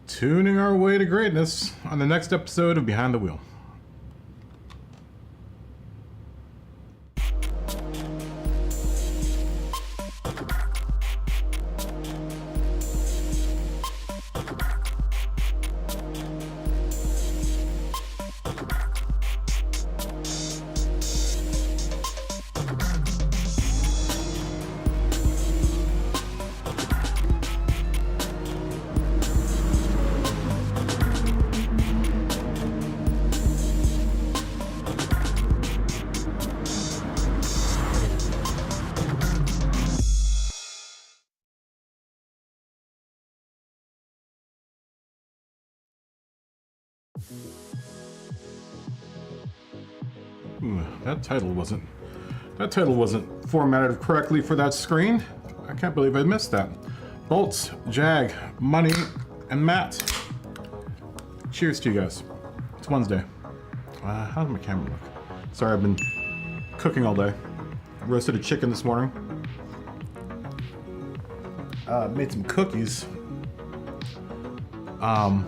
Tuning our way to greatness on the next episode of Behind the Wheel. That title wasn't formatted correctly for that screen. I can't believe I missed that. Bolts, Jag, Money, and Matt. Cheers to you guys. It's Wednesday. How does my camera look? Sorry, I've been cooking all day. I roasted a chicken this morning. Made some cookies. And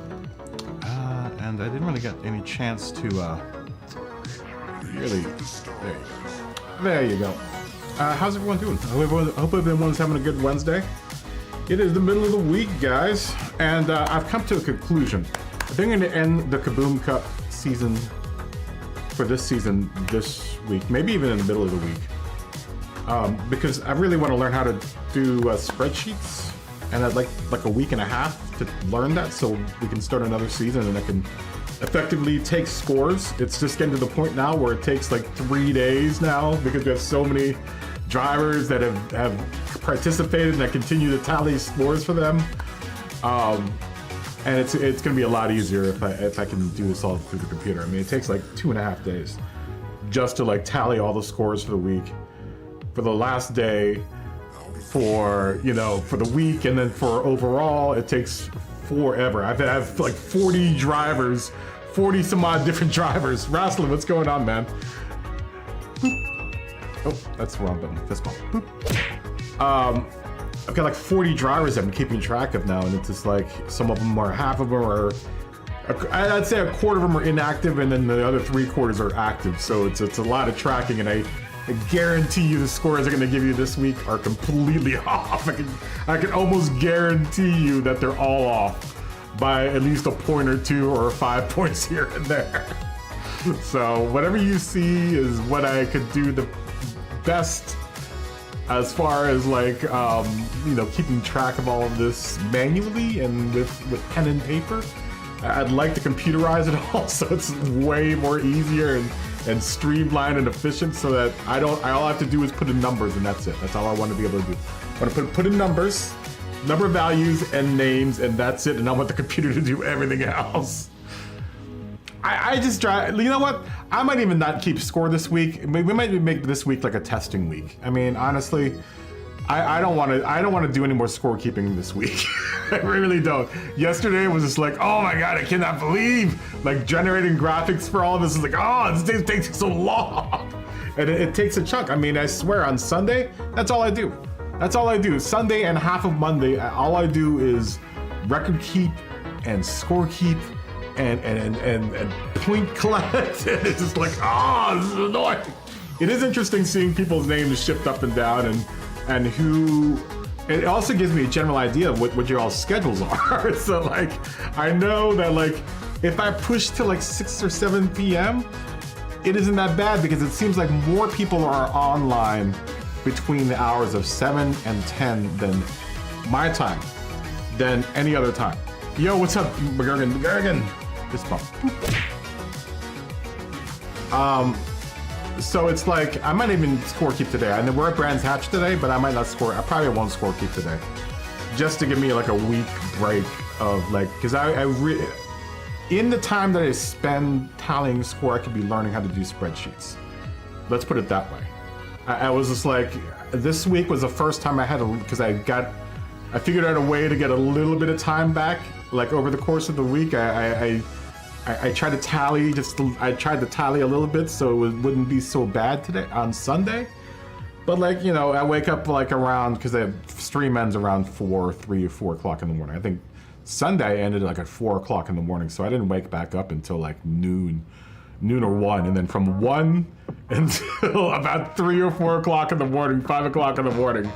I didn't really get any chance to really. There you go. How's everyone doing? I hope everyone's having a good Wednesday. It is the middle of the week, guys, and I've come to a conclusion. I think I'm going to end the KaBoom Cup season for this season this week, maybe even in the middle of the week, because I really want to learn how to do spreadsheets, and I'd like a week and a half to learn that so we can start another season and I can effectively take scores. It's just getting to the point now where it takes like 3 days now because we have so many drivers that have participated and I continue to tally scores for them. And it's gonna be a lot easier if I can do this all through the computer. I mean, it takes like 2.5 days just to like tally all the scores for the week, for the last day, for for the week, and then for overall it takes forever. I have like 40 drivers, 40 some odd different drivers. Raslin, what's going on, man? Oh, that's the wrong button. Fist bump. I've got like 40 drivers I'm keeping track of now, and it's just like some of them are, half of them are, I'd say a quarter of them are inactive, and then the other 3/4 are active. So it's a lot of tracking, and I guarantee you the scores I'm going to give you this week are completely off. I can almost guarantee you that they're all off by at least a point or 2 or 5 points here and there. So whatever you see is what I could do the best as far as like keeping track of all of this manually and with pen and paper. I'd like to computerize it all so it's way more easier and streamlined and efficient, so that all I have to do is put in numbers, and that's it. That's all I want to be able to do. I want to put in numbers, number values and names, and that's it. And I want the computer to do everything else. I just try. You know what? I might even not keep score this week. We might make this week like a testing week. I mean, honestly, I don't want to do any more scorekeeping this week. I really don't. Yesterday was just like, oh my god, I cannot believe like generating graphics for all of this is like, oh, this takes so long, and it takes a chunk. I mean, I swear on Sunday, that's all I do. That's all I do. Sunday and half of Monday, all I do is record keep and score keep and point collect. And it's just like, oh, this is annoying. It is interesting seeing people's names shift up and down, and who. It also gives me a general idea of what your all schedules are. So like, I know that like, if I push to like 6 or 7 p.m., it isn't that bad, because it seems like more people are online between the hours of 7 and 10 than my time, than any other time. Yo, what's up, McGurgan? This bump. So it's like, I might even score keep today. I know we're at Brands Hatch today, but I might not score. I probably won't score keep today, just to give me like a week break of like, because in the time that I spend tallying score, I could be learning how to do spreadsheets. Let's put it that way. I was just like, this week was the first time I had to, because I figured out a way to get a little bit of time back, like over the course of the week. I tried to tally, I tried to tally a little bit so it wouldn't be so bad today on Sunday. But like, I wake up like around, because the stream ends around 3 or 4 o'clock in the morning. I think Sunday ended like at 4 o'clock in the morning, so I didn't wake back up until like noon or 1, and then from 1 until about 3 or 4 o'clock in the morning, 5 o'clock in the morning,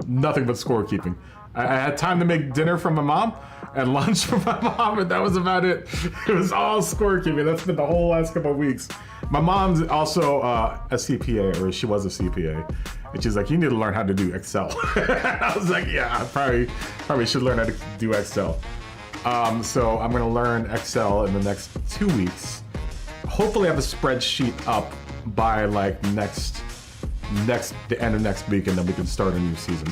nothing but scorekeeping. I had time to make dinner for my mom and lunch for my mom, and that was about it. It was all scorekeeping. That's been the whole last couple of weeks. My mom's also a CPA, or she was a CPA, and she's like, you need to learn how to do Excel. I was like, yeah, I probably should learn how to do Excel. So I'm gonna learn Excel in the next 2 weeks. Hopefully have a spreadsheet up by like the end of next week, and then we can start a new season.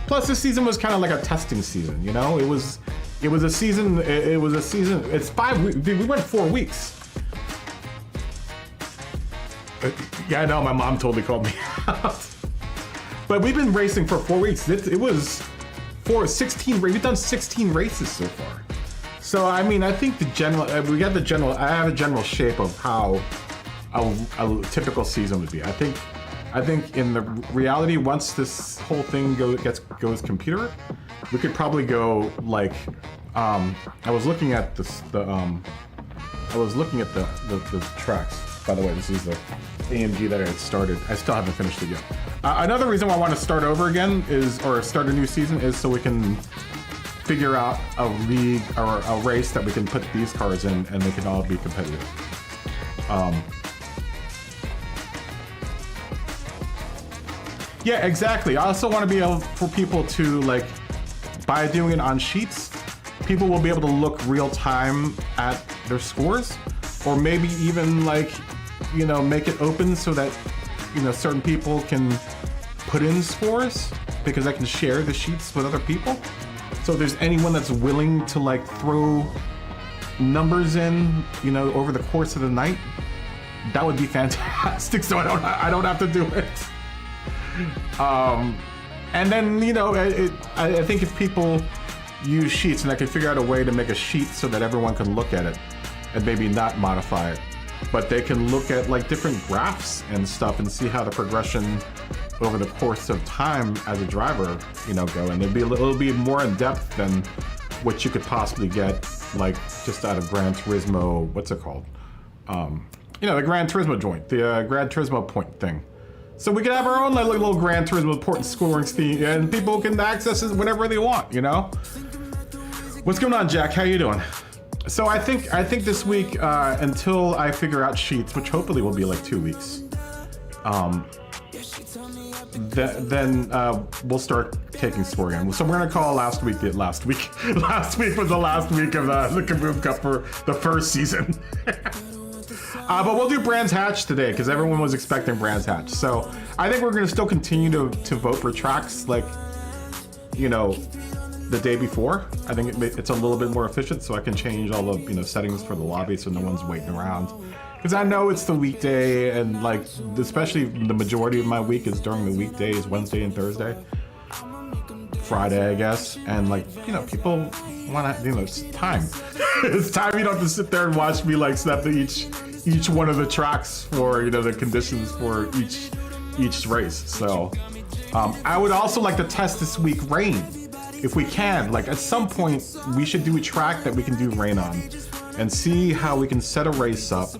Plus, this season was kind of like a testing season, It was a season. It's 5 weeks. We went 4 weeks. Yeah, I know. My mom totally called me out. But we've been racing for 4 weeks. It was 16. We've done 16 races so far. So I mean, I think I have a general shape of how a typical season would be. I think in the reality, once this whole thing goes computer, we could probably go like, I was looking at the tracks. By the way, this is the AMG that I had started. I still haven't finished it yet. Another reason why I want to start over again start a new season is so we can figure out a league or a race that we can put these cars in, and they can all be competitive. Yeah, exactly. I also want to be able for people to, like, by doing it on sheets, people will be able to look real time at their scores, or maybe even like, make it open so that, certain people can put in scores, because I can share the sheets with other people. So if there's anyone that's willing to like throw numbers in, you know, over the course of the night, that would be fantastic. So I don't have to do it. And then, you know, I think if people use sheets, and I could figure out a way to make a sheet so that everyone can look at it and maybe not modify it, but they can look at like different graphs and stuff and see how the progression over the course of time as a driver, you know, go. And it'll be more in depth than what you could possibly get like just out of Gran Turismo, what's it called? You know, the Gran Turismo joint, the Gran Turismo point thing. So we can have our own like, little Gran Turismo point scoring scheme, and people can access it whenever they want, you know? What's going on, Jack? How you doing? So I think this week, until I figure out sheets, which hopefully will be like 2 weeks, then we'll start taking scoring. So we're gonna call last week the last week. Last week was the last week of the KaBoom Cup for the first season. But we'll do Brands Hatch today because everyone was expecting Brands Hatch. So I think we're gonna still continue to vote for tracks like, you know, the day before. I think it's a little bit more efficient, so I can change all the, you know, settings for the lobby so no one's waiting around. Because I know it's the weekday, and like, especially the majority of my week is during the weekdays, Wednesday and Thursday. Friday, I guess. And like, you know, people want to, you know, it's time. It's time. You don't have to sit there and watch me like snap each one of the tracks for, you know, the conditions for each race. So I would also like to test this week rain, if we can. Like at some point we should do a track that we can do rain on and see how we can set a race up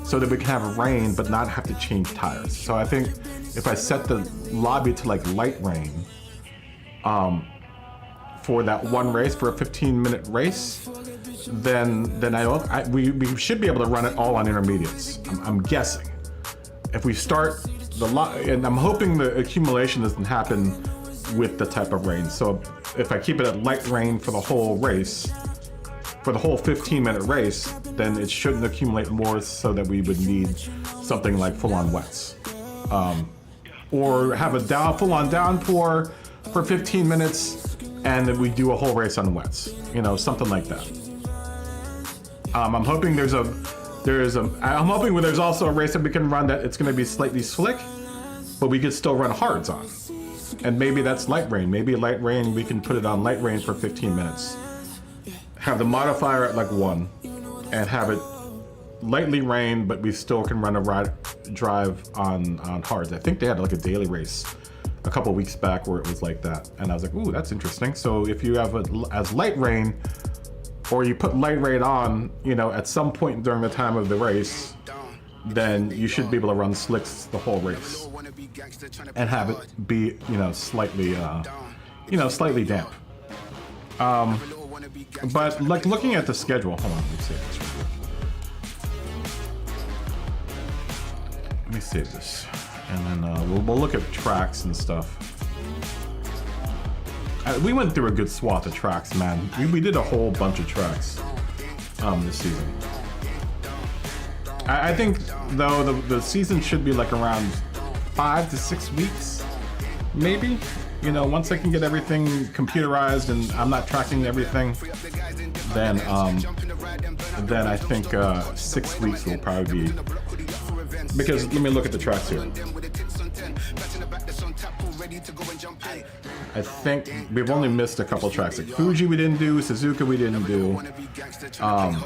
so that we can have rain but not have to change tires. So I think if I set the lobby to like light rain for that one race, for a 15-minute race, then we should be able to run it all on intermediates. I'm guessing. If we start and I'm hoping the accumulation doesn't happen with the type of rain. So if I keep it at light rain for the whole race, for the whole 15-minute race, then it shouldn't accumulate more so that we would need something like full-on wets. Or have a full-on downpour for 15 minutes and then we do a whole race on wets. You know, something like that. I'm hoping there's also a race that we can run that it's gonna be slightly slick, but we could still run hards on. And maybe that's light rain. Maybe light rain, we can put it on light rain for 15 minutes. Have the modifier at like 1 and have it lightly rain, but we still can run a drive on hards. I think they had like a daily race a couple weeks back where it was like that. And I was like, ooh, that's interesting. So if you have it as light rain, or you put light rain on, you know, at some point during the time of the race, then you should be able to run slicks the whole race and have it be, you know, slightly damp. But like looking at the schedule, hold on, let me save this real quick. Let me save this, and then we'll look at tracks and stuff. We went through a good swath of tracks, man. We did a whole bunch of tracks this season. I think though the season should be like around 5 to 6 weeks, maybe. You know, once I can get everything computerized and I'm not tracking everything, then I think 6 weeks will probably be. Because let me look at the tracks here. I think we've only missed a couple tracks. Like Fuji we didn't do, Suzuka we didn't do. I'm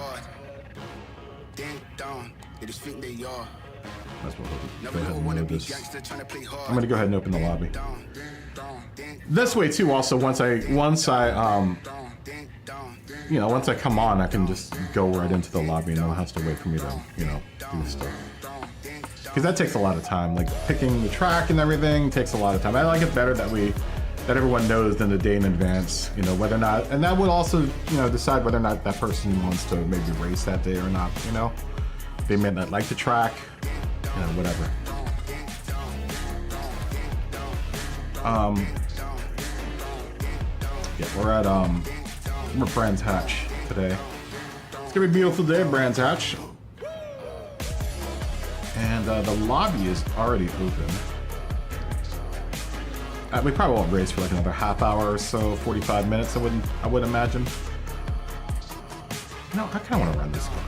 gonna go ahead and open the lobby. This way too. Also, once I come on, I can just go right into the lobby and no one has to wait for me to, you know, do stuff. Because that takes a lot of time. Like picking the track and everything takes a lot of time. I like it better that everyone knows than the day in advance, you know, whether or not, and that would also, you know, decide whether or not that person wants to maybe race that day or not, you know. They may not like the track, you know, whatever. Yeah, we're Brands Hatch today. It's gonna be a beautiful day at Brands Hatch. And the lobby is already open. We probably won't race for like another half hour or so, 45 minutes. I would imagine. No, I kind of want to run this car.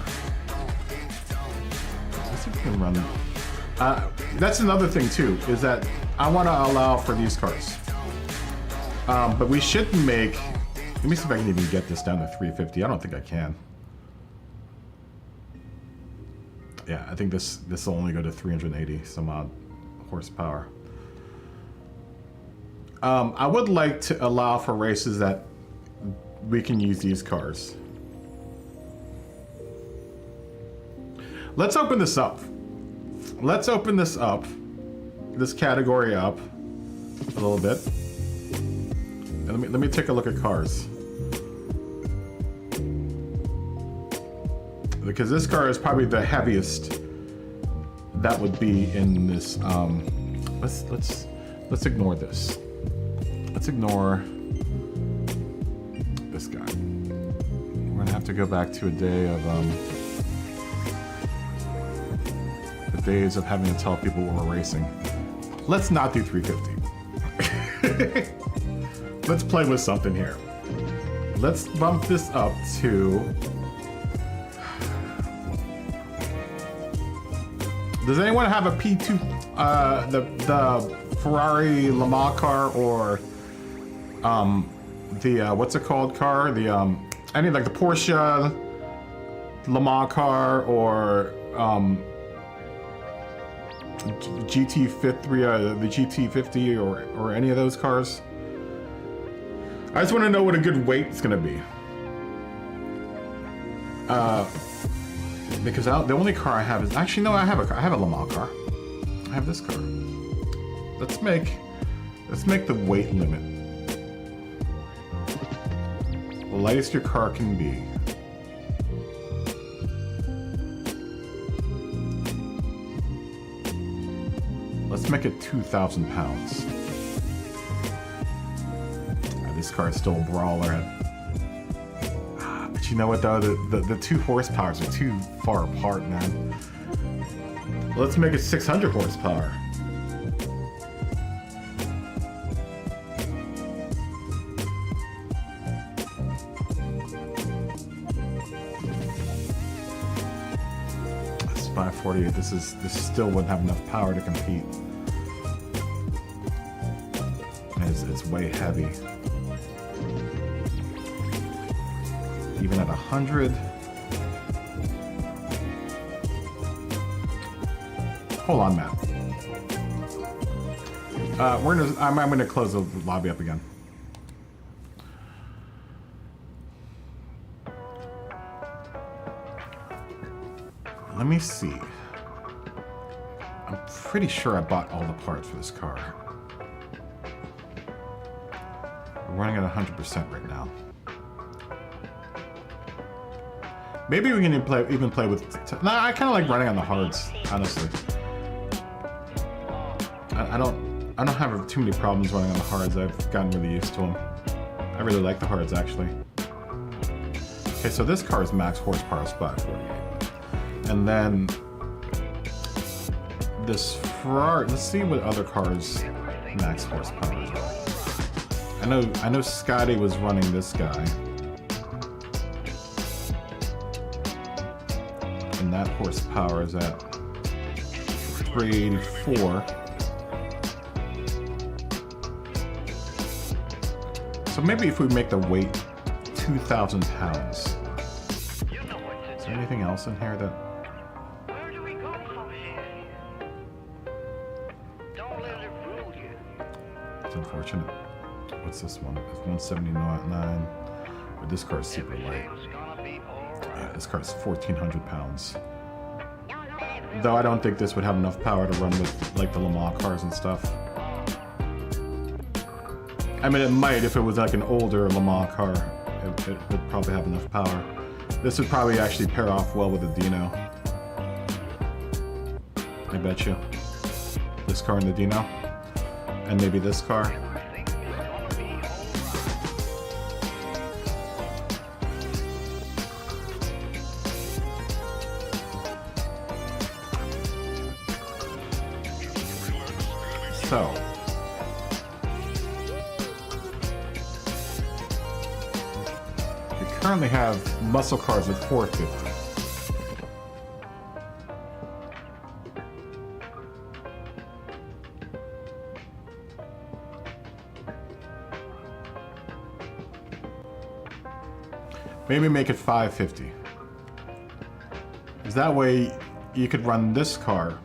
Let's see if we can run. That's another thing too, is that I want to allow for these cars. But we should make. Let me see if I can even get this down to 350. I don't think I can. Yeah, I think this will only go to 380 some odd horsepower. I would like to allow for races that we can use these cars. Let's open this up. Let's open this up, this category up a little bit. And let me take a look at cars. Because this car is probably the heaviest that would be in this. Let's ignore this. Let's ignore this guy. We're gonna have to go back to a day of the days of having to tell people what we're racing. Let's not do 350. Let's play with something here. Let's bump this up to. Does anyone have a P2, the Ferrari Le Mans car, or the what's it called car? The any like the Porsche Le Mans car, or GT50, the GT50, or any of those cars? I just want to know what a good weight is going to be. Because the only car I have is actually no. I have a Le Mans car. I have this car. Let's make the weight limit the lightest your car can be. Let's make it 2,000 pounds. This car is still a brawler. But you know what though? The 2 horsepowers are too far apart, man. Let's make it 600 horsepower. That's 548. This still wouldn't have enough power to compete. It's way heavy. Even at 100. Hold on, Matt. I'm gonna close the lobby up again. Let me see. I'm pretty sure I bought all the parts for this car. We're running at 100% right now. Maybe we can even play with. No, I kind of like running on the hards, honestly. I don't have too many problems running on the hards. I've gotten really used to them. I really like the hards, actually. Okay, so this car's max horsepower is 548, and then this Ferrari. Let's see what other cars max horsepower is. I know Scotty was running this guy. And that horsepower is at 384. So maybe if we make the weight 2,000 pounds. Is there anything else in here that... Where do we go from here? Don't let it fool you. It's unfortunate. What's this one? It's 179. But this car is super light. Yeah, this car is 1,400 pounds. Though I don't think this would have enough power to run with like the Le Mans cars and stuff. I mean, it might if it was like an older Le Mans car. It would probably have enough power. This would probably actually pair off well with a Dino. I bet you. This car and the Dino. And maybe this car. So, currently have muscle cars at 450. Maybe make it 550. Because that way you could run this car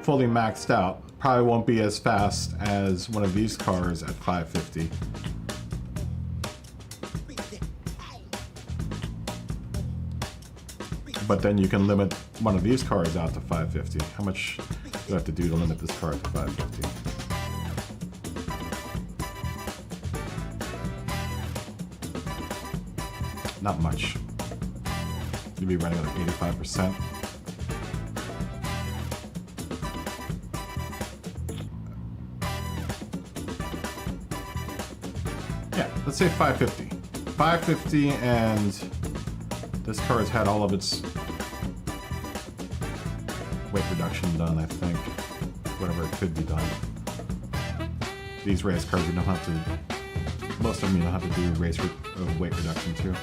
fully maxed out. Probably won't be as fast as one of these cars at 550. But then you can limit one of these cars out to 550. How much do you have to do to limit this car to 550? Not much. You'd be running at like 85%. Yeah, let's say 550. 550, and this car has had all of its weight reduction done, I think. Whatever it could be done. These race cars, you don't have to, most of them you don't have to do weight reduction too.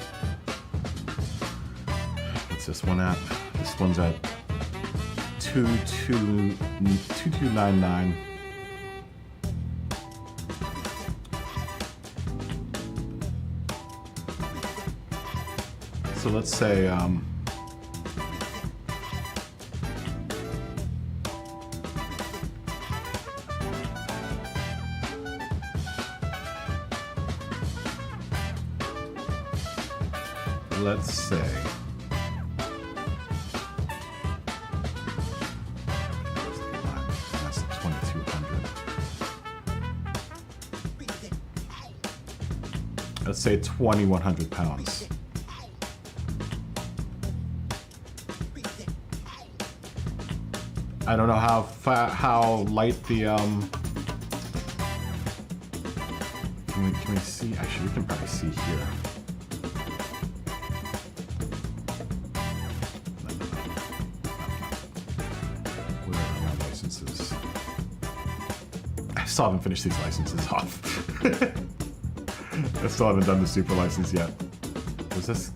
What's this one at? This one's at 2299. So let's say let's say that's 2200. Let's say 2100 pounds. I don't know how light the can we see? Actually, we can probably see here. I still haven't finished these licenses off. I still haven't done the super license yet. This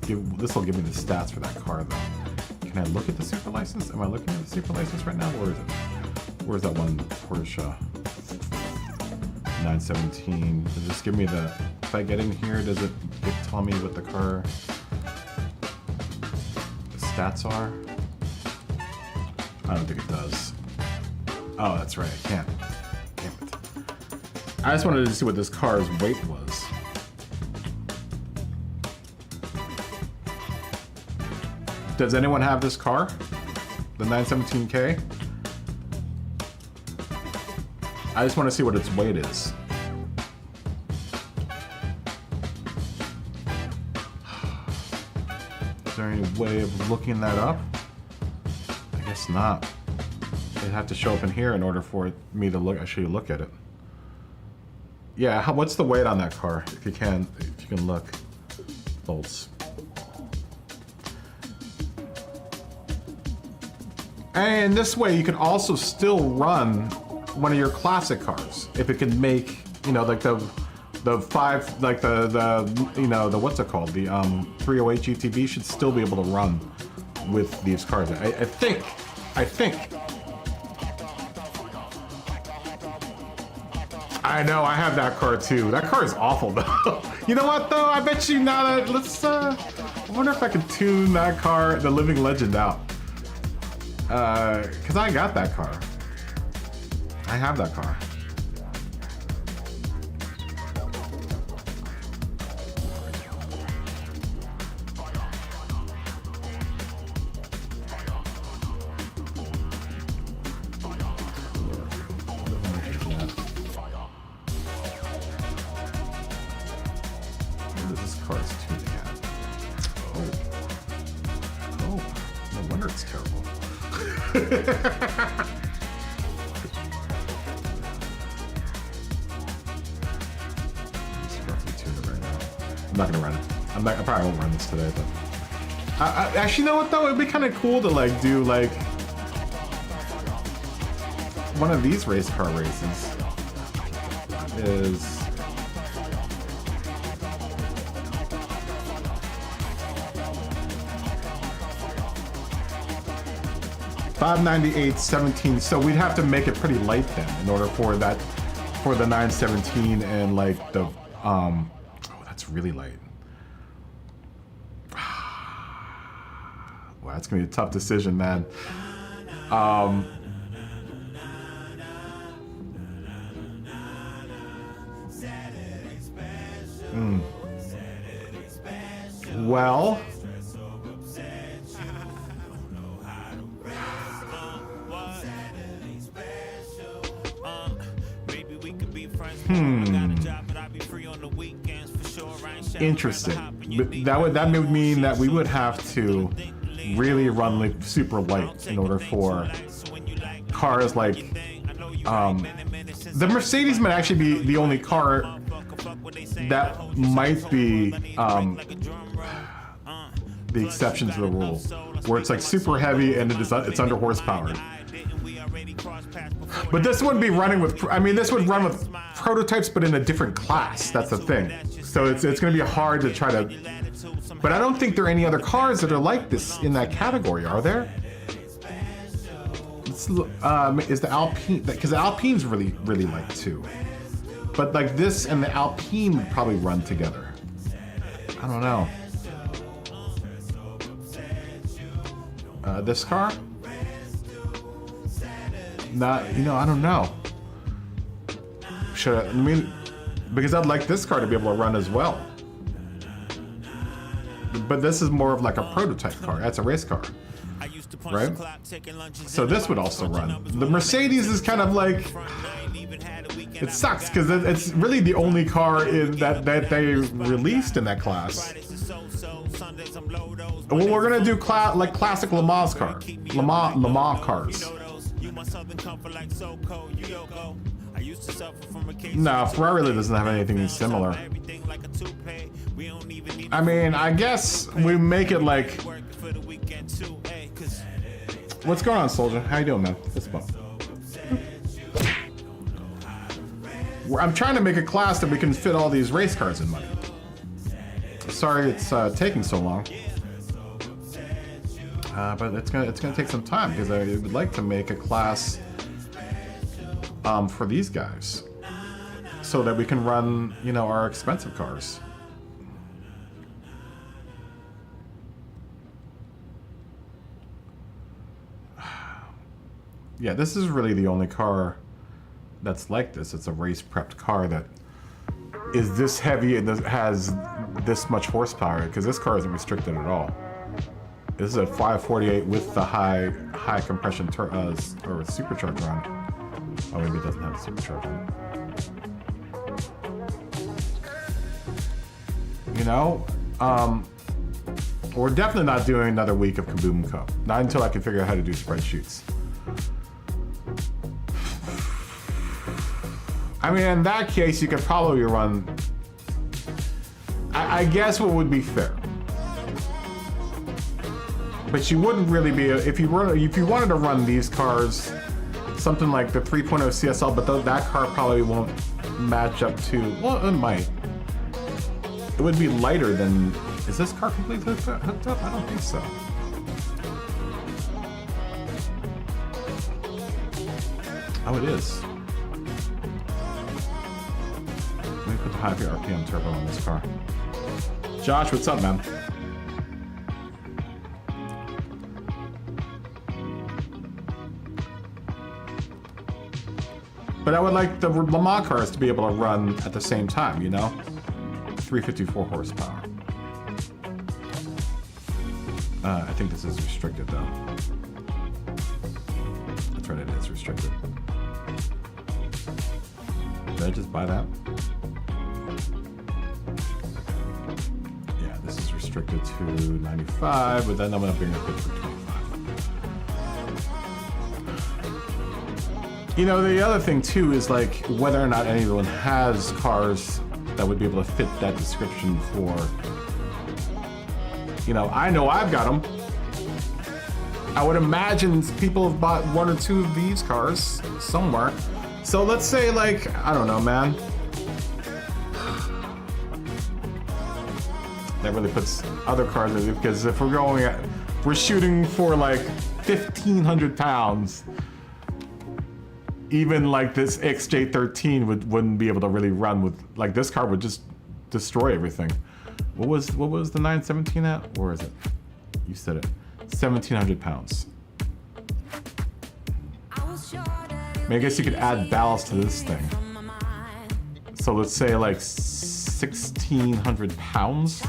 will give me the stats for that car though. Can I look at the super license? Am I looking at the super license right now? Where is it? Where's that one Porsche 917? Does this give me the, if I get in here, does it tell me what the car the stats are? I don't think it does. Oh, that's right, I can't. Damn it. I just wanted to see what this car's weight was. Does anyone have this car? The 917K? I just want to see what its weight is. Is there any way of looking that up? I guess not. It'd have to show up in here in order for me to actually look at it. Yeah, what's the weight on that car? If you can look. Bolts. And this way you can also still run one of your classic cars. If it can make, you know, like the five, like the you know, the, what's it called? The 308 GTB should still be able to run with these cars. I think. I know, I have that car too. That car is awful though. You know what though? I bet you now that, I wonder if I can tune that car, the Living Legend, out. Cause I got that car. I have that car. Where does this car's tuning at? Oh, no wonder it's terrible. I'm not gonna run it. I probably won't run this today, but actually, you know what though? It'd be kind of cool to like do like one of these race car races. 598, 17. So we'd have to make it pretty light then in order for that, for the 917 and like the, oh, that's really light. Wow, that's gonna be a tough decision, man. Well, interesting. But that would mean that we would have to really run like super light in order for cars like the Mercedes might actually be the only car that might be the exception to the rule, where it's like super heavy and it's under horsepowered. But this wouldn't be running with, I mean, this would run with prototypes, but in a different class. That's the thing. So it's going to be hard to try to, but I don't think there are any other cars that are like this in that category, are there? Is the Alpine, because the Alpine's really light too. But like this and the Alpine would probably run together. I don't know. This car? Not, you know, I don't know. Should I mean, because I'd like this car to be able to run as well. But this is more of like a prototype car. That's a race car, right? So this would also run. The Mercedes is kind of like, it sucks because it's really the only car in that they released in that class. Well, we're gonna do like classic Le Mans cars. No, Ferrari really doesn't have anything similar. I mean, I guess we make it like. What's going on, Soldier? How you doing, man? Fist bump. I'm trying to make a class that we can fit all these race cars in, money. Sorry, it's taking so long. But it's gonna take some time because I would like to make a class for these guys, so that we can run, you know, our expensive cars. Yeah, this is really the only car that's like this. It's a race prepped car that is this heavy and has this much horsepower, because this car isn't restricted at all. This is a 548 with the high compression or supercharger on. Oh, maybe it doesn't have a supercharger. You know, we're definitely not doing another week of KaBoom Cup. Not until I can figure out how to do spreadsheets. I mean, in that case, you could probably run. I guess what would be fair. But you wouldn't really be if you wanted to run these cars, something like the 3.0 CSL, but that car probably won't match up to. Well, it might. It would be lighter than. Is this car completely hooked up? I don't think so. Oh, it is. Let me put the high RPM turbo on this car. Josh, what's up, man? But I would like the Le Mans cars to be able to run at the same time, you know? 354 horsepower. I think this is restricted, though. That's right, it is restricted. Did I just buy that? Yeah, this is restricted to 95, but then I'm gonna bring it up to 25. You know, the other thing too is like whether or not anyone has cars that would be able to fit that description for. You know I've got them. I would imagine people have bought one or two of these cars somewhere. So let's say like, I don't know, man. That really puts other cars in it, because if we're shooting for like 1,500 pounds. Even like this XJ13 wouldn't be able to really run with, like this car would just destroy everything. What was the 917 at? Or is it? You said it. 1,700 pounds. I mean, I guess you could add ballast to this thing. So let's say like 1,600 pounds.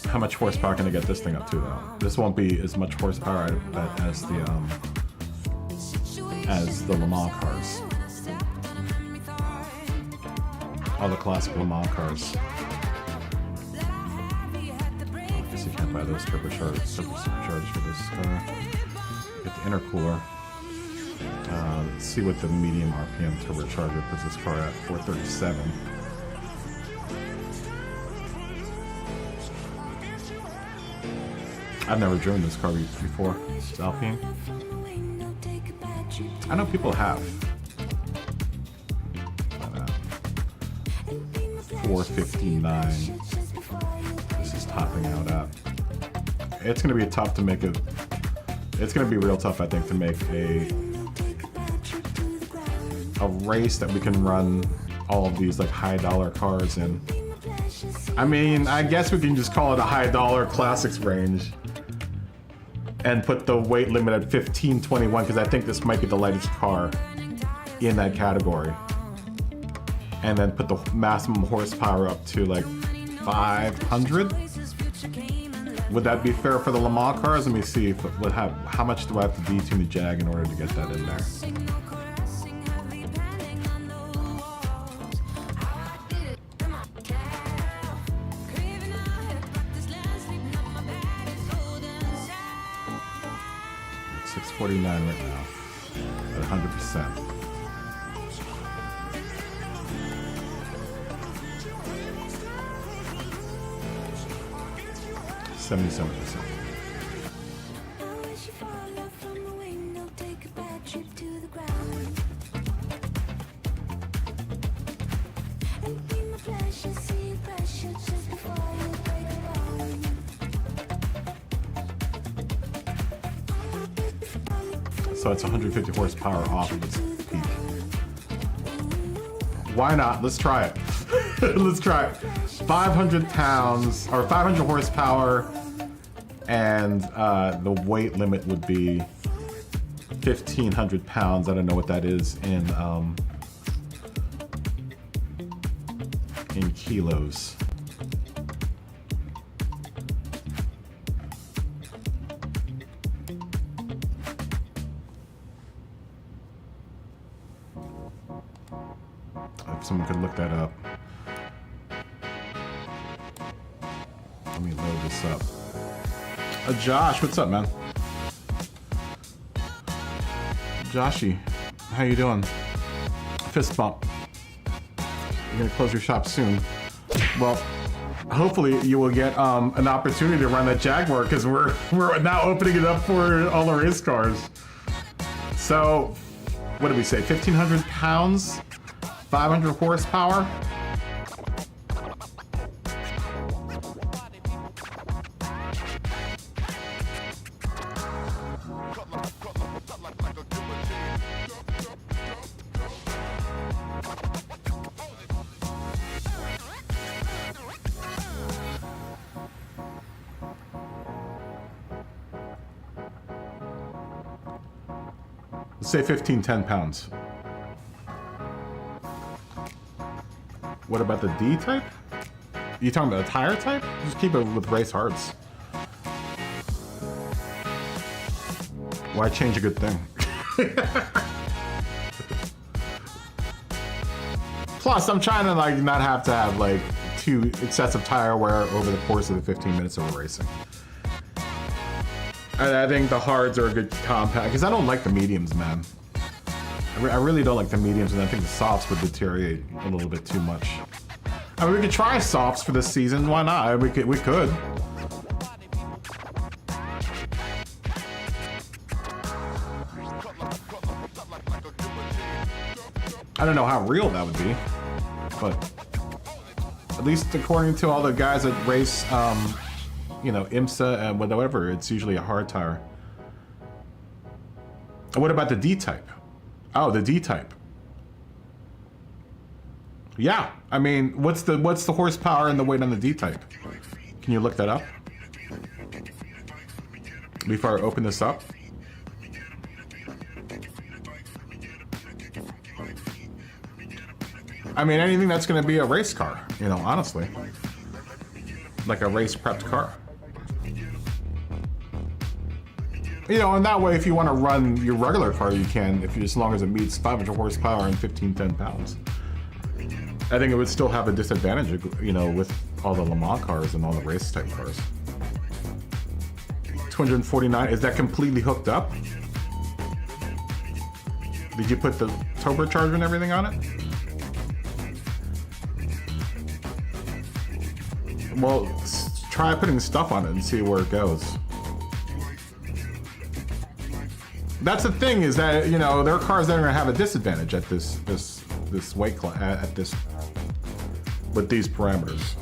How much horsepower can I get this thing up to though? This won't be as much horsepower, I bet, as the Le Mans cars. All the classic Le Mans cars. I guess you can't buy those turbocharged for this car. Get the intercooler. Let's see what the medium RPM turbocharger puts this car at. 437. I've never driven this car before. It's Alpine. I know people have. 459. This is topping out at. It's gonna be tough to make it. It's gonna be real tough, I think, to make a race that we can run all of these like high dollar cars in. I mean, I guess we can just call it a high dollar classics range and put the weight limit at 1521 because I think this might be the lightest car in that category. And then put the maximum horsepower up to like 500. Would that be fair for the Le Mans cars? Let me see if it would have, how much do I have to detune the Jag in order to get that in there? It's 649 right now at 100%. $77. So it's 150 horsepower off of its peak. Why not? Let's try it. Let's try it. 500 pounds or 500 horsepower, and the weight limit would be 1,500 pounds. I don't know what that is in kilos. If someone could look that up. Let me load this up. Josh, what's up, man? Joshy, how you doing? Fist bump. You're gonna close your shop soon. Well, hopefully you will get an opportunity to run that Jaguar because we're now opening it up for all the race cars. So, what did we say? 1,500 pounds, 500 horsepower. Let's say 10 pounds. What about the D type? You talking about the tire type? Just keep it with race hards. Why change a good thing? Plus, I'm trying to like not have to have like too excessive tire wear over the course of the 15 minutes of racing. I think the hards are a good compact because I don't like the mediums, man. I really don't like the mediums, and I think the softs would deteriorate a little bit too much. I mean, we could try softs for this season. Why not? We could. I don't know how real that would be, but at least according to all the guys that race, you know, IMSA and whatever, it's usually a hard tire. What about the D-type? Oh, the D-type. Yeah, I mean, what's the horsepower and the weight on the D-type? Can you look that up? Before I open this up? I mean, anything that's going to be a race car, you know, honestly. Like a race prepped car. You know, and that way, if you want to run your regular car, you can, as long as it meets 500 horsepower and 1510 pounds. I think it would still have a disadvantage, you know, with all the Le Mans cars and all the race type cars. 249, is that completely hooked up? Did you put the turbocharger and everything on it? Well, try putting stuff on it and see where it goes. That's the thing, is that, you know, there are cars that are going to have a disadvantage at this weight class, at this, with these parameters.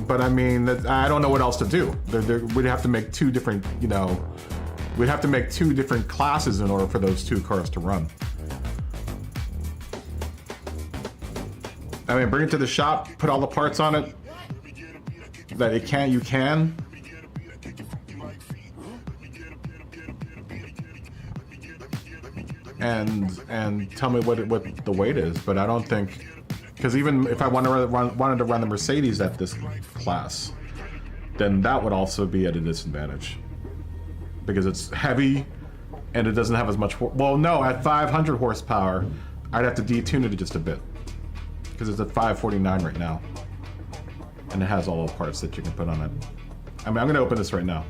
But I mean, I don't know what else to do. We'd have to make two different, you know, we'd have to make two different classes in order for those two cars to run. I mean, bring it to the shop, put all the parts on it that you can. And tell me what the weight is, but I don't think, because even if I wanted to run the Mercedes at this class, then that would also be at a disadvantage because it's heavy and it doesn't have as much. Well, no, at 500 horsepower, I'd have to detune it just a bit because it's at 549 right now, and it has all the parts that you can put on it. I mean, I'm going to open this right now.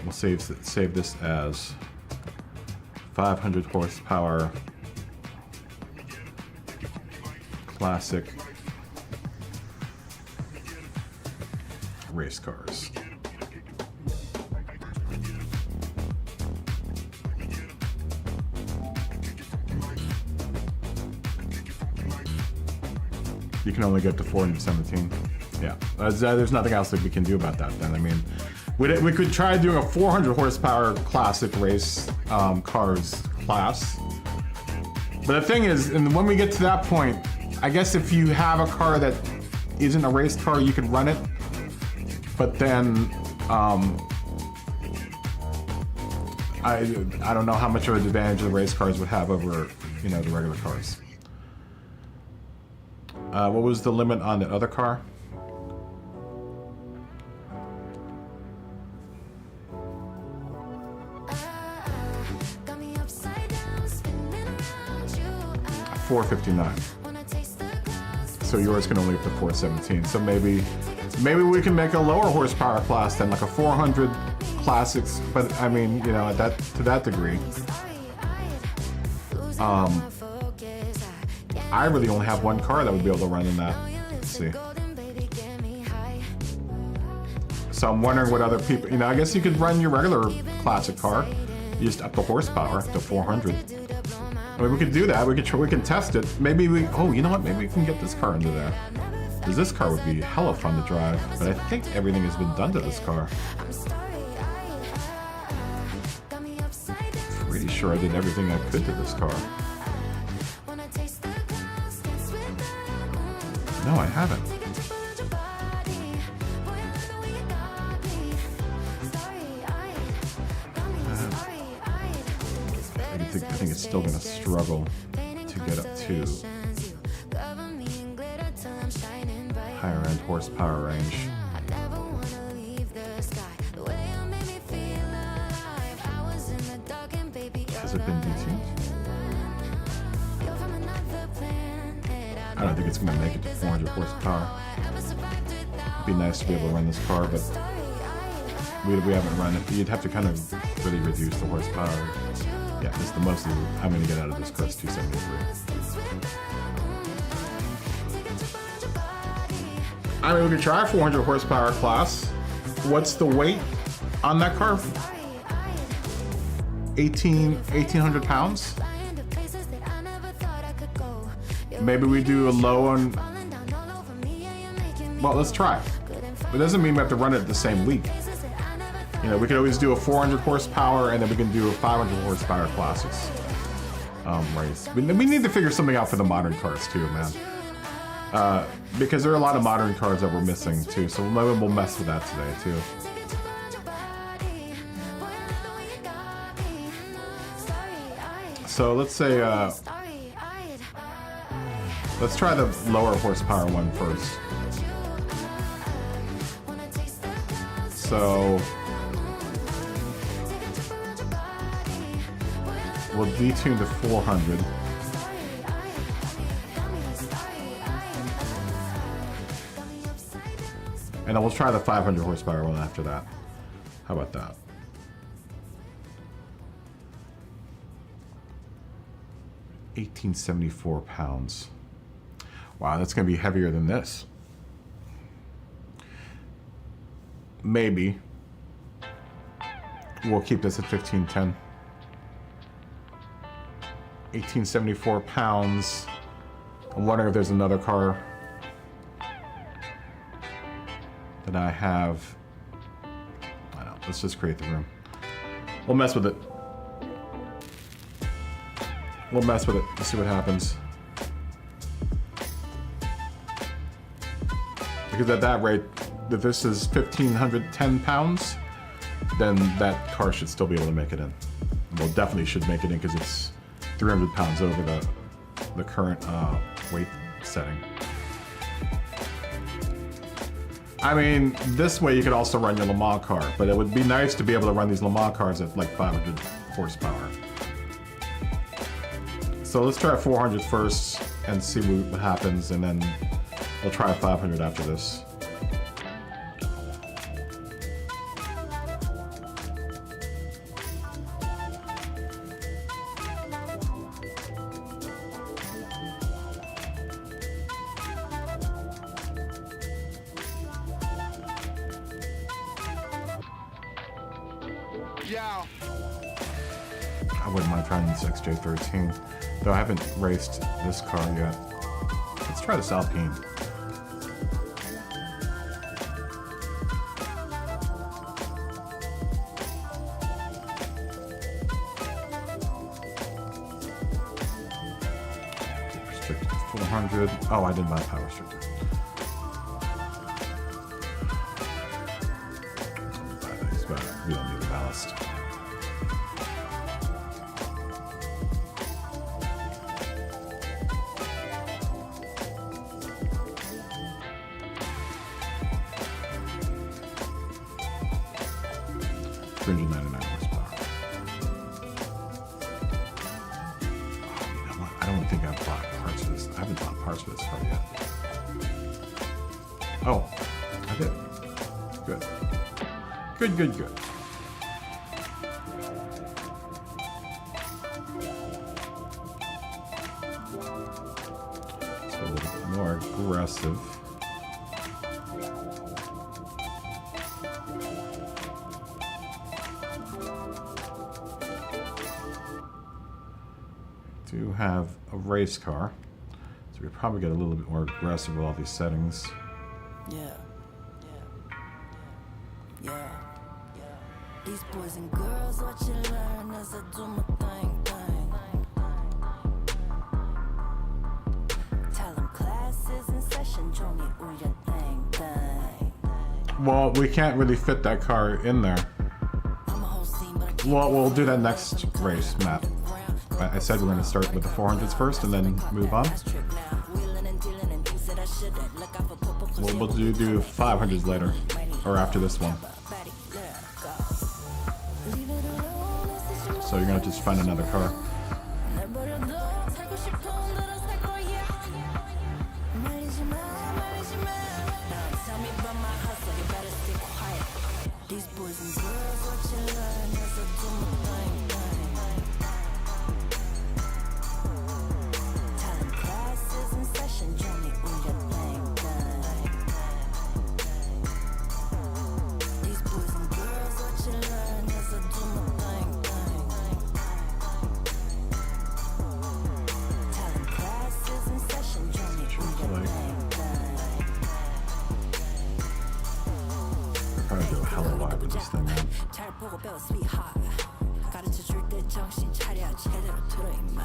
We'll save this as 500 horsepower classic race cars. You can only get to 417. Yeah, there's nothing else that we can do about that then. I mean, we could try doing a 400 horsepower classic race cars class. But the thing is, and when we get to that point, I guess if you have a car that isn't a race car, you could run it. But then, I don't know how much of an advantage the race cars would have over, you know, the regular cars. What was the limit on the other car? 459. So yours can only get to 417. So maybe we can make a lower horsepower class than like a 400 classics. But I mean, you know, to that degree. I really only have one car that would be able to run in that. Let's see. So I'm wondering what other people, you know, I guess you could run your regular classic car, you just up the horsepower to 400. I mean, we could do that. We can test it. Maybe you know what? Maybe we can get this car into there. Because this car would be hella fun to drive. But I think everything has been done to this car. Pretty sure I did everything I could to this car. No, I haven't. I think it's still going to struggle to get up to higher end horsepower range. Has it been DT? I don't think it's going to make it to 400 horsepower. It'd be nice to be able to run this car, but we haven't run it. You'd have to kind of really reduce the horsepower. Yeah, this is the most I'm going to get out of this car is 273. I mean, we could try a 400 horsepower class. What's the weight on that car? 1,800 pounds? Maybe we do a low one. Well, let's try. It doesn't mean we have to run it the same week. You know, we could always do a 400 horsepower, and then we can do a 500 horsepower classics race. We need to figure something out for the modern cars too, man. Because there are a lot of modern cars that we're missing too, so maybe we'll mess with that today too. So let's say, let's try the lower horsepower one first. So we'll detune to 400. And then we'll try the 500 horsepower one after that. How about that? £1,874. Wow, that's gonna be heavier than this. Maybe we'll keep this at 1510. 1,874 pounds. I'm wondering if there's another car that I have. I don't know. Let's just create the room. We'll mess with it. We'll mess with it. Let's see what happens. Because at that rate, if this is 1,510 pounds, then that car should still be able to make it in. Well, definitely should make it in because it's 300 pounds over the current weight setting. I mean, this way you could also run your Le Mans car, but it would be nice to be able to run these Le Mans cars at like 500 horsepower. So let's try 400 first and see what happens, and then we'll try 500 after this. I wouldn't mind trying this XJ13, though I haven't raced this car yet. Let's try this Alpine. Restricted to 400. Oh, I didn't buy power restrictor. We don't need the ballast. $399 horsepower. Oh, you know what? I don't think I've bought parts for this. I haven't bought parts for this car yet. Oh, I did. Good. Good, good, good. So a little bit more aggressive. Do have a race car, so we probably get a little bit more aggressive with all these settings. Yeah. These boys and girls, what you learn as I do my thing. Tell them classes in session, join me on your thing. Well, we can't really fit that car in there. Well, we'll do that next race map. I said we're going to start with the 400s first and then move on. We'll do 500s later, or after this one. So you're going to just find another car. Probably do a hell of a lot with this thing, man. 잘 보고 배워 sweetheart 가르쳐 줄 때 정신 차려 제대로 들어 임마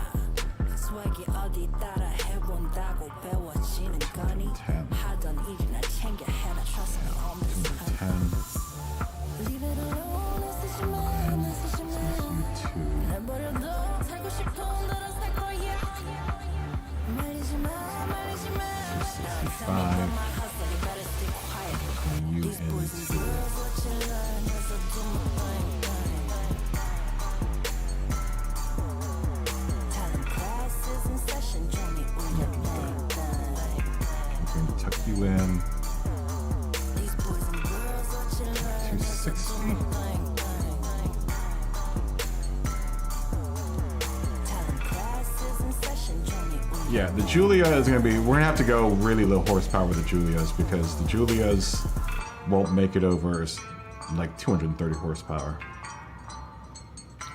swag이 어디 따라 해본다고 배워지는 거니 하던 일이나 챙겨 해라 trust me on this one 10, Leave it alone 나 쓰지 마나 쓰지 마 2. 내버려둬 살고 싶은 대로 살 거야 말리지 마 말리지 마 65. You into I'm going to tuck you in. 260. Yeah, the Giulia is going to be, we're going to have to go really low horsepower with the Giulias because the Giulias won't make it over like 230 horsepower.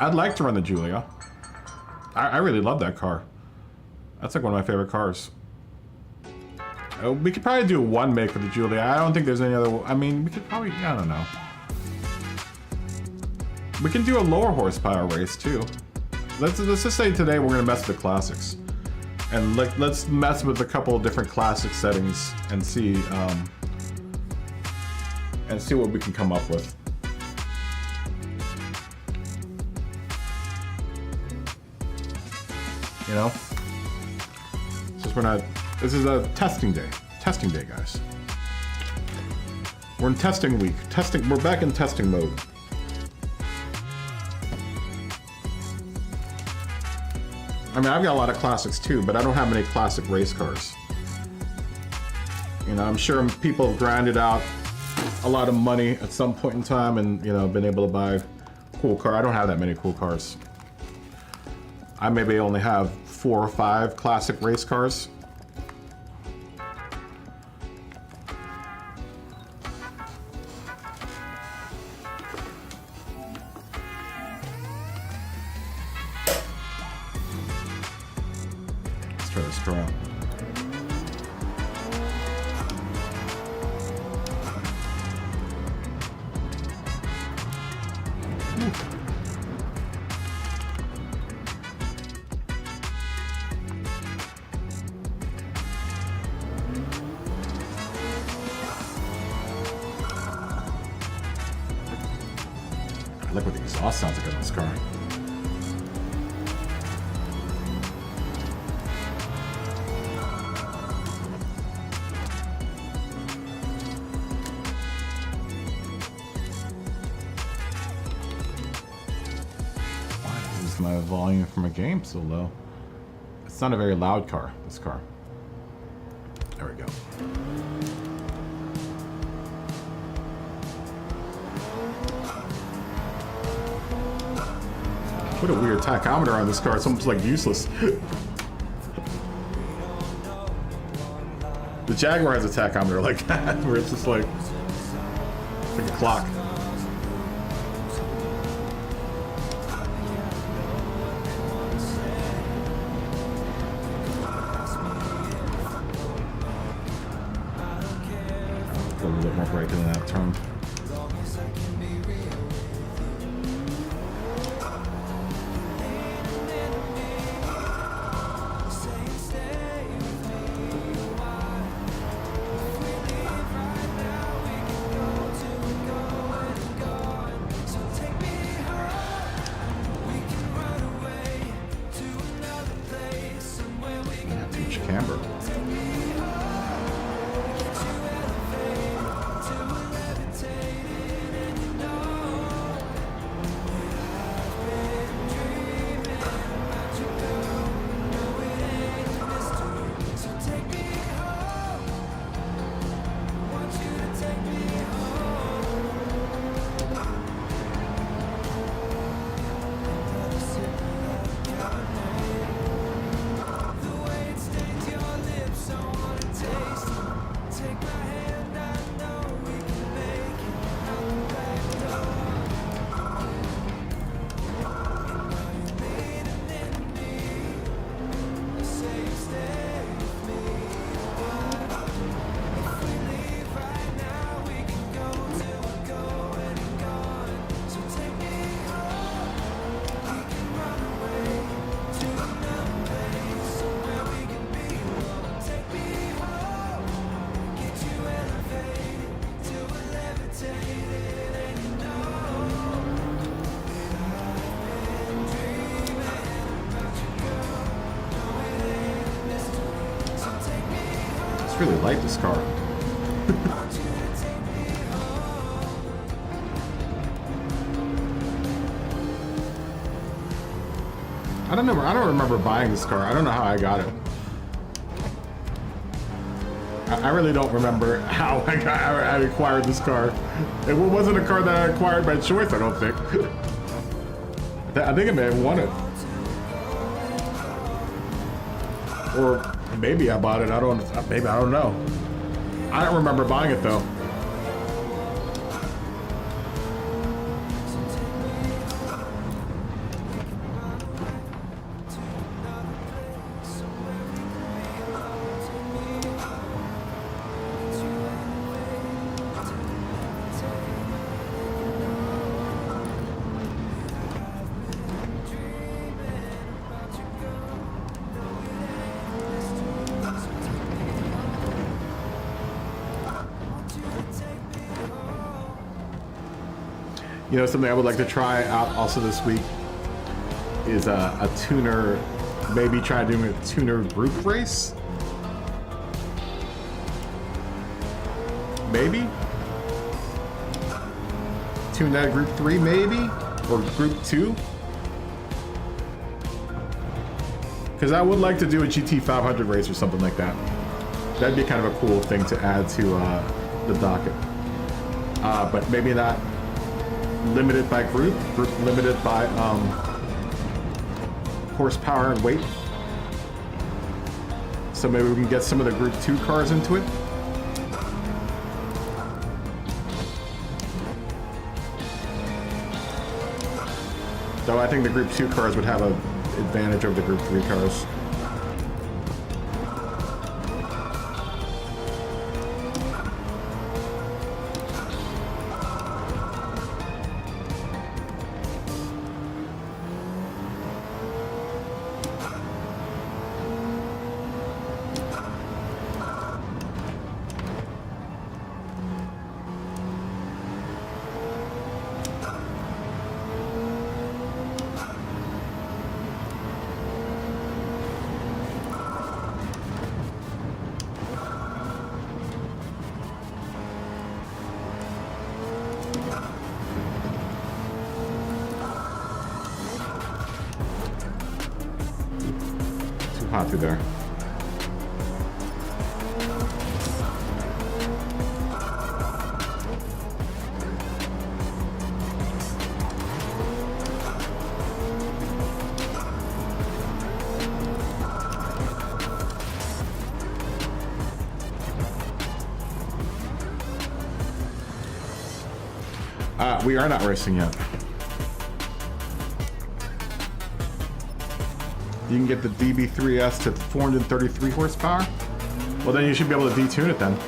I'd like to run the Giulia. I really love that car. That's like one of my favorite cars. We could probably do one make for the Giulia. I don't think there's any other, I mean, we could probably, I don't know. We can do a lower horsepower race too. Let's just say today we're gonna mess with the classics. And let's mess with a couple of different classic settings and see what we can come up with. You know? Since we're not, this is a testing day. Testing day, guys. We're in testing week. We're back in testing mode. I mean, I've got a lot of classics too, but I don't have many classic race cars. You know, I'm sure people have grinded out a lot of money at some point in time and, you know, been able to buy a cool car. I don't have that many cool cars. I maybe only have 4 or 5 classic race cars. Let's try this car out. I like what the exhaust sounds like on this car. Why is my volume for my game so low? It's not a very loud car, this car. There we go. What a weird tachometer on this car. It's almost like useless. The Jaguar has a tachometer like that, where it's just like a clock. A little bit more brake in that turn. Camber. It's really light, this car. I don't remember buying this car. I don't know how I got it. I really don't remember how I acquired this car. It wasn't a car that I acquired by choice, I don't think. I think I may have won it. Or maybe I bought it. Maybe I don't know. I don't remember buying it though. You know, something I would like to try out also this week is a tuner, maybe try doing a tuner group race. Maybe? Tune that group 3 maybe? Or group 2? Because I would like to do a GT500 race or something like that. That'd be kind of a cool thing to add to the docket. But maybe not limited by group limited by horsepower and weight. So maybe we can get some of the group 2 cars into it. Though I think the group 2 cars would have an advantage over the group 3 cars. Hot through there. We are not racing yet. You can get the DB3S to 433 horsepower. Well, then you should be able to detune it then.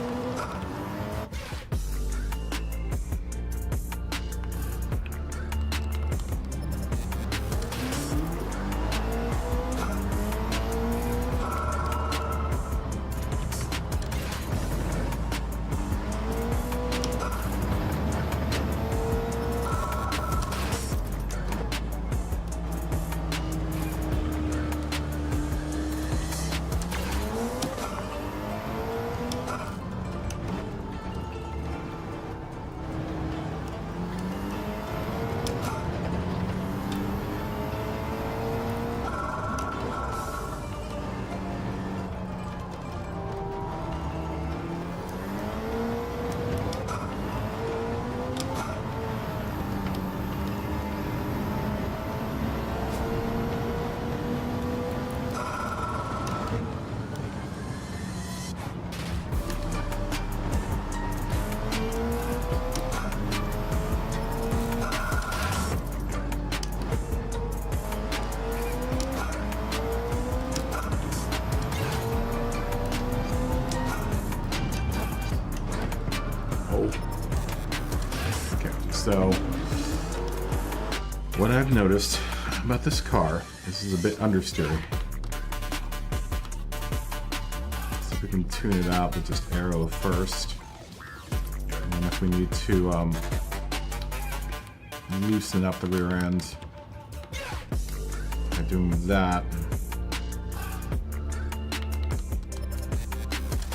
So, what I've noticed about this car, this is a bit understeery. So if we can tune it out with just aero first. And then if we need to loosen up the rear end by doing that.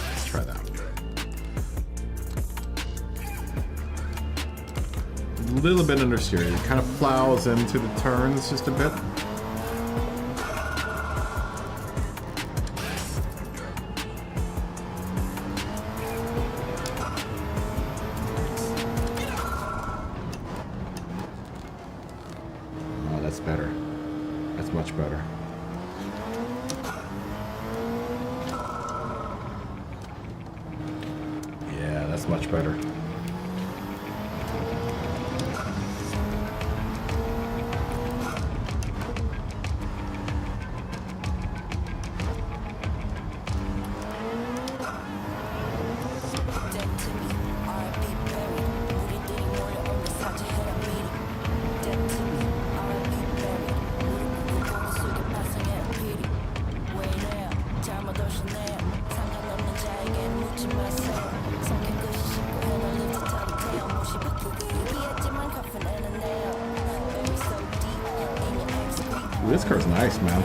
Let's try that. little bit understeer. It kind of plows into the turns just a bit. Oh, that's better. That's much better. Yeah, that's much better. This car's nice, man.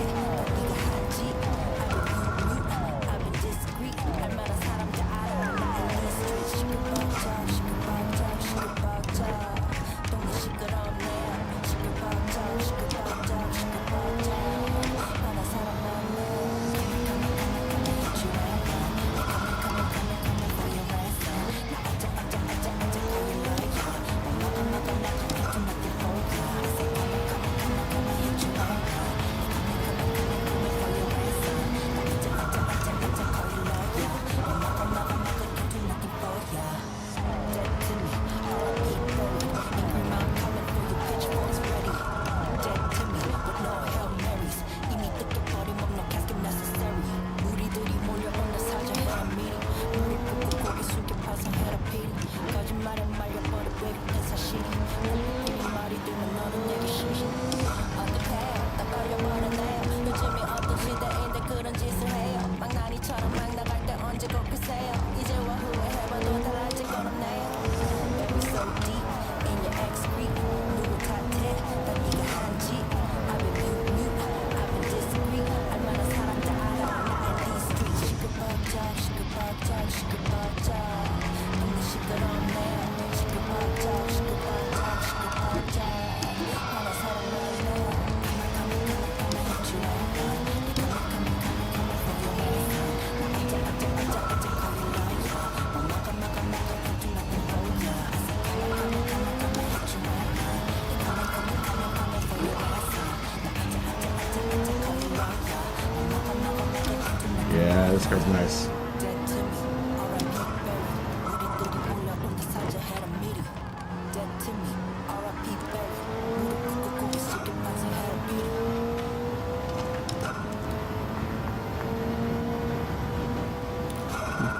Yeah, this car's nice.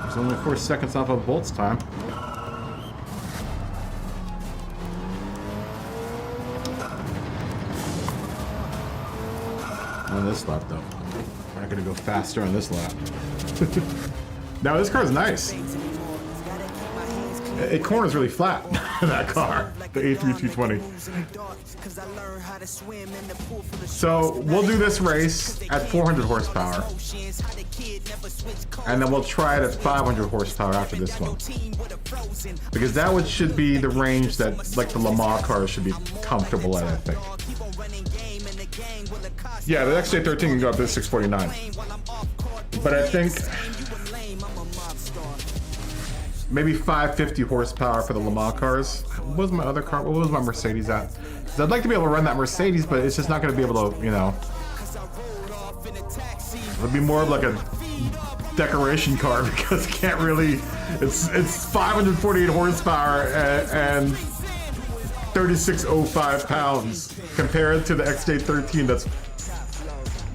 It's only 4 seconds off of Bolt's time. On this lap, though. We're not gonna go faster on this lap. Now, this car's nice. It corners really flat, that car, the A3 220. So, we'll do this race at 400 horsepower. And then we'll try it at 500 horsepower after this one. Because that one should be the range that, like, the Le Mans cars should be comfortable at, I think. Yeah, the XJ13 can go up to 649. But I think maybe 550 horsepower for the Le Mans cars. What was my other car? What was my Mercedes at? 'Cause I'd like to be able to run that Mercedes, but it's just not going to be able to, you know. It'll be more of like a decoration car because it can't really. It's 548 horsepower and 3605 pounds compared to the XJ13 that's,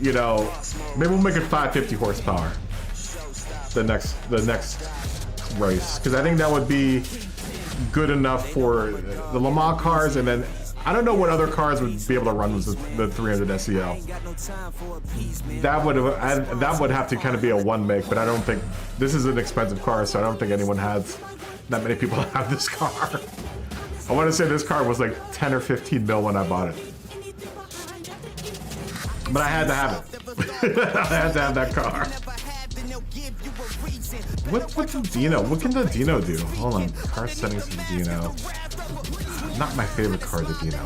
you know, maybe we'll make it 550 horsepower the next race, because I think that would be good enough for the Le Mans cars, and then I don't know what other cars would be able to run with the 300 SEL. That would have to kind of be a one make, but I don't think this is an expensive car, so I don't think anyone has that many people have this car. I want to say this car was like 10 or 15 mil when I bought it. But I had to have it. I had to have that car. What's the Dino? What can the Dino do? Hold on. Car settings for the Dino. not my favorite car, the Dino.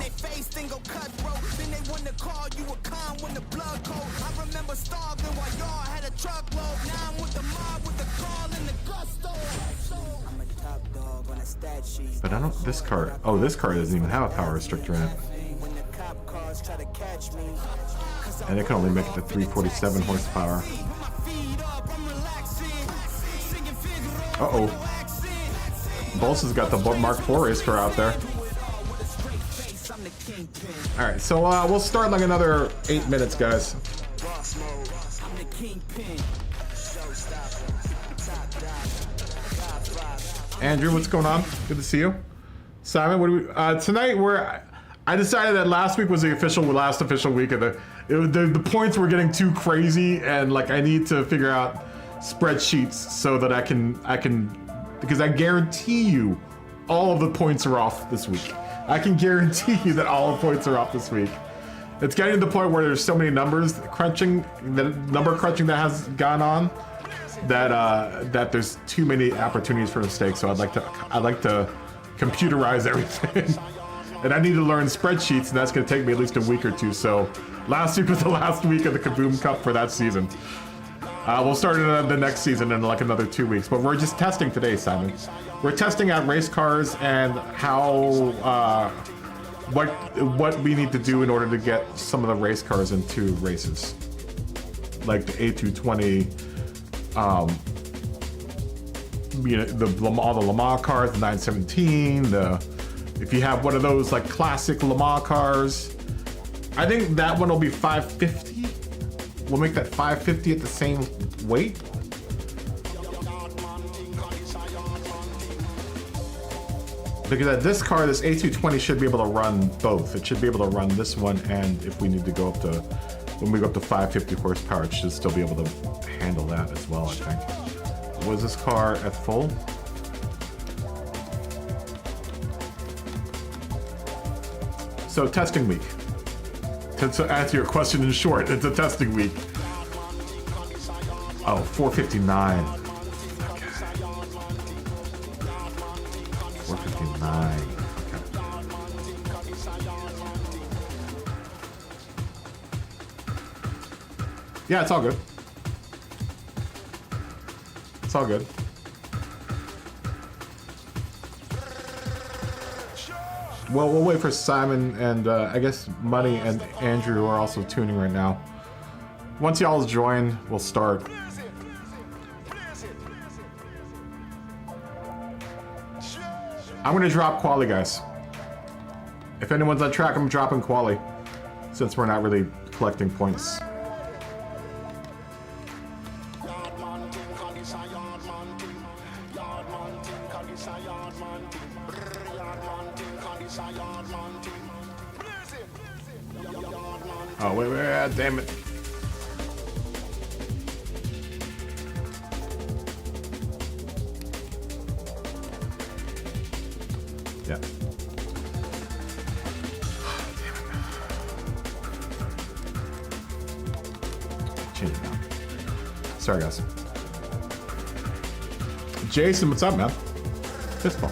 But I don't, this car, oh, this car doesn't even have a power restrictor in it. And it can only make it to 347 horsepower. Uh-oh. Bolsa's got the Mark IV race car out there. Alright, so we'll start in like another 8 minutes, guys. Andrew, what's going on? Good to see you. Simon, what do we... tonight, I decided that last week was the last official week of the points were getting too crazy, and like I need to figure out spreadsheets so that I can because I guarantee you all of the points are off this week. I can guarantee you that all the points are off this week. It's getting to the point where there's so many numbers crunching, the number crunching that has gone on, that there's too many opportunities for mistakes. So I'd like to computerize everything. And I need to learn spreadsheets, and that's going to take me at least a week or two. So last week was the last week of the KaBoom Cup for that season. We'll start the next season in like another 2 weeks, but we're just testing today, Simon. We're testing out race cars and how, what we need to do in order to get some of the race cars into races. Like the A220, you know, all the Le Mans cars, the 917, if you have one of those like classic Le Mans cars, I think that one will be 550. We'll make that 550 at the same weight. Because at this car, this A220 should be able to run both. It should be able to run this one, and if we need to go up to, when we go up to 550 horsepower, it should still be able to handle that as well, I think. Was this car at full? So testing week. To answer your question in short, it's a testing week. Oh, 459. Okay. 459. Okay. Yeah, it's all good. It's all good. Well, we'll wait for Simon and I guess Money and Andrew are also tuning right now. Once y'all join, we'll start. I'm gonna drop quali, guys. If anyone's on track, I'm dropping quali, since we're not really collecting points. Oh, wait, damn it. Yeah. Change it now. Sorry, guys. Jason, what's up, man? Fistball.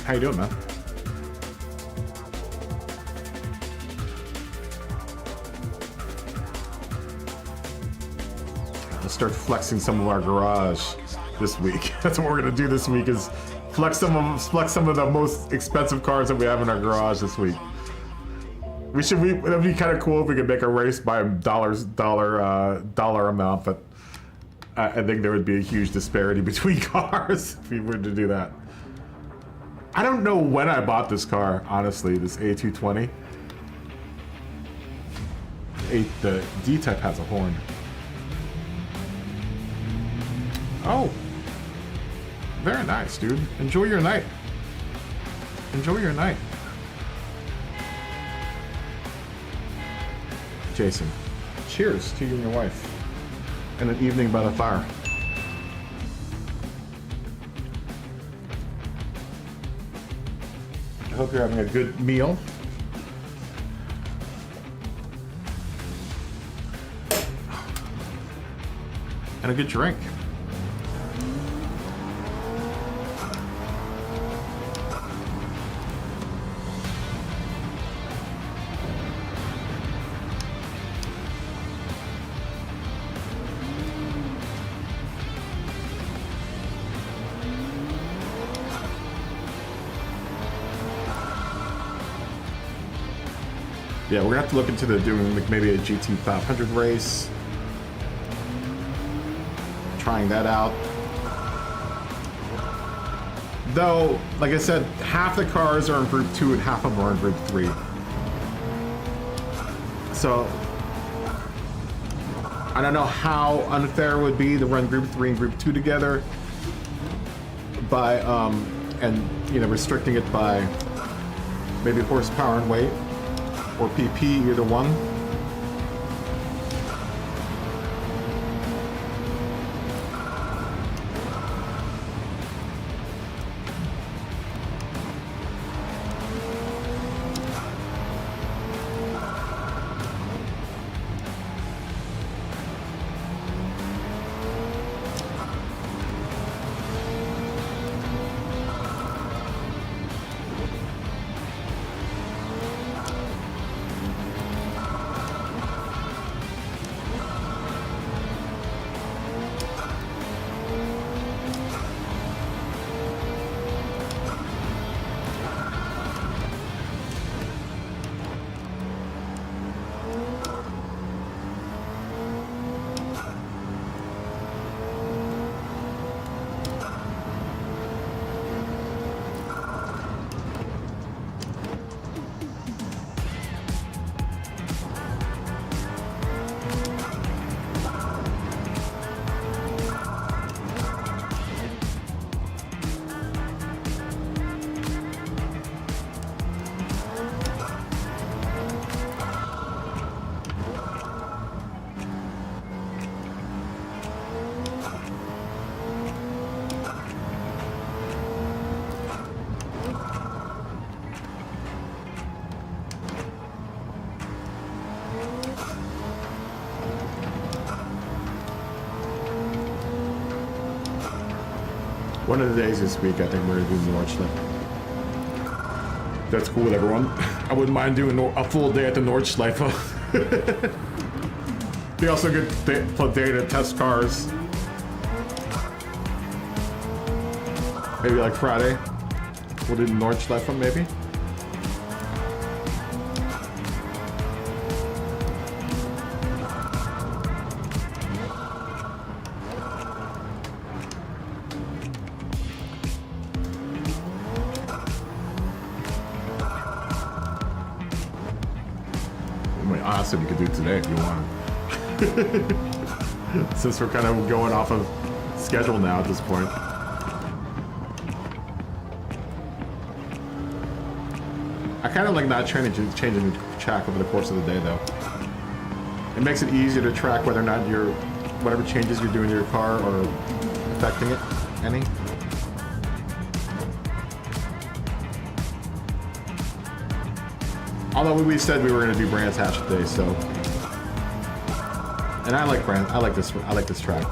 How you doing, man? Let's start flexing some of our garage this week. That's what we're gonna do this week, is flex some of the most expensive cars that we have in our garage this week. That'd be kind of cool if we could make a race by dollar amount, but I think there would be a huge disparity between cars if we were to do that. I don't know when I bought this car, honestly, this A220. The D-Type has a horn. Oh. Very nice, dude. Enjoy your night. Enjoy your night. Jason, cheers to you and your wife. And an evening by the fire. I hope you're having a good meal. And a good drink. Yeah, we're gonna have to look into doing like maybe a GT500 race. Trying that out. Though, like I said, half the cars are in Group 2 and half of them are in Group 3. So, I don't know how unfair it would be to run Group 3 and Group 2 together by, and, you know, restricting it by maybe horsepower and weight, or PP, either one. One of the days this week, I think we're gonna do Nordschleife. That's cool with everyone. I wouldn't mind doing a full day at the Nordschleife. They also get a day to test cars. Maybe like Friday. We'll do the Nordschleife maybe. Honestly, we could do it today if you want. Since we're kind of going off of schedule now at this point. I kind of like not changing the track over the course of the day, though. It makes it easier to track whether or not whatever changes you're doing to your car are affecting it any. Although we said we were going to do Brands Hatch today, so. And I like Brand. I like this track.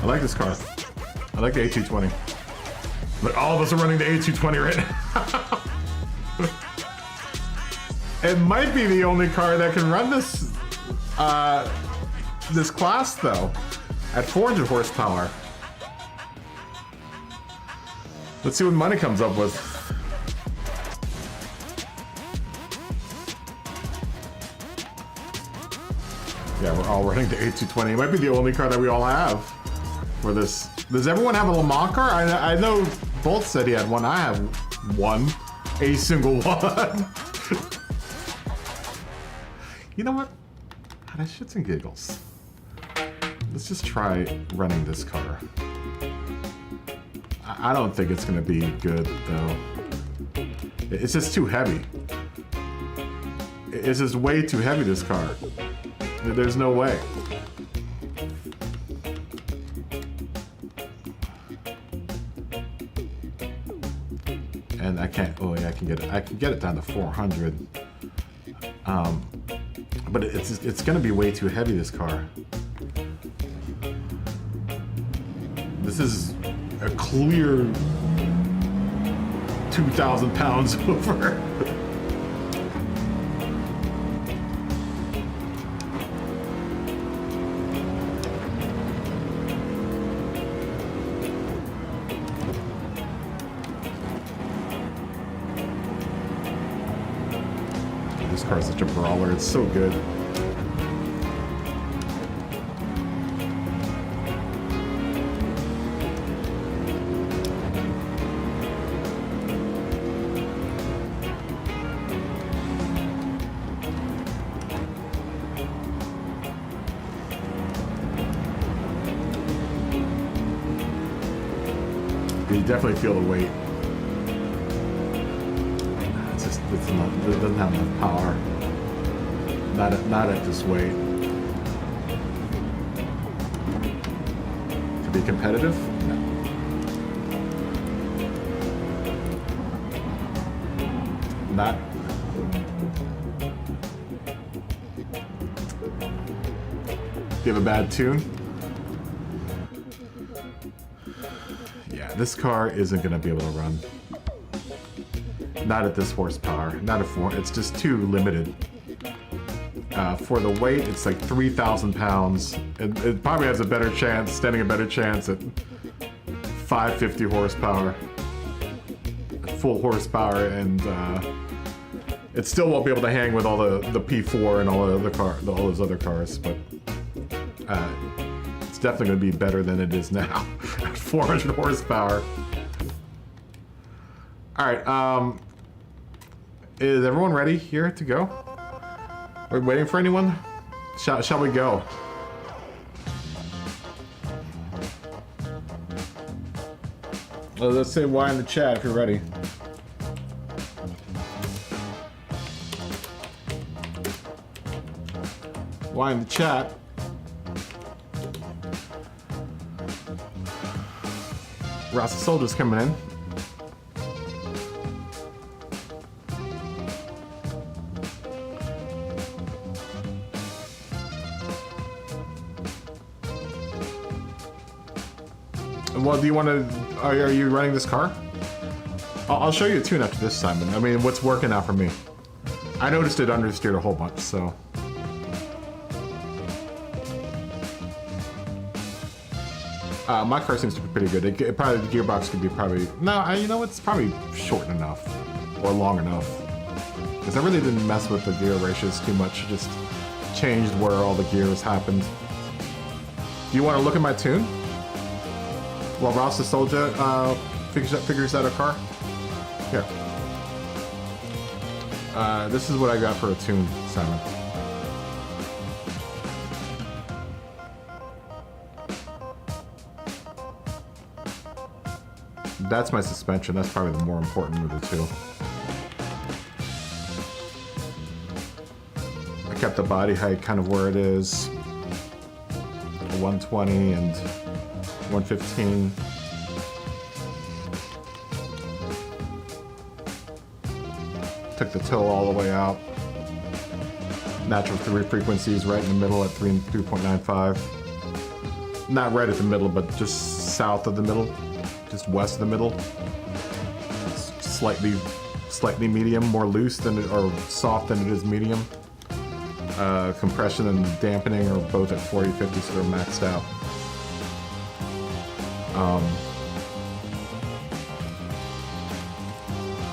like this car. I like the A220. But all of us are running the A220 right now. It might be the only car that can run this this class though, at 400 horsepower. Let's see what money comes up with. Yeah, we're all running the A220. It might be the only car that we all have for this. Does everyone have a Le Mans car? I know Bolt said he had one. I have one. A single one. You know what? Out of shits and giggles. Let's just try running this car. I don't think it's gonna be good though. It's just too heavy. It's just way too heavy, this car. There's no way. And I can't, oh yeah, I can get it down to 400. But it's gonna be way too heavy, this car. This is a clear 2,000 pounds over. This car is such a brawler, it's so good. You definitely feel the weight. It doesn't have enough power. Not at this weight. To be competitive? No. Not. Do you have a bad tune? Yeah, this car isn't gonna be able to run. Not at this horsepower, not at 4, it's just too limited. For the weight, it's like 3,000 pounds. It probably has a better chance, standing a better chance at 550 horsepower. Full horsepower, and it still won't be able to hang with all the P4 and all those other cars, but it's definitely gonna be better than it is now at 400 horsepower. All right, is everyone ready here to go? Are we waiting for anyone? Shall we go? Well, let's say Y in the chat if you're ready. Y in the chat. Rasta Soldier's coming in. Well, do you want to? Are you running this car? I'll show you a tune after this, Simon. I mean, what's working out for me? I noticed it understeered a whole bunch, so. My car seems to be pretty good. It probably the gearbox could be probably you know it's probably short enough or long enough because I really didn't mess with the gear ratios too much. Just changed where all the gears happened. Do you want to look at my tune? While Ross the Soldier figures out a car? Here. This is what I got for a tune, Simon. That's my suspension. That's probably the more important of the two. I kept the body height kind of where it is. 120 and 115. Took the toe all the way out. Natural 3 frequencies right in the middle at 3.95. not right at the middle, but just south of the middle, just west of the middle. It's slightly medium, more loose than it, or soft than it is medium. Compression and dampening are both at 40-50, so they're maxed out.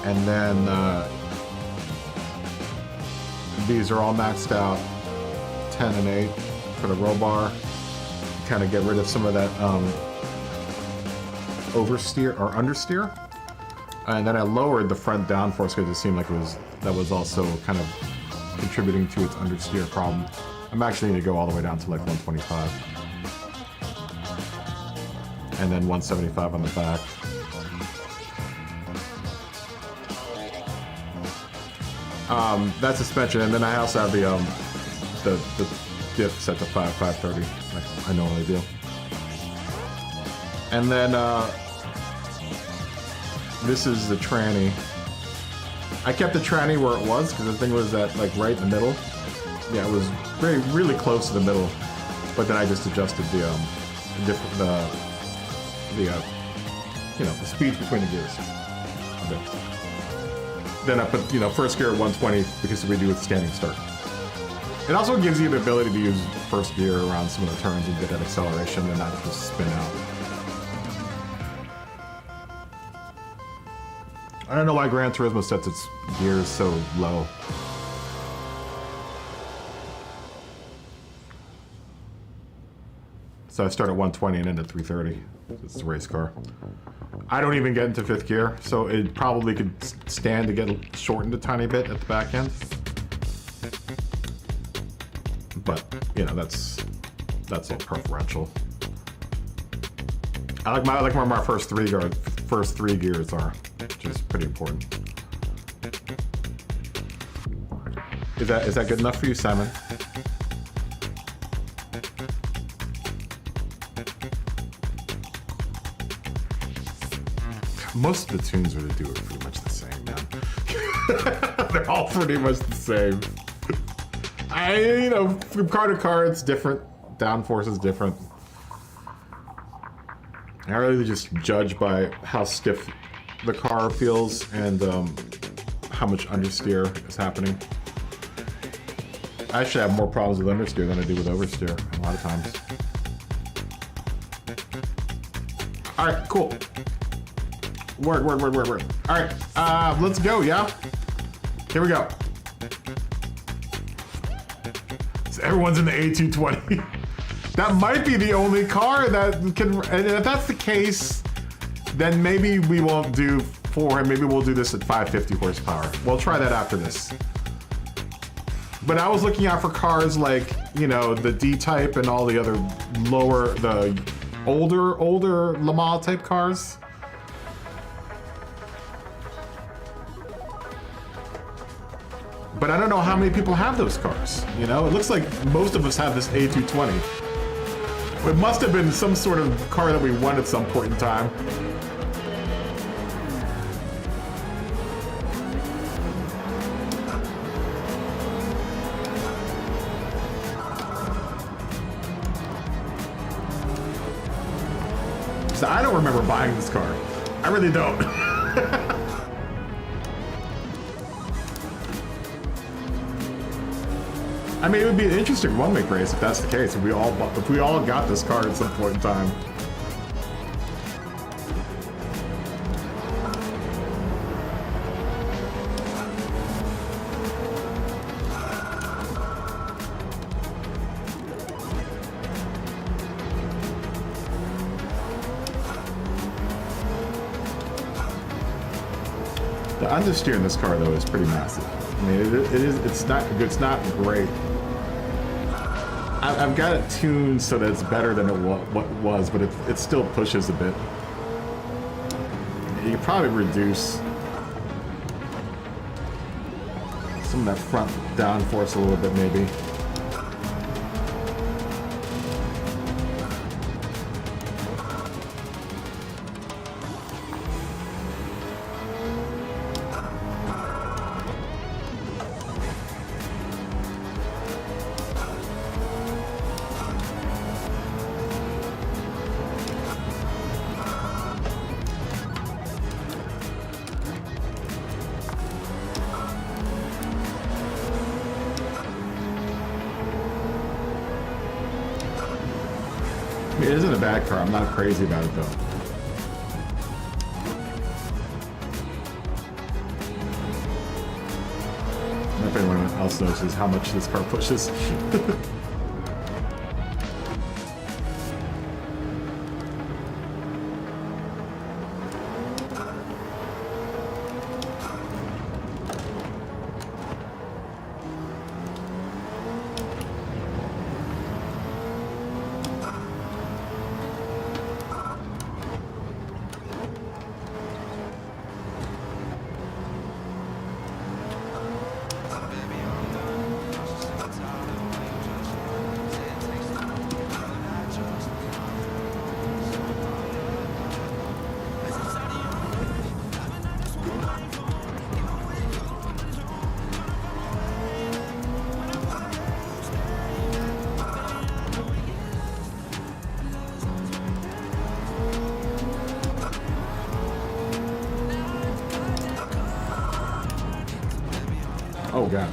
And then these are all maxed out, 10 and 8 for the roll bar. Kind of get rid of some of that oversteer or understeer. And then I lowered the front downforce because it seemed like that was also kind of contributing to its understeer problem. I'm actually going to go all the way down to like 125. And then 175 on the back. That suspension, and then I also have the diff set to 530, like I normally do. And then this is the tranny. I kept the tranny where it was because the thing was at like right in the middle. Yeah, it was really close to the middle, but then I just adjusted the speed between the gears a bit. Then I put, first gear at 120 because we do with standing start. It also gives you the ability to use first gear around some of the turns and get that acceleration and not just spin out. I don't know why Gran Turismo sets its gears so low. So I start at 120 and end at 330. It's a race car. I don't even get into 5th gear, so it probably could stand to get shortened a tiny bit at the back end. But, that's all preferential. I like where my first three gears are, which is pretty important. Is that good enough for you, Simon? Most of the tunes really do it pretty much the same, man. They're all pretty much the same. From car to car, it's different. Downforce is different. I really just judge by how stiff the car feels and how much understeer is happening. I actually have more problems with understeer than I do with oversteer a lot of times. All right, cool. Word. All right, let's go, yeah? Here we go. So everyone's in the A220. That might be the only car that can, and if that's the case, then maybe we won't do 400, maybe we'll do this at 550 horsepower. We'll try that after this. But I was looking out for cars like, the D-Type and all the other the older Le Mans type cars. But I don't know how many people have those cars, It looks like most of us have this A220. It must have been some sort of car that we won at some point in time. So I don't remember buying this car. I really don't. I mean, it would be an interesting one-make race if that's the case. If we all got this car at some point in time. The understeer in this car, though, is pretty massive. I mean, it's not good. It's not great. I've got it tuned so that it's better than what was, but it still pushes a bit. You could probably reduce some of that front downforce a little bit, maybe. It isn't a bad car. I'm not crazy about it though. If anyone else notices how much this car pushes. Oh god.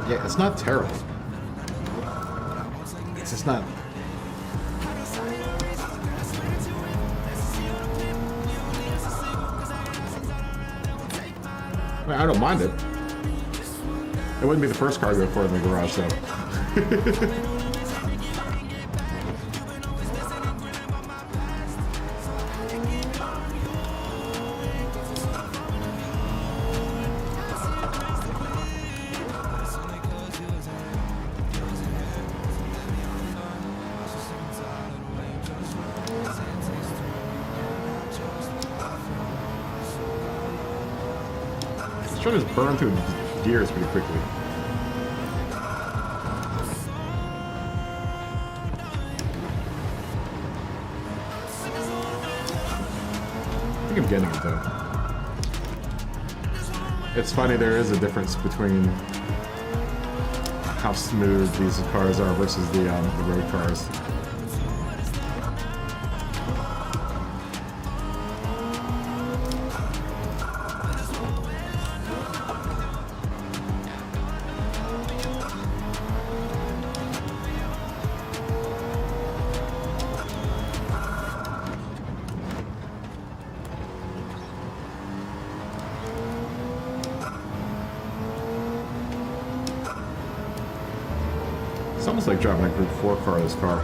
Yeah, it's not terrible. It's just not. I mean, I don't mind it. It wouldn't be the first car I go for in the garage, though. Trying to just burn through gears pretty quickly. I think I'm getting it though. It's funny, there is a difference between how smooth these cars are versus the road cars. It's almost like driving a Group 4 car, this car.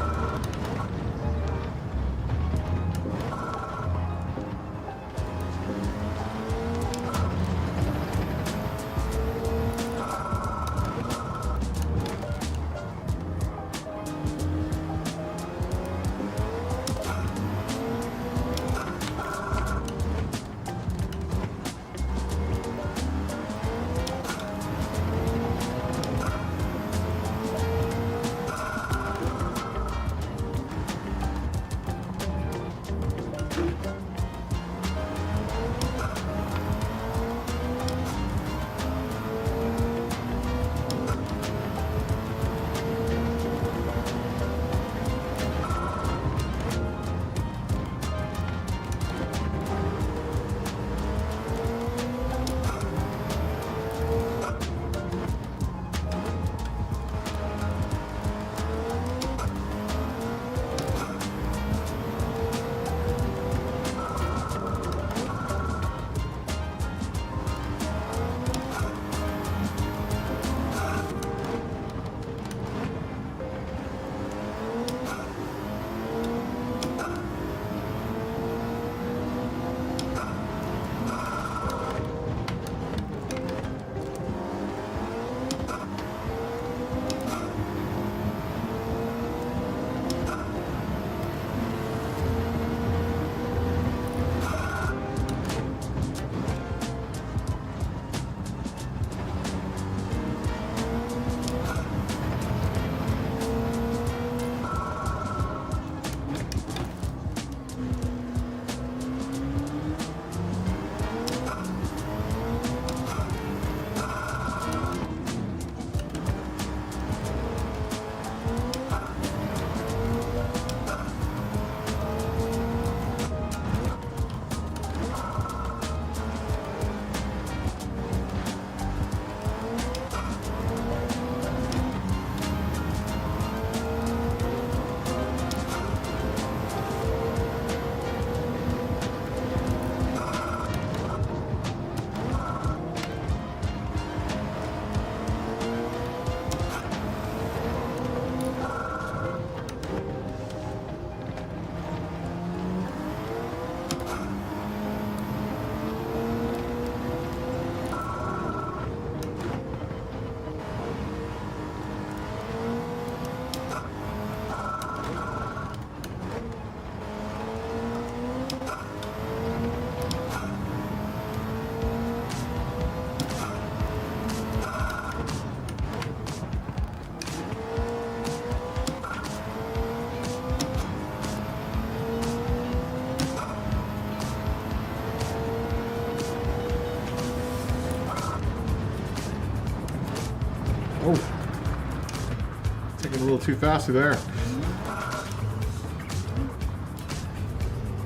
too fast through there.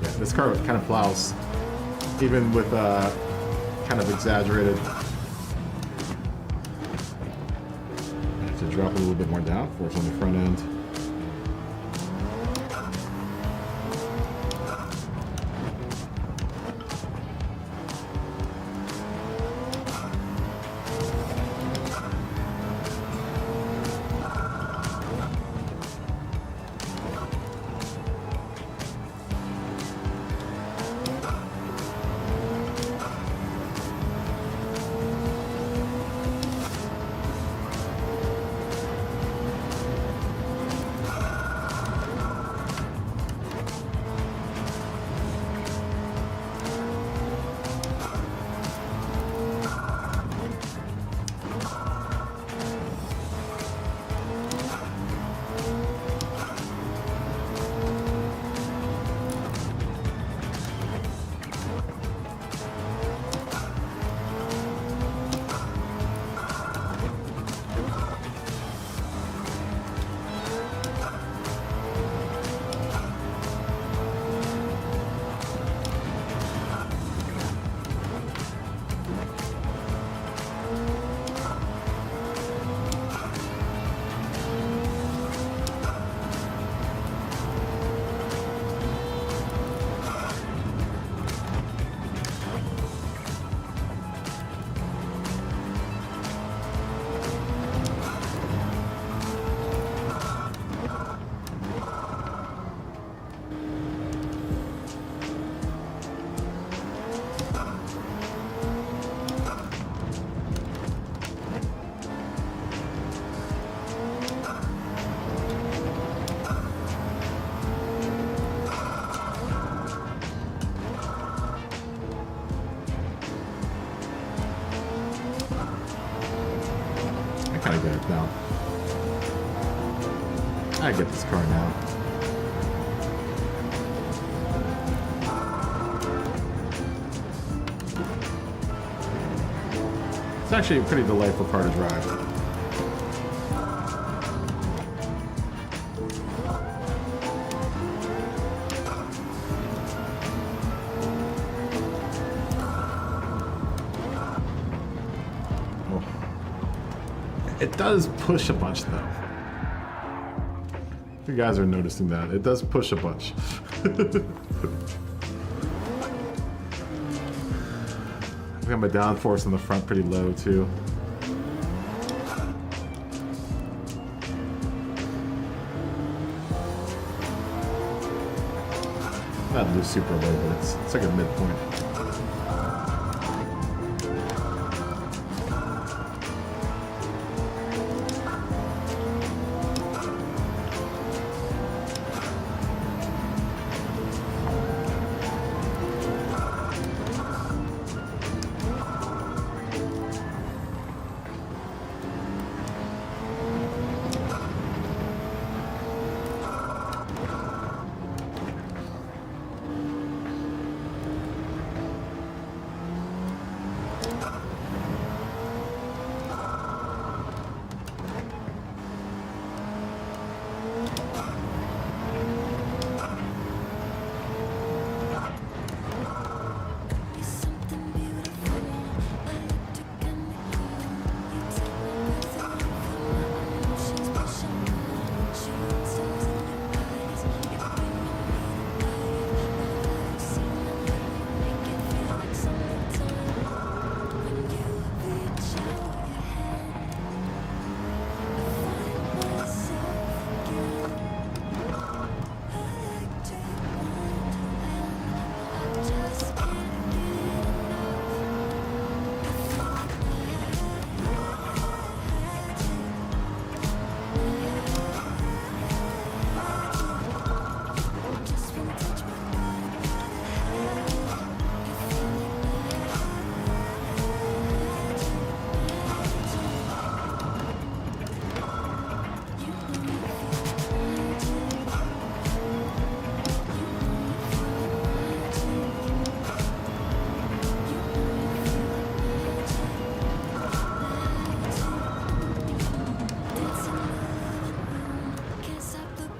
Yeah, this car kind of plows, even with kind of exaggerated. I have to drop a little bit more downforce on the front end. I get it now. I get this car now. It's actually a pretty delightful car to drive. It does push a bunch, though. If you guys are noticing that, it does push a bunch. I got my downforce on the front pretty low, too. Not super low, but it's like a midpoint.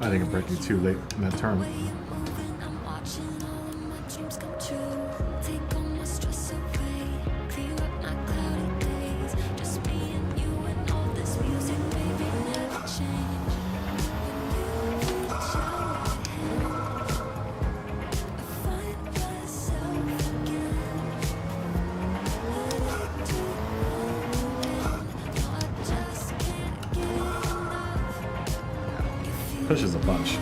I think I'm breaking too late in that turn. Pushes a bunch.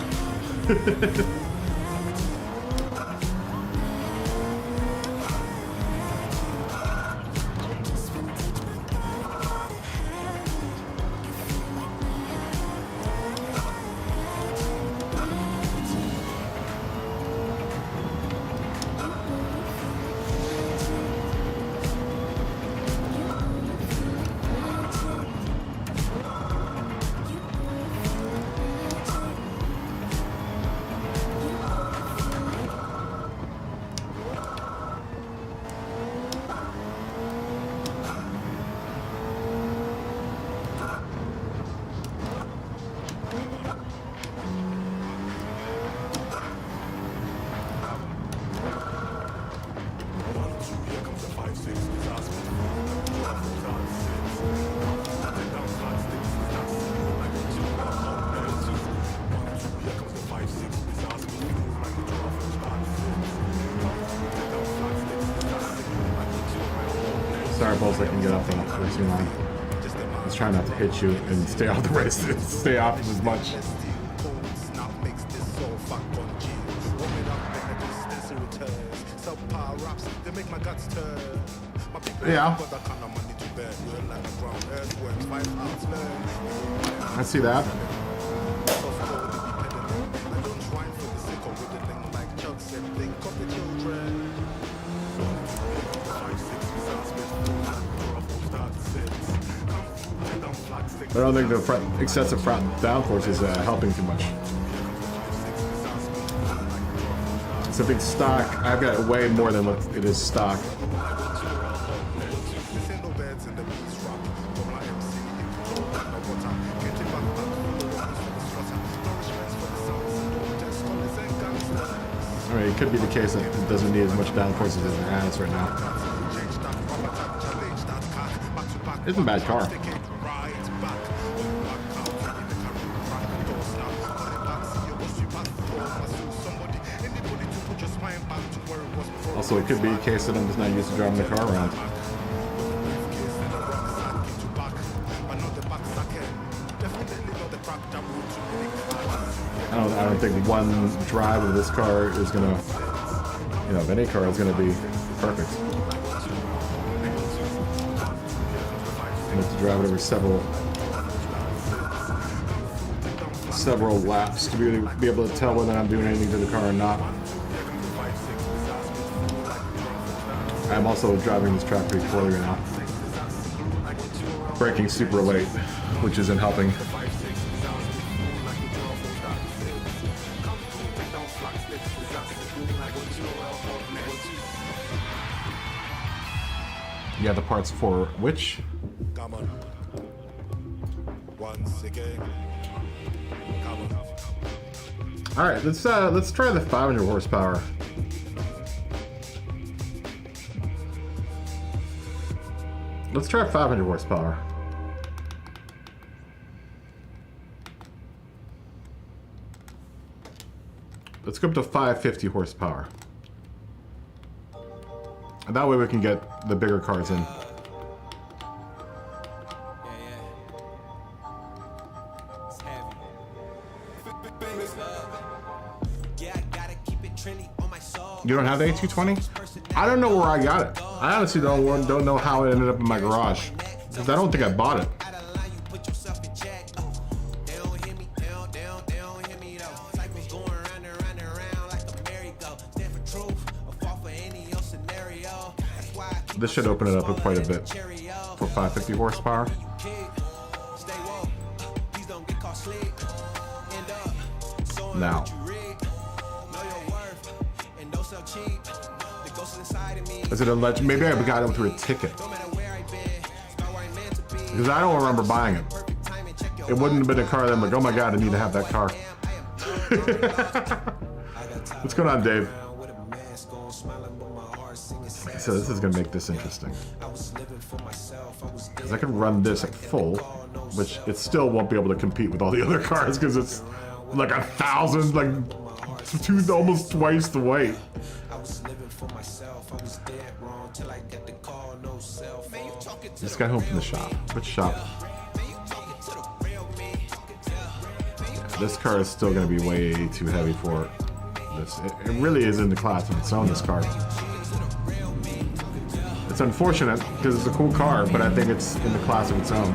Sorry, Bulls, I can get up on the racing line. I was trying not to hit you and stay off the race, stay off as much. Yeah. I see that. I don't think the excessive front downforce is helping too much. It's a big stock. I've got way more than what it is stock. I mean, it could be the case that it doesn't need as much downforce as it has right now. It's a bad car. Also, it could be a case that I'm just not used to driving the car around. I don't think one drive of this car is gonna, of any car is gonna be perfect. I have to drive it over several laps to be able to tell whether I'm doing anything to the car or not. I'm also driving this track pretty poorly right now. Braking super late, which isn't helping. Yeah, the parts for which? Come on. Once again. Come on. All right, let's try the 500 horsepower. Let's try 500 horsepower. Let's go up to 550 horsepower. And that way we can get the bigger cars in. You don't have the A220? I don't know where I got it. I honestly don't know how it ended up in my garage. Because I don't think I bought it. This should open it up quite a bit for 550 horsepower. Now. Is it a legend? Maybe I got it through a ticket. Because I don't remember buying it. It wouldn't have been a car that I'm like, oh my god, I need to have that car. What's going on, Dave? So this is gonna make this interesting. Because I can run this at full, which it still won't be able to compete with all the other cars because it's like 1,000, like almost twice the weight. Just got home from the shop. Which shop? Yeah, this car is still gonna be way too heavy for this. It really is in the class of its own, this car. It's unfortunate because it's a cool car, but I think it's in the class of its own.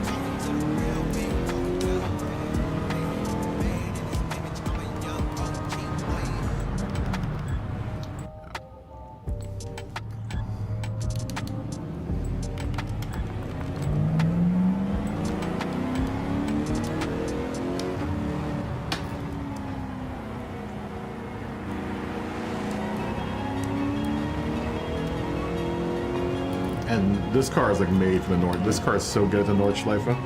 And this car is like made for the Nord. This car is so good at the Nordschleife.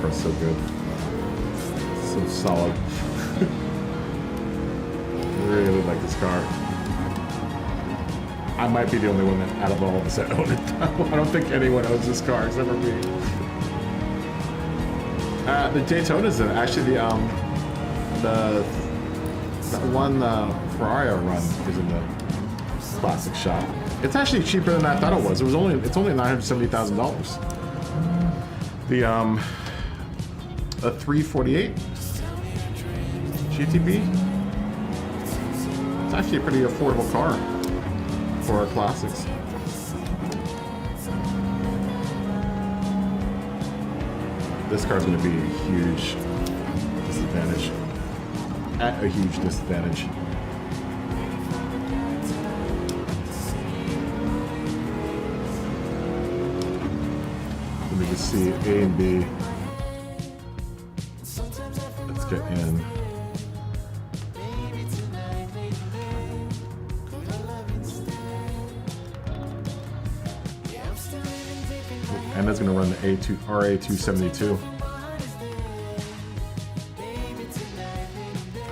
So good. So solid. Really like this car. I might be the only one that out of all of us that own it. I don't think anyone owns this car except for me. The Daytona's actually the one Ferrari I run is in the classic shop. It's actually cheaper than I thought it was. It's only $970,000. A 348 GTB. It's actually a pretty affordable car for our classics. This car's going to be a huge disadvantage. At a huge disadvantage. Let me just see A and B. Get in. Emma's gonna run the RA272.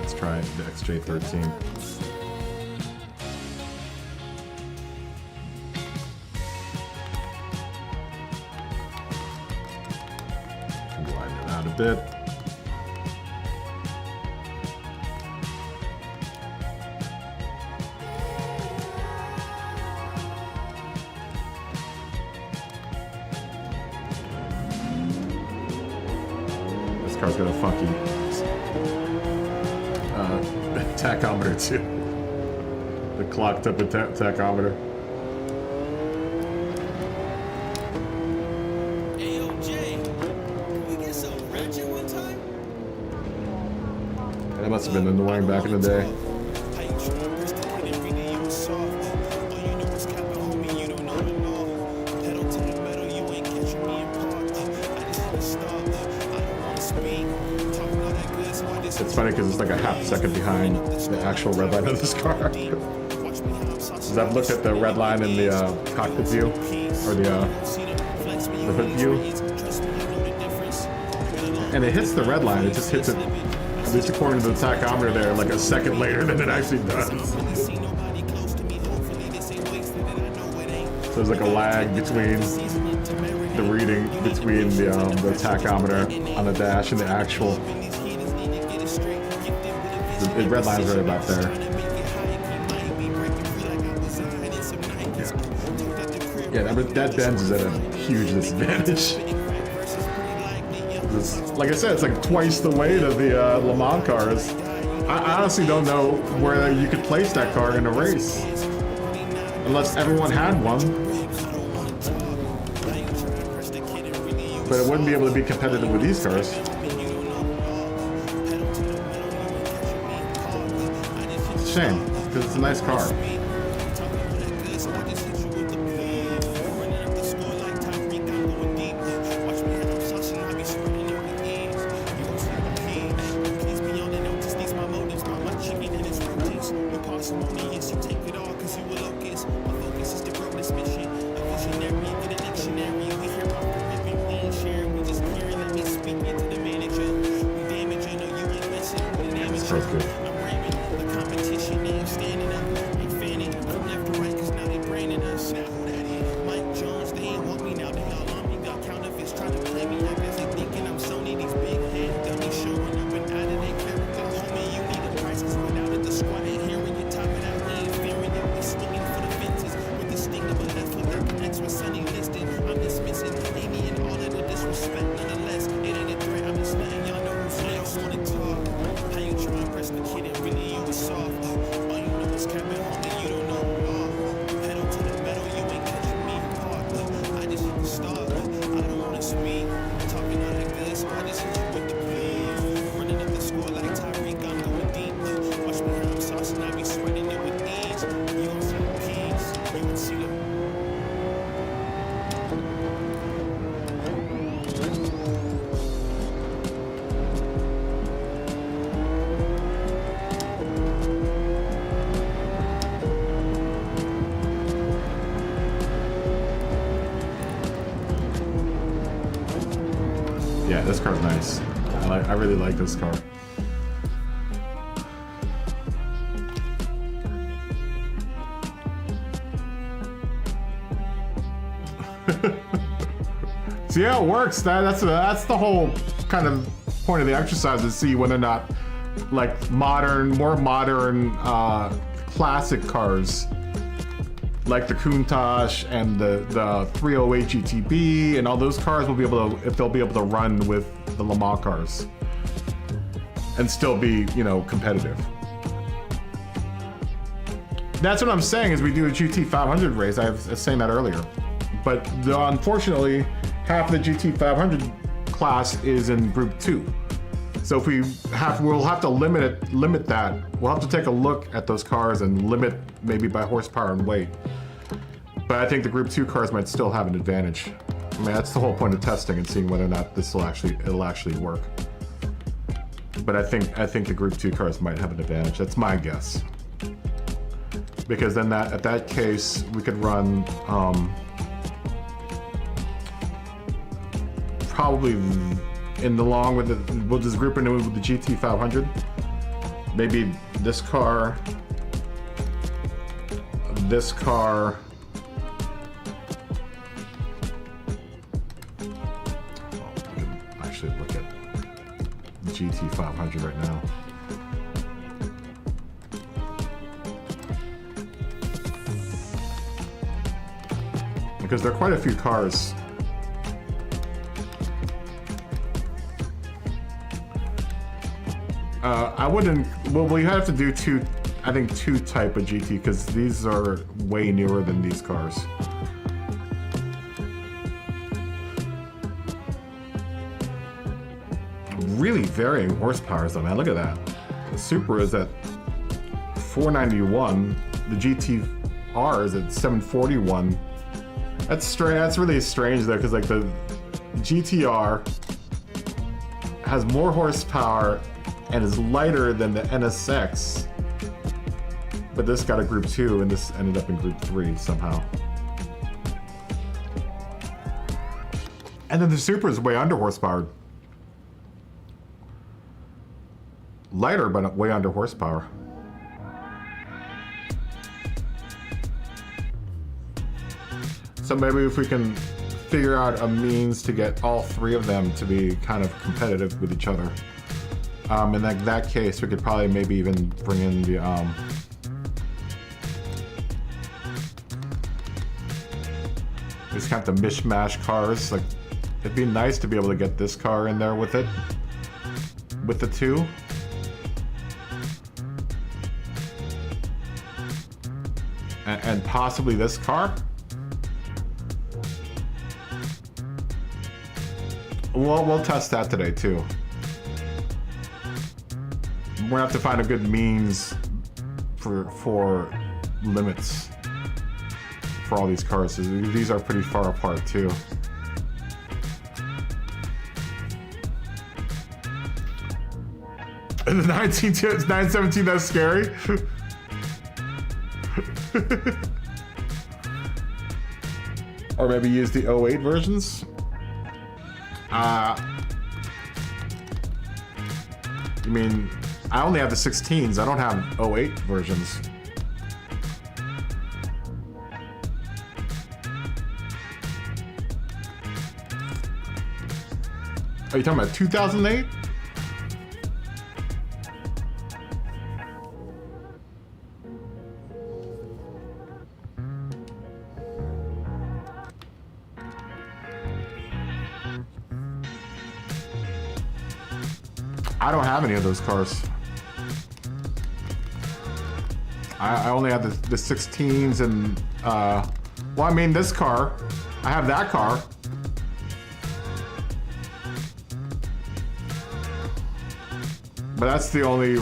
Let's try the XJ13. Widen it out a bit. Car's got a funky tachometer too. The clocked up tachometer. AOJ, can we get some ratchet one time? That must have been annoying back in the day. How you trying to the everything you was soft? All you do is cap it, homie, you don't know it all. Pedal to the metal, you ain't catching me in park. I just wanna stop. It's funny because it's like a half second behind the actual red line of this car. Because I've looked at the red line in the cockpit view, or the hood view, and it hits the red line. It just hits it, at least according to the tachometer there, like a second later than it actually does. So there's like a lag between the reading between the tachometer on the dash and the actual. The red line's right about there. Yeah, that Benz is at a huge disadvantage. Like I said, it's like twice the weight of the Le Mans cars. I honestly don't know where you could place that car in a race. Unless everyone had one. But it wouldn't be able to be competitive with these cars. It's a shame, because it's a nice car. Yeah, this car's nice. I really like this car. See how it works. That's the whole kind of point of the exercise, to see whether or not like more modern classic cars like the Countach and the 308 GTB and all those cars will be able to, if they'll be able to run with the Le Mans cars and still be, you know, competitive. That's what I'm saying, is we do a GT500 race. I was saying that earlier. But unfortunately, half the GT500 class is in Group 2. So if we'll have to limit that. We'll have to take a look at those cars and limit maybe by horsepower and weight. But I think the Group 2 cars might still have an advantage. I mean, that's the whole point of testing and seeing whether or not it'll actually work. But I think the Group 2 cars might have an advantage. That's my guess. Because then at that case, we could run probably we'll just group into with the GT500. Maybe this car, actually look at the GT500 right now. Because there are quite a few cars. I wouldn't, well, we have to do two type of GT, because these are way newer than these cars. Really varying horsepower, though, man. Look at that. The Supra is at 491. The GT-R is at 741. That's strange. That's really strange, though, because like the GT-R has more horsepower and is lighter than the NSX, but this got a Group 2 and this ended up in Group 3 somehow. And then the Supra is way under horsepower. Lighter, but way under horsepower. So maybe if we can figure out a means to get all three of them to be kind of competitive with each other. In that case, we could probably maybe even bring in the these kind of the mishmash cars. Like, it'd be nice to be able to get this car in there with it, with the two. And possibly this car. We'll test that today too. We're gonna have to find a good means for limits for all these cars. These are pretty far apart too. And the 917, that's scary. Or maybe use the 08 versions. You mean, I only have the 16s. I don't have 08 versions. Are you talking about 2008? I don't have any of those cars. I only have the 16s and, well, I mean, this car. I have that car. But that's the only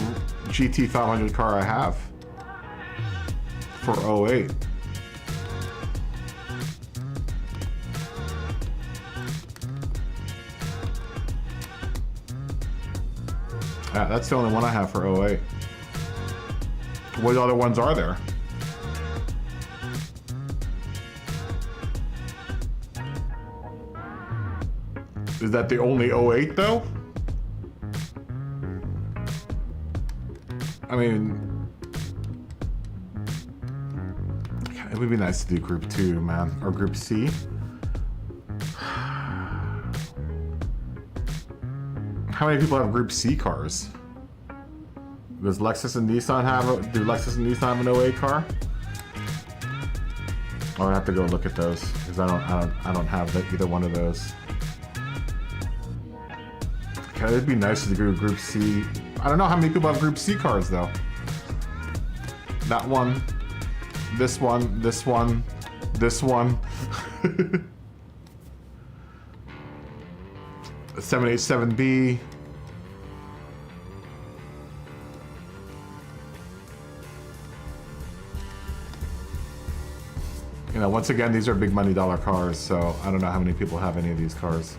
GT500 car I have for 08. Yeah, that's the only one I have for 08. What other ones are there? Is that the only 08 though? I mean, it would be nice to do Group 2, man. Or Group C. How many people have Group C cars? Does Lexus and Nissan have do Lexus and Nissan have an 08 car? I'll have to go look at those because I don't have either one of those. Okay, it'd be nice to do Group C. I don't know how many people have Group C cars though. That one, this one, this one, this one. 787B. You know, once again, these are big money dollar cars, so I don't know how many people have any of these cars.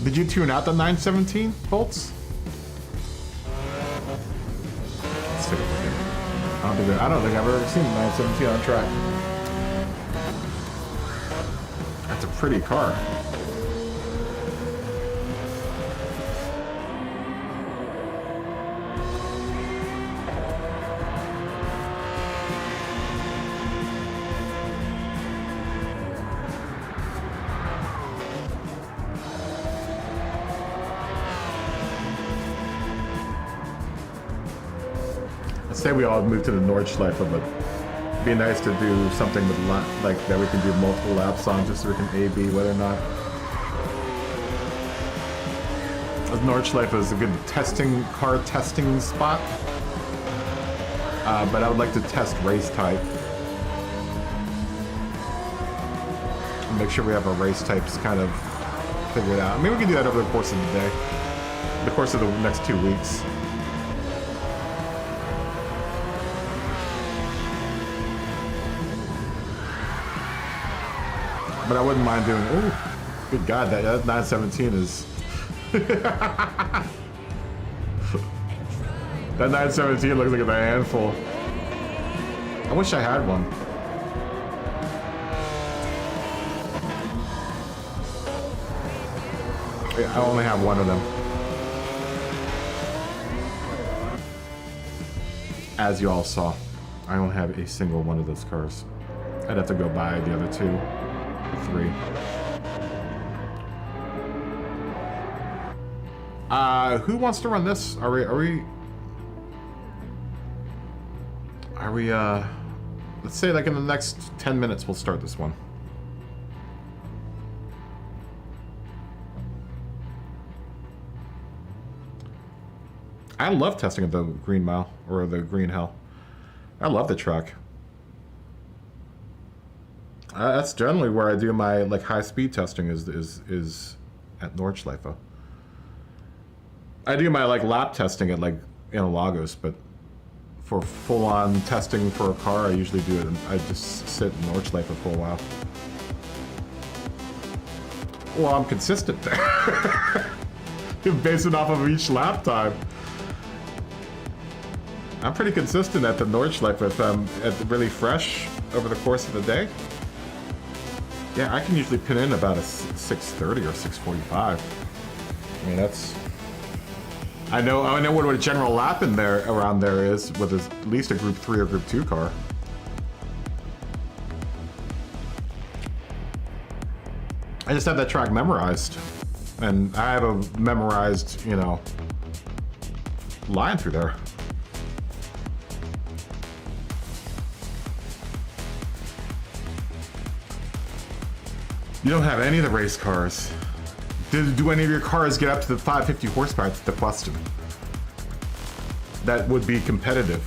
Did you tune out the 917 volts? Let's take a look here. I don't think I've ever seen the 917 on track. That's a pretty car. Say we all move to the Nordschleife, but it'd be nice to do something with like that we can do multiple laps on, just so we can A/B whether or not. Nordschleife is a good car testing spot, but I would like to test race type. Make sure we have our race types kind of figured out. Maybe we can do that over the course of the day, the course of the next 2 weeks. But I wouldn't mind doing. Ooh, good God, that 917 is. That 917 looks like a handful. I wish I had one. I only have one of them. As you all saw, I don't have a single one of those cars. I'd have to go buy the other 2, 3. Who wants to run this? Are we, let's say like in the next 10 minutes we'll start this one. I love testing at the Green Mile, or the Green Hell. I love the track. That's generally where I do my like high speed testing is at Nordschleife. I do my like lap testing at like Interlagos, but for full on testing for a car, I usually do it. I just sit in Nordschleife for a while. Well, I'm consistent there. Base it off of each lap time. I'm pretty consistent at the Nordschleife if I'm really fresh over the course of the day. Yeah, I can usually pin in about a 6:30 or 6:45. I mean, that's... I know what a general lap in there around there is with at least a Group 3 or Group 2 car. I just have that track memorized, and I have a memorized, you know, line through there. You don't have any of the race cars. Do any of your cars get up to the 550 horsepower? That's the question. That would be competitive.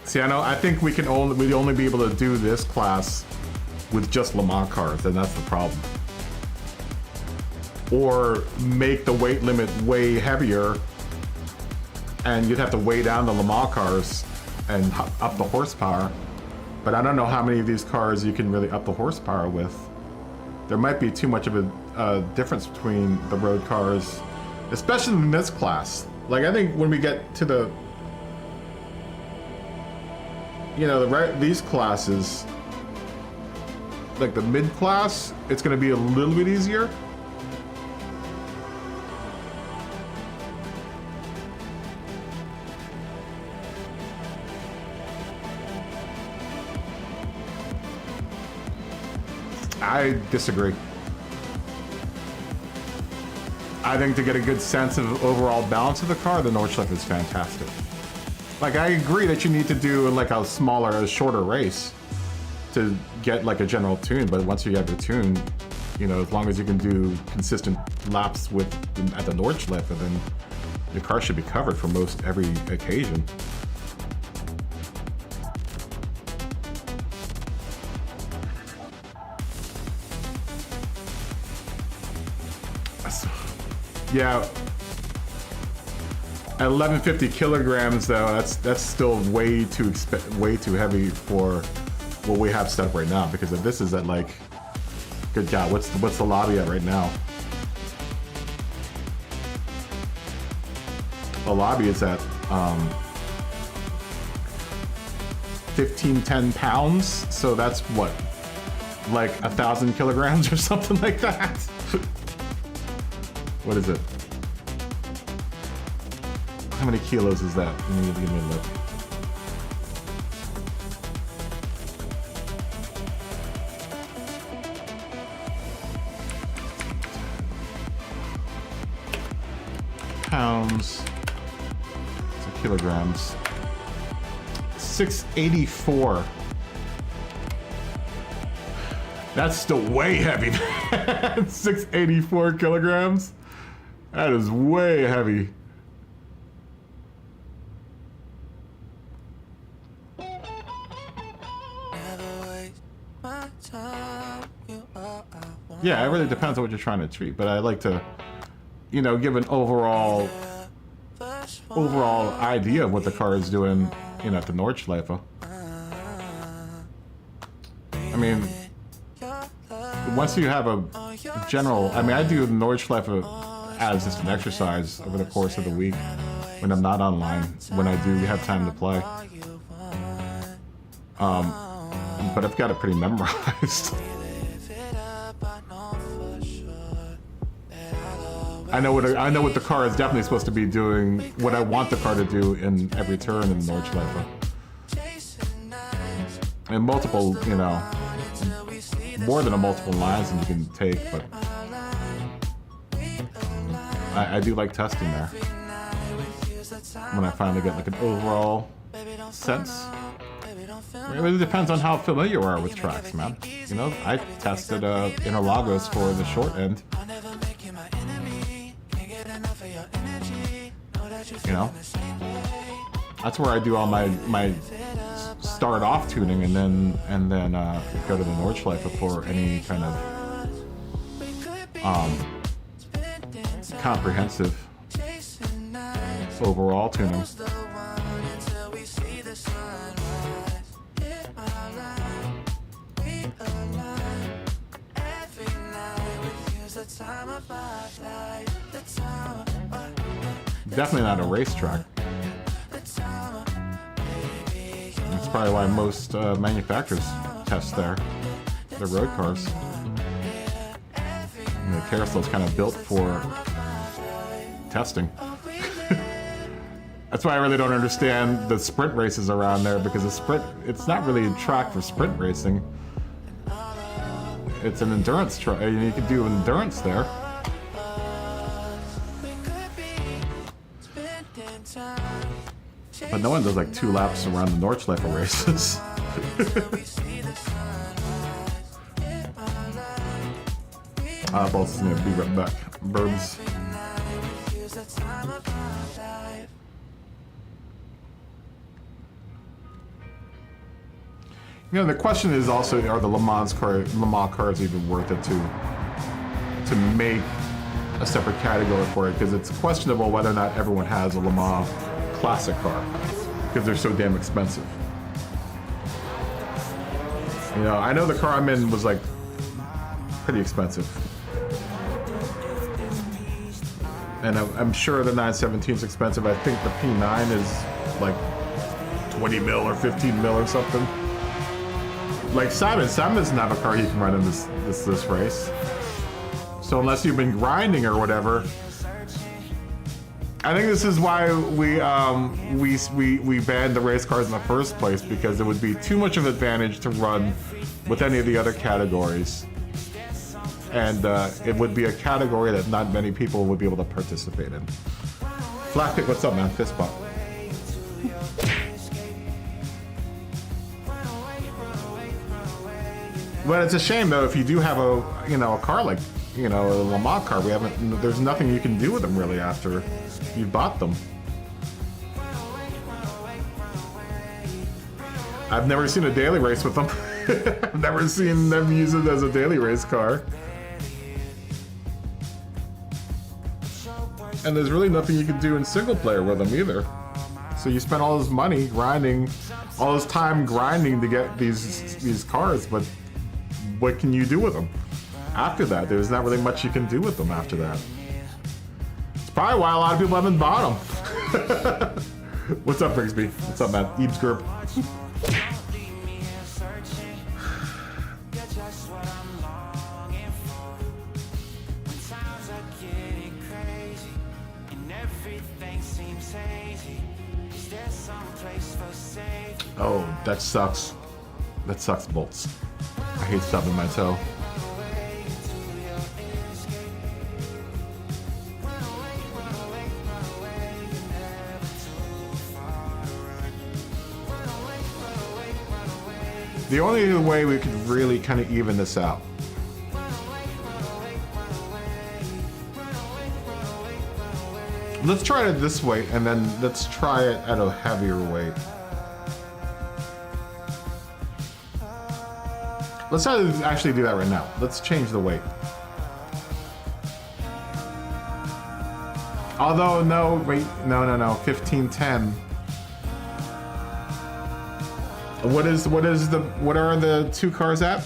See, I think we'd only be able to do this class with just Le Mans cars, and that's the problem. Or make the weight limit way heavier, and you'd have to weigh down the Le Mans cars and up the horsepower. But I don't know how many of these cars you can really up the horsepower with. There might be too much of a difference between the road cars, especially in this class. Like, I think when we get to the, you know, these classes, like the mid class, it's going to be a little bit easier. I disagree. I think to get a good sense of overall balance of the car, the Nordschleife is fantastic. Like, I agree that you need to do like a smaller, shorter race to get like a general tune, but once you have your tune, you know, as long as you can do consistent laps at the Nordschleife, then your car should be covered for most every occasion. Yeah, at 1150 kilograms though, that's still way too heavy for what we have set up right now. Because if this is at like, good God, what's the lobby at right now? The lobby is at 1510 pounds, so that's what, like 1,000 kilograms or something like that. What is it? How many kilos is that? Give me a look. Pounds to kilograms. 684. That's still way heavy. 684 kilograms. That is way heavy. Yeah, it really depends on what you're trying to treat, but I like to, you know, give an overall idea of what the car is doing, you know, at the Nordschleife. I mean, once you have a general, I mean, I do the Nordschleife as just an exercise over the course of the week when I'm not online, when I do have time to play. But I've got it pretty memorized. I know what the car is definitely supposed to be doing, what I want the car to do in every turn in Nordschleife. And multiple, you know, more than a multiple lines that you can take, but I do like testing there. When I finally get like an overall sense. It really depends on how familiar you are with tracks, man. You know, I tested Interlagos for the short end. You know, that's where I do all my start off tuning, and then go to the Nordschleife for any kind of comprehensive overall tuning. Definitely not a racetrack. That's probably why most manufacturers test their road cars. And the carousel's kind of built for testing. That's why I really don't understand the sprint races around there, because it's not really a track for sprint racing. It's an endurance track. You can do endurance there. But no one does like 2 laps around the Nordschleife races. Both gonna be right back. Burbs. You know, the question is also, are the Le Mans cars even worth it to make a separate category for it? Because it's questionable whether or not everyone has a Le Mans classic car, because they're so damn expensive. You know, I know the car I'm in was like pretty expensive, and I'm sure the 917 is expensive. I think the P9 is like 20 mil or 15 mil or something. Like Simon doesn't have a car he can run in this race. So unless you've been grinding or whatever, I think this is why we banned the race cars in the first place, because it would be too much of an advantage to run with any of the other categories, and it would be a category that not many people would be able to participate in. Flatpick, what's up, man? Fist bump. But it's a shame though, if you do have a car like, a Le Mans car, there's nothing you can do with them really after you bought them. I've never seen a daily race with them. I've never seen them use it as a daily race car. And there's really nothing you can do in single player with them either. So you spend all this money grinding, all this time grinding to get these cars, but what can you do with them after that? There's not really much you can do with them after that. It's probably why a lot of people haven't bought them. What's up, Brigsby? What's up, man? Eebs Group. Oh, that sucks. That sucks, Bolts. I hate stubbing my toe. The only way we could really kind of even this out . Let's try it this way, and then let's try it at a heavier weight. Let's not actually do that right now. Let's change the weight. Although, no, wait, no, 1510. What are the 2 cars at?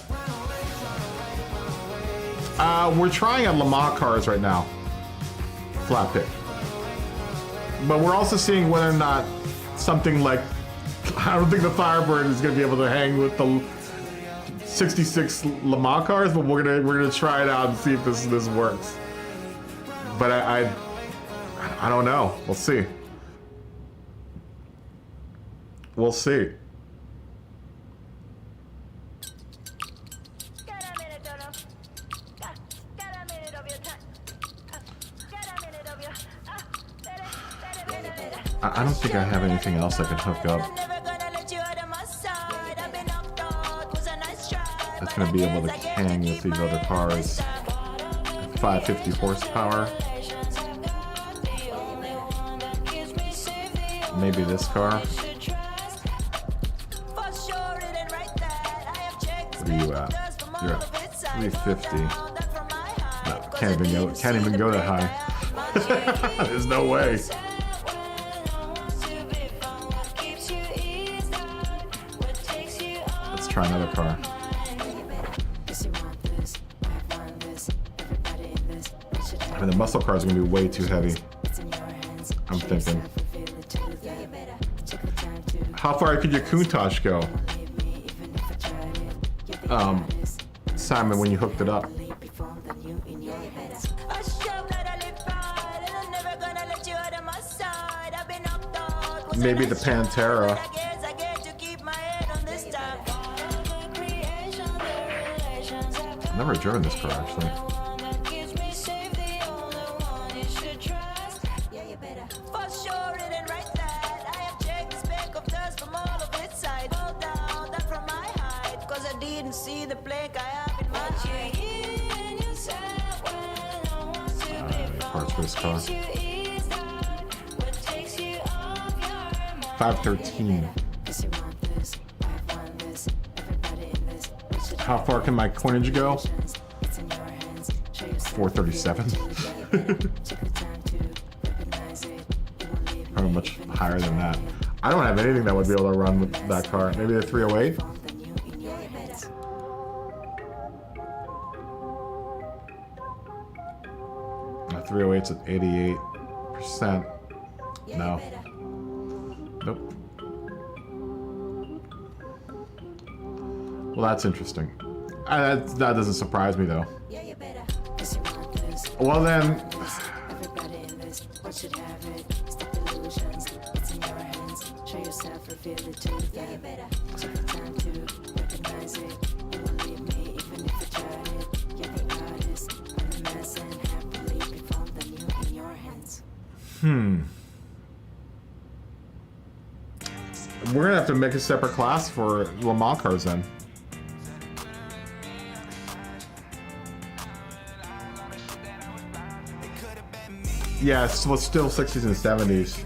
We're trying at Le Mans cars right now. Flat pick. But we're also seeing whether or not something like I don't think the Firebird is gonna be able to hang with the 66 Le Mans cars, but we're gonna try it out and see if this works. But I don't know. We'll see. We'll see. I don't think I have anything else I can hook up that's gonna be able to hang with these other cars. 550 horsepower. Maybe this car. What are you at? You're at 350. No, can't even go that high. There's no way. Let's try another car. I mean, the muscle car is going to be way too heavy. I'm thinking. How far could your Countach go? Simon, when you hooked it up. Maybe the Pantera. I've never driven this car, actually. Parts for this car. 513. How far can my coinage go? 437. Probably much higher than that. I don't have anything that would be able to run with that car. Maybe the 308? The 308's at 88%. No. Nope. Well, that's interesting. That doesn't surprise me, though. Well, then... We're gonna have to make a separate class for Le Mans cars then. Yeah, so it's still 60s and 70s.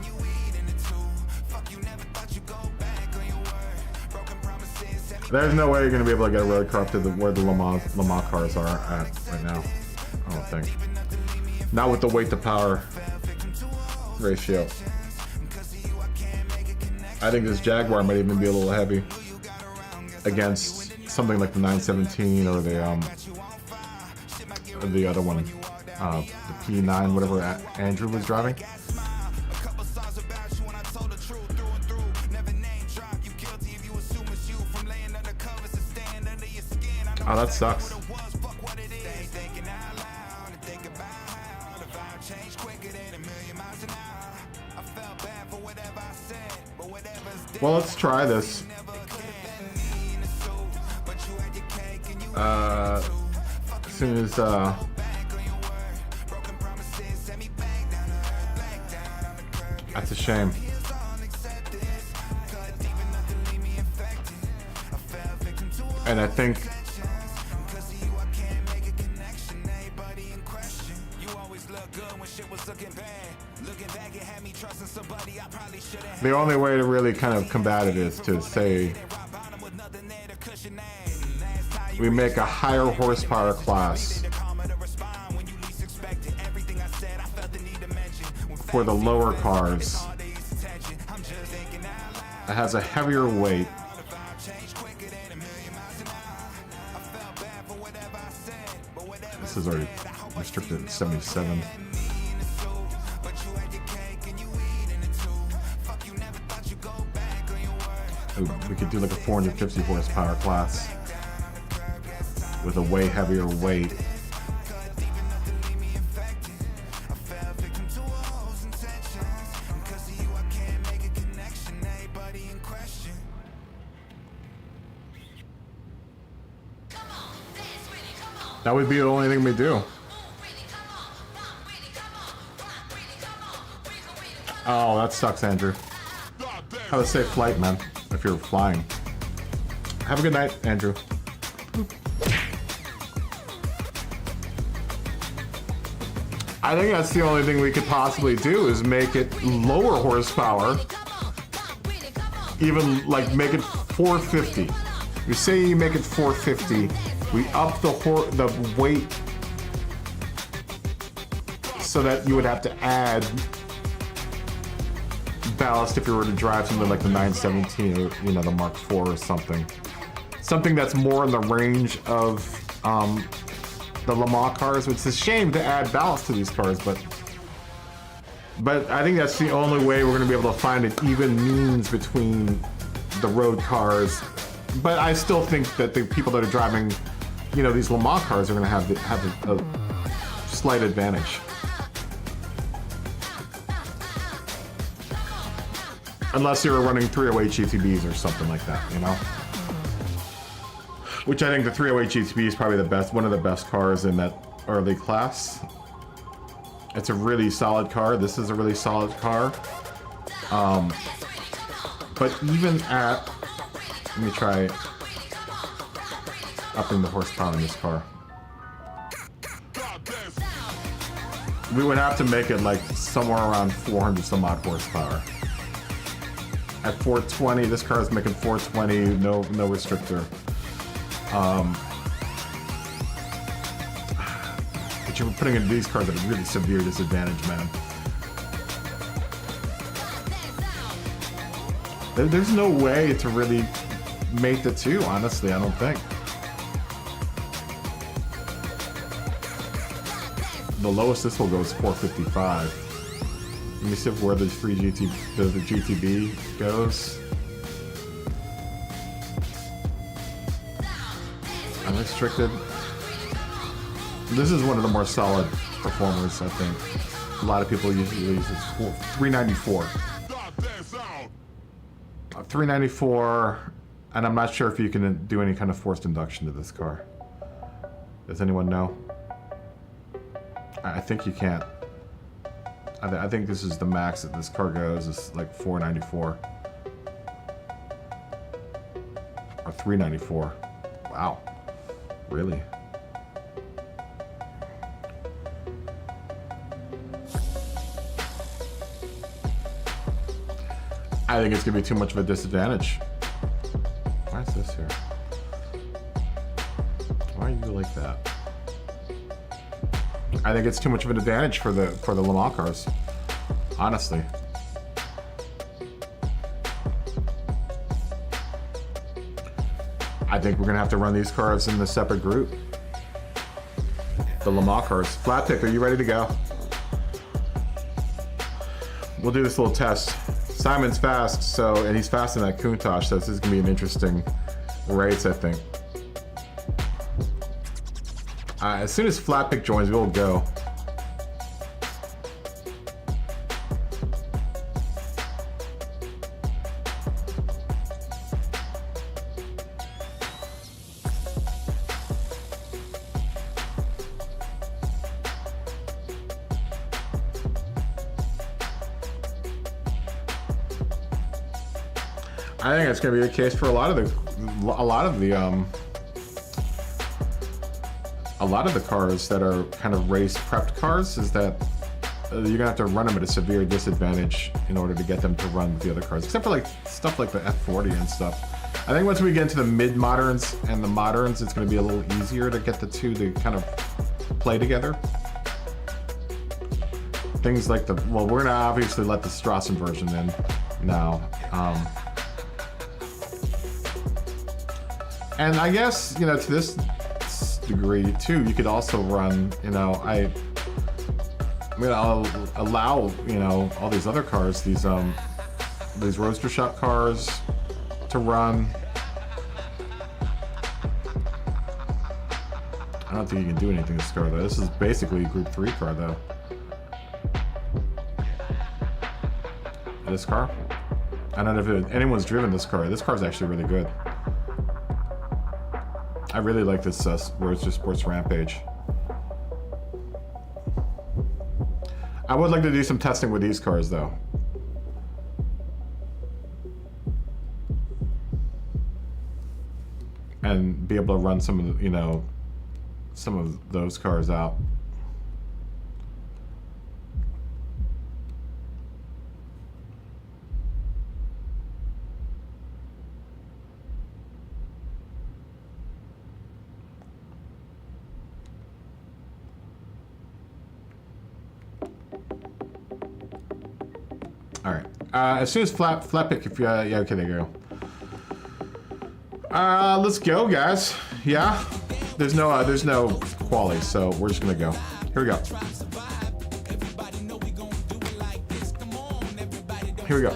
There's no way you're gonna be able to get a road car up to where the Le Mans cars are at right now. I don't think. Not with the weight to power ratio. I think this Jaguar might even be a little heavy against something like the 917 or the other one, the P9, whatever Andrew was driving. Oh, that sucks. Well, let's try this. As soon as that's a shame. And I think the only way to really kind of combat it is to say we make a higher horsepower class for the lower cars. It has a heavier weight. This is already restricted at 77. We could do like a 450 horsepower class with a way heavier weight. That would be the only thing we do. Oh, that sucks, Andrew. Have a safe flight, man, if you're flying. Have a good night, Andrew. I think that's the only thing we could possibly do is make it lower horsepower. Even, like, make it 450. You say you make it 450, we up the weight so that you would have to add ballast if you were to drive something like the 917 or, you know, the Mark IV or something. Something that's more in the range of the Le Mans cars. It's a shame to add ballast to these cars, but I think that's the only way we're going to be able to find an even means between the road cars. But I still think that the people that are driving, you know, these Le Mans cars are going to have a slight advantage. Unless you're running 308 GTBs or something like that, you know? Which I think the 308 GTB is probably the best, one of the best cars in that early class. It's a really solid car. This is a really solid car. But even at, let me try upping the horsepower in this car. We would have to make it like somewhere around 400 some odd horsepower. At 420, this car is making 420, no restrictor. But you're putting in these cars at a really severe disadvantage, man. There's no way to really make the two, honestly, I don't think. The lowest this will go is 455. Let me see where the free the GTB goes. Unrestricted. This is one of the more solid performers, I think. A lot of people usually use it. 394. 394, and I'm not sure if you can do any kind of forced induction to this car. Does anyone know? I think you can't. I think this is the max that this car goes, is like 494. Or 394. Wow. Really? I think it's gonna be too much of a disadvantage. Why is this here? Why are you like that? I think it's too much of an advantage for the Le Mans cars, honestly. I think we're gonna have to run these cars in a separate group. The Le Mans cars. Flatpick, are you ready to go? We'll do this little test. Simon's fast, so, and he's fast in that Countach, so this is gonna be an interesting race, I think. As soon as Flatpick joins, we'll go. I think it's going to be the case for a lot of the cars that are kind of race prepped cars, is that you're gonna have to run them at a severe disadvantage in order to get them to run with the other cars, except for like stuff like the F40 and stuff. I think once we get into the mid moderns and the moderns, it's going to be a little easier to get the two to kind of play together. Things like the, well, we're gonna obviously let the Strassen version in now. And I guess, you know, to this degree too, you could also run, you know, I'm gonna allow, you know, all these other cars, these roadster shop cars, to run. I don't think you can do anything to this car though. This is basically a Group 3 car though. This car? I don't know if anyone's driven this car. This car is actually really good. I really like this Roadster Sports Rampage. I would like to do some testing with these cars though. And be able to run some of the, you know, some of those cars out. All right. As soon as flat pick, if yeah, okay, there you go. Let's go, guys. Yeah. There's no quali, so we're just gonna go. Here we go. Here we go.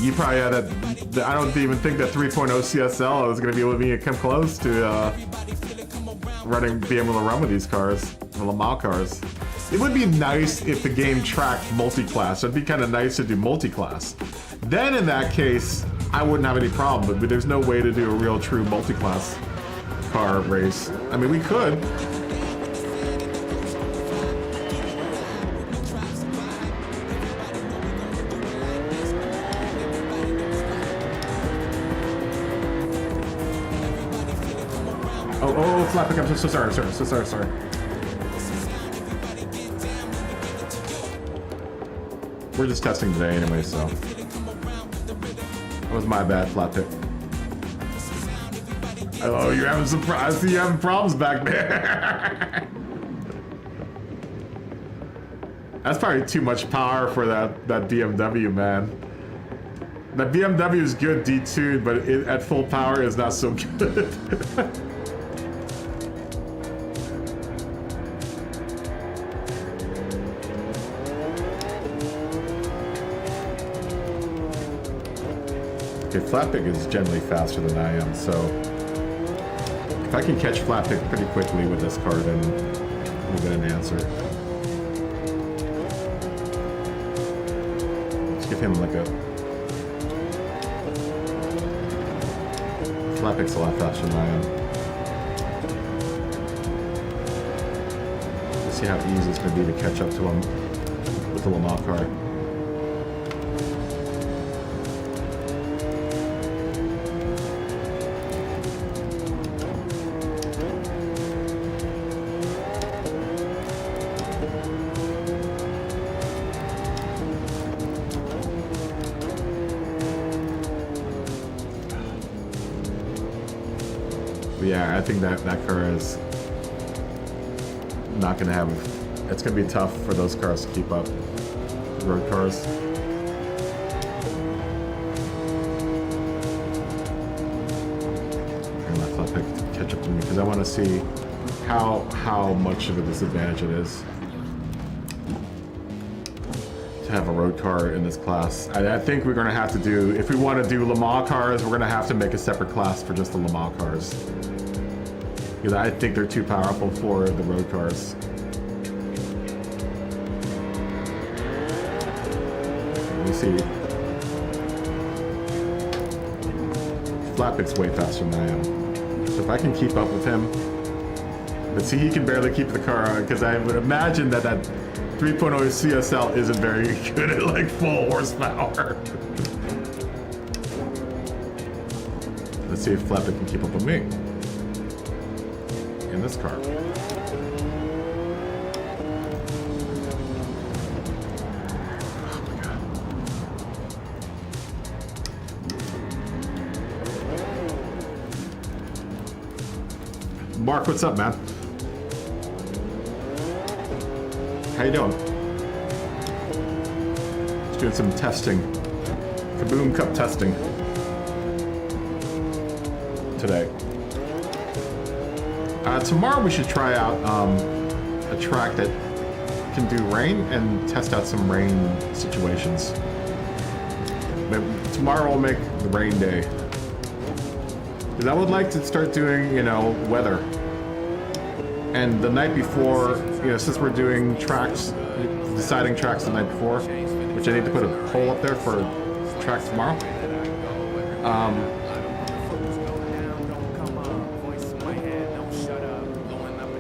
You probably had that. I don't even think that 3.0 CSL is gonna be able to come close to being able to run with these cars, the Le Mans cars. It would be nice if the game tracked multi-class. It'd be kind of nice to do multi-class. Then in that case, I wouldn't have any problem, but there's no way to do a real true multi-class car race. I mean, we could. Oh, flat pick, I'm so sorry. We're just testing today anyway, so. That was my bad, flat pick. Oh, you're having some I see you having problems back there. That's probably too much power for that BMW, man. That BMW is good detuned, but at full power is not so good. Okay, Flatpick is generally faster than I am, so if I can catch Flatpick pretty quickly with this car, then we'll get an answer. Let's give him like a... Flatpick's a lot faster than I am. Let's see how easy it's going to be to catch up to him with the Le Mans car. Yeah, I think that car is not going to have... It's going to be tough for those cars to keep up. Road cars. I'm going to let Flatpick catch up to me because I want to see how much of a disadvantage it is to have a road car in this class. I think we're going to have to do... If we want to do Le Mans cars, we're going to have to make a separate class for just the Le Mans cars. Because I think they're too powerful for the road cars. Let me see. Flatpick's way faster than I am. So if I can keep up with him... But see, he can barely keep the car on, because I would imagine that 3.0 CSL isn't very good at like full horsepower. Let's see if Flatpick can keep up with me. In this car. Oh my god. Mark, what's up, man? How you doing? Just doing some testing. KaBoom Cup testing. Today. Tomorrow we should try out a track that can do rain and test out some rain situations. Maybe tomorrow will make the rain day. Because I would like to start doing, you know, weather. And the night before, you know, since we're doing tracks, deciding tracks the night before, which I need to put a poll up there for tracks tomorrow.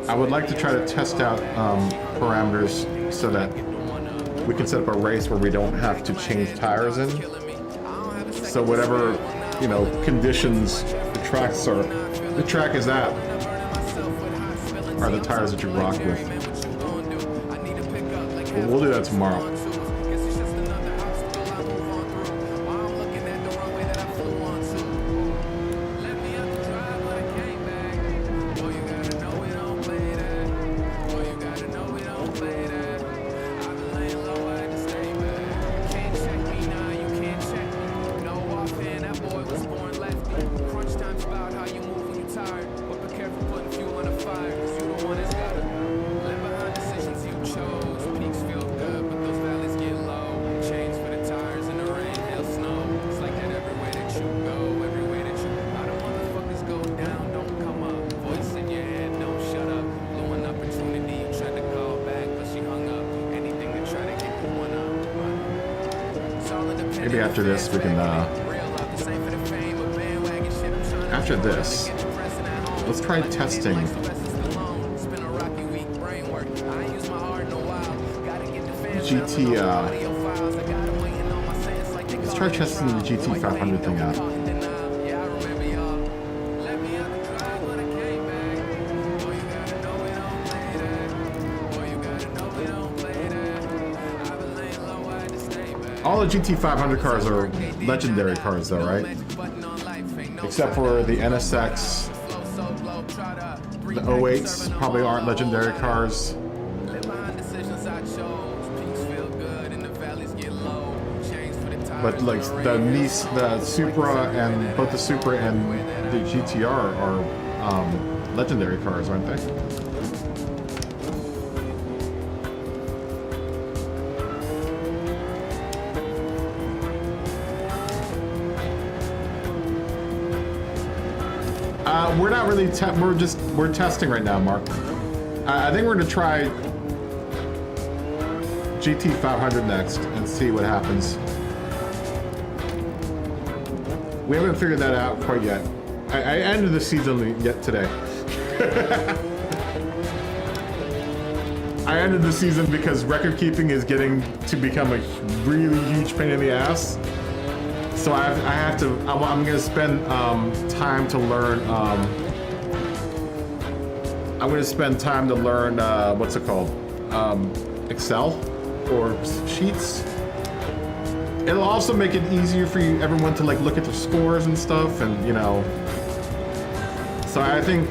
I would like to try to test out parameters so that we can set up a race where we don't have to change tires in. So whatever, you know, conditions the track is at are the tires that you rock with. But we'll do that tomorrow. Maybe after this we can, after this, let's try testing. Let's try testing the GT500 thing out. All the GT500 cars are legendary cars though, right? Except for the NSX. The 08s probably aren't legendary cars. But like the Supra and both the Supra and the GTR are legendary cars, aren't they? We're not really we're testing right now, Mark. I think we're gonna try GT500 next and see what happens. We haven't figured that out quite yet. I ended the season yet today. I ended the season because record keeping is getting to become a really huge pain in the ass. So I'm gonna spend time to learn. I'm gonna spend time to learn what's it called, Excel or Sheets. It'll also make it easier for everyone to like look at the scores and stuff, and you know. So I think,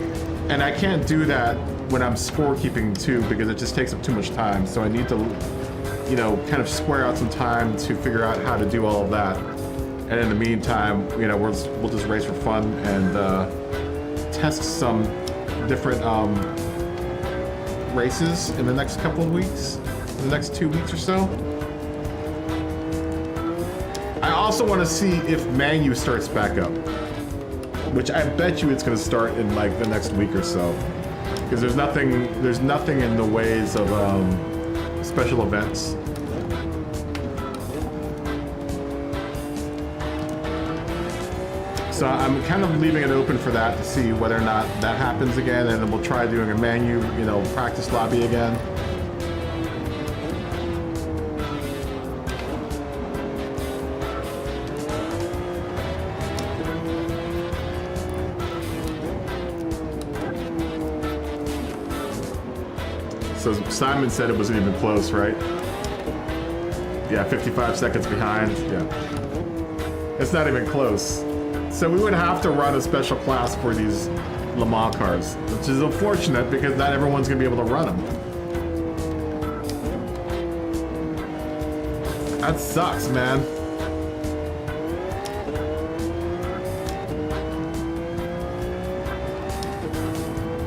and I can't do that when I'm scorekeeping too because it just takes up too much time. So I need to, you know, kind of square out some time to figure out how to do all of that. And in the meantime, you know, we'll just race for fun and test some different races in the next couple of weeks, in the next 2 weeks or so. I also want to see if Manu starts back up, which I bet you it's going to start in like the next week or so, because there's nothing in the ways of special events. So I'm kind of leaving it open for that to see whether or not that happens again, and then we'll try doing a Manu, you know, practice lobby again. So Simon said it wasn't even close, right? Yeah, 55 seconds behind. Yeah, it's not even close. So we would have to run a special class for these Le Mans cars, which is unfortunate because not everyone's gonna be able to run them. That sucks, man.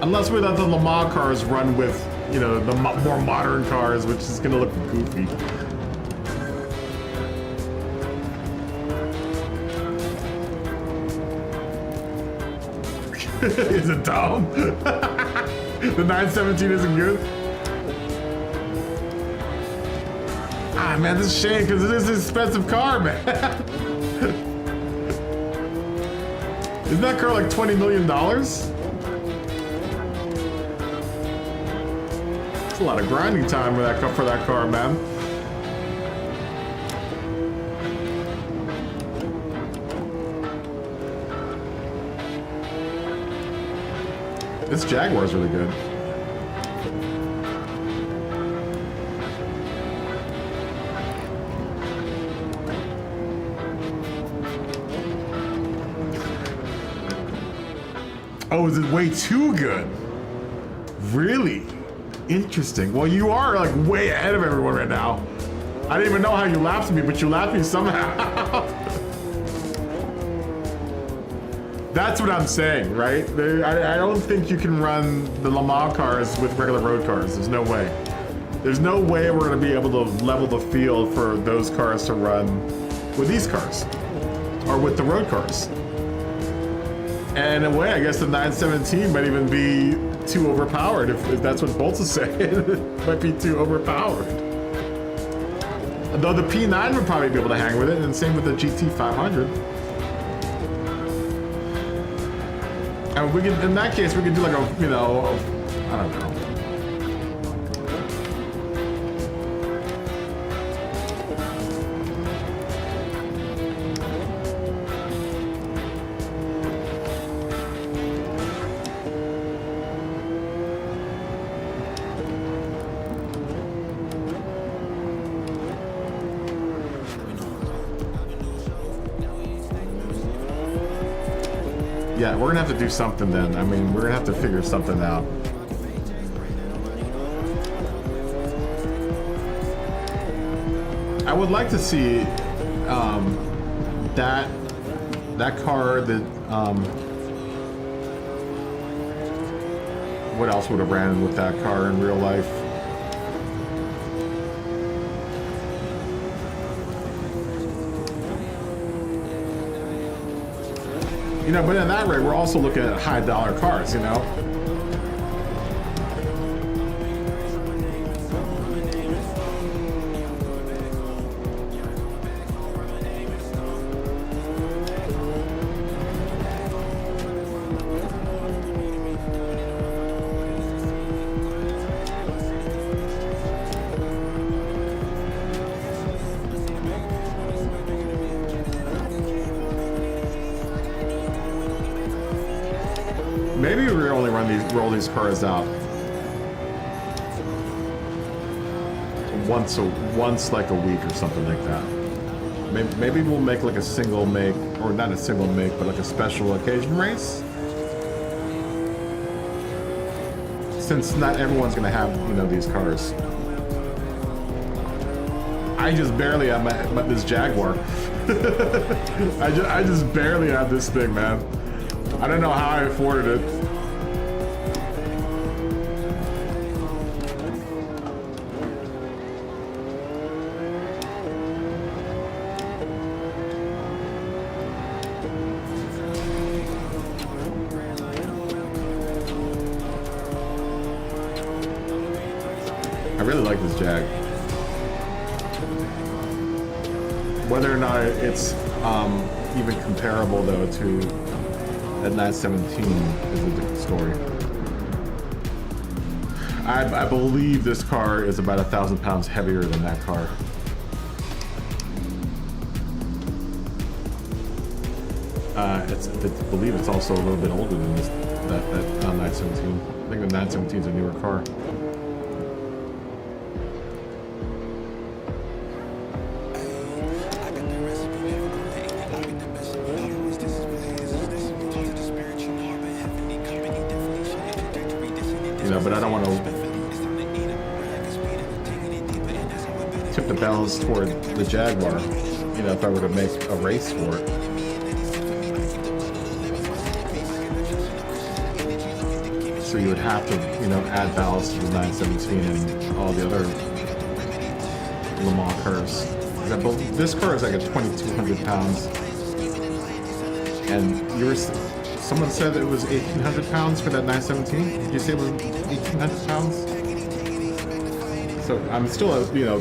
Unless we let the Le Mans cars run with you know, the more modern cars, which is gonna look goofy. Is it dumb? The 917 isn't good? Ah, man, this is a shame because it is an expensive car, man. Isn't that car like $20 million? It's a lot of grinding time for that car, man. This Jaguar's really good. Oh, is it way too good? Really? Interesting. Well, you are like way ahead of everyone right now. I didn't even know how you lapped me, but you lapped me somehow. That's what I'm saying, right? I don't think you can run the Le Mans cars with regular road cars. There's no way. There's no way we're gonna be able to level the field for those cars to run with these cars or with the road cars. And in a way, I guess the 917 might even be too overpowered if that's what Bolts is saying. It might be too overpowered. Though the P9 would probably be able to hang with it, and same with the GT500. And we could, in that case, we could do like a, you know, I don't know. Yeah, we're gonna have to do something then. I mean, we're gonna have to figure something out. I would like to see that car that what else would have ran with that car in real life? You know, but in that rate, we're also looking at high dollar cars, you know? Maybe we only roll these cars out once like a week or something like that. Maybe we'll make like a single make, or not a single make, but like a special occasion race. Since not everyone's gonna have, you know, these cars. I just barely have this Jaguar. I just barely have this thing, man. I don't know how I afforded it. I really like this Jag. Whether or not it's even comparable though to that 917 is a different story. I believe this car is about 1,000 pounds heavier than that car. I believe it's also a little bit older than this, that 917. I think the 917 is a newer car. But I don't want to tip the balance toward the Jaguar, you know, if I were to make a race for it. so you would have to, you know, add ballast to the 917 and all the other Le Mans cars. For example, this car is like a 2,200 pounds, and someone said it was 1,800 pounds for that 917. Did you say it was 1,800 pounds? So I'm still, you know,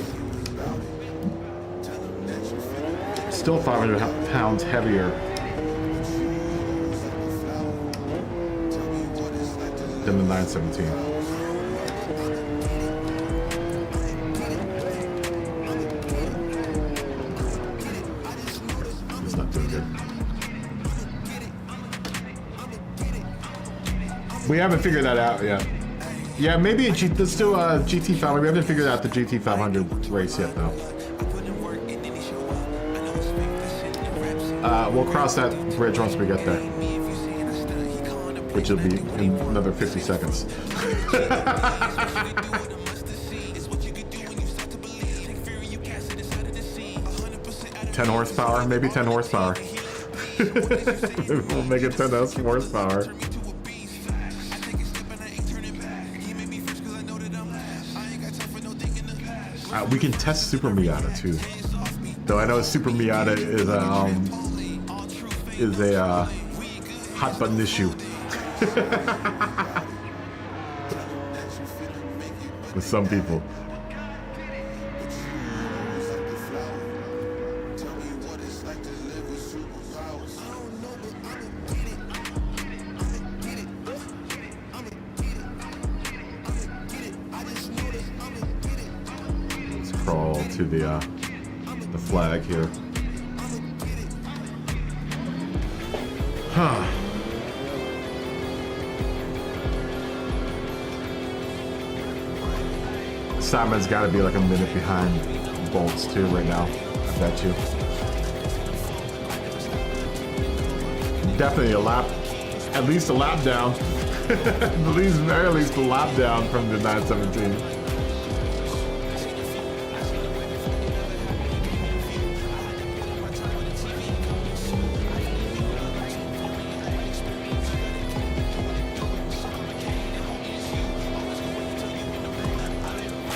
still 500 pounds heavier than the 917. It's not doing good. We haven't figured that out yet. Yeah, maybe let's do a GT500. We haven't figured out the GT500 race yet, though. We'll cross that bridge once we get there, which will be in another 50 seconds. 10 horsepower, maybe 10 horsepower. Maybe we'll make it 10 horsepower. We can test Super Miata too. Though I know Super Miata is a hot button issue with some people. Let's crawl to the flag here. Huh. Simon's got to be like a minute behind Bolts too right now. I bet you. Definitely a lap, at least a lap down. At least, very least a lap down from the 917.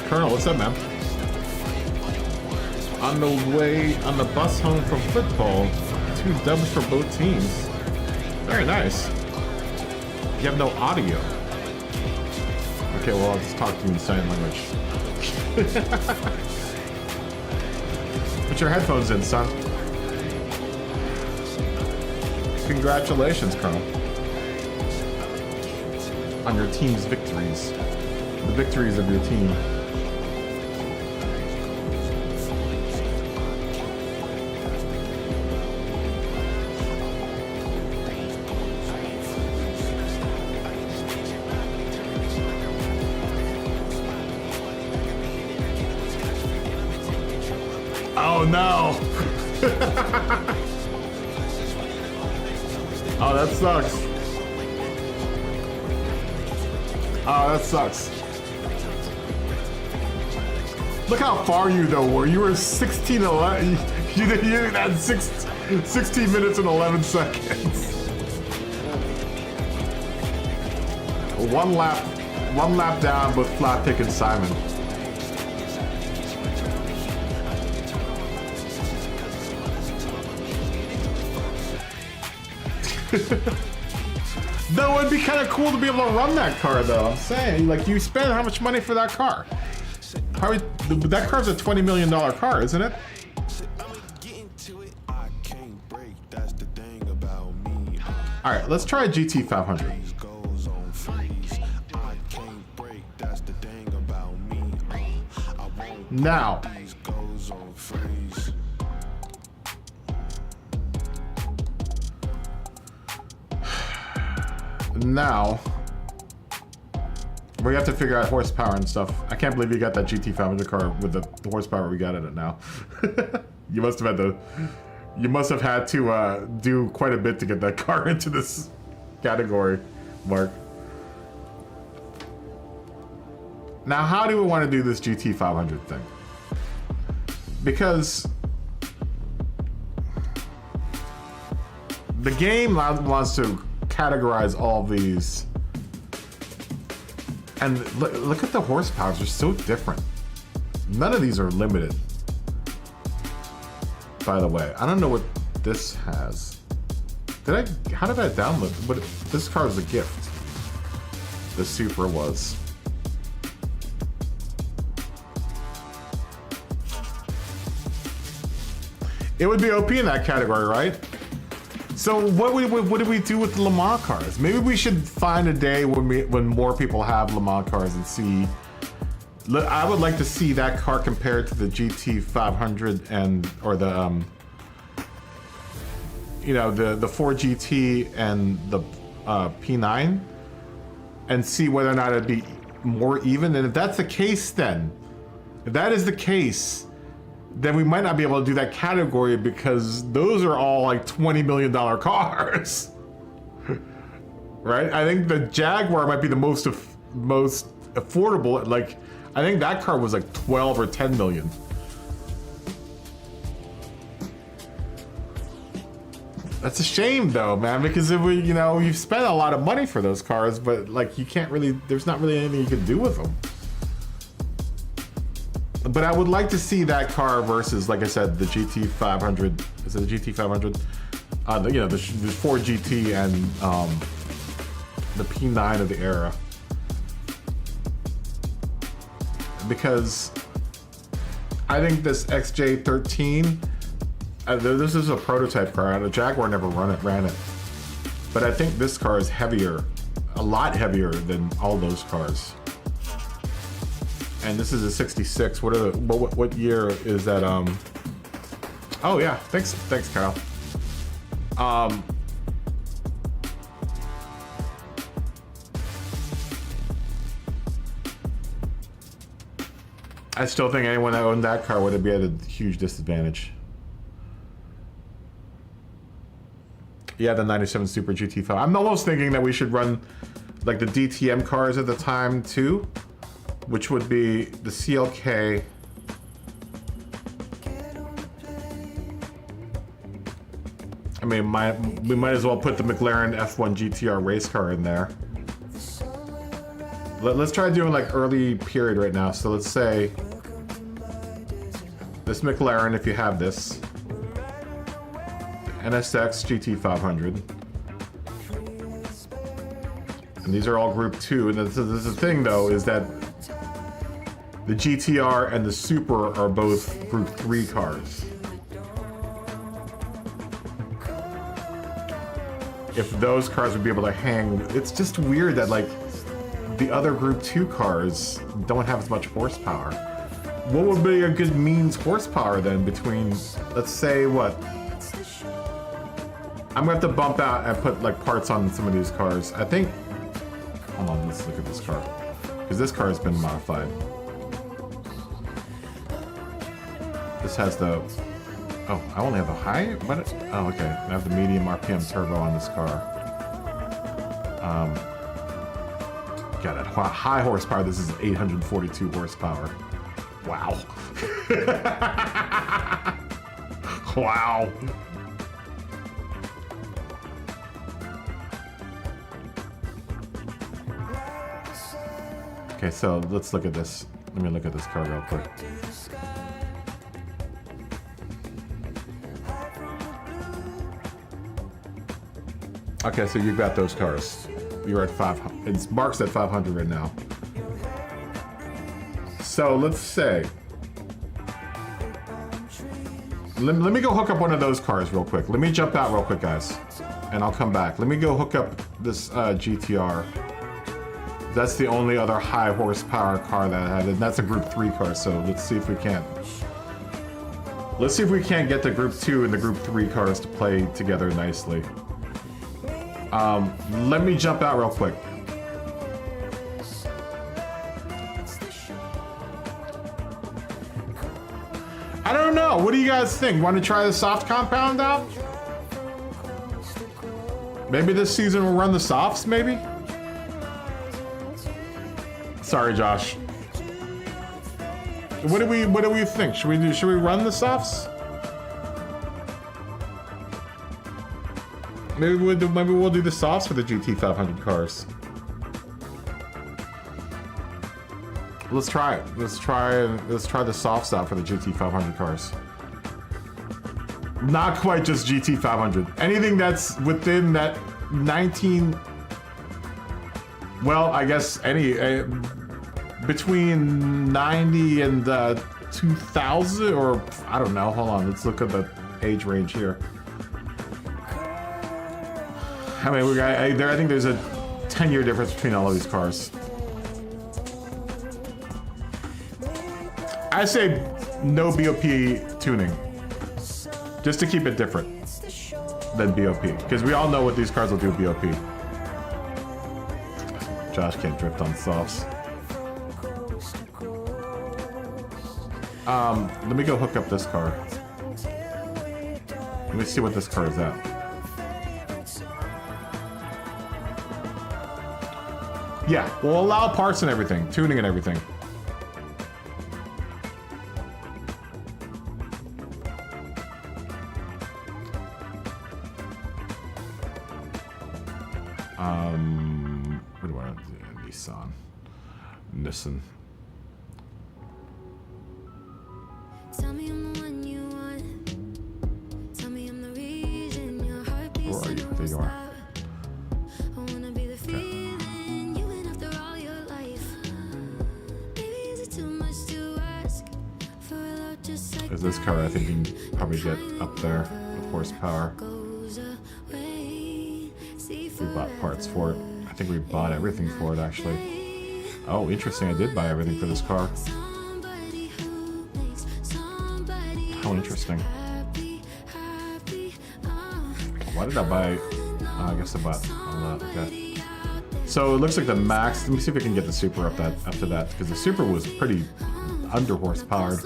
Colonel, what's up, man? On the way, on the bus home from football, 2 dubs for both teams. Very nice. You have no audio. Okay, well, I'll just talk to you in sign language. Put your headphones in, son. Congratulations, Colonel, on your team's victories. The victories of your team. Oh no! Oh, that sucks. Oh, that sucks. Look how far you though were. You were 16-11. You had 16 minutes and 11 seconds. One lap down with flat pick and Simon. That would be kind of cool to be able to run that car, though. I'm saying, like, you spend how much money for that car? Probably, that car's a $20 million car, isn't it? All right, let's try a GT500. Now. Now, we have to figure out horsepower and stuff. I can't believe you got that GT500 car with the horsepower we got in it now. You must have had to do quite a bit to get that car into this category, Mark. Now, how do we want to do this GT500 thing? Because the game wants to categorize all these And look at the horsepower, they're so different. None of these are limited. By the way, I don't know what this has. How did I download? But this car was a gift. The Supra was. It would be OP in that category, right? So what do we do with the Le Mans cars? Maybe we should find a day when more people have Le Mans cars and see. I would like to see that car compared to the GT500 or the the 4GT and the P9, and see whether or not it'd be more even. And if that's the case, then if that is the case, then we might not be able to do that category because those are all like $20 million cars. Right? I think the Jaguar might be the most affordable. Like, I think that car was like 12 or 10 million. That's a shame though, man, because if you've spent a lot of money for those cars, but like you can't really, there's not really anything you can do with them. But I would like to see that car versus, like I said, the GT500. Is it the GT500? The 4GT and the P9 of the era. Because I think this XJ13, this is a prototype car. The Jaguar never ran it. But I think this car is heavier, a lot heavier than all those cars. And this is a 66. What year is that? Oh yeah, thanks Kyle. I still think anyone that owned that car would be at a huge disadvantage. Yeah, the 97 Super GT5. I'm almost thinking that we should run like the DTM cars at the time too, which would be the CLK. I mean, we might as well put the McLaren F1 GTR race car in there. Let's try doing like early period right now. So let's say this McLaren, if you have this, NSX GT500. And these are all Group 2. And the thing though is that the GTR and the Supra are both Group 3 cars. If those cars would be able to hang, it's just weird that like the other Group 2 cars don't have as much horsepower. What would be a good means horsepower then between, let's say what? I'm gonna have to bump out and put like parts on some of these cars. I think, hold on, let's look at this car. Because this car has been modified. This has the, oh, I only have the high, but, oh, okay. I have the medium RPM turbo on this car. Got it, high horsepower, this is 842 horsepower. Wow. Wow. Okay, so let's look at this. Let me look at this car real quick. Okay, so you've got those cars. You're at 500. It's Mark's at 500 right now. So let's say, let me go hook up one of those cars real quick. Let me jump out real quick, guys, and I'll come back. Let me go hook up this GTR. That's the only other high horsepower car that I had, and that's a Group 3 car. So let's see if we can't. Let's see if we can't get the Group 2 and the Group 3 cars to play together nicely. Let me jump out real quick. I don't know. What do you guys think? Want to try the soft compound out? Maybe this season we'll run the softs, maybe? Sorry, Josh. What do we think? Should we run the softs? Maybe we'll do the softs for the GT500 cars. Let's try it. Let's try the softs out for the GT500 cars. Not quite just GT500. Anything that's within that 19. Well, I guess any between 90 and 2000, or I don't know. Hold on. Let's look at the age range here. I mean, I think there's a 10-year difference between all of these cars. I say no BOP tuning, just to keep it different than BOP, because we all know what these cars will do BOP. Josh can't drift on softs. Let me go hook up this car. Let me see what this car is at. Yeah, we'll allow parts and everything, tuning and everything. What do I want to do? Nissan. Tell me I'm the one you want. Tell me I'm the reason your heart beats. Where are you? There you are. I wanna be the feeling you in after all your life. Baby, is it too much to ask for a love just like Is this car I think you can probably get up there with horsepower. goes away? See We bought parts for it. I think we bought everything for it actually. Oh, interesting. I did buy everything for this car. somebody who makes somebody How interesting. happy, happy. Why did I buy? I guess I bought all that. Okay. So it looks like the max. Let me see if we can get the super up to that, because the super was pretty under horsepowered.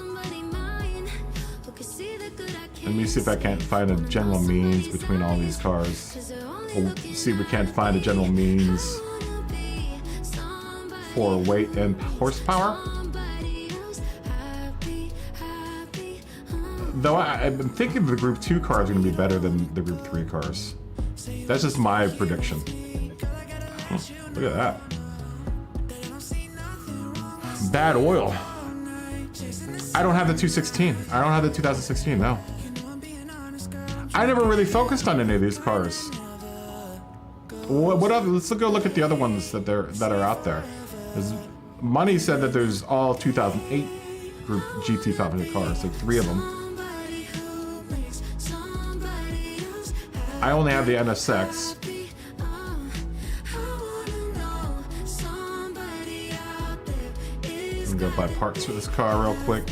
Let me see if I can't find a general means between all these cars. We'll see if we can't find a general means for weight and horsepower. Though I've been thinking the Group 2 cars are going to be better than the Group 3 cars. That's just my prediction. Look at that. Bad oil. I don't have the 216. I don't have the 2016, no. I never really focused on any of these cars. What other, let's go look at the other ones that are out there. Money said that there's all 2008 Group GT500 cars, like 3 of them. I only have the NSX. I'm gonna go buy parts for this car real quick.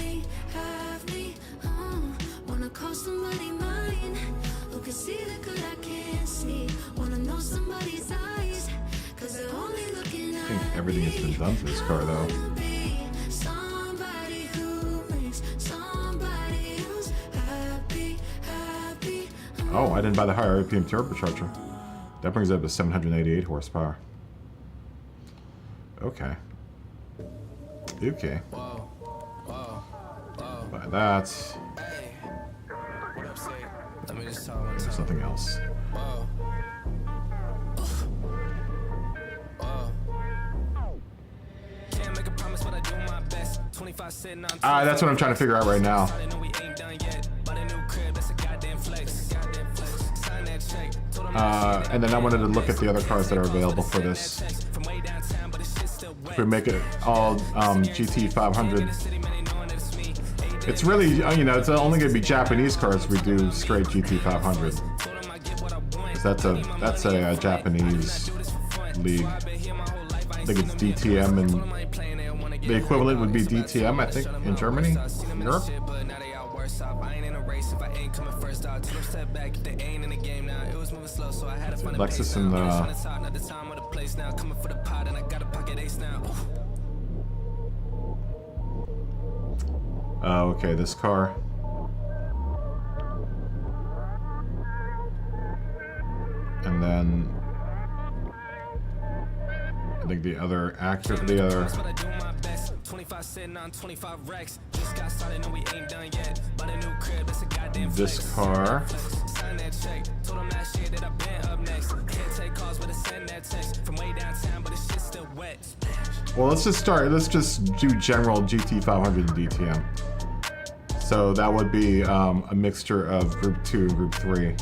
I think everything has been done for this car though. Oh, I didn't buy the higher RPM turbocharger. That brings it up to 788 horsepower. Okay. Okay. Buy that. There's nothing else. That's what I'm trying to figure out right now. And then I wanted to look at the other cars that are available for this. If we make it all GT500, it's really, you know, it's only going to be Japanese cars we do straight GT500. 'Cause that's a Japanese league. I think it's DTM, and the equivalent would be DTM, I think, in Germany, Europe. Lexus and okay, this car. And then I think the other actor, this car. Well, let's just start. Let's just do general GT500 and DTM. So that would be a mixture of Group 2 and Group 3.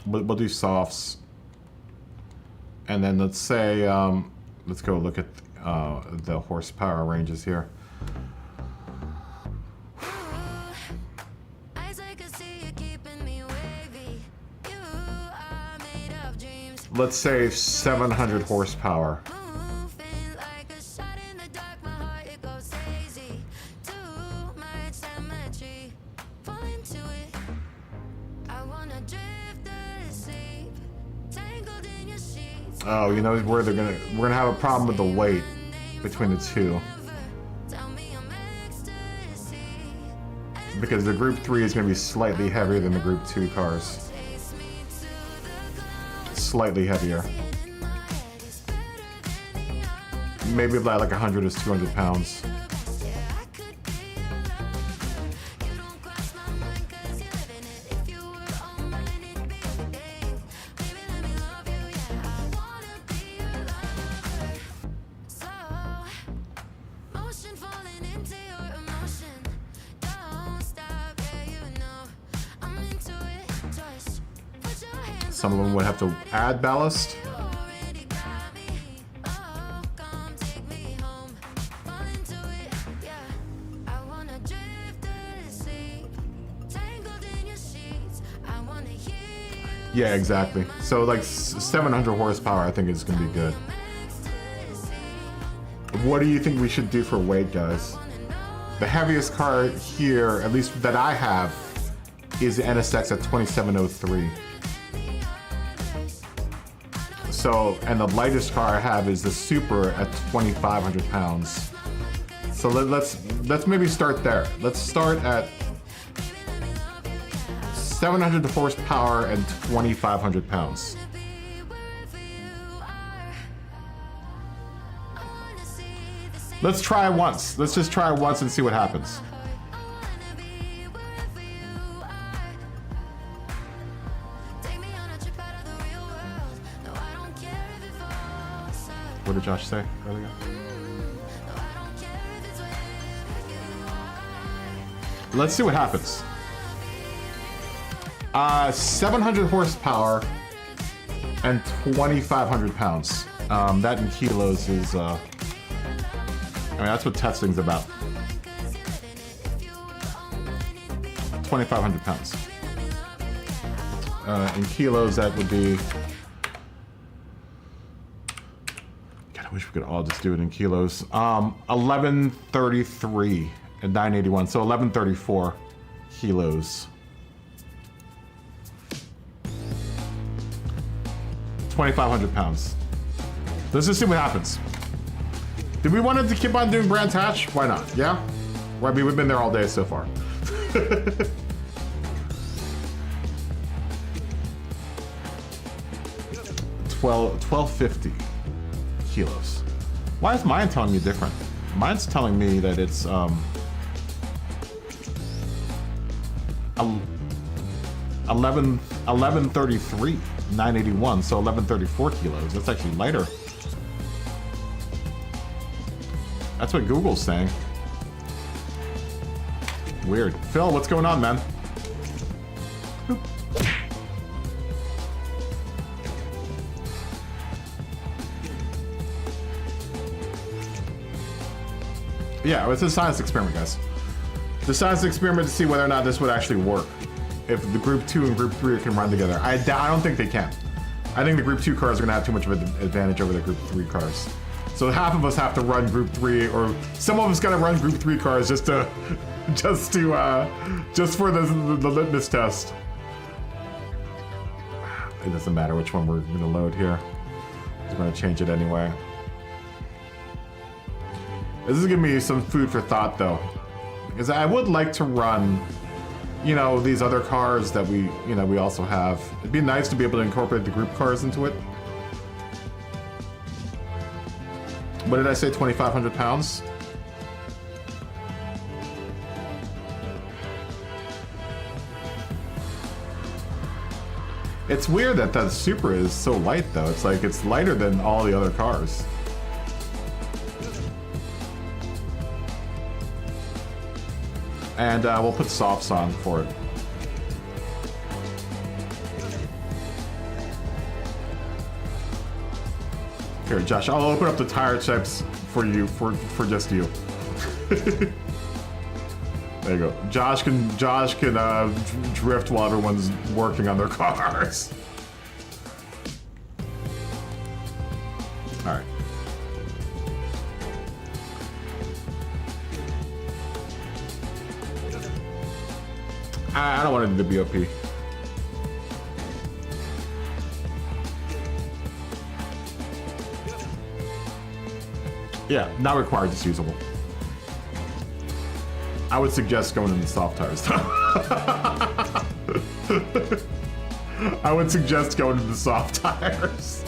We'll do softs. And then let's say, let's go look at the horsepower ranges here. Let's say 700 horsepower. Oh, you know where we're gonna have a problem with the weight between the two. Because the Group 3 is gonna be slightly heavier than the Group 2 cars. Slightly heavier. Maybe like 100 is 200 pounds. Some of them would have to add ballast. Yeah, exactly. So like 700 horsepower I think is going to be good. What do you think we should do for weight, guys? The heaviest car here, at least that I have, is the NSX at 2703. So, and the lightest car I have is the Super at 2,500 pounds. So let's maybe start there. Let's start at 700 horsepower and 2,500 pounds. Let's try once. Let's just try once and see what happens. What did Josh say earlier? Let's see what happens. 700 horsepower and 2,500 pounds. That in kilos is, I mean, that's what testing's about. 2,500 pounds. In kilos, that would be... God, I wish we could all just do it in kilos. 1133 and 981, so 1134 kilos. 2,500 pounds. Let's just see what happens. Do we want to keep on doing Brands Hatch? Why not? Yeah? Well, I mean, we've been there all day so far. 1250 kilos. Why is mine telling me different? Mine's telling me that it's 1133, 981, so 1134 kilos. That's actually lighter. That's what Google's saying. Weird. Phil, what's going on, man? Boop. Yeah, it's a science experiment, guys. The science experiment to see whether or not this would actually work. If the Group 2 and Group 3 can run together. I don't think they can. I think the Group 2 cars are going to have too much of an advantage over the Group 3 cars. So half of us have to run Group 3, or some of us got to run Group 3 cars just for the litmus test. It doesn't matter which one we're going to load here. We're going to change it anyway. This is giving me some food for thought, though, because I would like to run, you know, these other cars that we also have. It'd be nice to be able to incorporate the group cars into it. What did I say, 2,500 pounds? It's weird that that Supra is so light, though. It's like it's lighter than all the other cars. And we'll put softs on for it. Here, Josh, I'll open up the tire checks for you, for just you. There you go. Josh can drift while everyone's working on their cars. All right. I don't want to do the BOP. Yeah, not required, just usable. I would suggest going into soft tires though. I would suggest going into soft tires.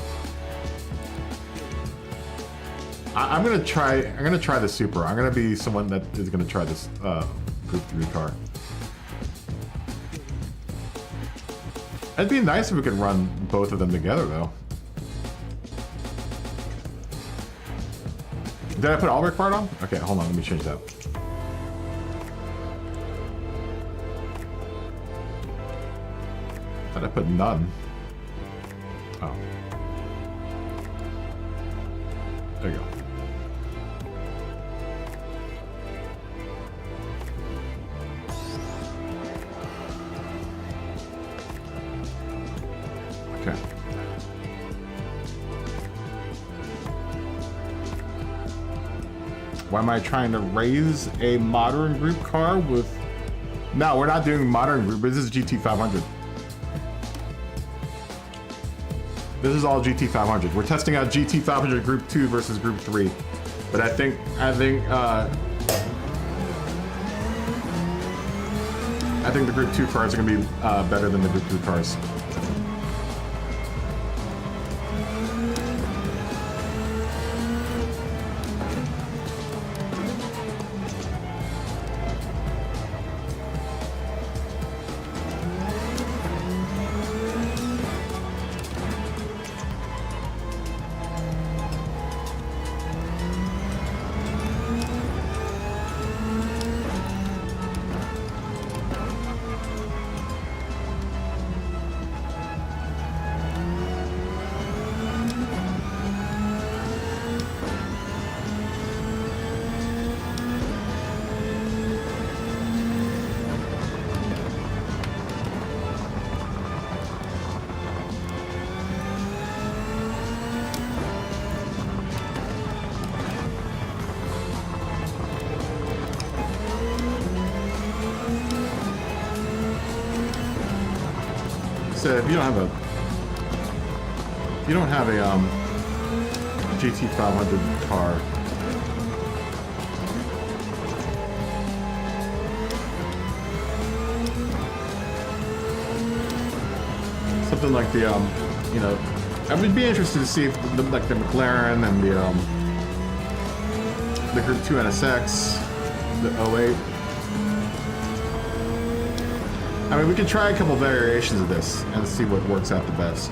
I'm gonna try the Supra. I'm gonna be someone that is gonna try this Group 3 car. It'd be nice if we could run both of them together though. Did I put all required on? Okay, hold on, let me change that. Thought I put none. Oh. There you go. Okay. Why am I trying to raise a modern group car with... No, we're not doing modern group, this is GT500. This is all GT500. We're testing out GT500 Group 2 versus Group 3. But I think the Group 2 cars are gonna be better than the Group 3 cars. If you don't have a GT500 car, something like the you know, I would be interested to see if the McLaren and the Group 2 NSX, the 08. I mean, we could try a couple variations of this and see what works out the best.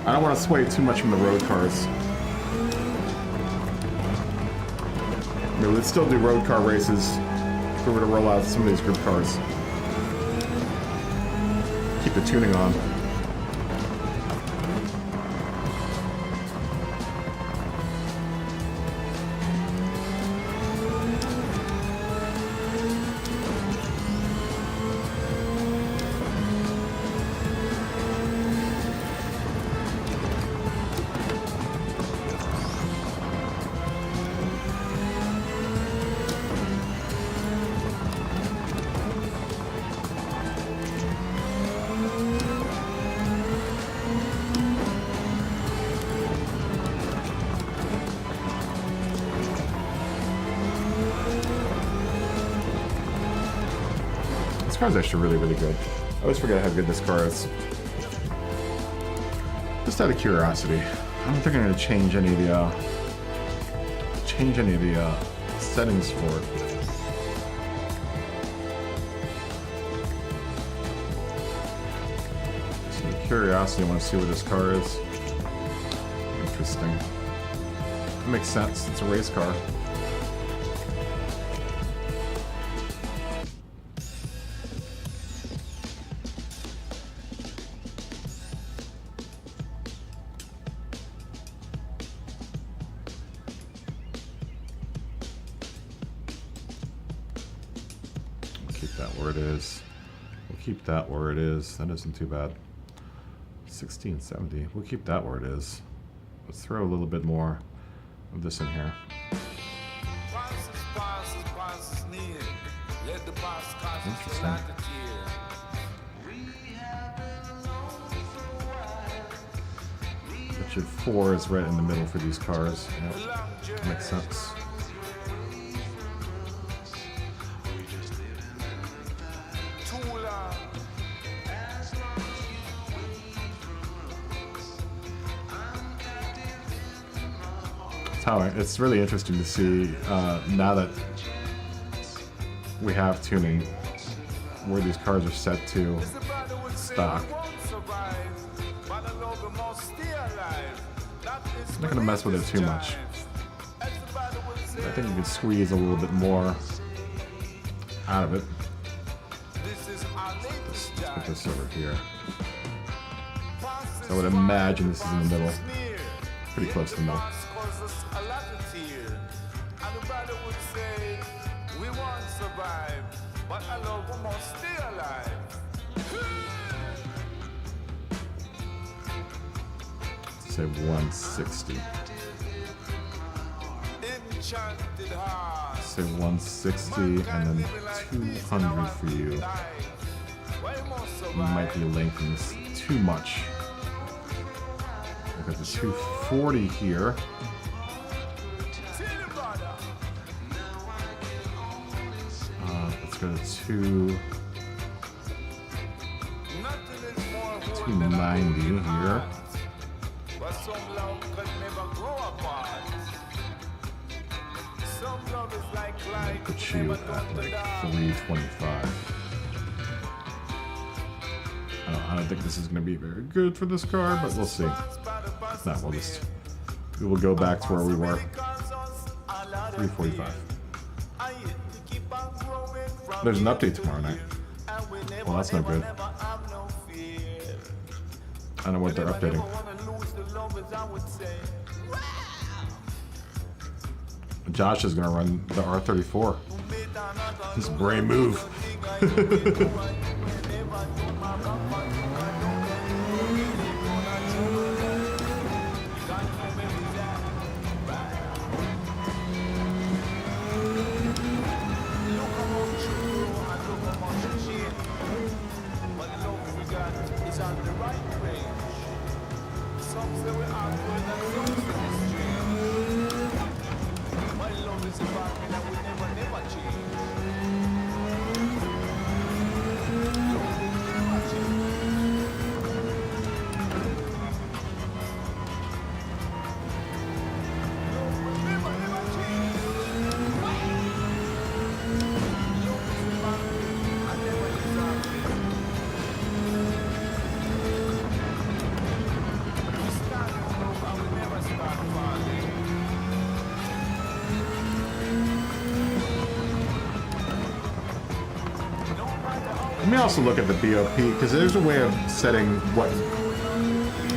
I don't want to sway too much from the road cars. I mean, let's still do road car races if we were to roll out some of these group cars. Keep the tuning on. This car's actually really, really good. I always forget how good this car is. Just out of curiosity, I don't think I'm going to change any of the settings for it. Just out of curiosity, I want to see what this car is. Interesting. It makes sense. It's a race car. Keep that where it is. We'll keep that where it is. That isn't too bad. 1670. We'll keep that where it is. Let's throw a little bit more of this in here. Interesting. Richard 4 is right in the middle for these cars. Yep. Makes sense. It's really interesting to see now that we have tuning where these cars are set to stock. I'm not going to mess with it too much. I think you could squeeze a little bit more out of it. Let's put this over here. So I would imagine this is in the middle. Pretty close to the middle. Say 160. Say 160 and then 200 for you. Might be lengthening this too much. Look at the 240 here. Let's go to 290 here. Put you at like 325. I don't think this is going to be very good for this car, but we'll see. If not, we will go back to where we were. 345. There's an update tomorrow night. Well, that's no good. I don't know what they're updating. Josh is going to run the R34. This brave move. Let me also look at the BOP, because there's a way of setting what...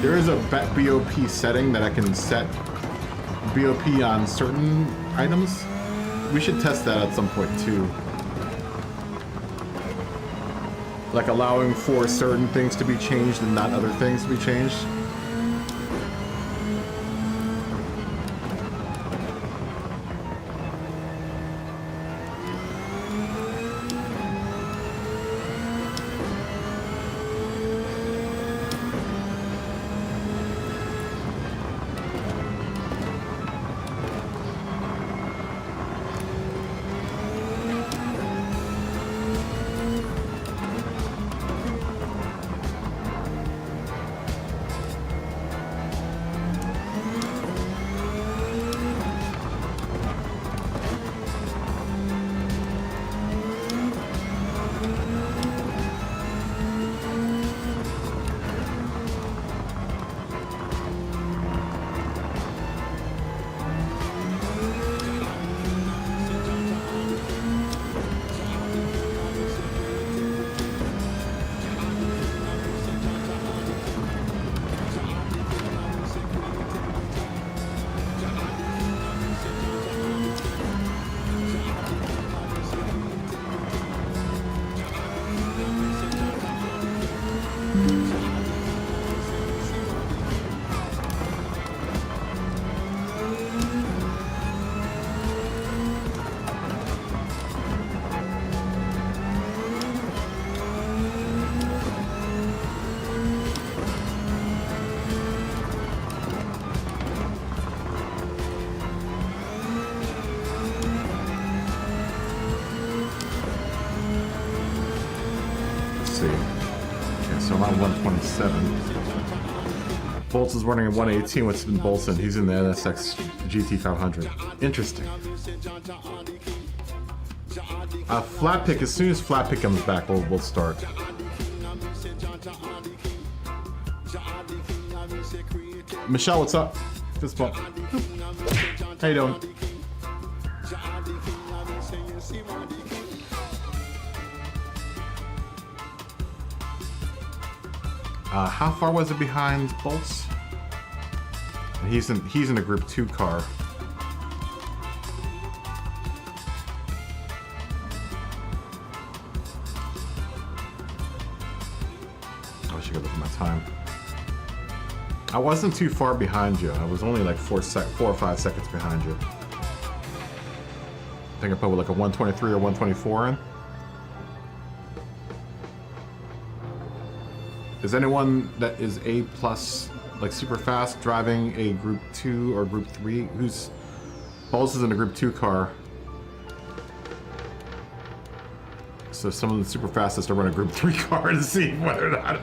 There is a BOP setting that I can set BOP on certain items. We should test that at some point too. Like allowing for certain things to be changed and not other things to be changed. so around 127. Bolts is running at 118 with Spin Bolson. He's in the NSX GT500. Interesting. Flat pick, as soon as flat pick comes back, we'll start. Michelle, what's up? Fist bump. How you doing? How far was it behind Bolts? He's in a Group 2 car. I should go look at my time. I wasn't too far behind you. I was only like 4 or 5 seconds behind you. I think I put like a 123 or 124 in. Is anyone that is A plus, like super fast, driving a Group 2 or Group 3? Who's Bolts is in a Group 2 car. So some of the super fastest are running a Group 3 car to see whether or not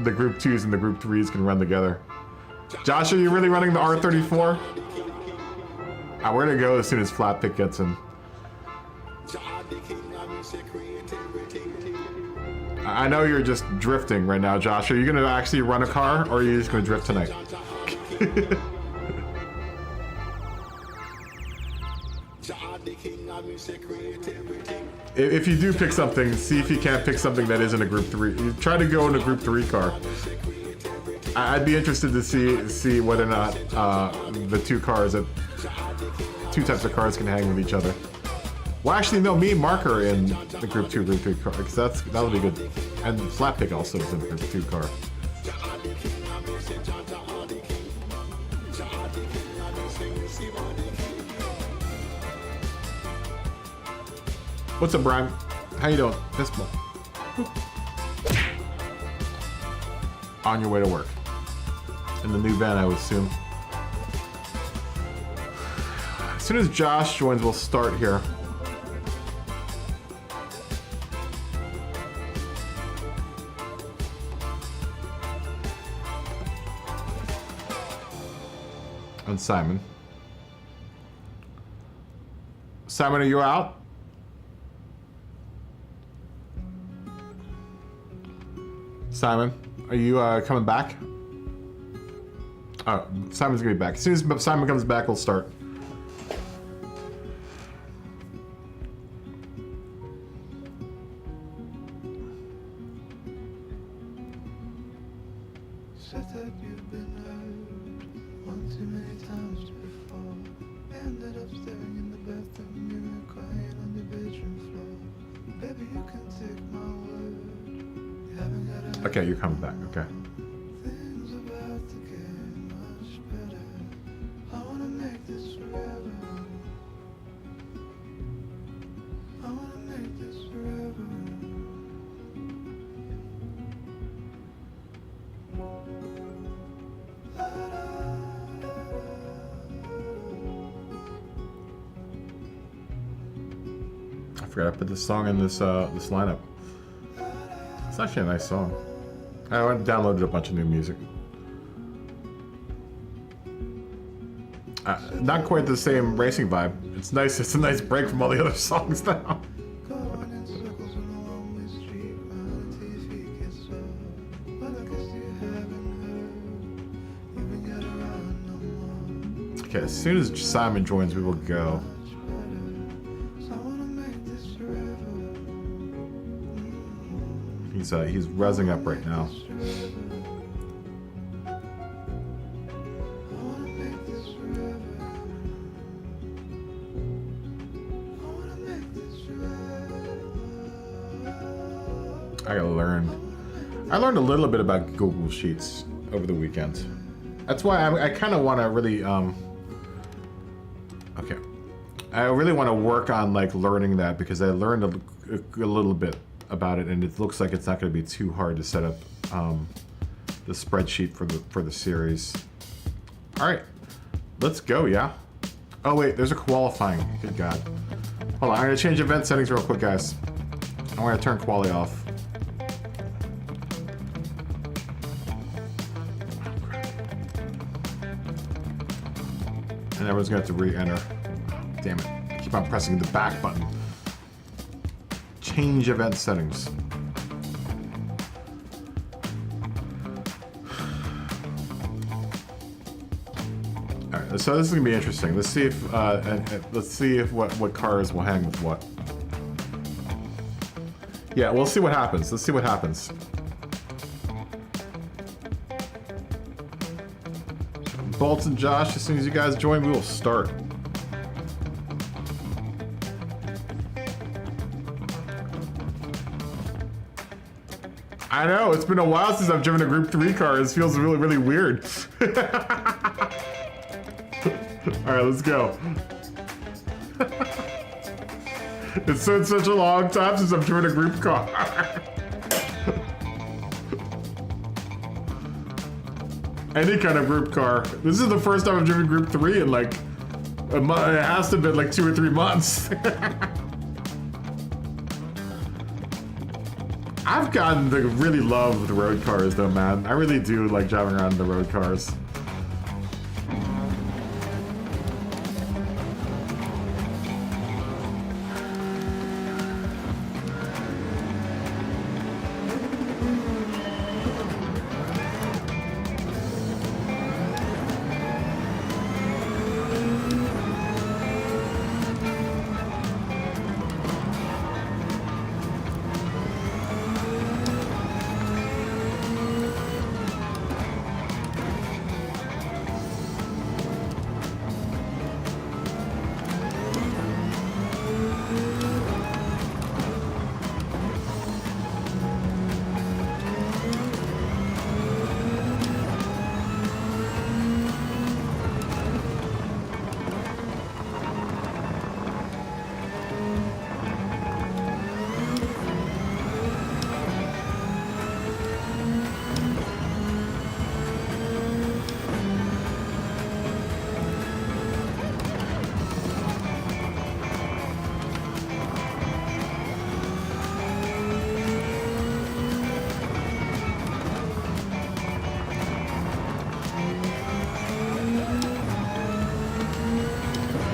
the Group 2s and the Group 3s can run together. Josh, are you really running the R34? We're gonna go as soon as flat pick gets in. I know you're just drifting right now, Josh. Are you gonna actually run a car, or are you just gonna drift tonight? If you do pick something, see if you can't pick something that isn't a Group 3. You try to go in a Group 3 car. I'd be interested to see whether or not the two types of cars can hang with each other. Well, actually, no. Me and Mark are in the Group 2, Group 3 car, because that'll be good. And Flatpick also is in the Group 2 car. What's up, Brian? How you doing? Fist bump. On your way to work. In the new van, I would assume. As soon as Josh joins, we'll start here. And Simon. Simon, are you out? Simon, are you coming back? Oh, Simon's gonna be back. As soon as Simon comes back, we'll start. Okay, you're coming back, okay. I forgot I put this song in this this lineup. It's actually a nice song. I downloaded a bunch of new music. Not quite the same racing vibe. It's nice. It's a nice break from all the other songs now. Okay, as soon as Simon joins, we will go. He's rezzing up right now. I gotta learn. I learned a little bit about Google Sheets over the weekend. That's why I kind of want to really okay. I really want to work on like learning that, because I learned a little bit about it, and it looks like it's not going to be too hard to set up the spreadsheet for the series. All right, let's go. Yeah. Oh wait, there's a qualifying. Good God. Hold on, I'm gonna change event settings real quick, guys. I'm gonna turn quali off. And everyone's gonna have to re-enter. Damn it. I keep on pressing the back button. Change event settings. Alright, so this is gonna be interesting. Let's see if what cars will hang with what. Yeah, we'll see what happens. Let's see what happens. Bolts and Josh, as soon as you guys join, we will start. I know, it's been a while since I've driven a Group 3 car. It feels really, really weird. Alright, let's go. It's been such a long time since I've driven a group car. Any kind of group car. This is the first time I've driven Group 3 in like a month. It has to have been like 2 or 3 months. I've gotten to really love the road cars though, man. I really do like driving around in the road cars.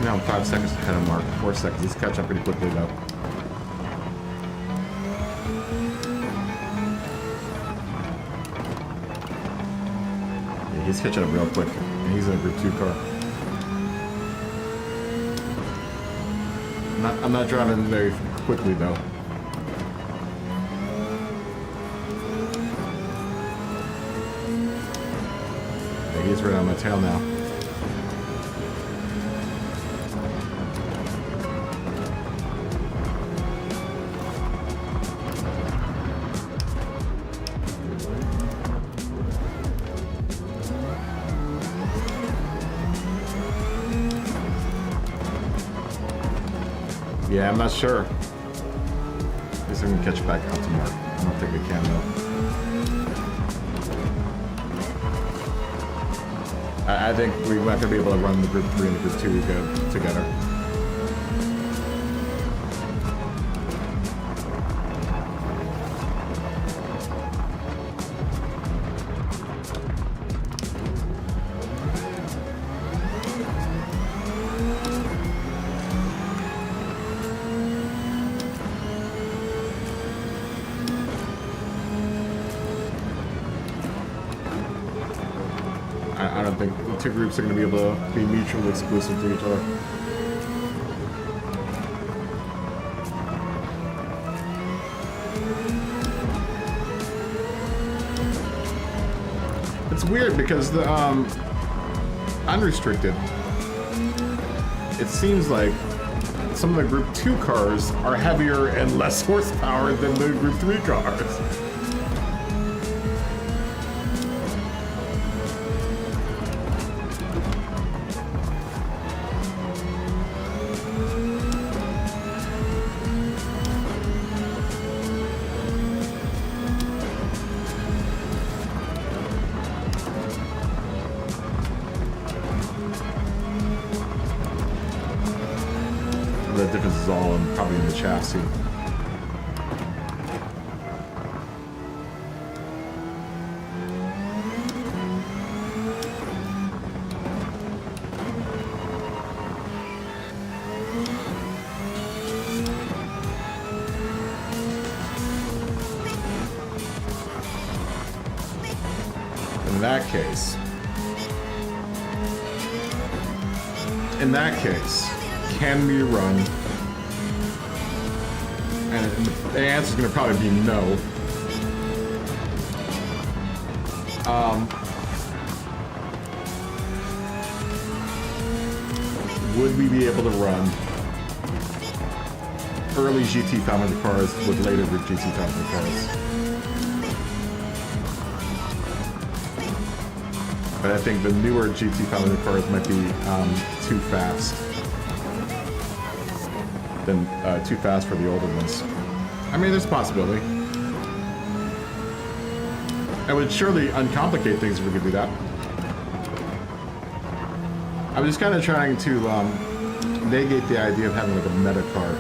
Now I'm 5 seconds ahead of Mark. 4 seconds. He's catching up pretty quickly though. Yeah, he's catching up real quick. And he's in a Group 2 car. I'm not driving very quickly though. Yeah, he's right on my tail now. Yeah, I'm not sure. I guess I'm gonna catch back up to Mark. I don't think I can though. I think we're not gonna be able to run the Group 3 and the Group 2 together. I don't think the two groups are going to be able to be mutually exclusive to each other. It's weird because the unrestricted, it seems like some of the Group 2 cars are heavier and less horsepower than the Group 3 cars. The difference is all and probably in the chassis. In that case, can we run? And the answer is going to probably be no. Would we be able to run early GT500 cars with later GT500 cars? But I think the newer GT500 cars might be too fast. Too fast for the older ones. I mean, there's a possibility. It would surely uncomplicate things if we could do that. I was just kind of trying to negate the idea of having like a meta car.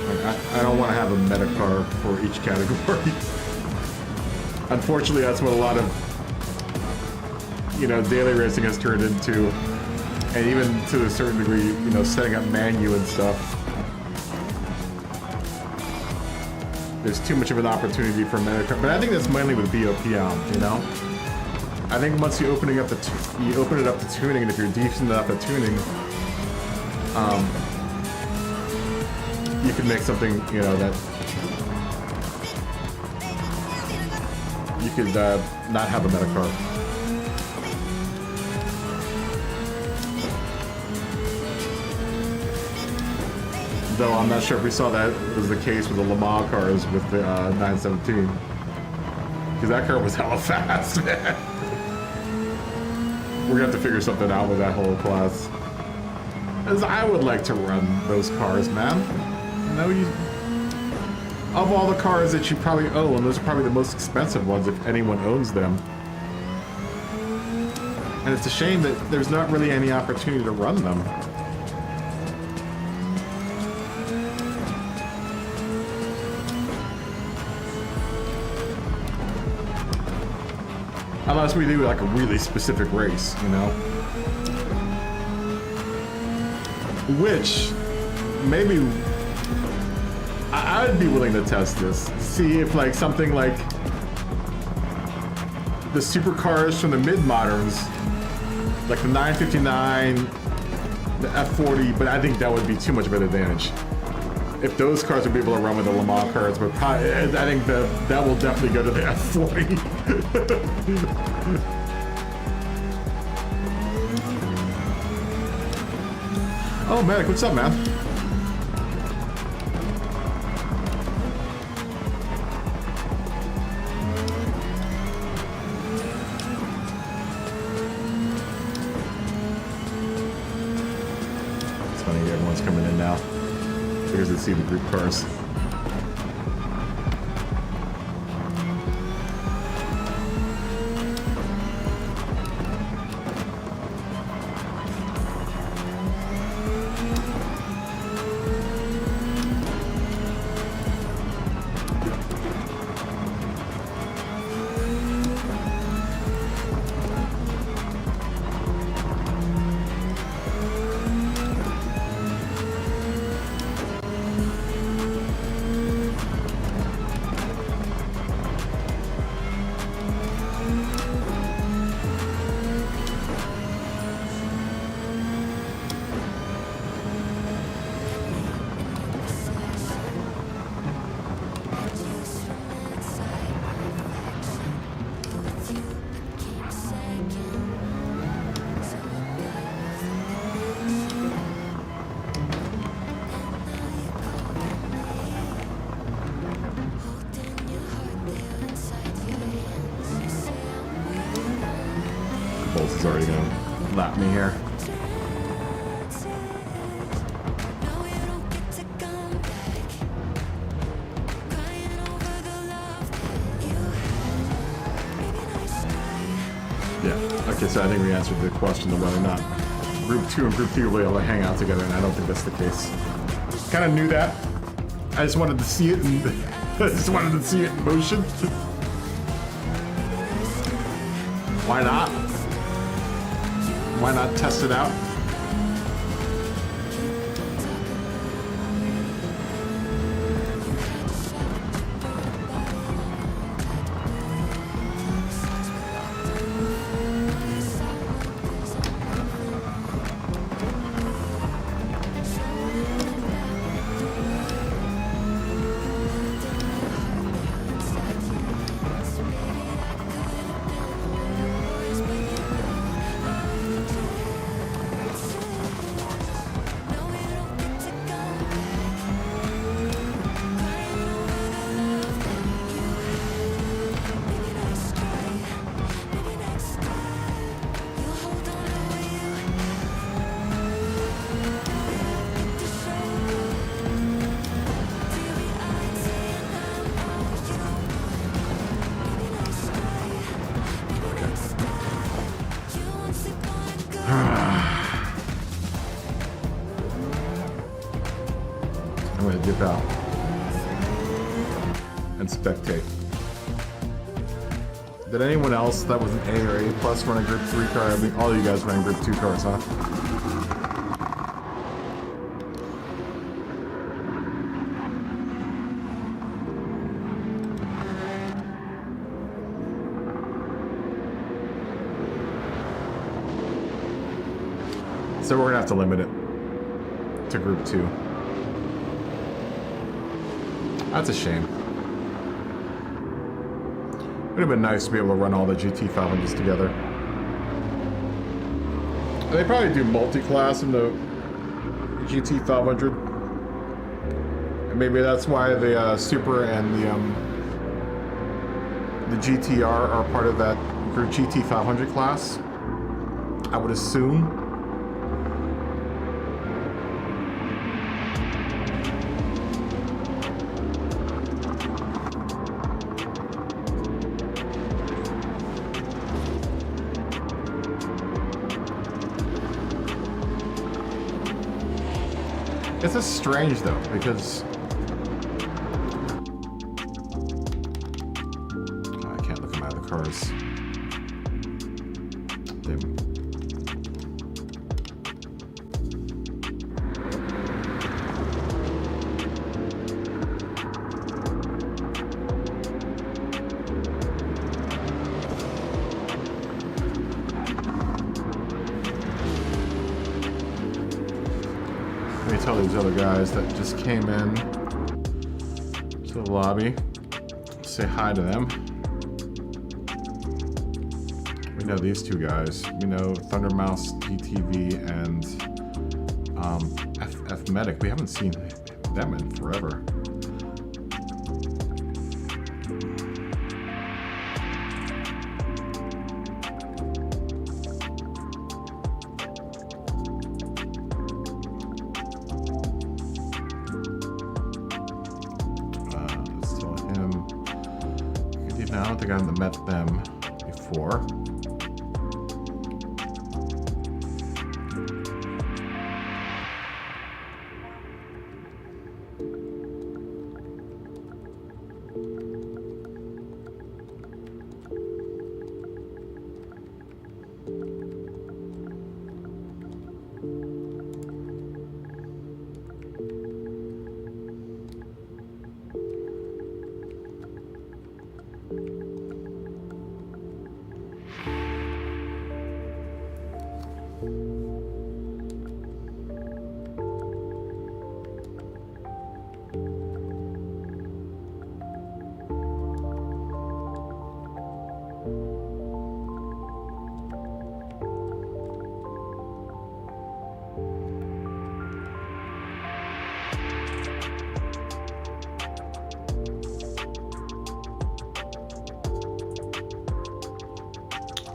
Like, I don't want to have a meta car for each category. Unfortunately, that's what a lot of daily racing has turned into, and even to a certain degree, setting up manu and stuff. There's too much of an opportunity for meta, but I think that's mainly with BOPM, I think once you open it up to tuning, and if you're decent enough at tuning, you can make something, that you could not have a meta car. Though I'm not sure if we saw that was the case with the Le Mans cars with the 917. Because that car was hella fast, man. We're gonna have to figure something out with that whole class. As I would like to run those cars, man. Of all the cars that you probably own, those are probably the most expensive ones if anyone owns them. And it's a shame that there's not really any opportunity to run them. Unless we do like a really specific race, Which, maybe, I'd be willing to test this. See if like something like the supercars from the mid-moderns, like the 959, the F40, but I think that would be too much of an advantage. If those cars would be able to run with the Le Mans cars, but probably, I think that will definitely go to the F40. Oh, Medic, what's up, man? It's funny, everyone's coming in now. Figures to see the group cars. Is already gonna lap me here. Yeah, okay, so I think we answered the question of whether or not Group 2 and Group 3 will be able to hang out together, and I don't think that's the case. Kind of knew that. I just wanted to see it in I just wanted to see it in motion. Why not? Why not test it out? I'm gonna dip out and spectate. Did anyone else that was an A or A plus run a Group 3 car? I think all you guys ran Group 2 cars, huh? So we're gonna have to limit it to Group 2. That's a shame. Would have been nice to be able to run all the GT500s together. They probably do multi-class in the GT500. And maybe that's why the Super and the GTR are part of that Group GT500 class. I would assume. It's just strange though, because I can't look at my other cars. Let me tell these other guys that just came in to the lobby, say hi to them. We know these two guys. We know Thundermouse, DTV, and F Medic. We haven't seen them in forever. I don't think I've met them before.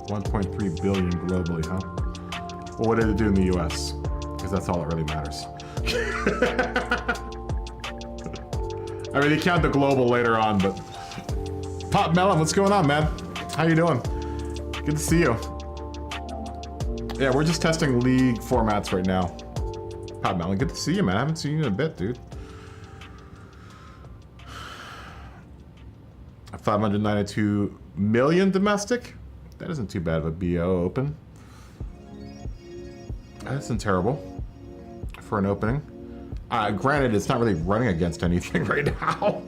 $1.3 billion globally, huh? Well, what did it do in the US? Because that's all that really matters. I mean, you count the global later on, but Pop Melon, what's going on, man? How you doing? Good to see you. Yeah, we're just testing league formats right now. Pat Melon, good to see you, man. I haven't seen you in a bit, dude. 592 million domestic? That isn't too bad of a BO open. That isn't terrible for an opening. Granted, it's not really running against anything right now.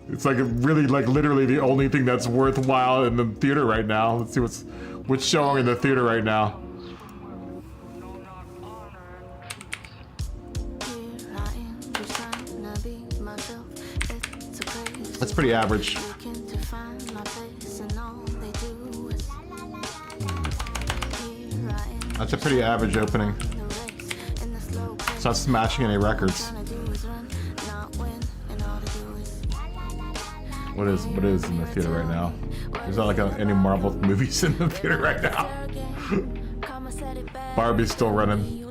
It's like really, like literally the only thing that's worthwhile in the theater right now. Let's see what's showing in the theater right now. That's pretty average. That's a pretty average opening. It's not smashing any records. What is in the theater right now? There's not like any Marvel movies in the theater right now. Barbie's still running.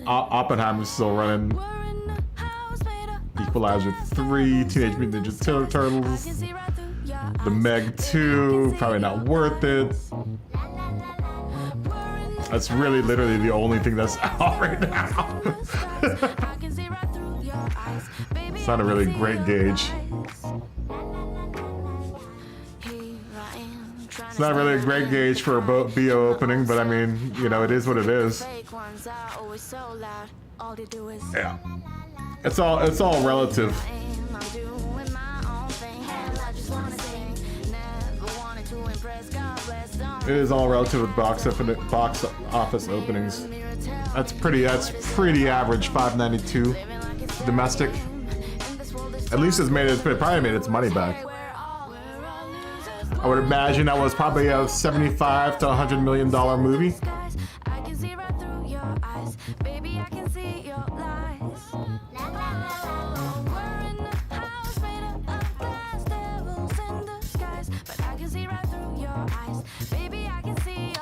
Oppenheimer's still running. Equalizer 3, Teenage Mutant Ninja Turtles, The Meg 2, probably not worth it. That's really literally the only thing that's out right now. It's not a really great gauge. It's not really a great gauge for a BO opening, but I mean, you know, it is what it is. Yeah. It's all relative. It is all relative with box office openings. That's pretty average. 592 domestic. At least it probably made its money back. I would imagine that was probably a $75 to $100 million movie.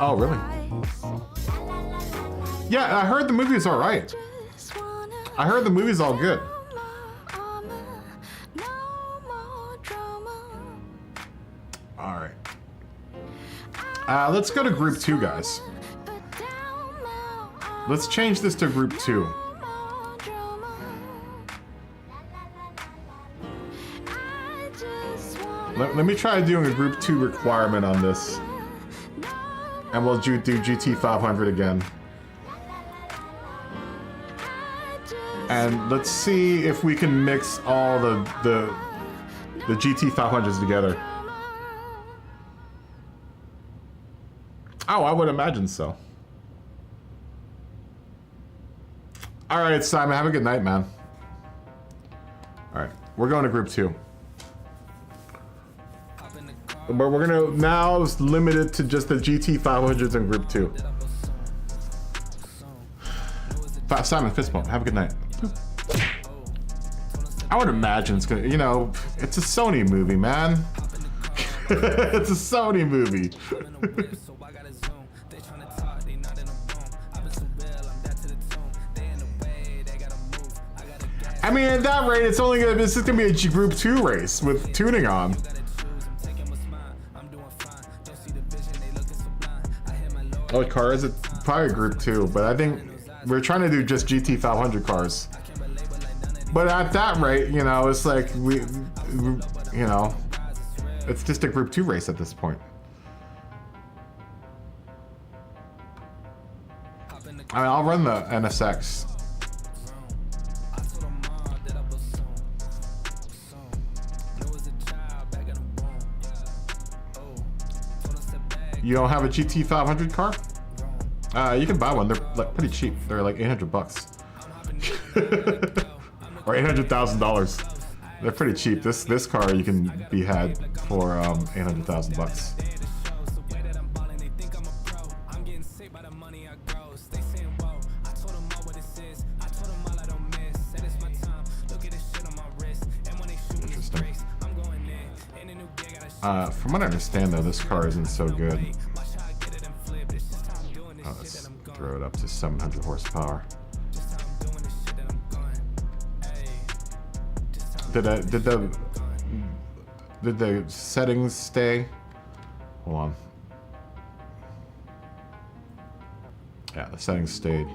Oh, really? Yeah, I heard the movie's all right. I heard the movie's all good. All right. Let's go to Group 2, guys. Let's change this to Group 2. Let me try doing a Group 2 requirement on this. And we'll do GT500 again. And let's see if we can mix all the GT500s together. Oh, I would imagine so. All right, Simon, have a good night, man. All right, we're going to Group 2. But we're gonna now limit it to just the GT500s in Group 2. Simon, fist bump. Have a good night. I would imagine it's gonna, you know, it's a Sony movie, man. It's a Sony movie. I mean, at that rate, it's only gonna. This is gonna be a Group 2 race with tuning on. Oh, cars, it's probably Group 2, but I think we're trying to do just GT500 cars. But at that rate, you know, it's like you know, it's just a Group 2 race at this point. I mean, I'll run the NSX. You don't have a GT500 car? You can buy one. They're like pretty cheap. They're like $800 or $800,000. They're pretty cheap. This car you can be had for $800,000. Interesting. From what I understand, though, this car isn't so good. Oh, let's throw it up to 700 horsepower. Did the settings stay? Hold on. Yeah, the settings stayed.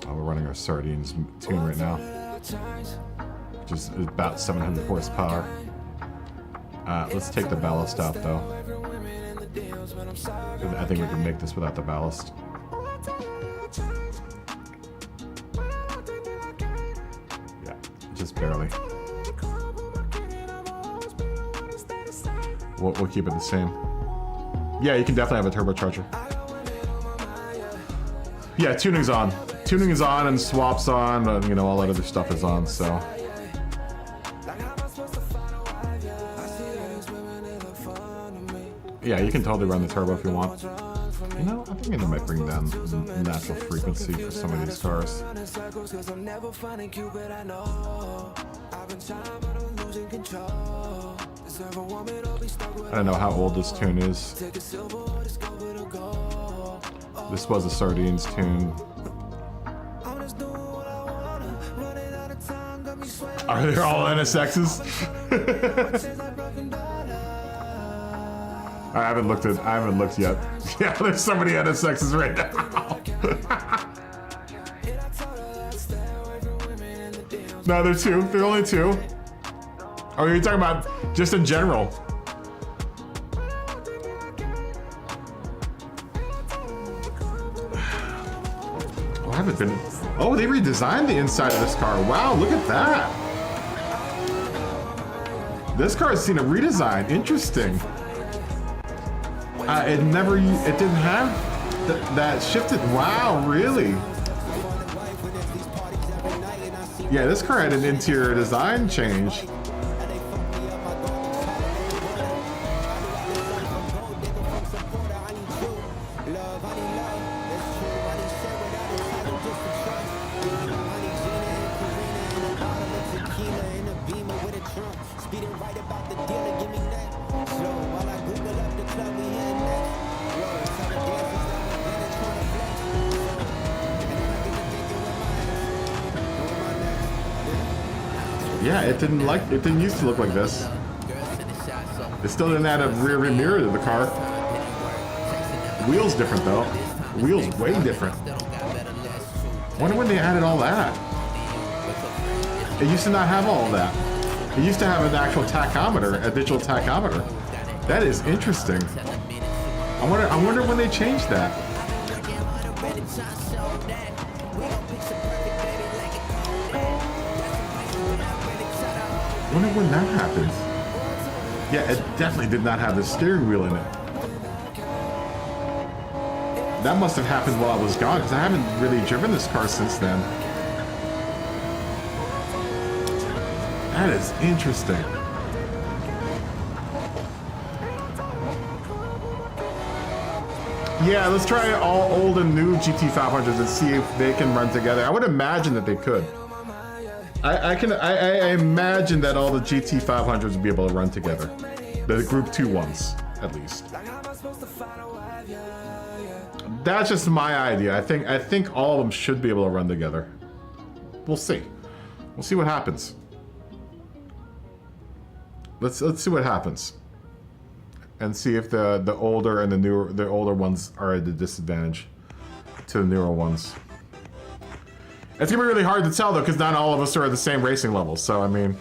Oh, we're running our sardines tune right now, which is about 700 horsepower. Let's take the ballast out though. I think we can make this without the ballast. Yeah, just barely. We'll keep it the same. Yeah, you can definitely have a turbocharger. Yeah, tuning's on. Tuning is on and swaps on, and you know, all that other stuff is on, so. Yeah, you can totally run the turbo if you want. You know, I think it might bring down the natural frequency for some of these cars. I don't know how old this tune is. This was a Sardines tune. Are they all NSXs? I haven't looked yet. Yeah, there's so many NSXs right now. No, they're two. They're only two. Oh, you're talking about just in general. Oh, I haven't been. Oh, they redesigned the inside of this car. Wow, look at that. This car has seen a redesign. Interesting. It didn't have that shifted. Wow, really? Yeah, this car had an interior design change. Yeah, it didn't used to look like this. It still didn't add a rear view mirror to the car. Wheels different though. Wheels way different. Wonder when they added all that. It used to not have all of that. It used to have an actual tachometer, a digital tachometer. That is interesting. I wonder when they changed that. I wonder when that happened. Yeah, it definitely did not have the steering wheel in it. That must have happened while I was gone, because I haven't really driven this car since then. That is interesting. Yeah, let's try all old and new GT500s and see if they can run together. I would imagine that they could. I imagine that all the GT500s would be able to run together. The Group 2 ones, at least. That's just my idea. I think all of them should be able to run together. We'll see. We'll see what happens. Let's see what happens. And see if the older and the older ones are at a disadvantage to the newer ones. It's gonna be really hard to tell though, because not all of us are at the same racing level. So I mean,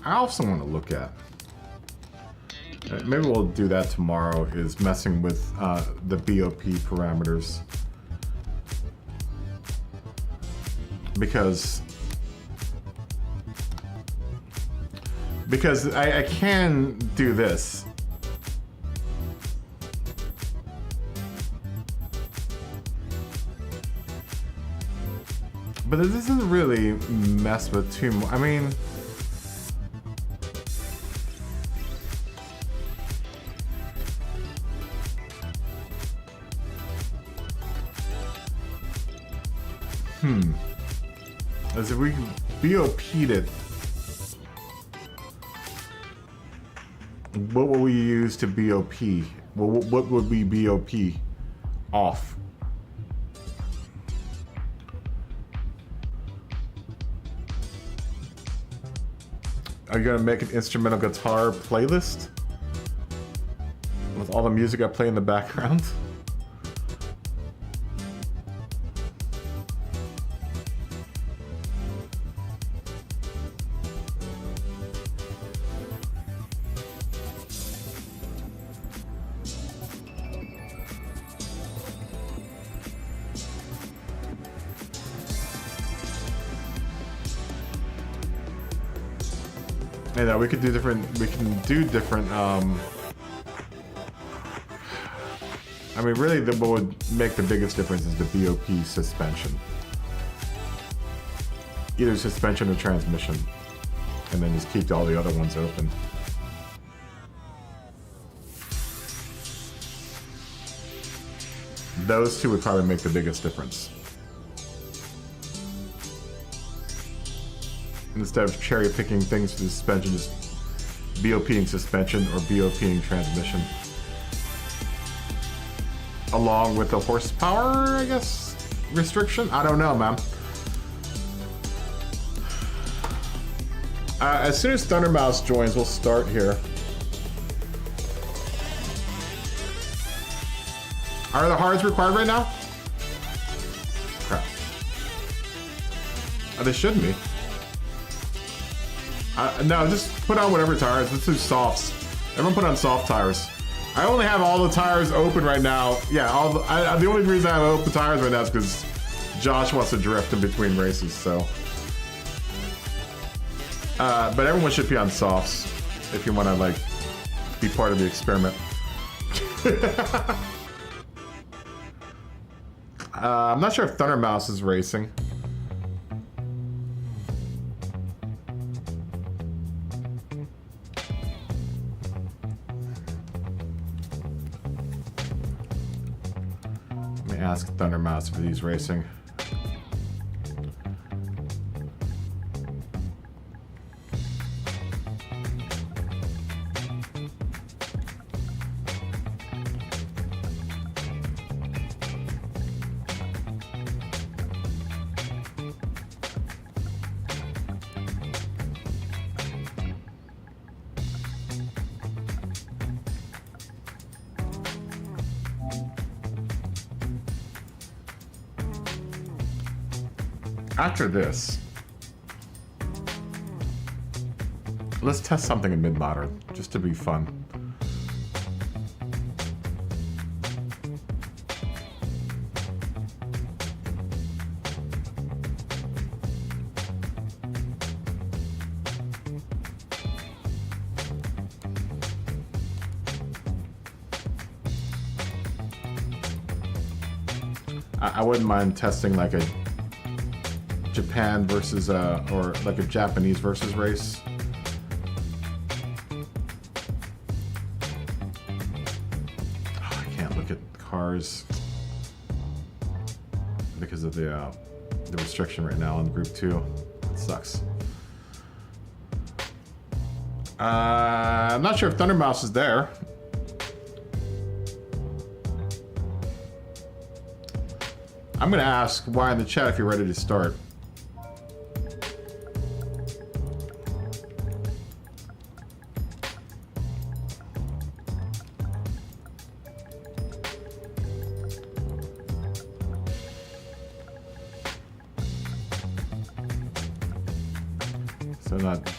I also want to look at. Maybe we'll do that tomorrow. Is messing with the BOP parameters. Because I can do this. But it doesn't really mess with too much. I mean, as if we BOP'd it, what will we use to BOP? Well, what would we BOP off? Are you gonna make an instrumental guitar playlist with all the music I play in the background? Yeah, we could do different. We can do different. I mean, really, what would make the biggest difference is the BOP suspension. Either suspension or transmission, and then just keep all the other ones open. Those two would probably make the biggest difference. Instead of cherry picking things for the suspension, just BOPing suspension or BOPing transmission. Along with the horsepower, I guess, restriction? I don't know, man. As soon as Thundermouse joins, we'll start here. Are the hards required right now? Crap. They shouldn't be. No, just put on whatever tires. Let's do softs. Everyone put on soft tires. I only have all the tires open right now. Yeah, the only reason I have open tires right now is because Josh wants to drift in between races, so. But everyone should be on softs if you want to, like, be part of the experiment. I'm not sure if Thundermouse is racing. Ask Thundermouse if he's racing. After this, let's test something in mid-modern, just to be fun. I wouldn't mind testing like a Japan versus or like a Japanese versus race. Oh, I can't look at cars because of the restriction right now on Group 2. It sucks. I'm not sure if Thundermouse is there. I'm gonna ask why in the chat if you're ready to start.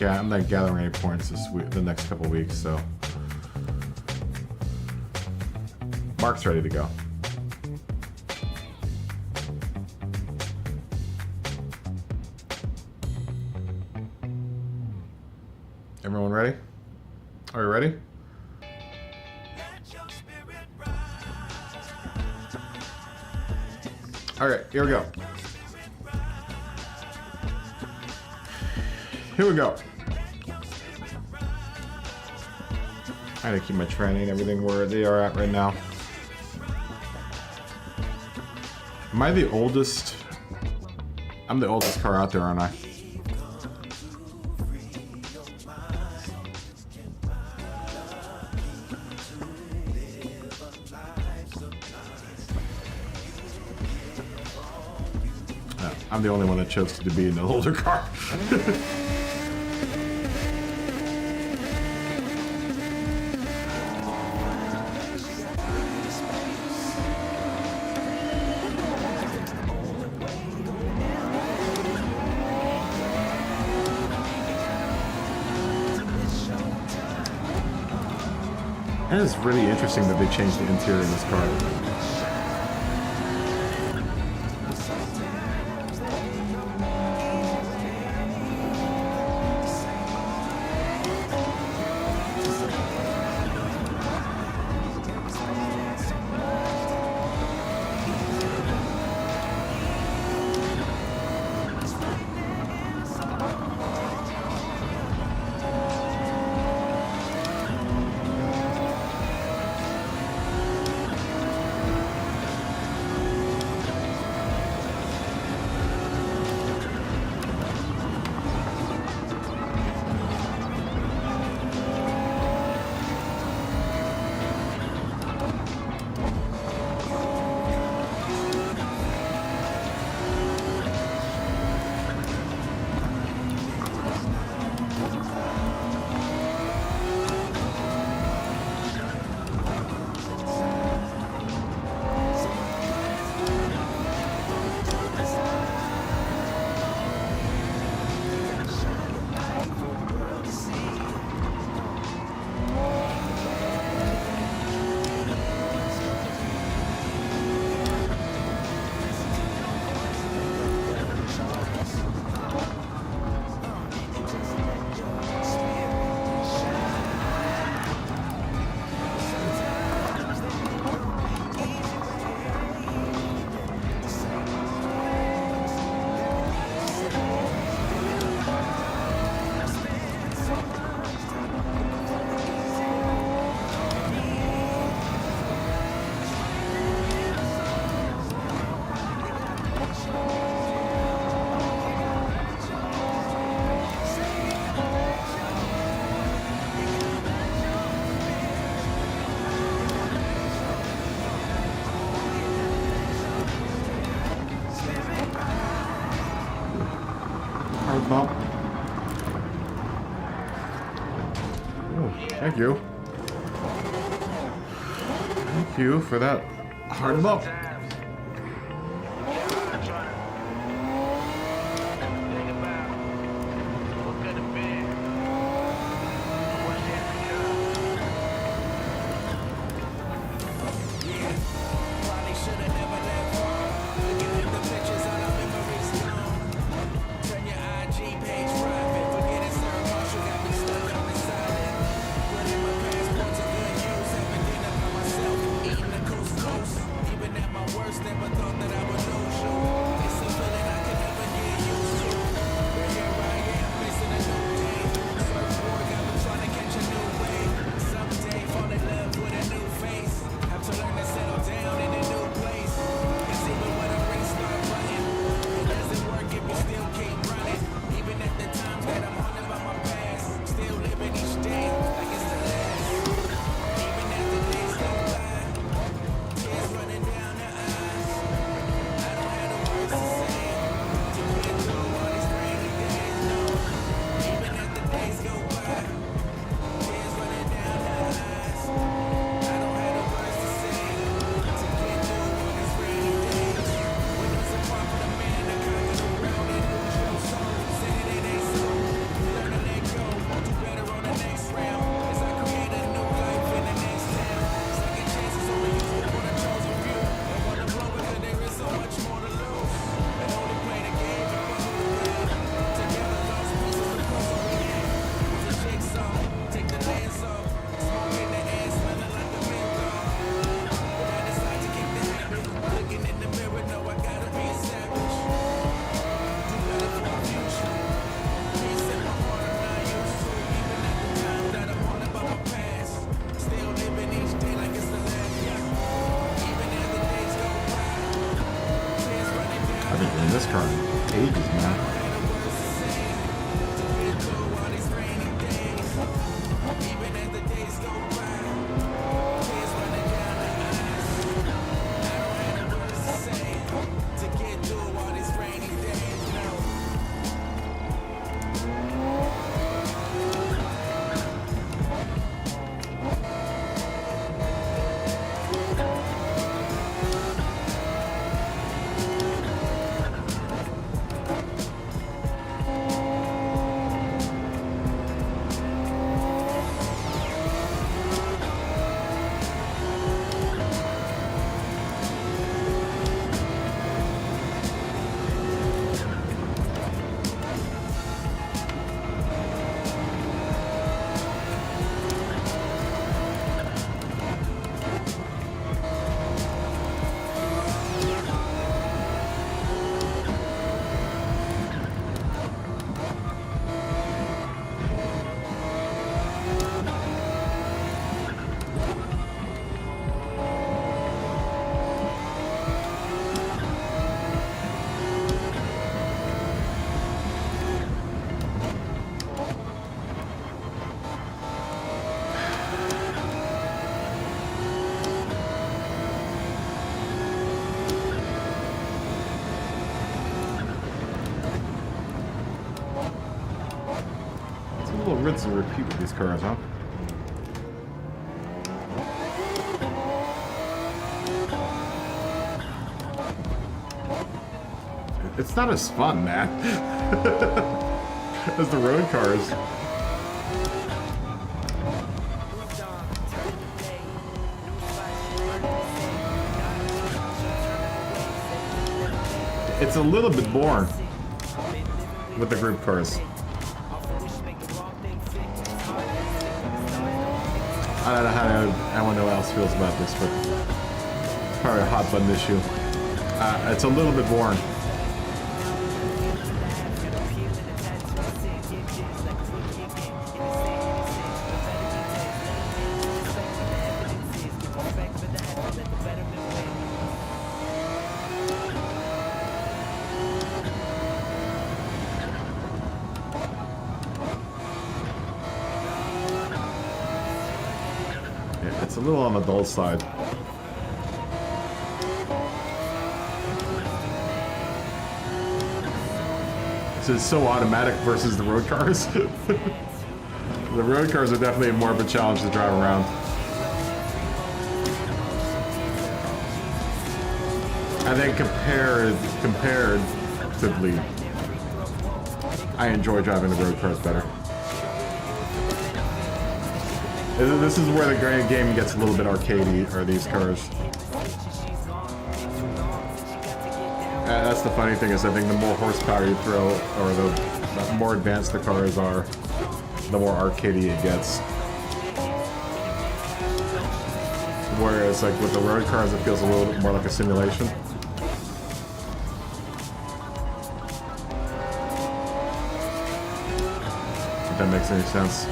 I'm not gathering any points this week, the next couple weeks, so. Mark's ready to go. Everyone ready? Are you ready? All right, here we go. Here we go. I gotta keep my tranny and everything where they are at right now. Am I the oldest? I'm the oldest car out there, aren't I? I'm the only one that chose to be in the older car. And it's really interesting that they changed the interior of this car. Hard bump. Oh, thank you. Thank you for that hard bump. I've been in this car in ages, man. To get through all these rainy days. rinse and repeat with these cars, huh? It's not as fun, man, as the road cars. It's a little bit boring with the group cars. I don't know how anyone else feels about this, but it's probably a hot button issue. It's a little bit boring. It's a little on the dull side. This is so automatic versus the road cars. The road cars are definitely more of a challenge to drive around. I think comparatively, I enjoy driving the road cars better. This is where the Gran game gets a little bit arcadey, are these cars. That's the funny thing, is I think the more horsepower you throw, or the more advanced the cars are, the more arcadey it gets. Whereas like with the road cars, it feels a little bit more like a simulation. If that makes any sense.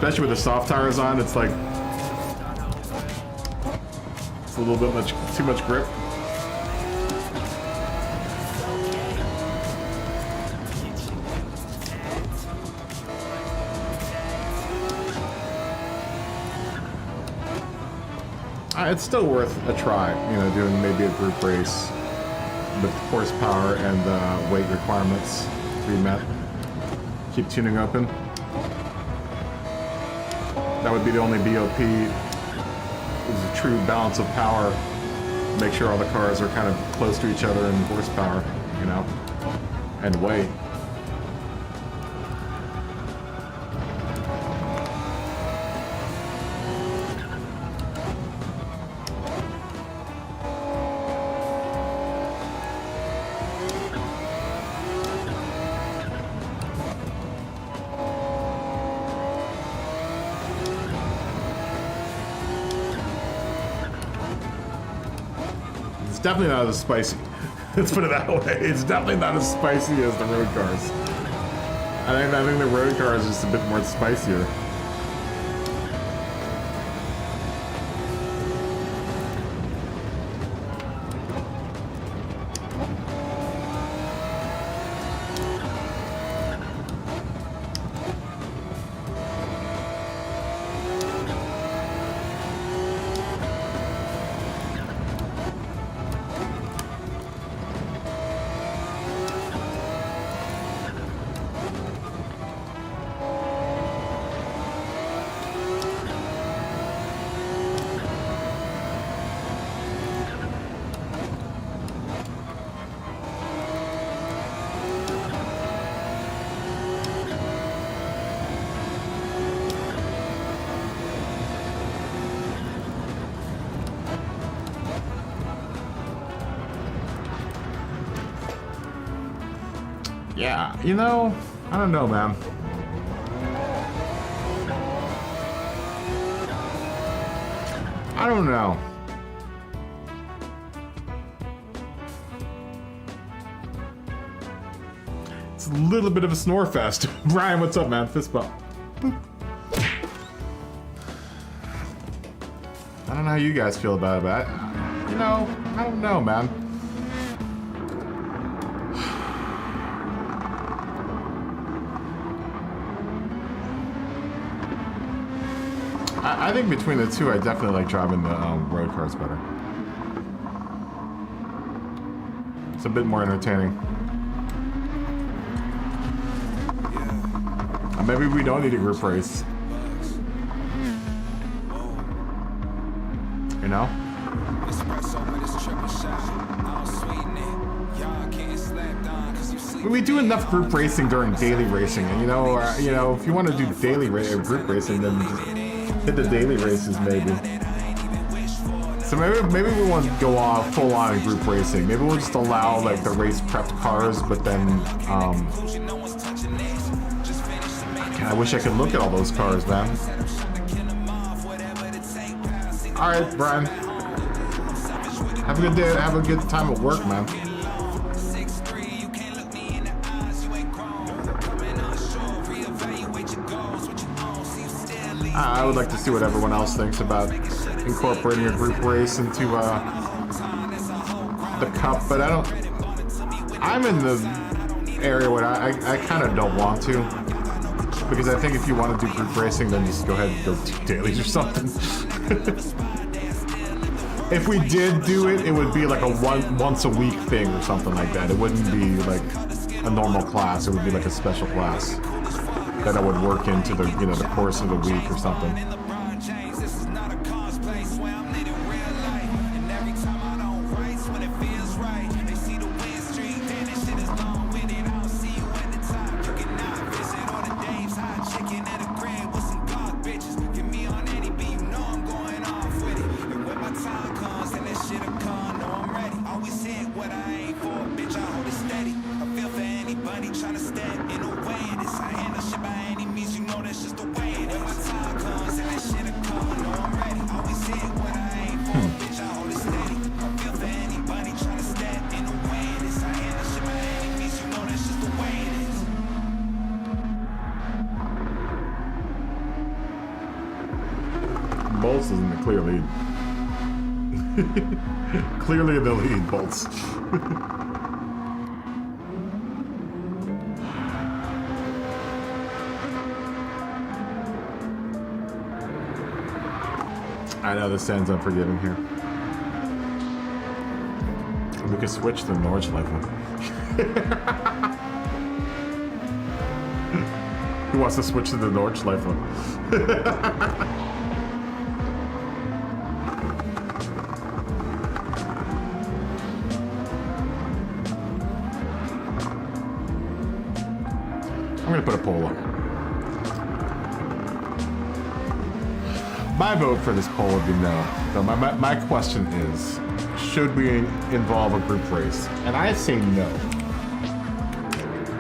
Especially with the soft tires on, it's like it's a little bit too much grip. It's still worth a try, you know, doing maybe a group race with horsepower and weight requirements to be met. Keep tuning open. That would be the only BOP is a true balance of power. Make sure all the cars are kind of close to each other in horsepower, you know, and weight. Definitely not as spicy. Let's put it that way. It's definitely not as spicy as the road cars. I think the road car is just a bit more spicier. Yeah, you know, I don't know, man. I don't know. It's a little bit of a snore fest. Brian, what's up, man? Fist bump. Boop. I don't know how you guys feel about it, but you know, I don't know, man. I think between the two, I definitely like driving the road cars better. It's a bit more entertaining. Maybe we don't need a group race. You know? We do enough group racing during daily racing, and you know, if you want to do daily group racing, then just hit the daily races maybe. So maybe we won't go off full on group racing. Maybe we'll just allow like the race prepped cars, but then I wish I could look at all those cars, man. All right, Brian. Have a good day. Have a good time at work, man. I would like to see what everyone else thinks about incorporating a group race into the cup, but I'm in the area where I kind of don't want to, because I think if you want to do group racing, then just go ahead and go do dailies or something. If we did do it, it would be like a once a week thing or something like that. It wouldn't be like a normal class. It would be like a special class that I would work into the the course of the week or something. Bolts is in the clear lead. Clearly in the lead, Bolts. I know this sounds unforgiving here. We could switch to Nordschleife. Who wants to switch to the Nordschleife? I'm gonna put a poll up. My vote for this poll would be no. So my question is, should we involve a group race? And I say no.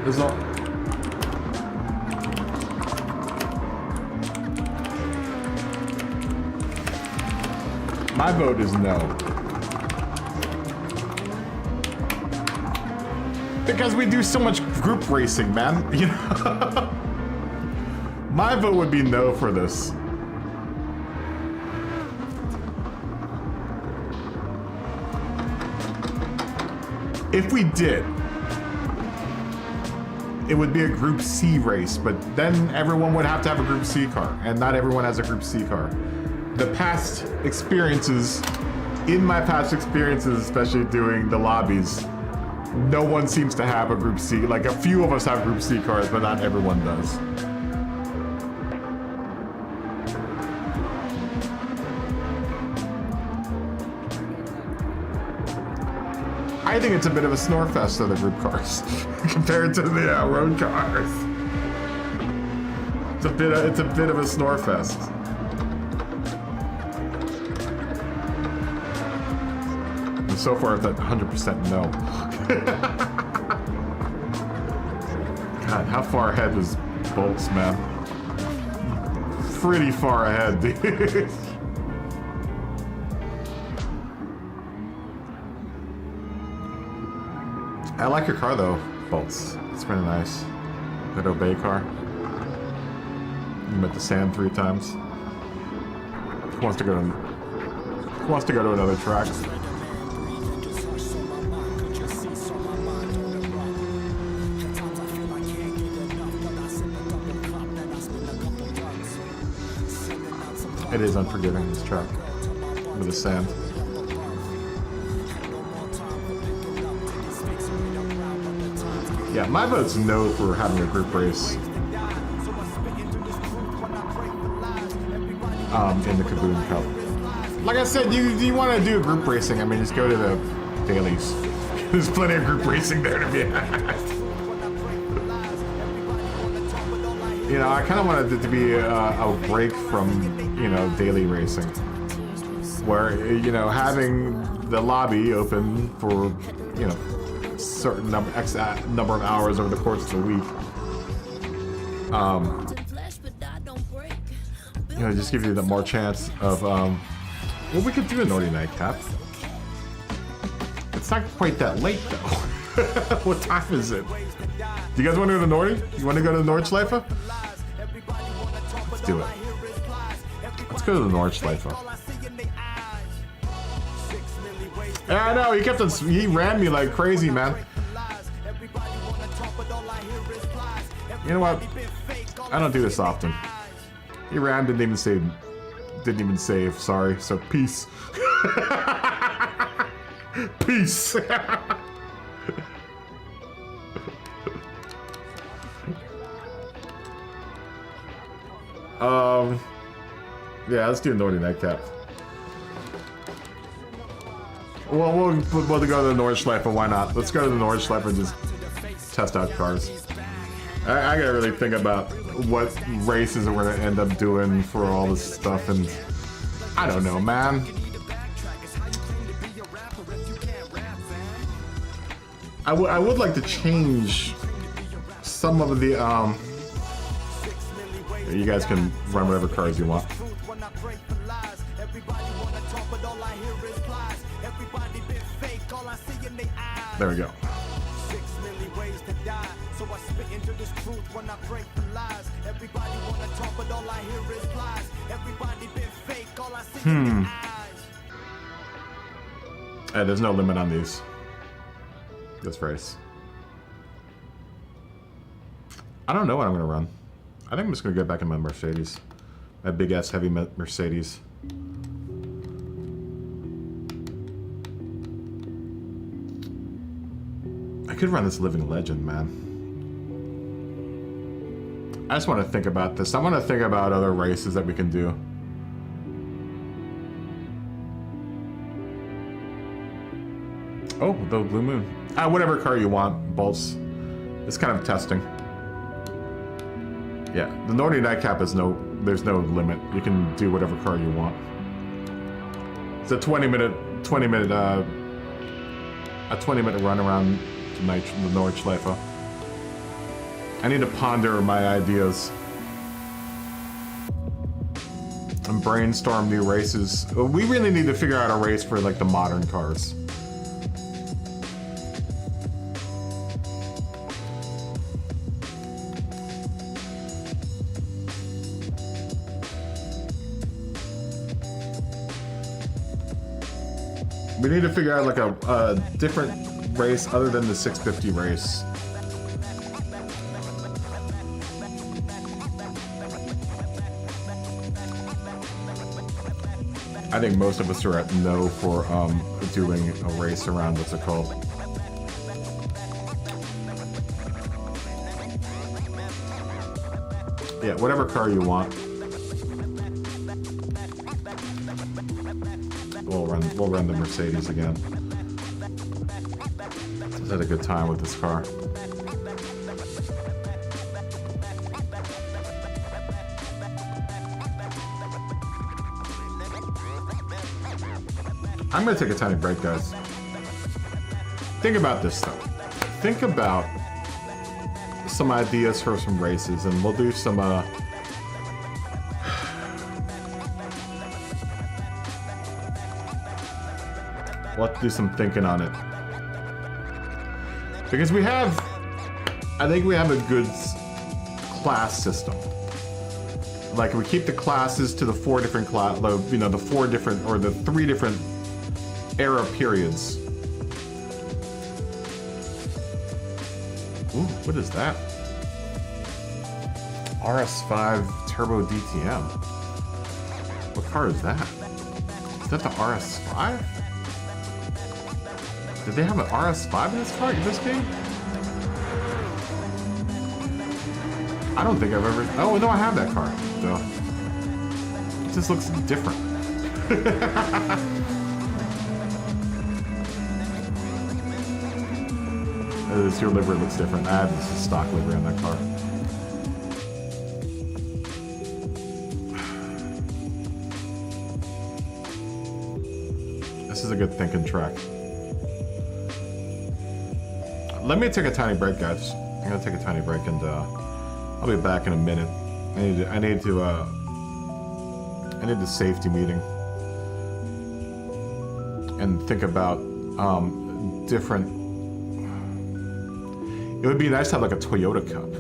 There's no. My vote is no. Because we do so much group racing, man. You know? My vote would be no for this. If we did, it would be a Group C race, but then everyone would have to have a Group C car, and not everyone has a Group C car. The past experiences, in my past experiences, especially doing the lobbies, no one seems to have a Group C. Like, a few of us have Group C cars, but not everyone does. I think it's a bit of a snore fest of the group cars compared to the road cars. It's a bit of a snore fest. And so far, it's at 100% no. God, how far ahead was Bolts, man? Pretty far ahead, dude. I like your car though, Bolts. It's really nice. That Obey car. You met the sand 3 times. Who wants to go to another track? It is unforgiving, this track. With the sand. Yeah, my vote's no for having a group race. In the KaBoom Cup. Like I said, you want to do group racing, I mean, just go to the dailies. There's plenty of group racing there to be had. You know, I kind of wanted it to be a break from, you know, daily racing. Where, you know, having the lobby open for, you know, certain number of hours over the course of the week. You know, just give you the more chance of, well, we could do a naughty nightcap. It's not quite that late, though. What time is it? Do you guys want to go to Nordy? You want to go to the Nordschleife? Let's do it. Let's go to the Nordschleife. Yeah, I know, he ran me like crazy, man. You know what? I don't do this often. He ran, didn't even save, sorry, so peace. Peace. Yeah, let's do a naughty nightcap. Well, we'll go to the Nordschleife, why not? Let's go to the Nordschleife and just test out cars. I gotta really think about what races we're gonna end up doing for all this stuff, and I don't know, man. I would like to change some of the you guys can run whatever cars you want. There we go. Hey, there's no limit on these. This race. I don't know what I'm gonna run. I think I'm just gonna get back in my Mercedes. My big ass heavy Mercedes. I could run this Living Legend, man. I just want to think about this. I want to think about other races that we can do. Oh, the Blue Moon. Whatever car you want, Bolts. It's kind of testing. Yeah, the Naughty Nightcap is there's no limit. You can do whatever car you want. It's a 20 minute run around the Nordschleife. I need to ponder my ideas and brainstorm new races. We really need to figure out a race for like the modern cars. We need to figure out like a different race other than the 650 race. I think most of us are at no for doing a race around, what's it called? Yeah, whatever car you want. We'll run the Mercedes again. Just had a good time with this car. I'm gonna take a tiny break, guys. Think about this though. Think about some ideas for some races, and we'll do some we'll have to do some thinking on it. Because I think we have a good class system. Like, we keep the classes to the the 4 different, or the 3 different era periods. Ooh, what is that? RS5 Turbo DTM. What car is that? Is that the RS5? Did they have an RS5 in this car in this game? I don't think I've ever. Oh no, I have that car. So it just looks different. Your livery looks different. I have this stock livery on that car. This is a good thinking track. Let me take a tiny break, guys. I'm gonna take a tiny break, and I'll be back in a minute. I need a safety meeting and think about different. It would be nice to have like a Toyota Cup,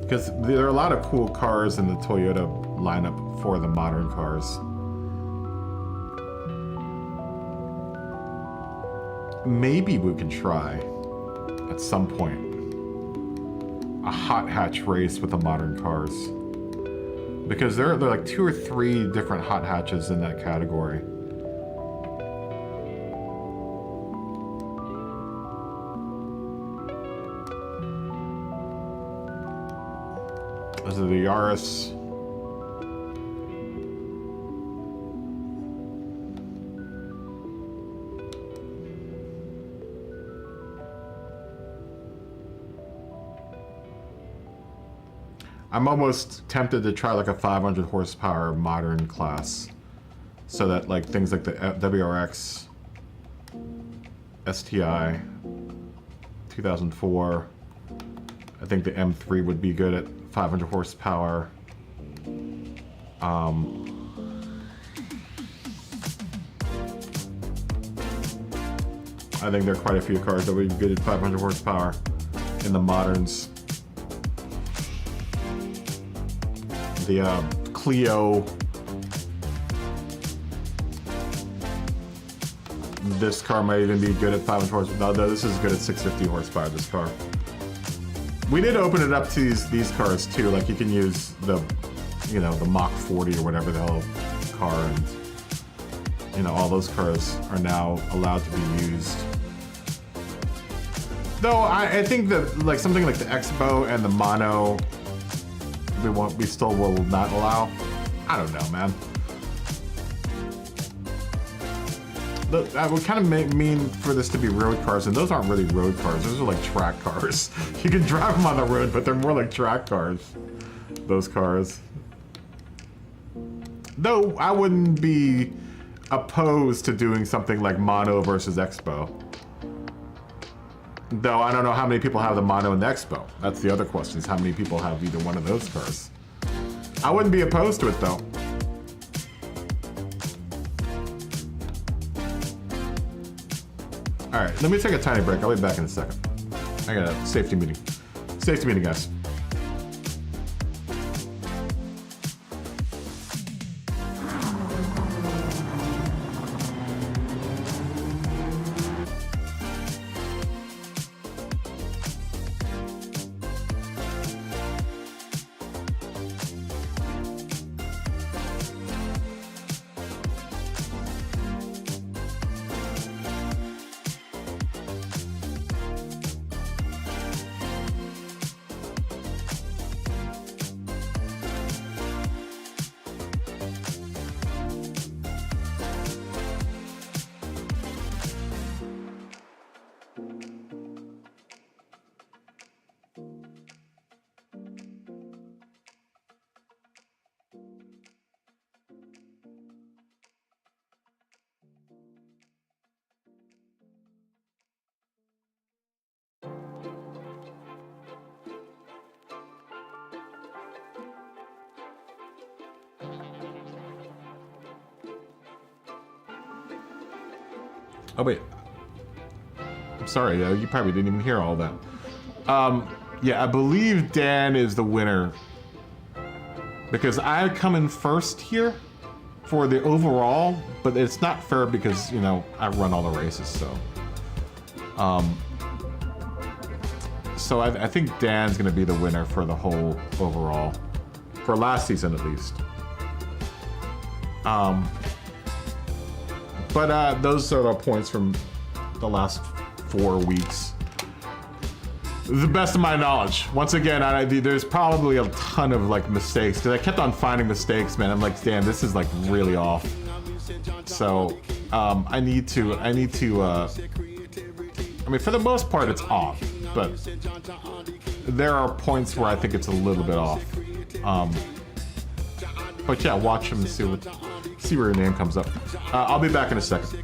because there are a lot of cool cars in the Toyota lineup for the modern cars. Maybe we can try at some point a hot hatch race with the modern cars, because there are like 2 or 3 different hot hatches in that category. Those are the Yaris. I'm almost tempted to try like a 500 horsepower modern class, so that like things like the WRX, STI, 2004. I think the M3 would be good at 500 horsepower. I think there are quite a few cars that would be good at 500 horsepower in the moderns. The Clio. This car might even be good at 500 horsepower. No, this is good at 650 horsepower, this car. We did open it up to these cars too. Like you can use the, you know, the Mach 40 or whatever the hell car, and you know, all those cars are now allowed to be used. Though I think that like something like the Expo and the Mono, we still will not allow. I don't know, man. That would kind of mean for this to be road cars, and those aren't really road cars. Those are like track cars. You can drive them on the road, but they're more like track cars. Those cars. Though I wouldn't be opposed to doing something like Mono versus Expo. Though I don't know how many people have the Mono and the Expo. That's the other question, is how many people have either one of those cars. I wouldn't be opposed to it though. All right, let me take a tiny break. I'll be back in a second. I got a safety meeting. Safety meeting, guys. Oh wait, I'm sorry, you probably didn't even hear all that. Yeah, I believe Dan is the winner, because I come in first here for the overall, but it's not fair because, you know, I run all the races, so. So I think Dan's gonna be the winner for the whole overall. for last season at least. But those are the points from the last 4 weeks. The best of my knowledge. Once again, there's probably a ton of like mistakes because I kept on finding mistakes, man. I'm like, damn, this is like really off. So I need to. I mean, for the most part, it's off, but there are points where I think it's a little bit off. But yeah, watch him and see where your name comes up. I'll be back in a second.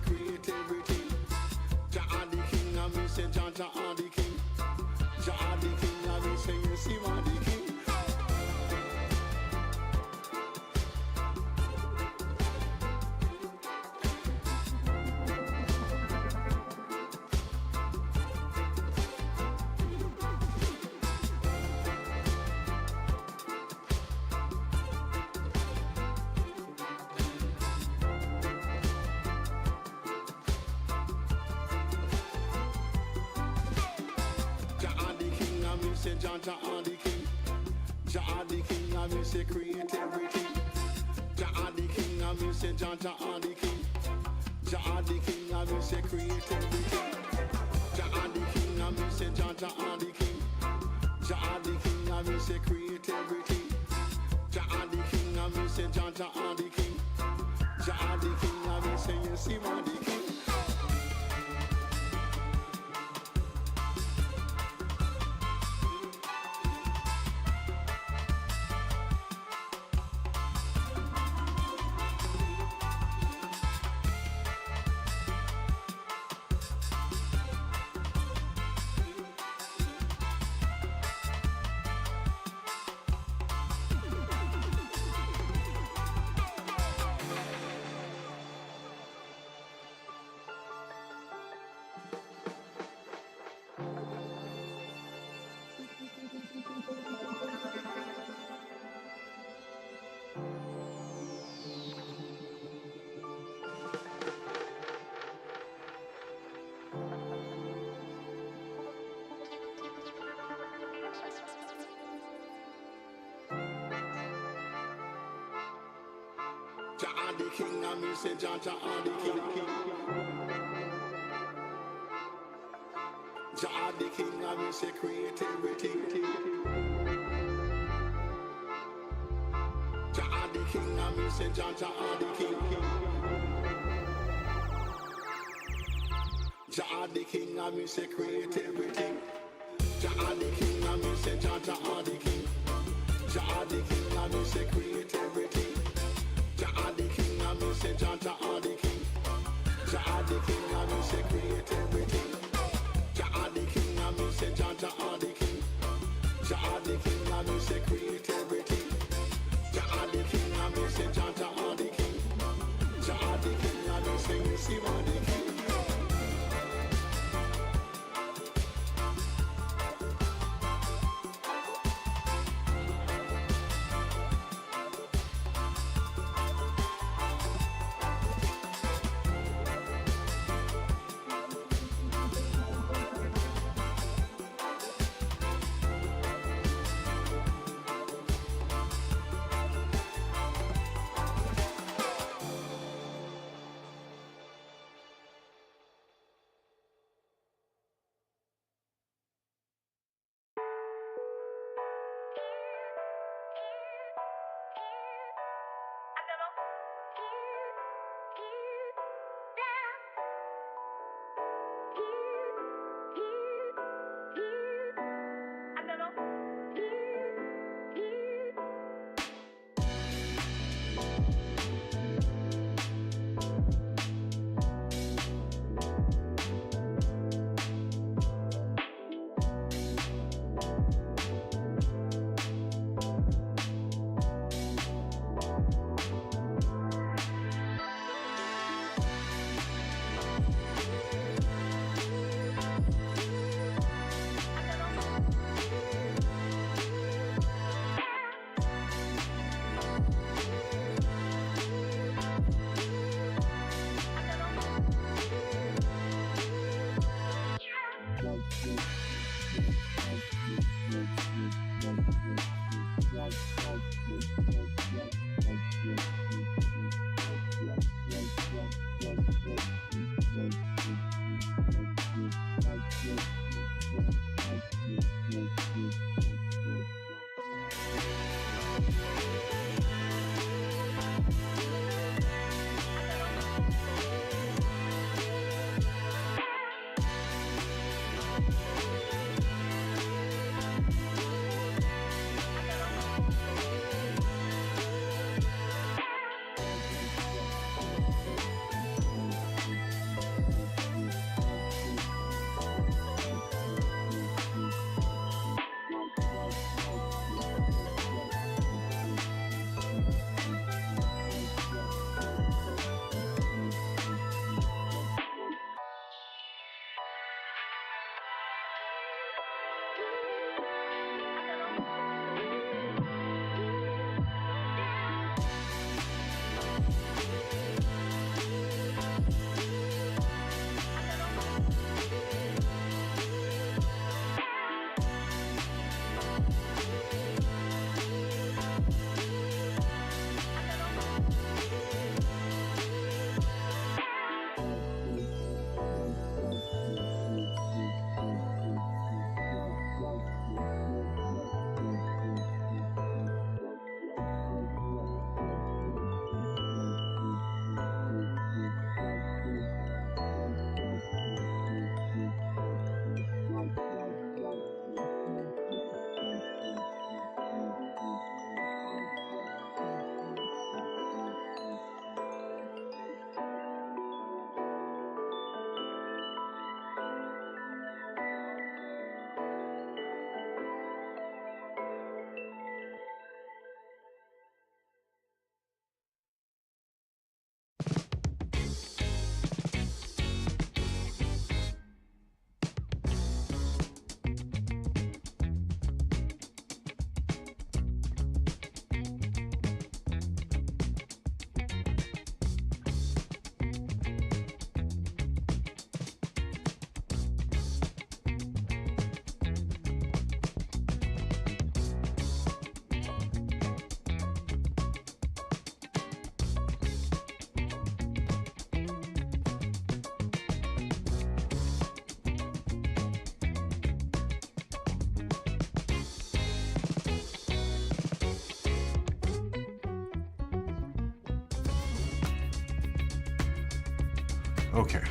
Okay,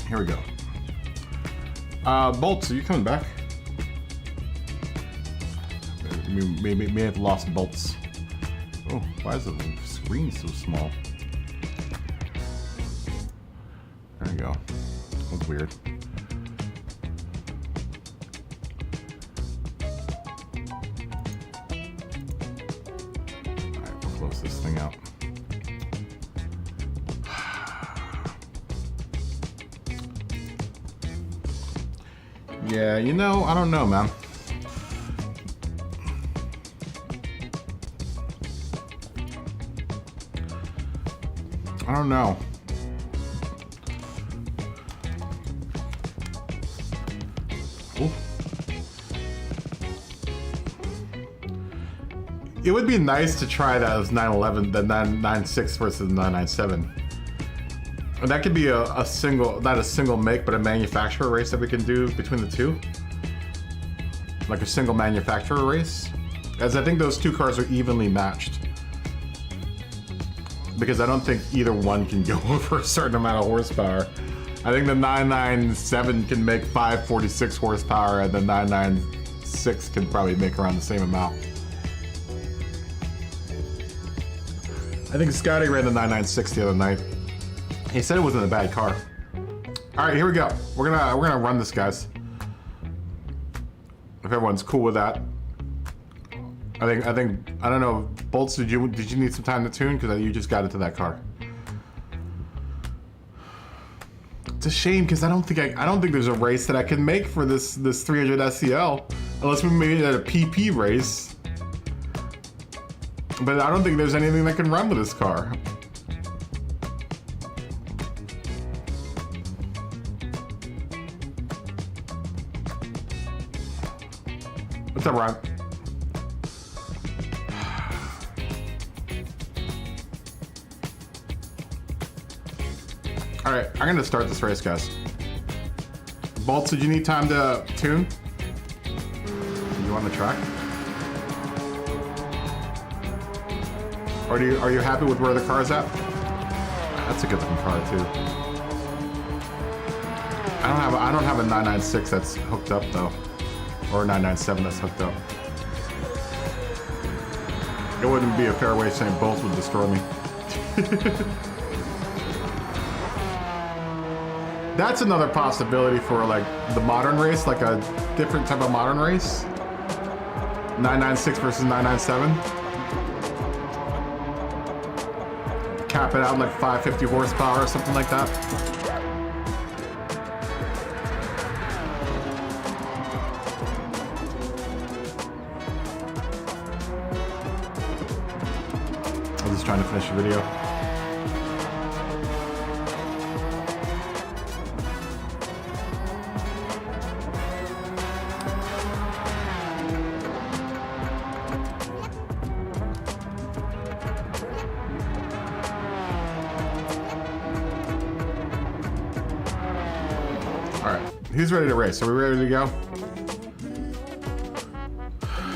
here we go. Bolts, are you coming back? May have lost Bolts. Oh, why is the screen so small? There you go. That's weird. Alright, we'll close this thing out. Yeah, you know, I don't know, man. I don't know. Ooh. It would be nice to try that as 911, the 996 versus 997. And that could be a single, not a single make, but a manufacturer race that we can do between the two. Like a single manufacturer race. As I think those two cars are evenly matched. Because I don't think either one can go over a certain amount of horsepower. I think the 997 can make 546 horsepower and the 996 can probably make around the same amount. I think Scotty ran the 996 the other night. He said it wasn't a bad car. All right, here we go. We're gonna run this, guys. If everyone's cool with that. I don't know. Bolts, did you need some time to tune? Because you just got into that car. It's a shame because I don't think there's a race that I can make for this 300 SEL unless we made it a PP race. But I don't think there's anything that can run with this car. What's up, Ron? All right, I'm gonna start this race, guys. Bolts, did you need time to tune? You on the track? Or are you happy with where the car's at? That's a good looking car too. I don't have a 996 that's hooked up though, or a 997 that's hooked up. It wouldn't be a fair way saying Bolts would destroy me. That's another possibility for like the modern race, like a different type of modern race. 996 versus 997. Cap it out like 550 horsepower or something like that. I'm just trying to finish the video. Who's ready to race? Are we ready to go?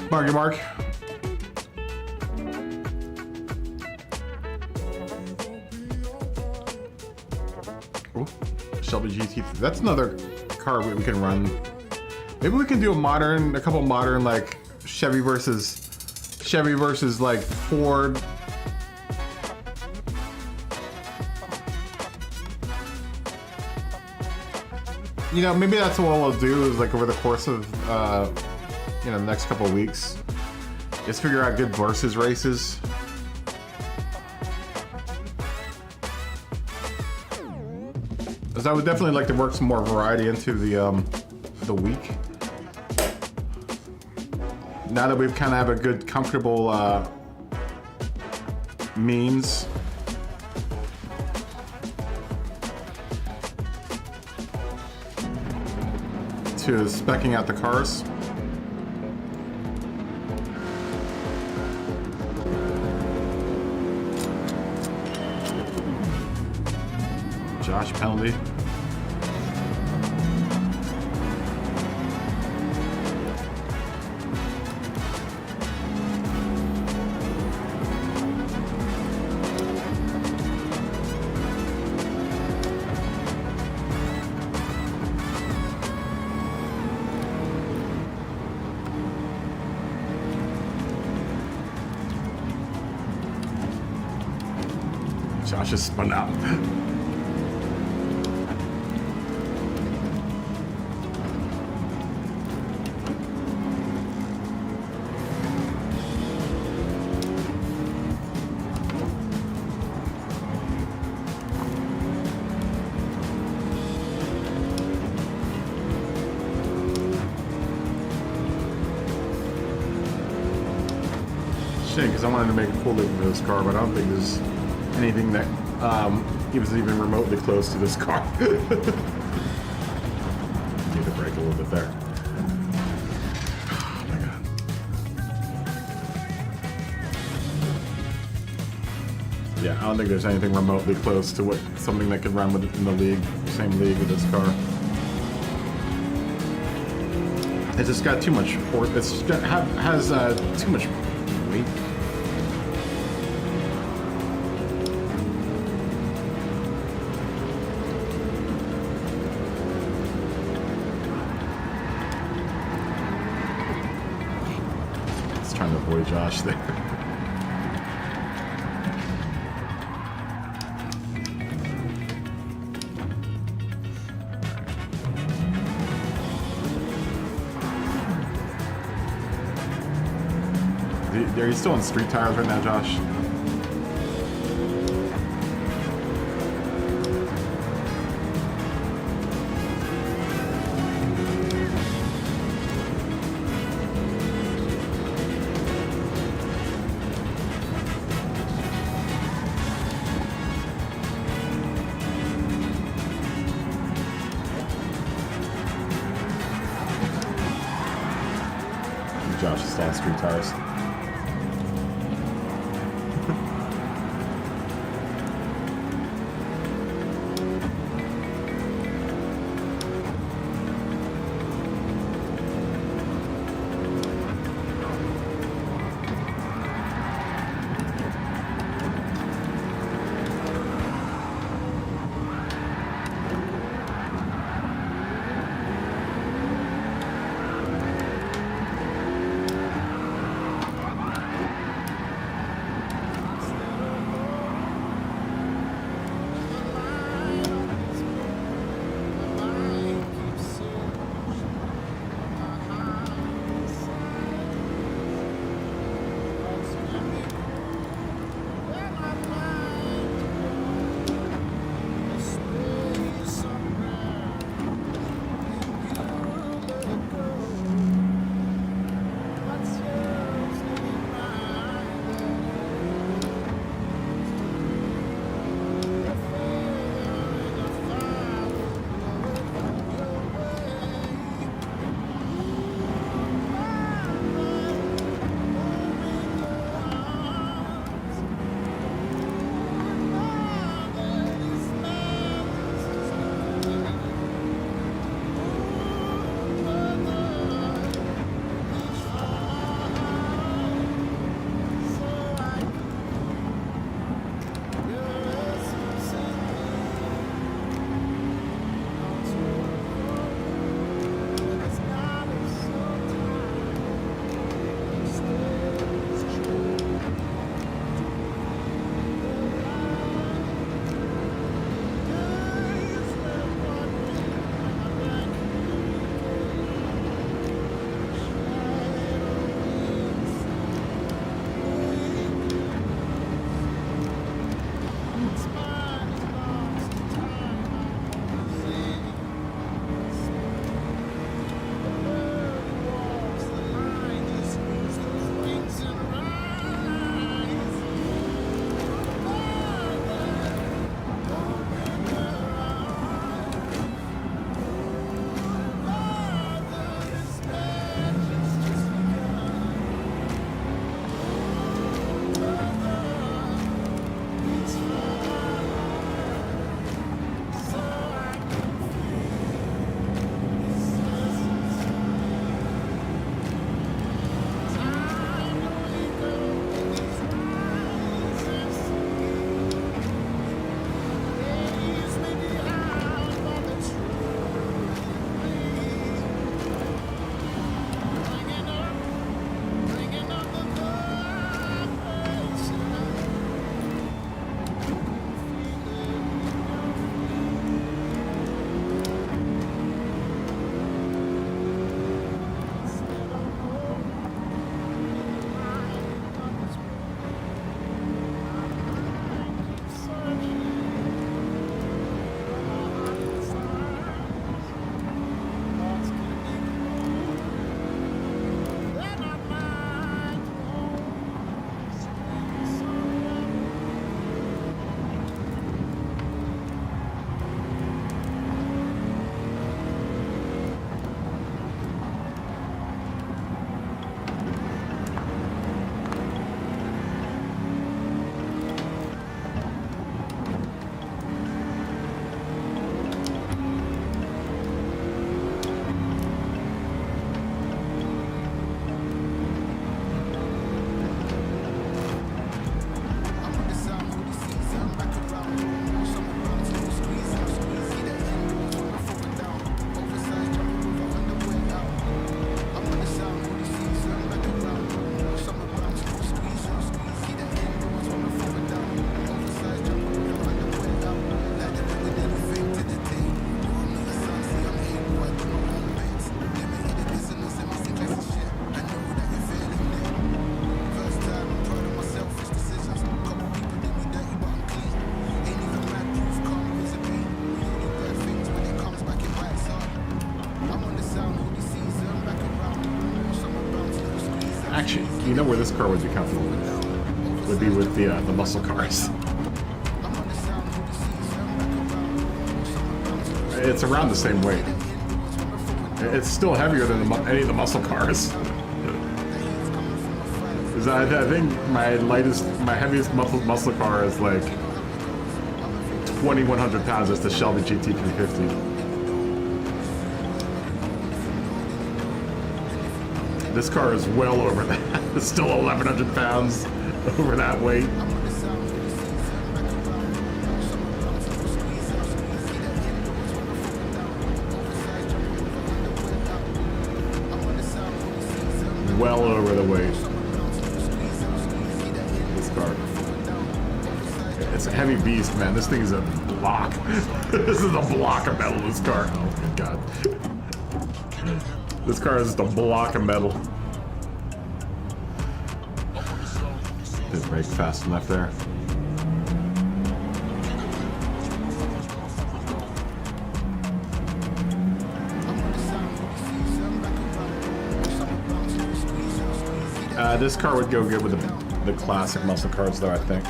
Mark. Ooh, Shelby GT. That's another car we can run. Maybe we can do a couple modern like Chevy versus like Ford. You know, maybe that's what we'll do is like over the course of, the next couple of weeks, just figure out good versus races. Because I would definitely like to work some more variety into the week. Now that we've kind of have a good, comfortable means. To speccing out the cars. Josh penalty. Josh just spun out. Because I wanted to make a cool look for this car, but I don't think there's anything that is even remotely close to this car. Need to brake a little bit there. Oh my god. Yeah, I don't think there's anything remotely close to what something that could run with in the league, same league with this car. It's just got too much port. It's got, has too much weight. Trying to avoid Josh there. Are you still on street tires right now, Josh? Josh is still on street tires. Actually, you know where this car would be comfortable with? Would be with the muscle cars. It's around the same weight. It's still heavier than any of the muscle cars. I think my heaviest muscle car is like 2,100 pounds. That's the Shelby GT350. This car is well over that. It's still 1,100 pounds over that weight. Well over the weight. This car. It's a heavy beast, man. This thing is a block. This is a block of metal, this car. Oh my god. This car is just a block of metal. Didn't brake fast enough there. This car would go good with the classic muscle cars, though, I think.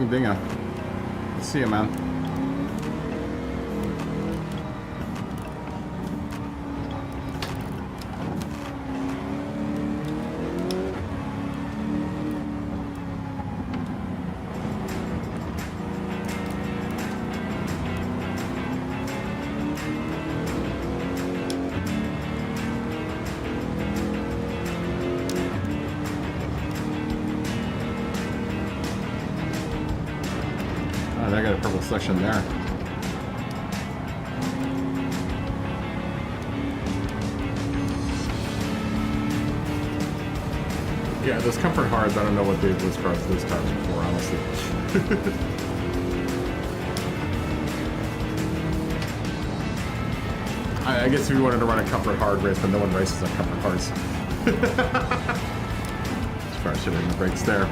Dinga. See you, man. I got a purple section there. Yeah, those comfort hards, I don't know what those cars are for, honestly. I guess if you wanted to run a comfort hard race, but no one races on comfort hards. Probably should have the brakes there.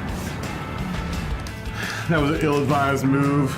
That was an ill-advised move.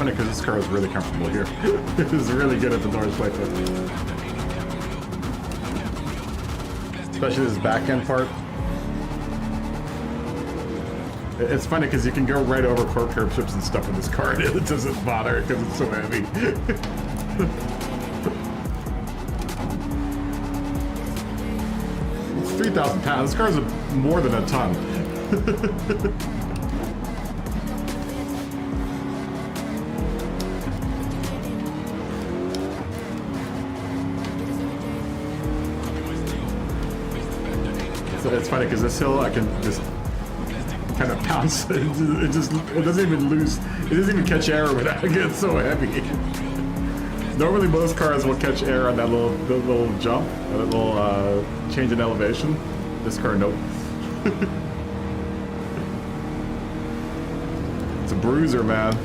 funny because this car is really comfortable here. It is really good at the Norris plate. Especially this back end part. It's funny because you can go right over curb strips and stuff in this car and it doesn't bother because it's so heavy. It's 3,000 pounds. This car's more than a ton. So it's funny because this hill I can just kind of pounce. It doesn't even lose. It doesn't even catch air when it gets so heavy. Normally, most cars will catch air on that little jump, that little change in elevation. This car, nope. It's a bruiser, man.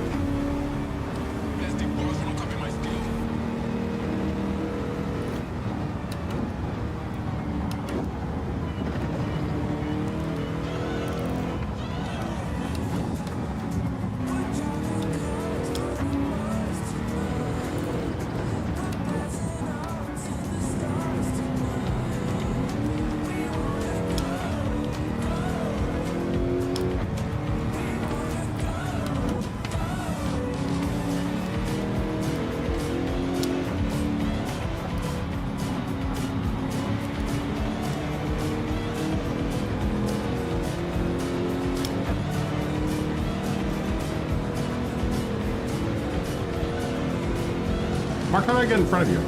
Mark, how did I get in front of you?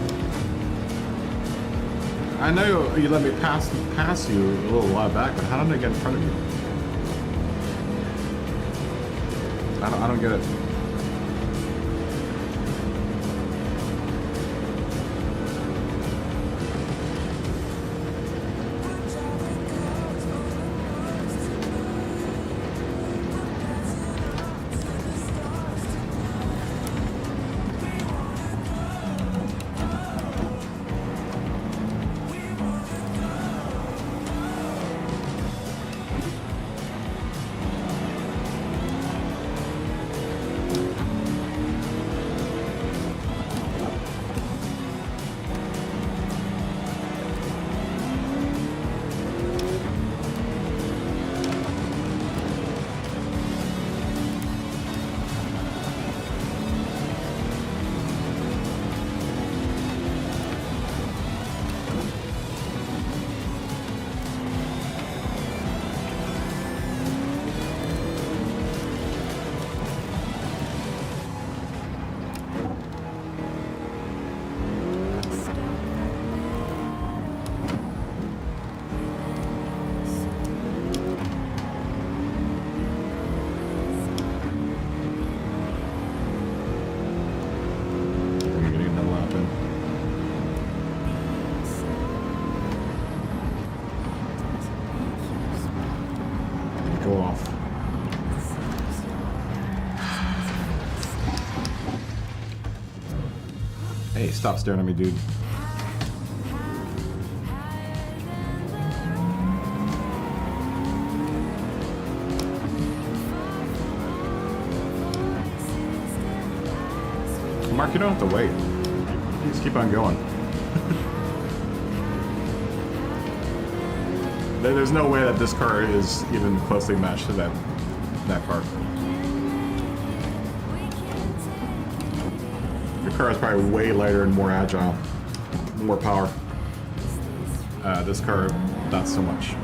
I know you let me pass you a little while back, but how did I get in front of you? I don't get it. Hey, stop staring at me, dude. Mark, you don't have to wait. You just keep on going. There's no way that this car is even closely matched to that car. Your car is probably way lighter and more agile, more power. This car, not so much.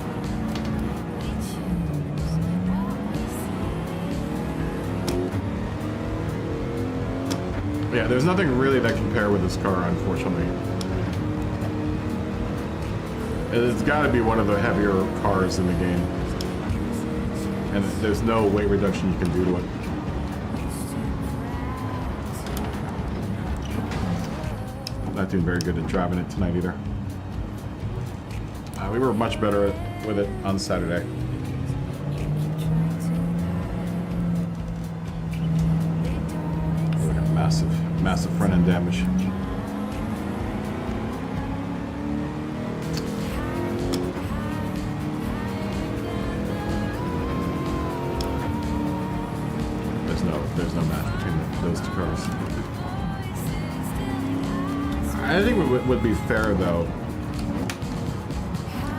Yeah, there's nothing really that can compare with this car, unfortunately. It's got to be one of the heavier cars in the game. And there's no weight reduction you can do to it. Not doing very good at driving it tonight either. We were much better with it on Saturday. Look at massive front end damage. There's no match between those two cars. I think what would be fair though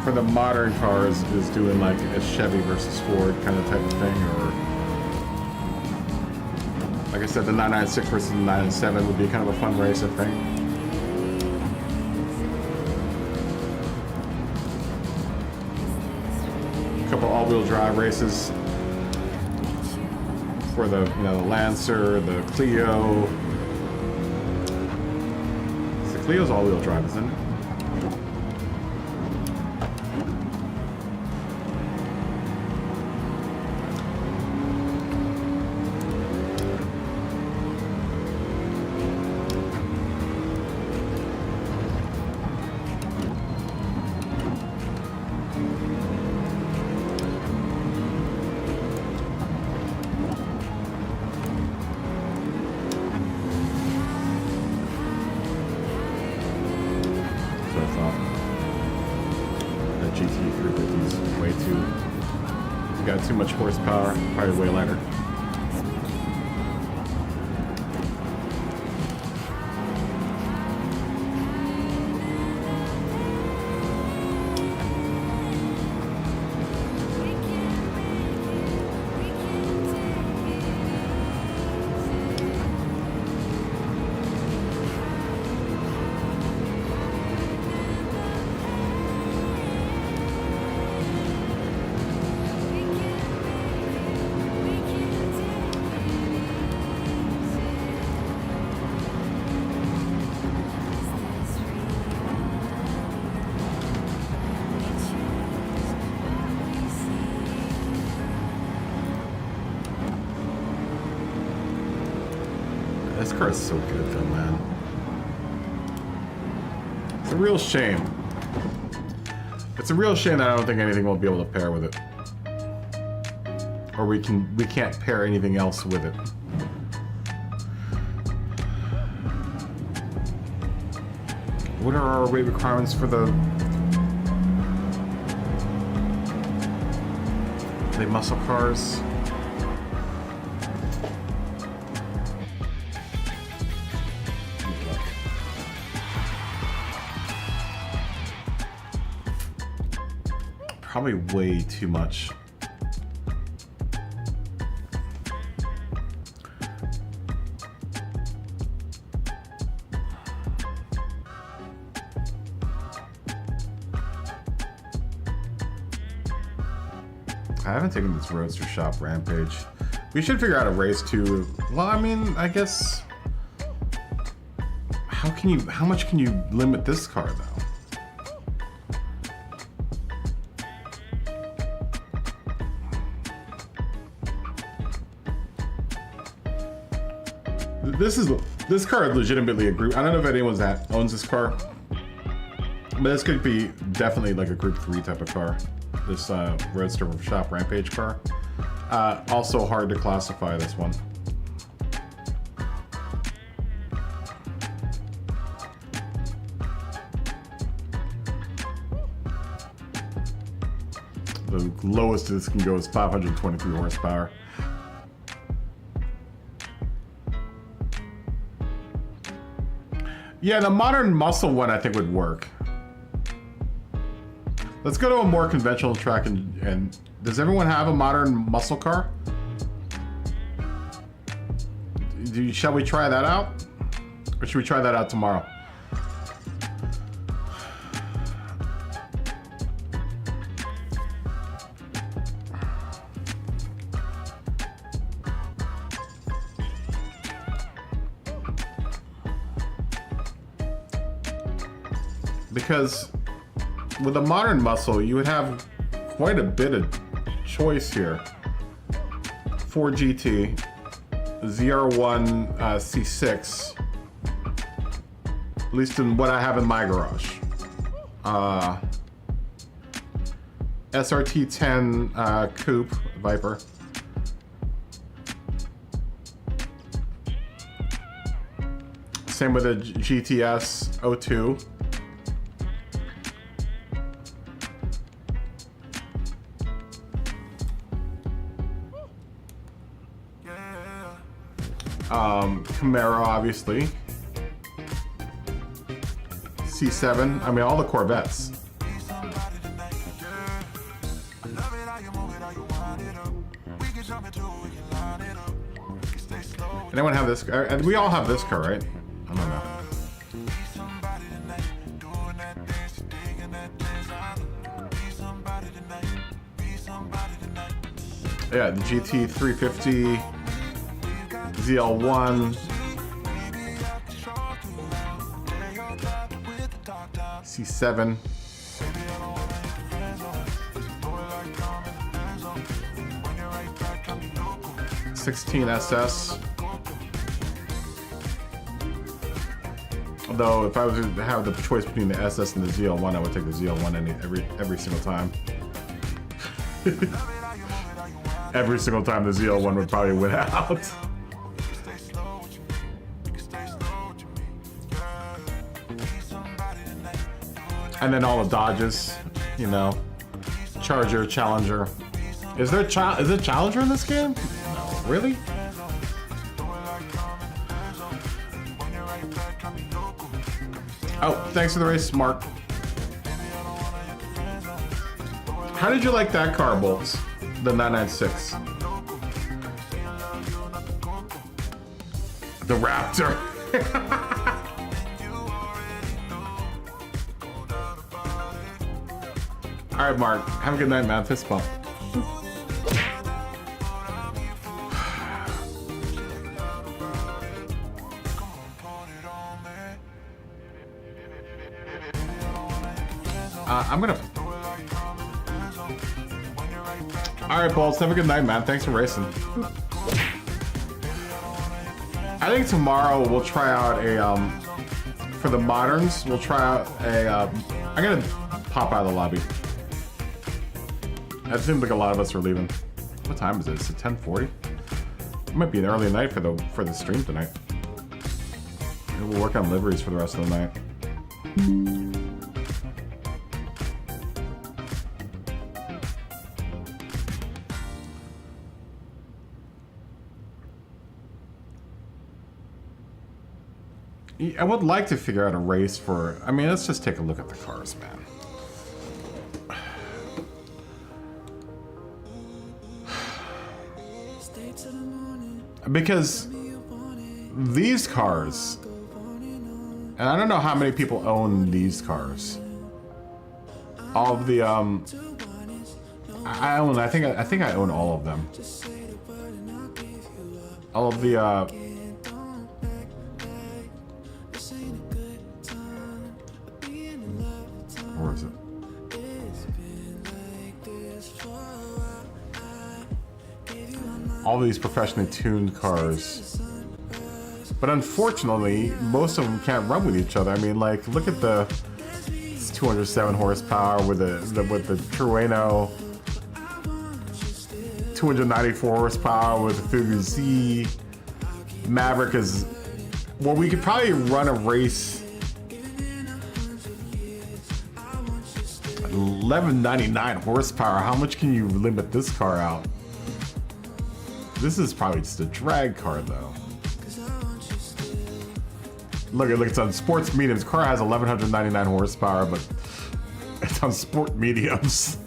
for the modern cars is doing like a Chevy versus Ford kind of type of thing, or like I said, the 996 versus the 997 would be kind of a fun race, I think. A couple all-wheel drive races for the, you know, the Lancer, the Clio. The Clio's all-wheel drive, isn't it? Too much horsepower, probably way lighter. This car is so good though, man. It's a real shame. It's a real shame that I don't think anything will be able to pair with it. Or we can't pair anything else with it. What are our weight requirements for the muscle cars? Probably way too much. I haven't taken this Roadster Shop Rampage. We should figure out a race too. Well, I mean, I guess how much can you limit this car though? This car is legitimately a group. I don't know if anyone that owns this car, but this could be definitely like a Group 3 type of car. This Roadster Shop Rampage car. Also hard to classify this one. The lowest this can go is 523 horsepower. Yeah, the modern muscle one I think would work. Let's go to a more conventional track and does everyone have a modern muscle car? Shall we try that out? Or should we try that out tomorrow? Because with a modern muscle, you would have quite a bit of choice here. 4GT, ZR1 C6, at least in what I have in my garage. SRT10 Coupe Viper. Same with a GTS 02. Camaro, obviously. C7. I mean, all the Corvettes. Anyone have this car? We all have this car, right? I don't know. Yeah, the GT350, ZL1, C7. '16 SS. Although, if I was to have the choice between the SS and the ZL1, I would take the ZL1 every single time. Every single time the ZL1 would probably win out. And then all the Dodges, you know, Charger, Challenger. Is there is it Challenger in this game? No, really? Oh, thanks for the race, Mark. How did you like that car, Bolts? The 996. The Raptor. All right, Mark. Have a good night, man. Fist bump. I'm gonna. All right, Balls. Have a good night, man. Thanks for racing. I think tomorrow we'll try out a for the moderns. We'll try out a. I'm gonna pop out of the lobby. It seems like a lot of us are leaving. What time is it? Is it 10:40? It might be an early night for the stream tonight. Maybe we'll work on liveries for the rest of the night. I would like to figure out a race for. I mean, let's just take a look at the cars, man. Because these cars, and I don't know how many people own these cars. All of the I think I own all of them. All of the where is it? All these professionally tuned cars. But unfortunately, most of them can't run with each other. I mean, like, look at the 207 horsepower with the Turismo, 294 horsepower with the Fugu Z. Maverick is, well, we could probably run a race. 1199 horsepower. How much can you limit this car out? This is probably just a drag car, though. Look, it's on sports mediums. Car has 1199 horsepower, but it's on sport mediums.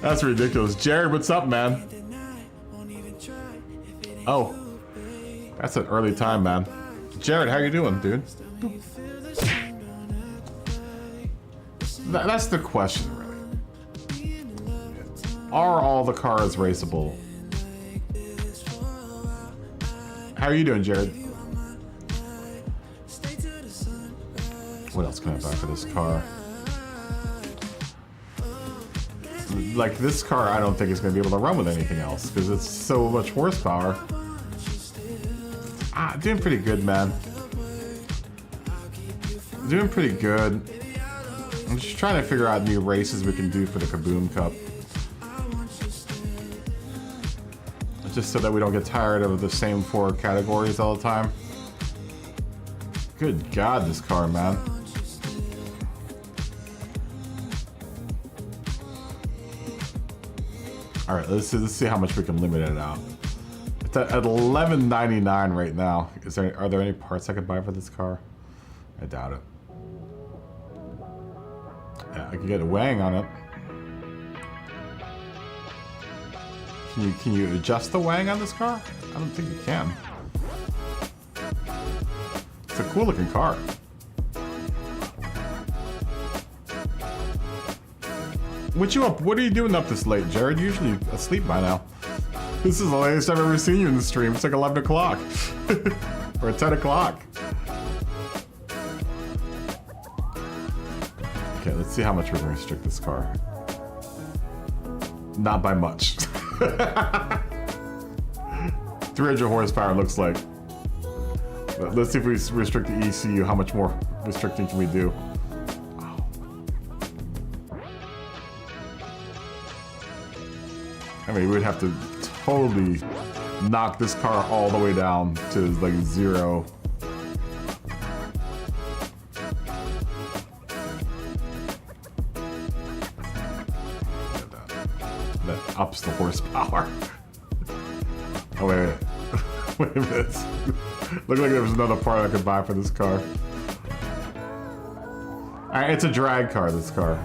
That's ridiculous. Jared, what's up, man? Oh, that's an early time, man. Jared, how you doing, dude? That's the question, really. Are all the cars raceable? How are you doing, Jared? What else can I buy for this car? Like, this car I don't think is going to be able to run with anything else because it's so much horsepower. Doing pretty good, man. Doing pretty good. I'm just trying to figure out new races we can do for the KaBoom Cup. Just so that we don't get tired of the same 4 categories all the time. Good God, this car, man. All right, let's see how much we can limit it out. It's at $11.99 right now. Are there any parts I could buy for this car? I doubt it. I can get a wang on it. Can you adjust the wang on this car? I don't think you can. It's a cool looking car. What you up? What are you doing up this late, Jared? You're usually asleep by now. This is the latest I've ever seen you in the stream. It's like 11 o'clock. Or 10 o'clock. Okay, let's see how much we're gonna restrict this car. Not by much. 300 horsepower looks like. But let's see if we restrict the ECU. How much more restricting can we do? I mean, we'd have to totally knock this car all the way down to like 0. That ups the horsepower. Oh wait, wait a minute. Looked like there was another part I could buy for this car. Alright, it's a drag car, this car.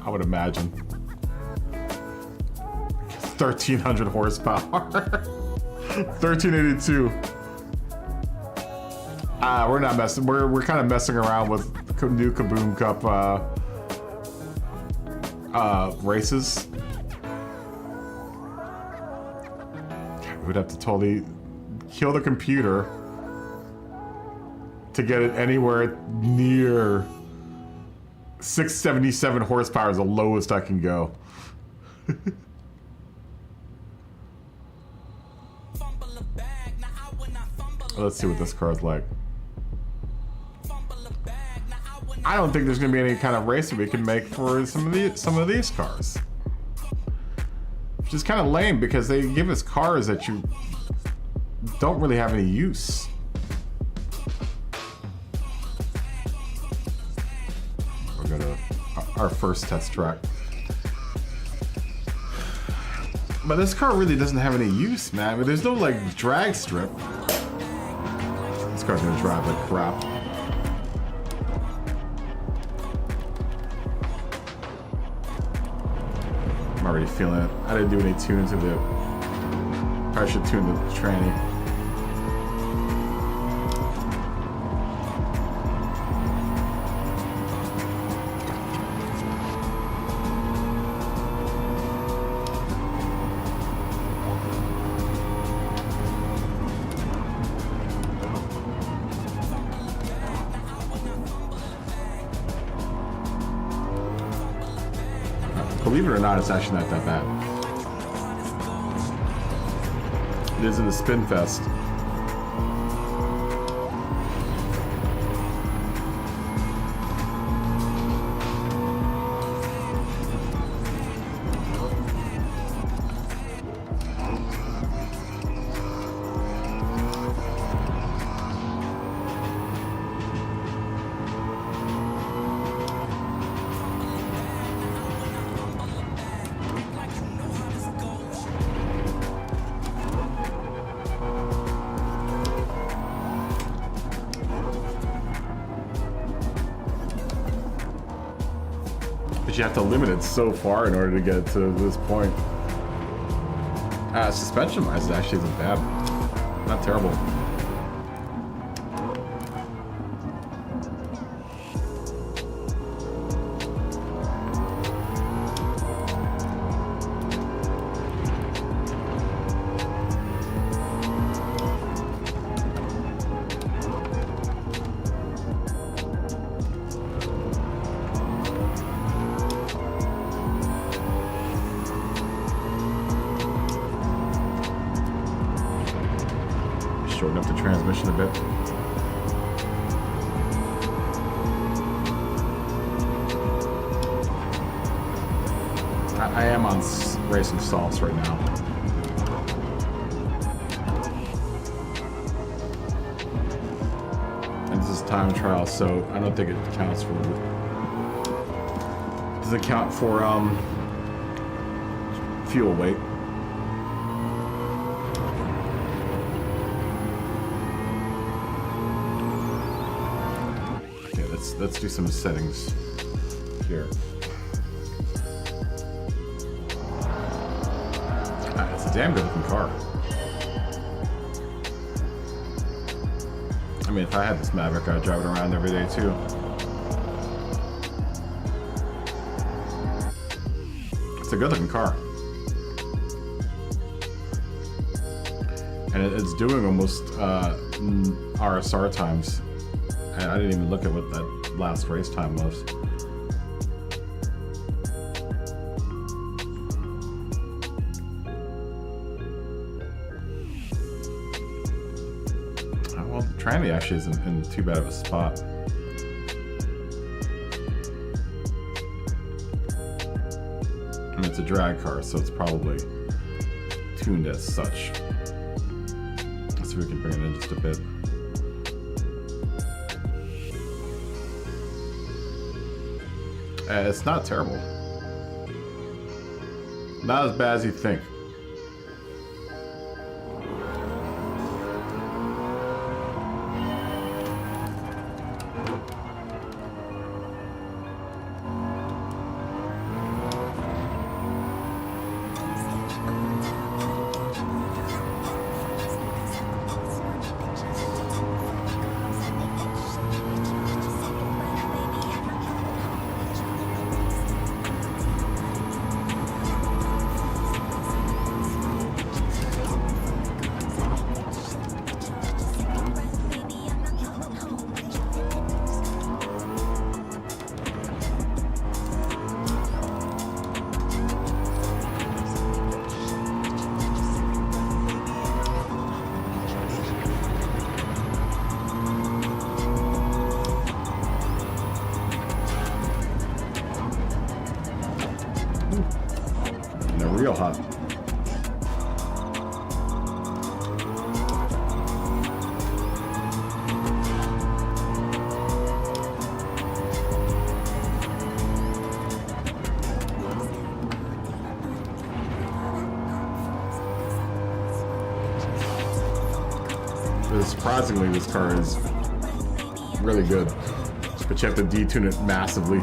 I would imagine. 1300 horsepower. 1382. We're not messing. We're kind of messing around with new KaBoom Cup races. We'd have to totally kill the computer to get it anywhere near 677 horsepower is the lowest I can go. Let's see what this car is like. I don't think there's gonna be any kind of racing we can make for some of these cars. Which is kind of lame because they give us cars that you don't really have any use. We're gonna our first test track. But this car really doesn't have any use, man. I mean, there's no like drag strip. This car's gonna drive like crap. I'm already feeling it. I didn't do any tunes of it. I should tune the tranny. Believe it or not, it's actually not that bad. It is in the Spin Fest. But you have to limit it so far in order to get to this point. Suspension-wise, it actually isn't bad. Not terrible. Shorten up the transmission a bit. I am on racing salts right now. And this is time trial, so I don't think it counts for. Does it count for fuel weight? Let's do some settings. here. It's a damn good looking car. I mean, if I had this Maverick, I'd drive it around every day too. It's a good looking car. And it's doing almost RSR times. I didn't even look at what that last race time was. Well, the tranny actually isn't in too bad of a spot. I mean, it's a drag car, so it's probably tuned as such. Let's see if we can bring it in just a bit. It's not terrible. Not as bad as you think. Real hot. Surprisingly, this car is really good, but you have to detune it massively.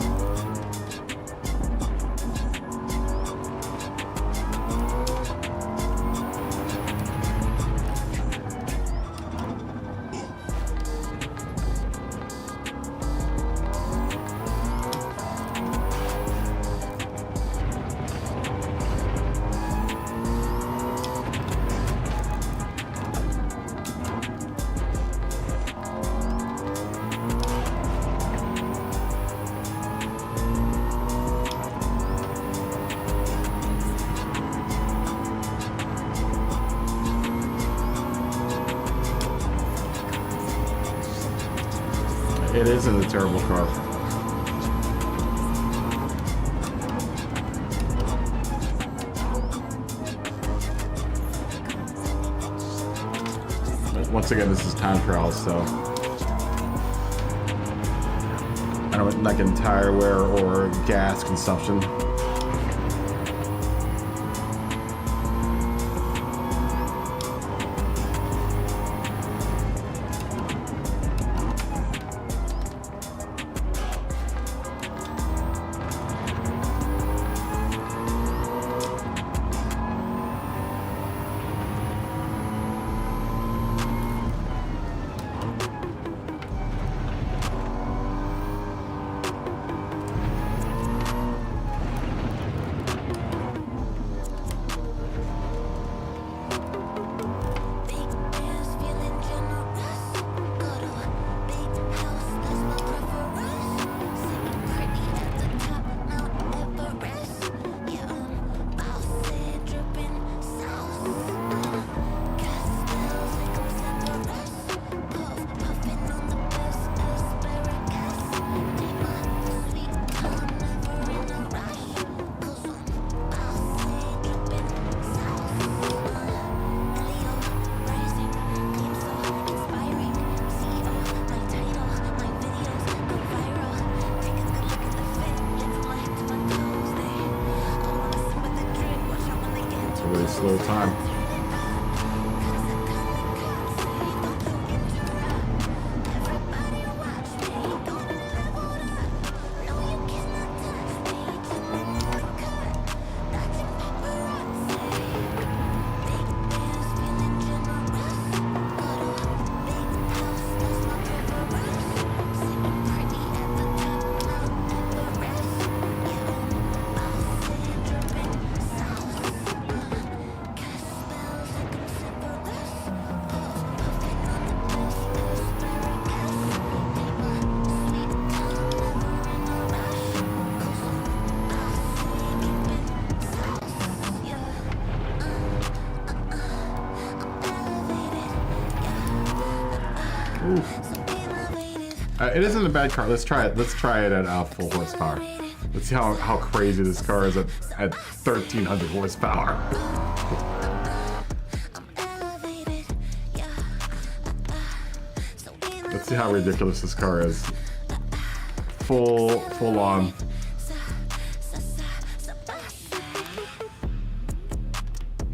It isn't a terrible car. But once again, this is time trial, so I don't like in tire wear or gas consumption. Slow time. It isn't a bad car. Let's try it. Let's try it at full horsepower. Let's see how crazy this car is at 1,300 horsepower. Let's see how ridiculous this car is. Full on.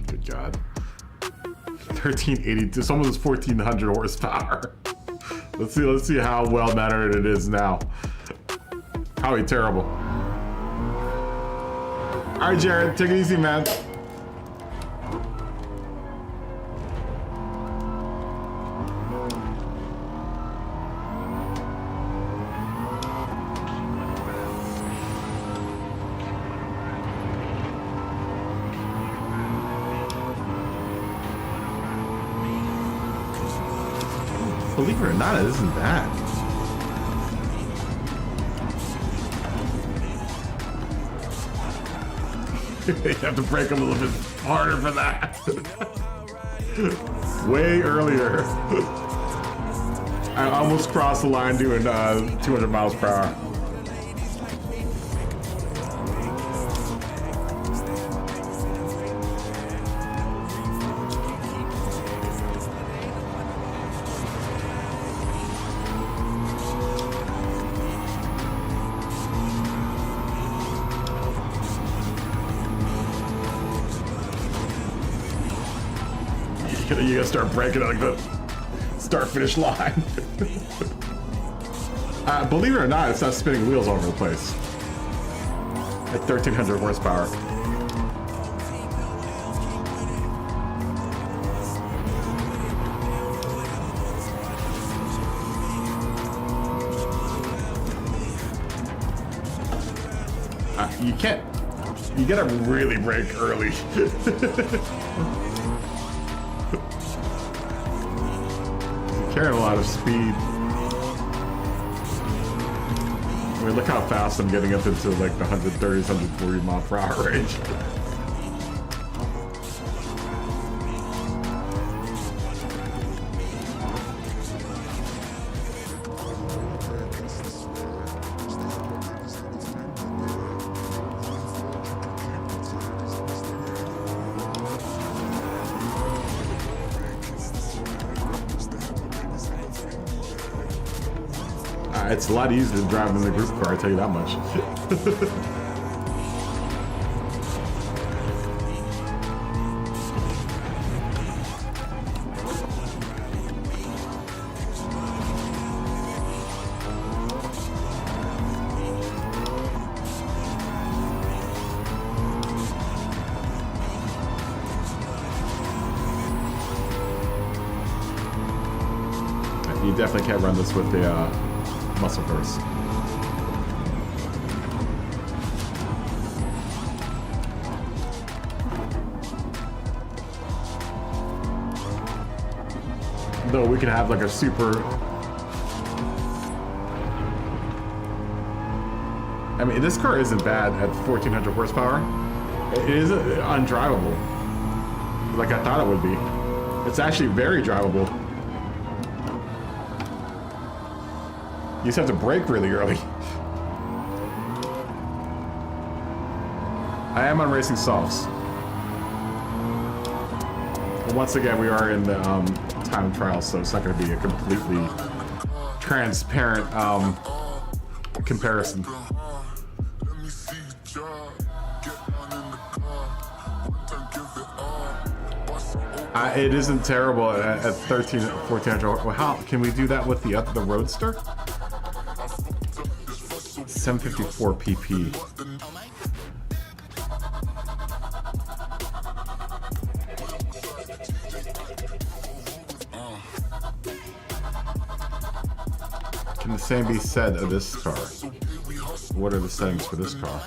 Good God. 1382. It's almost 1,400 horsepower. Let's see how well mannered it is now. Probably terrible. All right, Jared, take it easy, man. Believe it or not, it isn't bad. You have to break them a little bit harder for that. Way earlier. I almost crossed the line doing 200 miles per hour. You gotta start breaking like the start-finish line. Believe it or not, it's not spinning wheels all over the place. At 1,300 horsepower. You can't. You gotta really brake early. Carrying a lot of speed. I mean, look how fast I'm getting up into like the 130s, 140 mile per hour range. It's a lot easier to drive in the group car, I tell you that much. You definitely can't run this with the muscle cars. Though we can have like a super... I mean, this car isn't bad at 1,400 horsepower. It is undrivable, like I thought it would be. It's actually very drivable. You just have to brake really early. I am on Racing Softs. But once again, we are in the time trial, so it's not going to be a completely transparent comparison. It isn't terrible at 1,400. Well, how can we do that with the Roadster? 754 pp. Can the same be said of this car? What are the settings for this car?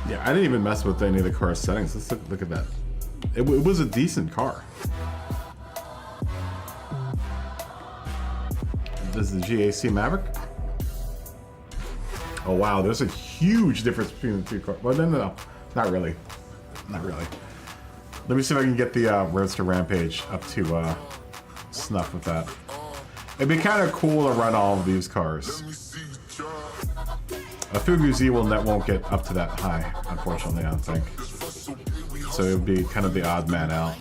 Yeah, I didn't even mess with any of the car settings. Let's look at that. It was a decent car. This is the GAC Maverick. Oh wow, there's a huge difference between the two cars. Well, no. Not really. Not really. Let me see if I can get the Roadster Rampage up to snuff with that. It'd be kind of cool to run all of these cars. A Fugu Z won't get up to that high, unfortunately, I don't think. So it would be kind of the odd man out.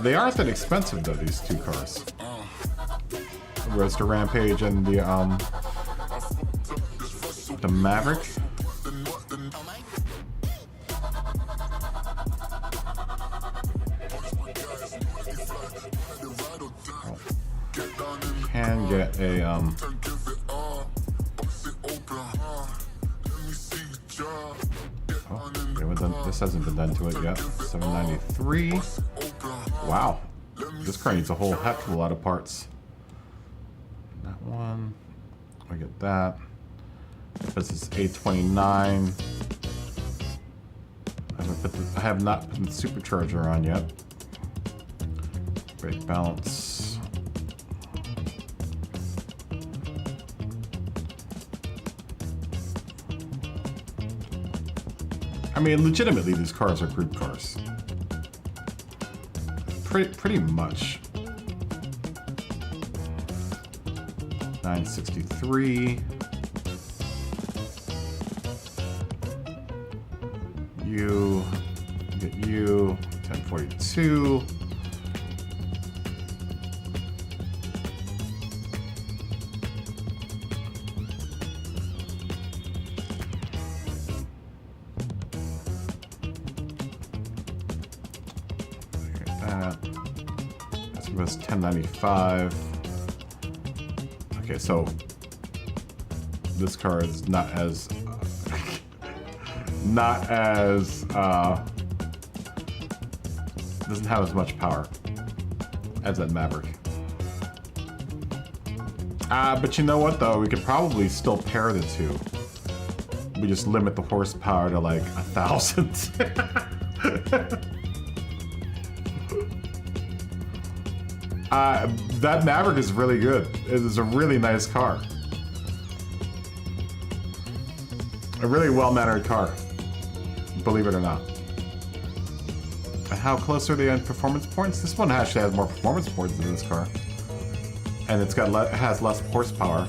They aren't that expensive though, these two cars. The Roadster Rampage and the Maverick. Can get a oh, this hasn't been done to it yet. 793. Wow, this car needs a whole heck of a lot of parts. That one, I get that. This is 829. I have not put the supercharger on yet. Brake balance. I mean, legitimately, these cars are group cars. Pretty much. 963. You get you 1042. That's 1095. Okay, so this car is not as doesn't have as much power as that Maverick. But you know what though, we could probably still pair the two. We just limit the horsepower to like 1,000. That Maverick is really good. It is a really nice car. A really well-mannered car, believe it or not. And how close are they on performance points? This one actually has more performance points than this car, and it has less horsepower.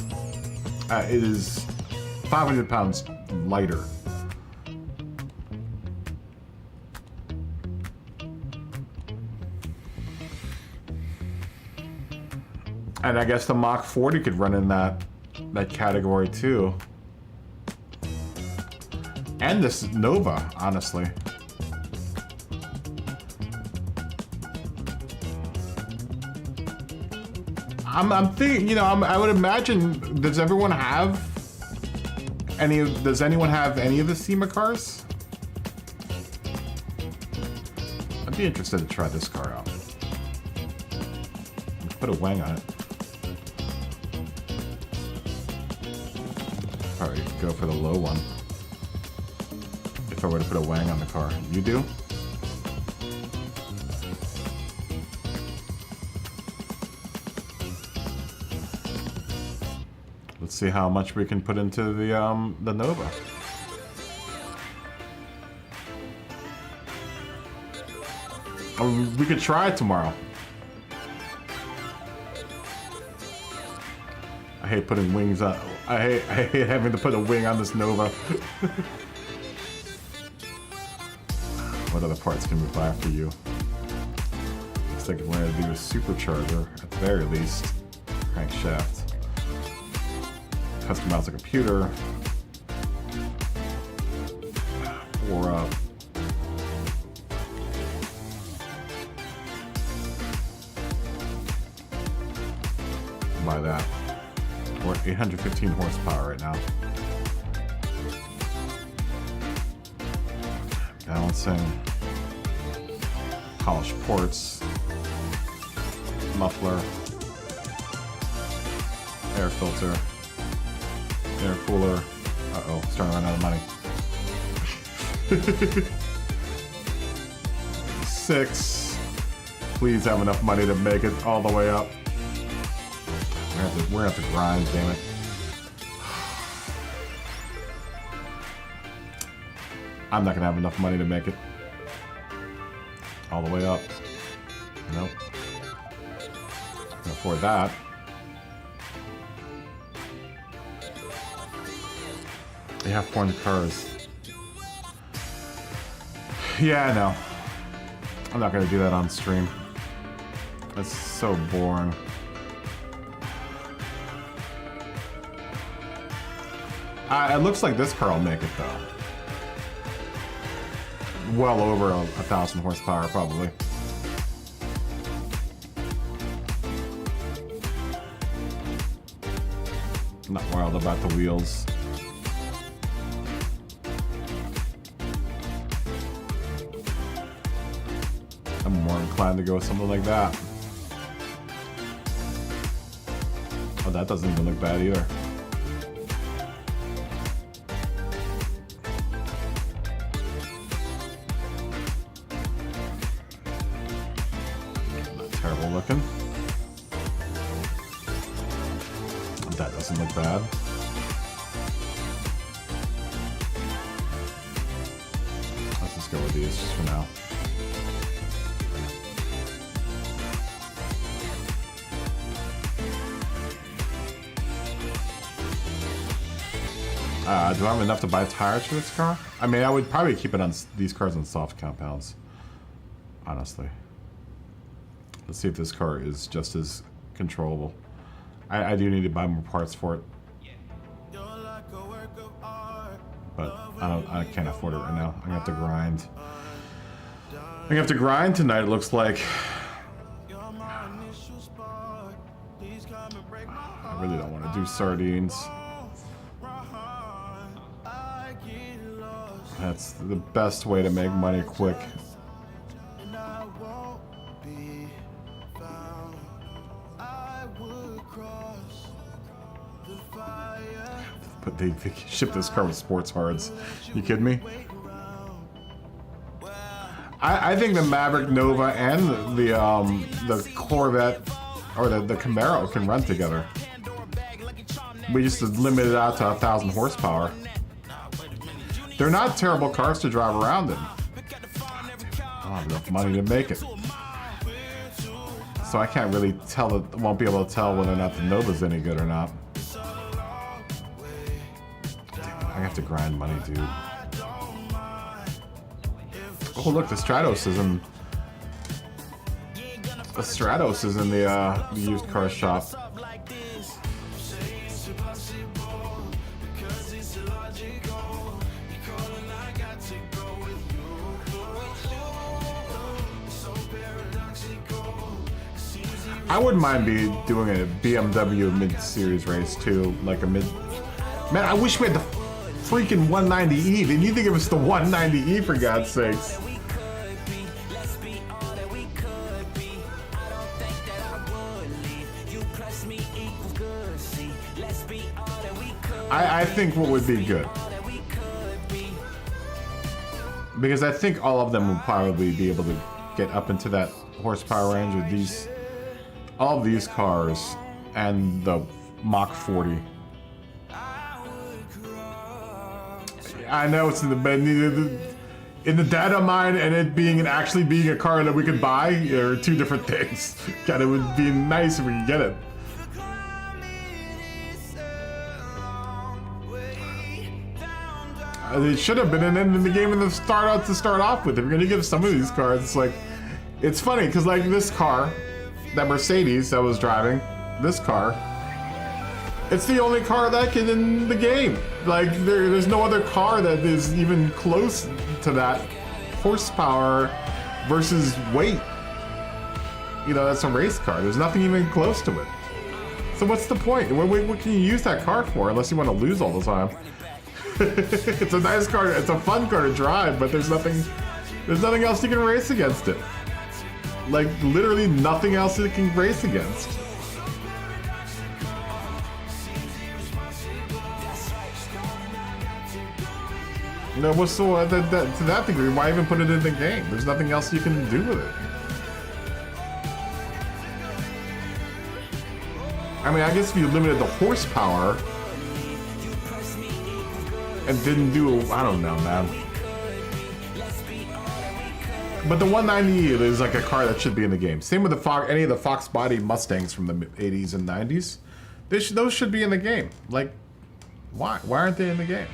It is 500 pounds lighter. And I guess the Mach 40 could run in that category too. And this Nova, honestly. I'm thinking, you know, I would imagine, does anyone have any of the SEMA cars? I'd be interested to try this car out. Put a wang on it. Probably go for the low one. If I were to put a wang on the car. You do? Let's see how much we can put into the Nova. We could try it tomorrow. I hate putting wings on. I hate having to put a wing on this Nova. What other parts can we buy for you? Looks like we're gonna do a supercharger at the very least. Crankshaft. Customize the computer. Or buy that. We're at 815 horsepower right now. Balancing. Polished ports. Muffler. Air filter. Air cooler. Uh-oh, starting to run out of money. 6. Please have enough money to make it all the way up. We're gonna have to grind, damn it. I'm not gonna have enough money to make it all the way up. Nope. Can afford that. They have foreign cars. Yeah, I know. I'm not gonna do that on stream. That's so boring. It looks like this car will make it though. Well over 1,000 horsepower, probably. Not wild about the wheels. I'm more inclined to go with something like that. Oh, that doesn't even look bad either. Not terrible looking. That doesn't look bad. Let's just go with these just for now. Do I have enough to buy tires for this car? I mean, I would probably keep it on these cars on soft compounds. Honestly. Let's see if this car is just as controllable. I do need to buy more parts for it. But I can't afford it right now. I'm gonna have to grind. I'm gonna have to grind tonight, it looks like. I really don't want to do sardines. That's the best way to make money quick. But they ship this car with sports hards. You kidding me? I think the Maverick Nova and the Corvette or the Camaro can run together. We just limit it out to 1,000 horsepower. They're not terrible cars to drive around in. I don't have enough money to make it. So I can't really tell, won't be able to tell whether or not the Nova's any good or not. Damn, I have to grind money, dude. Oh look, the Stratos is in... The Stratos is in the used car shop. I wouldn't mind doing a BMW mid-series race too, like a mid. Man, I wish we had the freaking 190E. They need to give us the 190E for God's sakes. I think what would be good, because I think all of them would probably be able to get up into that horsepower range with these. All of these cars and the Mach 40. I know it's in the data mine and it being actually being a car that we could buy are two different things. God, it would be nice if we could get it. It should have been an end in the game in the start off with. If you're gonna give some of these cars, it's like, it's funny because like this car. That Mercedes I was driving, this car, it's the only car that can in the game. Like there's no other car that is even close to that horsepower versus weight. You know, that's a race car. There's nothing even close to it. So what's the point? What can you use that car for unless you want to lose all the time? It's a nice car. It's a fun car to drive, but there's nothing else you can race against it. Like, literally nothing else it can race against. You know, what's so, to that degree, why even put it in the game? There's nothing else you can do with it. I mean, I guess if you limited the horsepower and didn't do, I don't know, man. But the 190 is like a car that should be in the game. Same with the any of the Fox body Mustangs from the 80s and 90s. Those should be in the game. Like, why? Why aren't they in the game?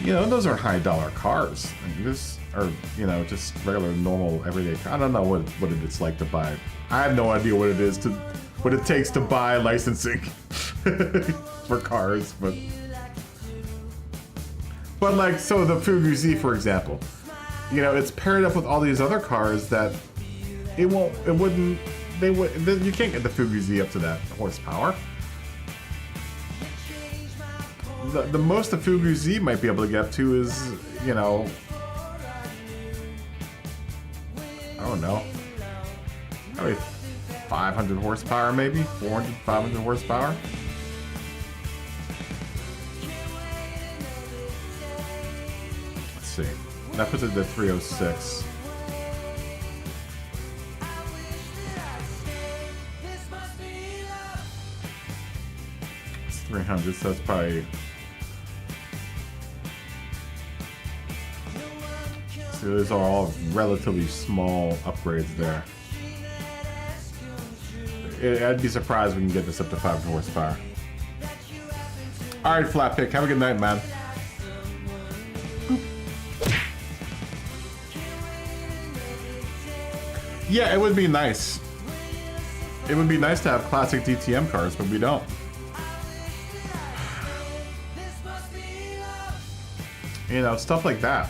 You know, those are high dollar cars. I mean, this are, you know, just regular, normal, everyday. I don't know what it's like to buy. I have no idea what it takes to buy licensing for cars, but like, so the Fugu Z, for example, you know, it's paired up with all these other cars that you can't get the Fugu Z up to that horsepower. The most the Fugu Z might be able to get up to is, you know, I don't know, probably 500 horsepower, maybe 400, 500 horsepower. Let's see, that puts it to 306. It's 300, so that's probably. So those are all relatively small upgrades there. I'd be surprised if we can get this up to 500 horsepower. Alright, Flat Pick, have a good night, man. Yeah, it would be nice. It would be nice to have classic DTM cars, but we don't. You know, stuff like that.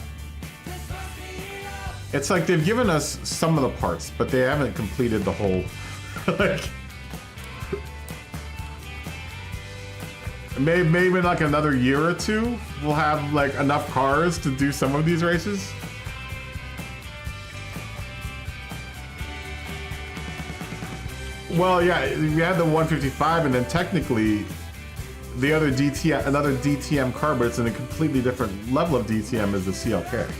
It's like they've given us some of the parts, but they haven't completed the whole. Like, maybe in like another year or two, we'll have like enough cars to do some of these races. Well, yeah, we had the 155, and then technically the other another DTM car, but it's in a completely different level of DTM, is the CLK.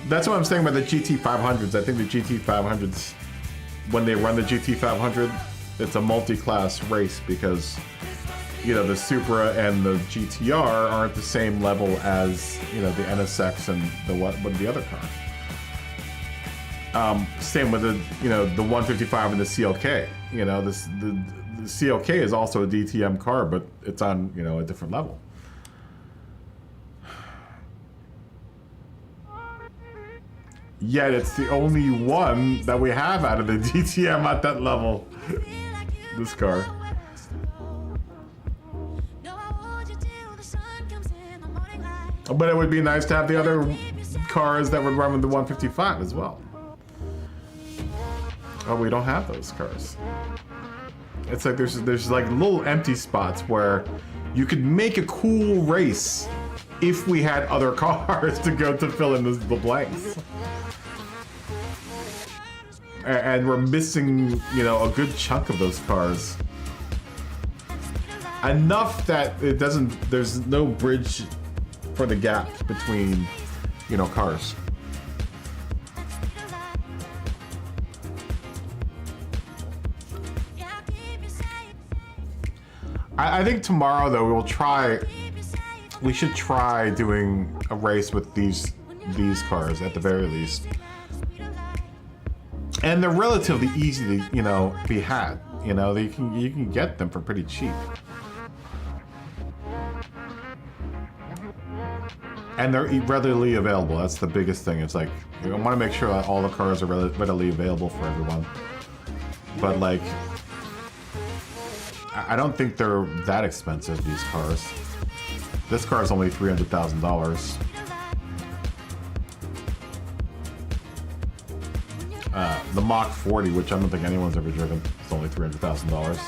That's what I'm saying about the GT500s. I think the GT500s, when they run the GT500, it's a multi-class race because, you know, the Supra and the GTR aren't the same level as, you know, the NSX and the other car. Same with the, you know, the 155 and the CLK. You know, the CLK is also a DTM car, but it's on, you know, a different level. Yet it's the only one that we have out of the DTM at that level. This car. But it would be nice to have the other cars that would run with the 155 as well. Oh, we don't have those cars. It's like there's like little empty spots where you could make a cool race if we had other cars to fill in the blanks. And we're missing, you know, a good chunk of those cars. Enough that it doesn't, there's no bridge for the gap between, you know, cars. I think tomorrow, though, we should try doing a race with these cars at the very least. And they're relatively easy to, you know, be had. You know, you can get them for pretty cheap. And they're readily available. That's the biggest thing. It's like, you want to make sure that all the cars are readily available for everyone. But like, I don't think they're that expensive, these cars. This car is only $300,000. The Mach 40, which I don't think anyone's ever driven, is only $300,000.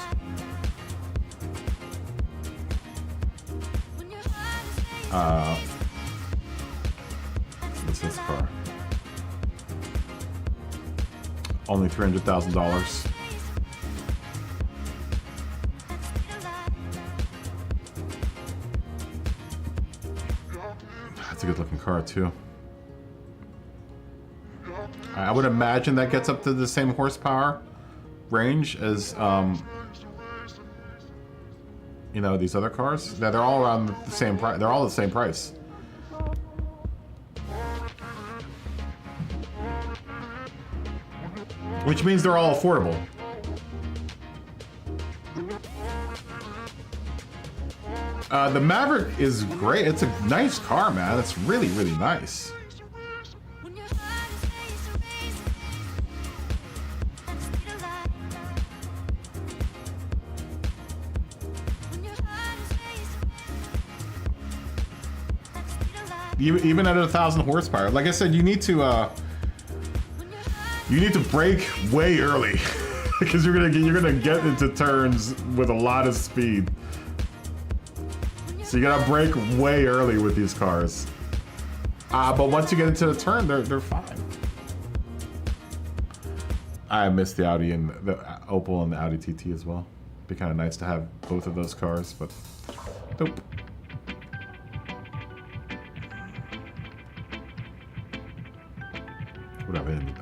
What's this car? Only $300,000. That's a good looking car too. I would imagine that gets up to the same horsepower range as, you know, these other cars. They're all around the same price. They're all the same price. which means they're all affordable. The Maverick is great. It's a nice car, man. It's really, really nice. Even at 1,000 horsepower, like I said, you need to brake way early because you're gonna get into turns with a lot of speed. So you gotta brake way early with these cars. But once you get into the turn, they're fine. I miss the Audi and the Opel and the Audi TT as well. Be kind of nice to have both of those cars, but nope.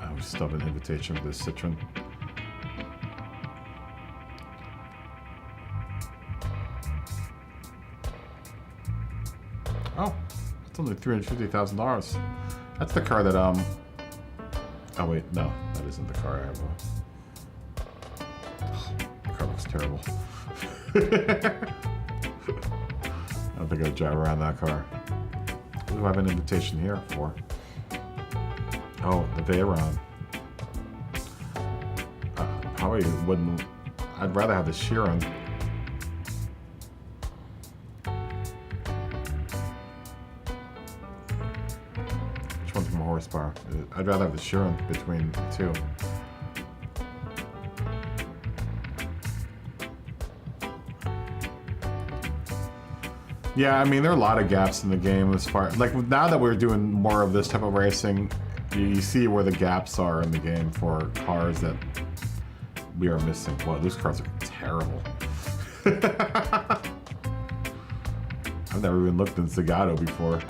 I would still have an invitation for this Citroen. Oh, it's only $350,000. That's the car that oh wait, no, that isn't the car I have. The car looks terrible. I don't think I'd drive around that car. What do I have an invitation here for? Oh, the Veyron. Probably wouldn't. I'd rather have the Chiron. Which one's more horsepower? I'd rather have the Chiron between the two. Yeah, I mean, there are a lot of gaps in the game as far like now that we're doing more of this type of racing. You see where the gaps are in the game for cars that we are missing. Wow, those cars are terrible. I've never even looked in Zagato before.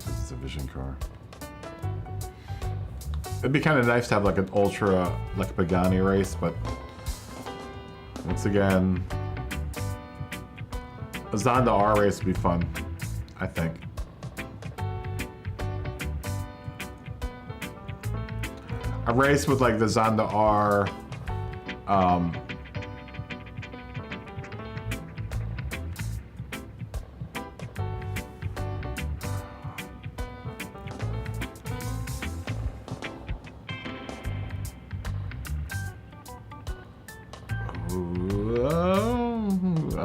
This is a Vision car. It'd be kind of nice to have like an ultra, like a Pagani race, but once again, a Zonda R race would be fun. I think. A race with like the Zonda R, I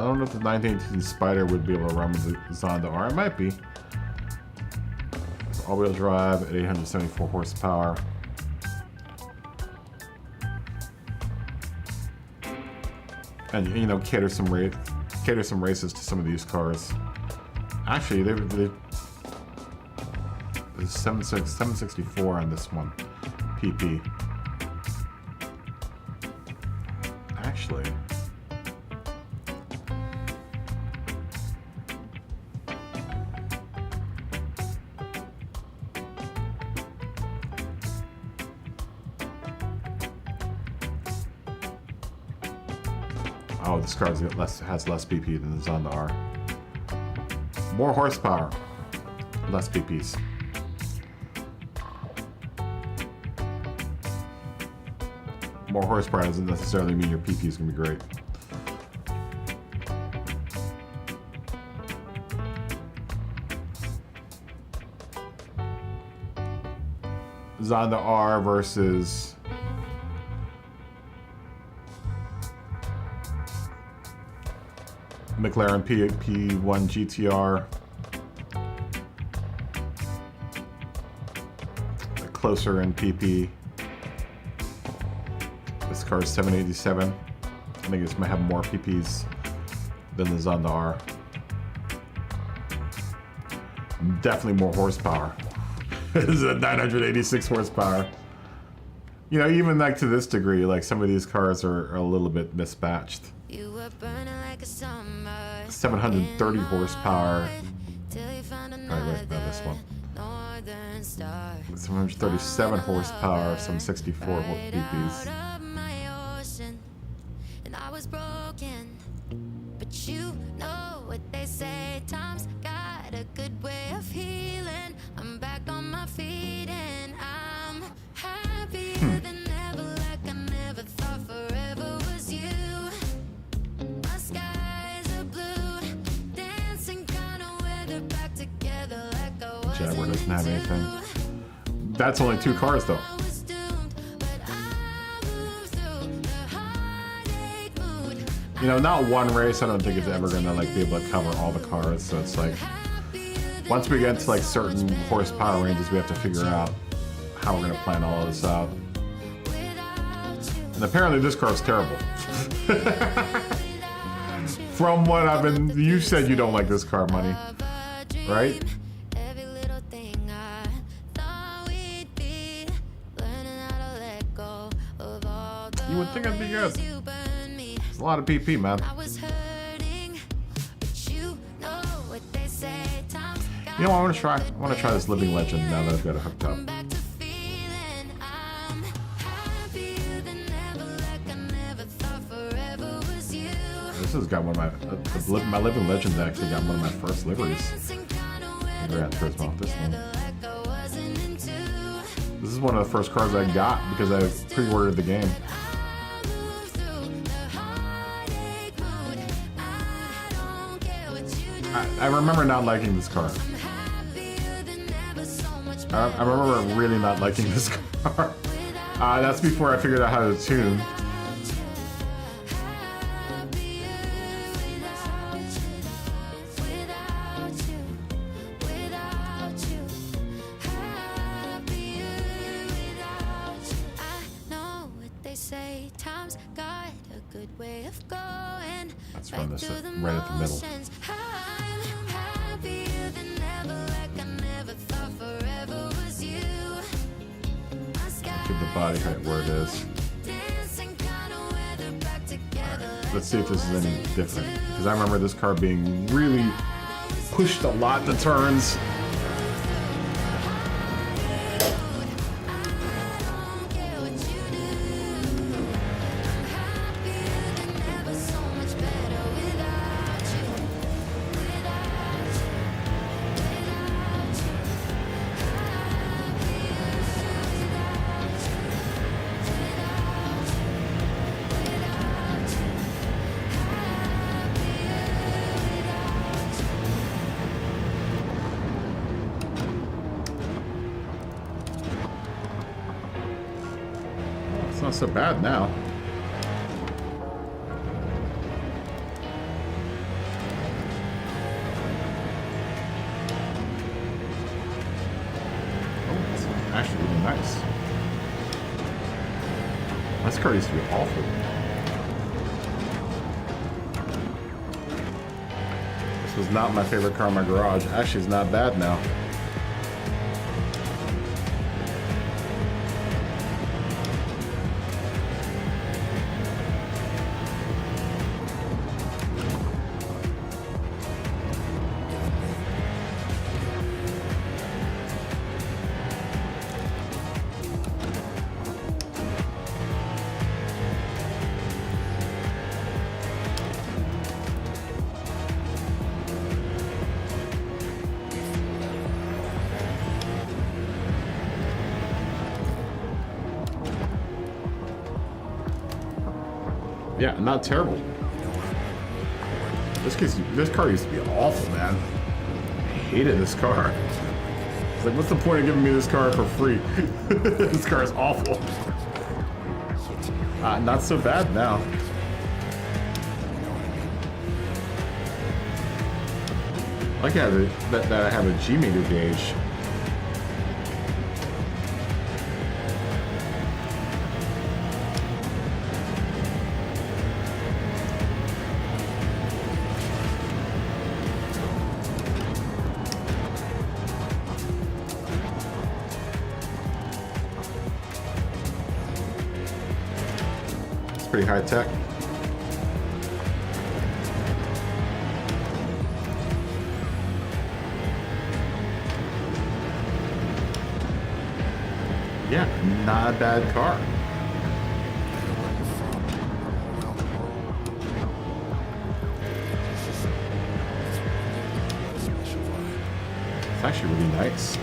don't know if the 1918 Spider would be able to run with the Zonda R. It might be. All-wheel drive at 874 horsepower. And you know, cater some races to some of these cars. Actually, there's 764 on this one, PP. Actually. Oh, this car has less PP than the Zonda R. More horsepower, less PPs. More horsepower doesn't necessarily mean your PP is going to be great. Zonda R versus McLaren P1 GTR. Closer in PP. This car is 787. I think this might have more PPs than the Zonda R. Definitely more horsepower. This is a 986 horsepower. You know, even like to this degree, like some of these cars are a little bit mismatched. 730 horsepower. Alright, wait, no, this one. 737 horsepower, some 64 PPs. But you know what they say, time's got a good way of healing. I'm back on my feet. Jaguar doesn't have anything. That's only 2 cars though. You know, not one race, I don't think it's ever gonna like be able to cover all the cars, so it's like once we get into like certain horsepower ranges, we have to figure out how we're gonna plan all of this out. And apparently this car's terrible. From what I've been, you said you don't like this car, Money, right? You would think I'd be good. It's a lot of PP, man. You know what I want to try? I want to try this Living Legend now that I've got it hooked up. This has got one of my Living Legends actually got one of my first liveries. Gran Turismo, this one. This is one of the first cars I got because I pre-ordered the game. I remember not liking this car. I remember really not liking this car. That's before I figured out how to tune. Let's run this right at the middle. Give the body height where it is. Right, let's see if this is any different. Because I remember this car being really pushed a lot in the turns. It's not so bad now. Oh, it's actually really nice. This car used to be awful. This was not my favorite car in my garage. Actually, it's not bad now. Yeah, not terrible. This car used to be awful, man. I hated this car. It's like, what's the point of giving me this car for free? This car is awful. Not so bad now. I like that I have a G meter gauge. Pretty high tech. Yeah, not a bad car. It's actually really nice.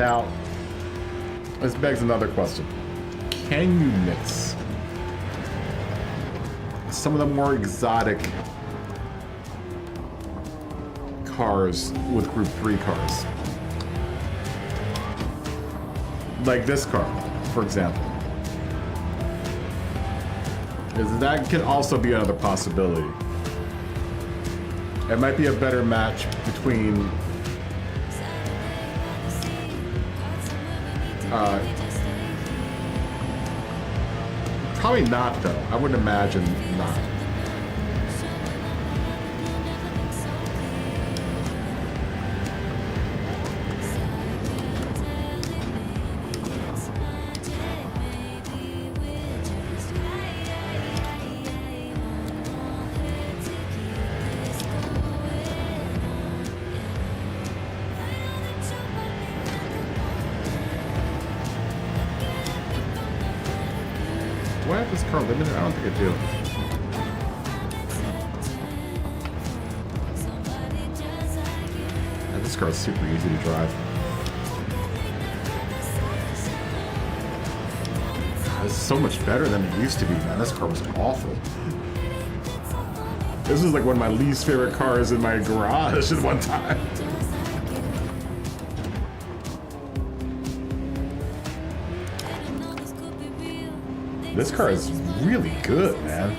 Now, this begs another question. Can you mix some of the more exotic cars with Group 3 cars? Like this car, for example. Because that could also be another possibility. It might be a better match between probably not though. I wouldn't imagine not. Do I have this car limited? I don't think I do. Yeah, this car is super easy to drive. It's so much better than it used to be, man. This car was awful. This was like one of my least favorite cars in my garage at one time. This car is really good, man.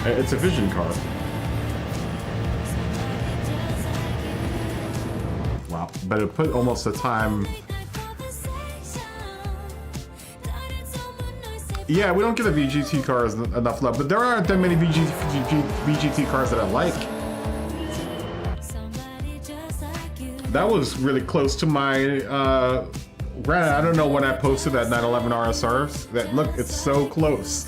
It's a vision car. Wow, but it put almost a time. Yeah, we don't get the VGT cars enough love, but there aren't that many VGT cars that I like. That was really close to my. Granted, I don't know when I posted that 911 RSRs. That look, it's so close.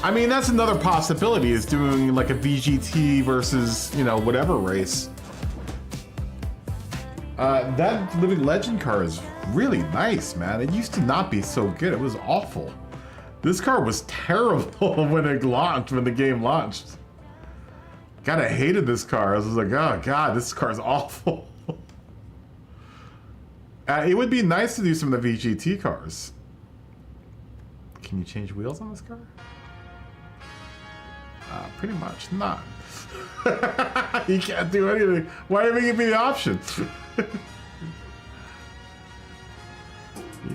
I mean, that's another possibility, is doing like a VGT versus, you know, whatever race. That Living Legend car is really nice, man. It used to not be so good. It was awful. This car was terrible when it launched, when the game launched. God, I hated this car. I was like, oh God, this car is awful. It would be nice to do some of the VGT cars. Can you change wheels on this car? Pretty much not. You can't do anything. Why even give me the option?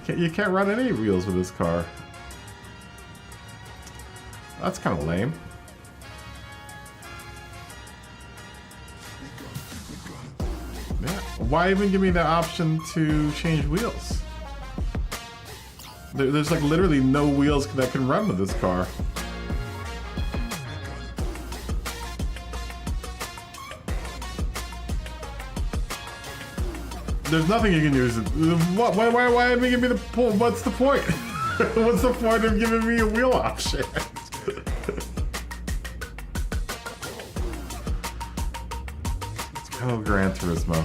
You can't run any wheels with this car. That's kind of lame. Yeah. Why even give me the option to change wheels? There's like literally no wheels that can run with this car. There's nothing you can use. Why even give me the point? What's the point? What's the point of giving me a wheel option? Oh, Gran Turismo.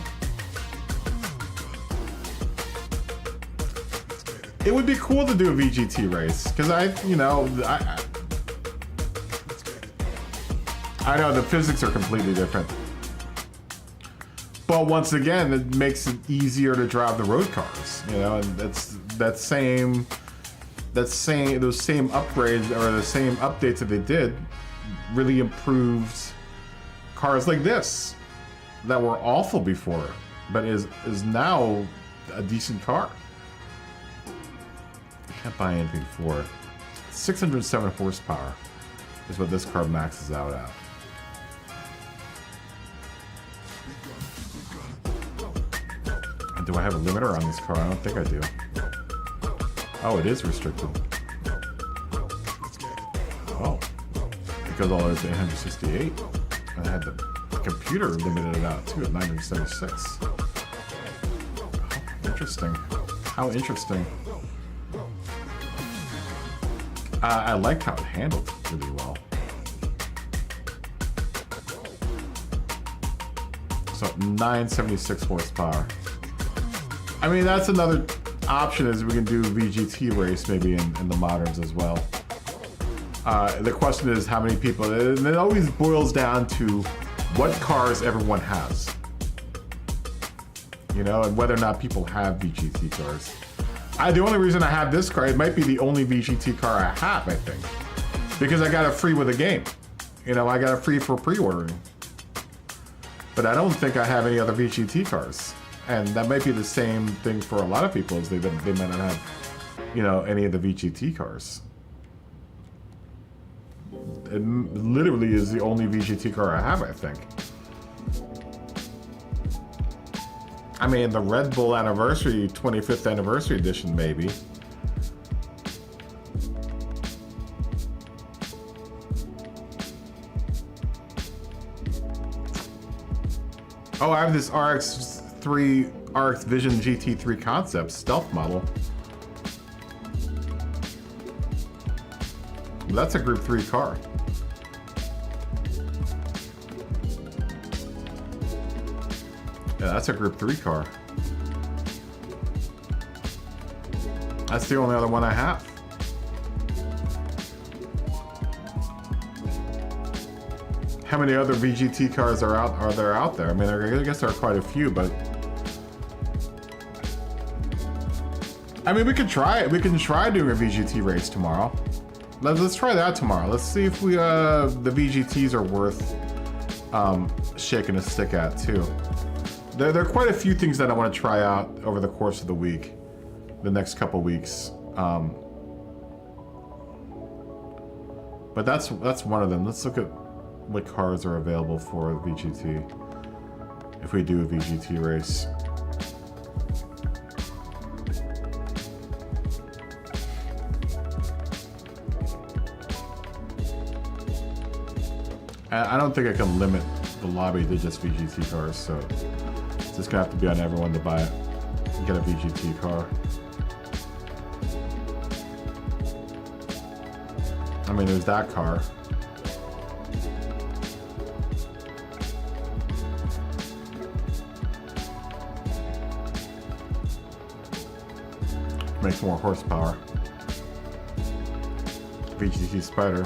It would be cool to do a VGT race, because I know the physics are completely different. But once again, it makes it easier to drive the road cars, you know, and those same upgrades or the same updates that they did really improved cars like this that were awful before, but is now a decent car. I can't buy anything for it. 607 horsepower is what this car maxes out at. Do I have a limiter on this car? I don't think I do. Oh, it is restricted. Oh. goes all the way to 868. And I had the computer limited it out too at 976. Interesting. How interesting. I like how it handled really well. So 976 horsepower. I mean, that's another option, is we can do VGT race maybe in the moderns as well. The question is how many people, and it always boils down to what cars everyone has. You know, and whether or not people have VGT cars. The only reason I have this car, it might be the only VGT car I have, I think. Because I got it free with a game. You know, I got it free for pre-ordering. But I don't think I have any other VGT cars. And that might be the same thing for a lot of people, is they might not have, you know, any of the VGT cars. It literally is the only VGT car I have, I think. I mean, the Red Bull anniversary, 25th anniversary edition, maybe. Oh, I have this RX Vision GT3 concept stealth model. That's a Group 3 car. Yeah, that's a Group 3 car. That's the only other one I have. How many other VGT cars are there out there? I mean, I guess there are quite a few, but I mean, we could try it. We can try doing a VGT race tomorrow. Let's try that tomorrow. Let's see if we the VGTs are worth shaking a stick at too. There are quite a few things that I want to try out over the course of the week, the next couple weeks. But that's one of them. Let's look at what cars are available for VGT if we do a VGT race. I don't think I can limit the lobby to just VGT cars, so it's just gonna have to be on everyone to buy it and get a VGT car. I mean, there's that car. Makes more horsepower. VGT Spider.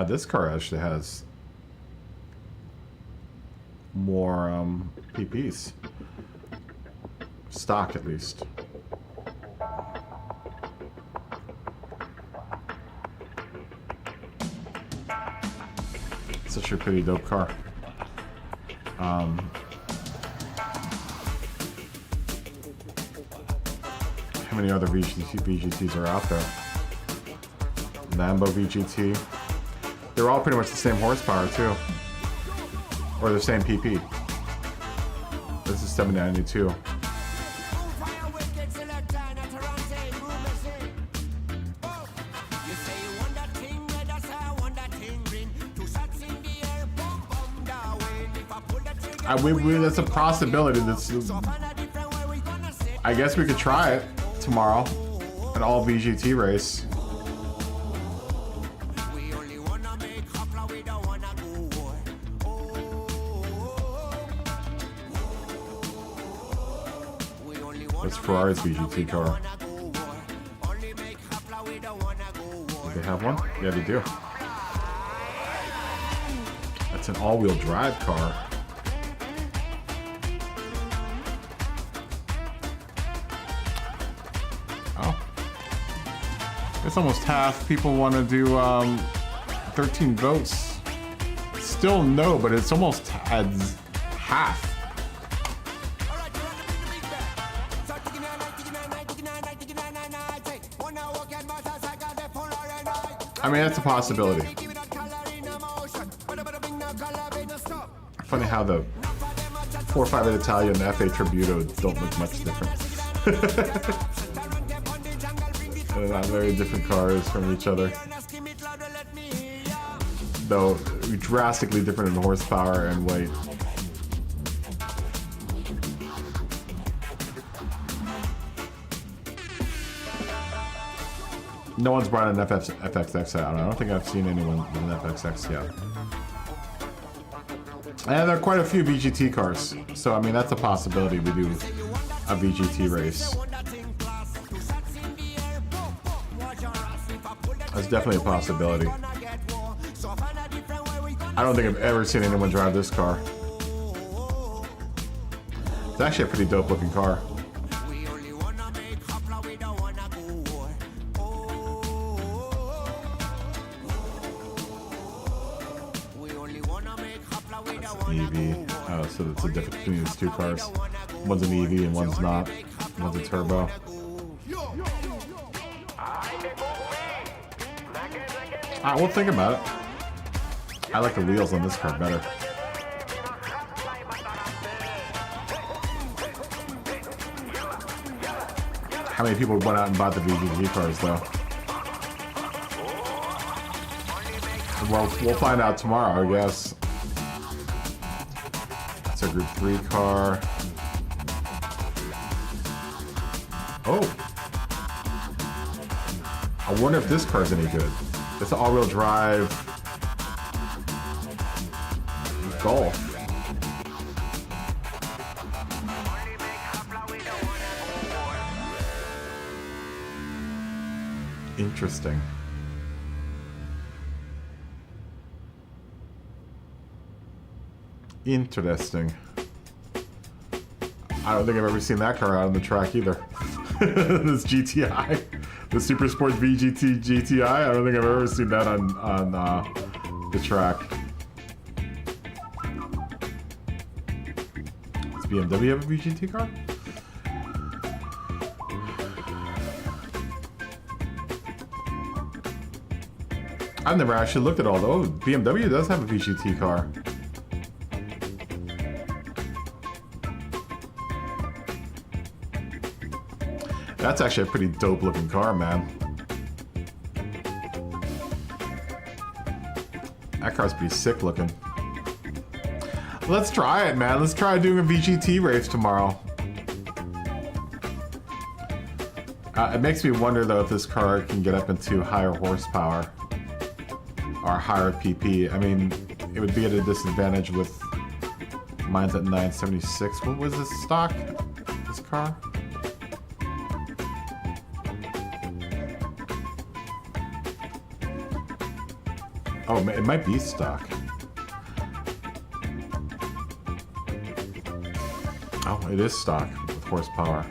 This car actually has more PPs. Stock, at least. Such a pretty dope car. How many other VGTs are out there? Lambo VGT. They're all pretty much the same horsepower too, or the same PP. This is 792. That's a possibility. I guess we could try it tomorrow, an all VGT race. That's Ferrari's VGT car. Do they have one? Yeah, they do. That's an all-wheel drive car. It's almost half. People want to do 13 votes. Still no, but it's almost half. I mean, that's a possibility. Funny how the 458 Italian F8 Tributo don't look much different. They're not very different cars from each other. Though drastically different in horsepower and weight. No one's brought an FXX out. I don't think I've seen anyone with an FXX yet. And there are quite a few VGT cars. So, I mean, that's a possibility we do a VGT race. That's definitely a possibility. I don't think I've ever seen anyone drive this car. It's actually a pretty dope looking car. EV. Oh, so that's the difference between these two cars. One's an EV and one's not. One's a turbo. I won't think about it. I like the wheels on this car better. How many people went out and bought the VGT cars though? Well, we'll find out tomorrow, I guess. It's a Group 3 car. Oh. I wonder if this car's any good. It's an all-wheel drive Golf. Interesting. Interesting. I don't think I've ever seen that car out on the track either. This GTI, the Super Sport VGT GTI. I don't think I've ever seen that on the track. Does BMW have a VGT car? I've never actually looked at all those. BMW does have a VGT car. That's actually a pretty dope looking car, man. That car's pretty sick looking. Let's try it, man. Let's try doing a VGT race tomorrow. It makes me wonder, though, if this car can get up into higher horsepower or higher PP. I mean, it would be at a disadvantage with mine's at 976. What was this stock? This car? Oh, it might be stock. Oh, it is stock with horsepower.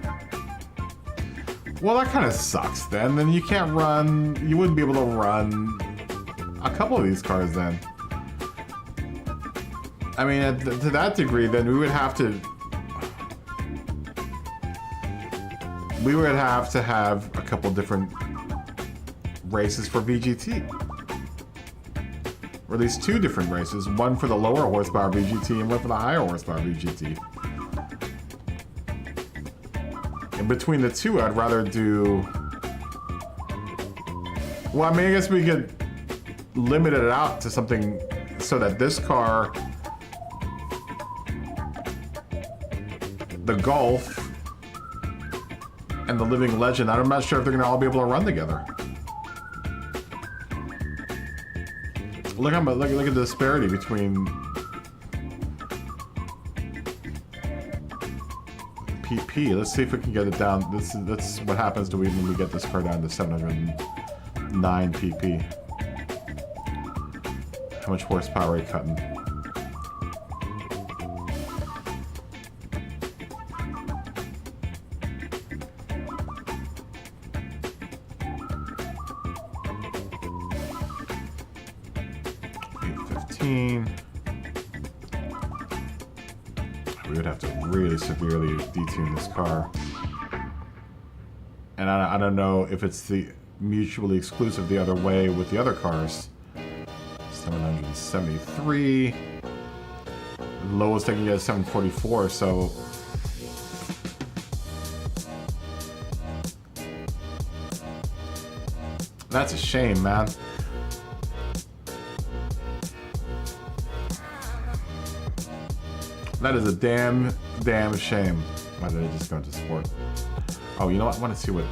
Well, that kind of sucks then. Then you can't run, you wouldn't be able to run a couple of these cars then. I mean, to that degree, then we would have to have a couple different races for VGT. Or at least two different races, one for the lower horsepower VGT and one for the higher horsepower VGT. In between the two, I'd rather do... Well, I mean, I guess we could limit it out to something so that this car, the Golf, and the Living Legend, I'm not sure if they're going to all be able to run together. Look at the disparity between PP. Let's see if we can get it down. That's what happens to when we get this car down to 709 PP. How much horsepower are we cutting? We would have to really severely detune this car. And I don't know if it's the mutually exclusive the other way with the other cars. 773. The lowest I can get is 744, so That's a shame, man. That is a damn shame. Why did I just go into sport? Oh, you know what? I want to see what...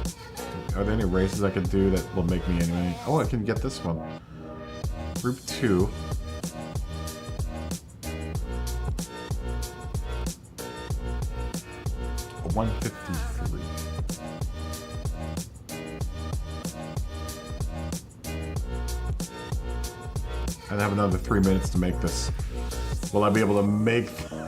Are there any races I could do that will make me any... Oh, I can get this one. Group 2. A 153. I have another 3 minutes to make this. Will I be able to make that?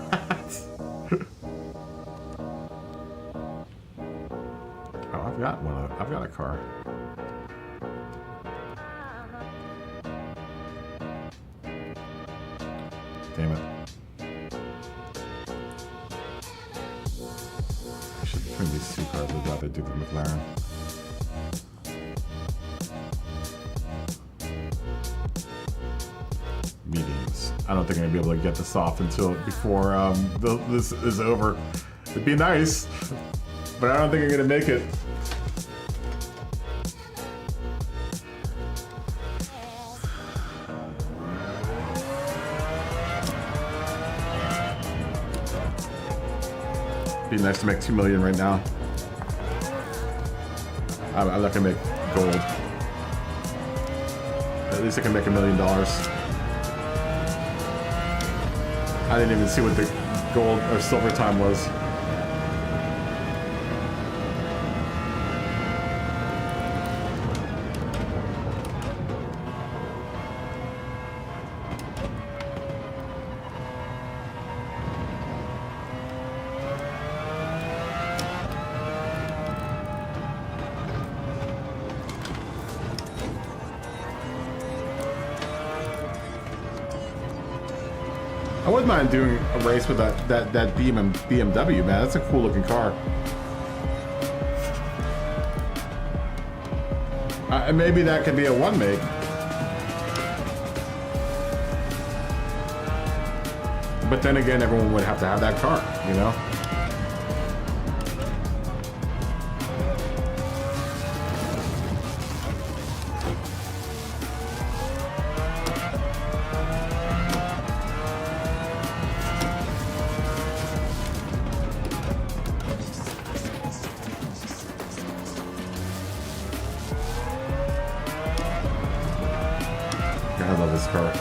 Oh, I've got one. I've got a car. Damn it. I should bring these two cars. I'd rather do the McLaren. Meetings. I don't think I'm gonna be able to get this off until before this is over. It'd be nice, but I don't think I'm gonna make it. Be nice to make 2 million right now. I'm not gonna make gold. At least I can make $1 million. I didn't even see what the gold or silver time was. I wouldn't mind doing a race with that BMW, man. That's a cool looking car. Maybe that could be a one make. But then again, everyone would have to have that car, you know? I love this car.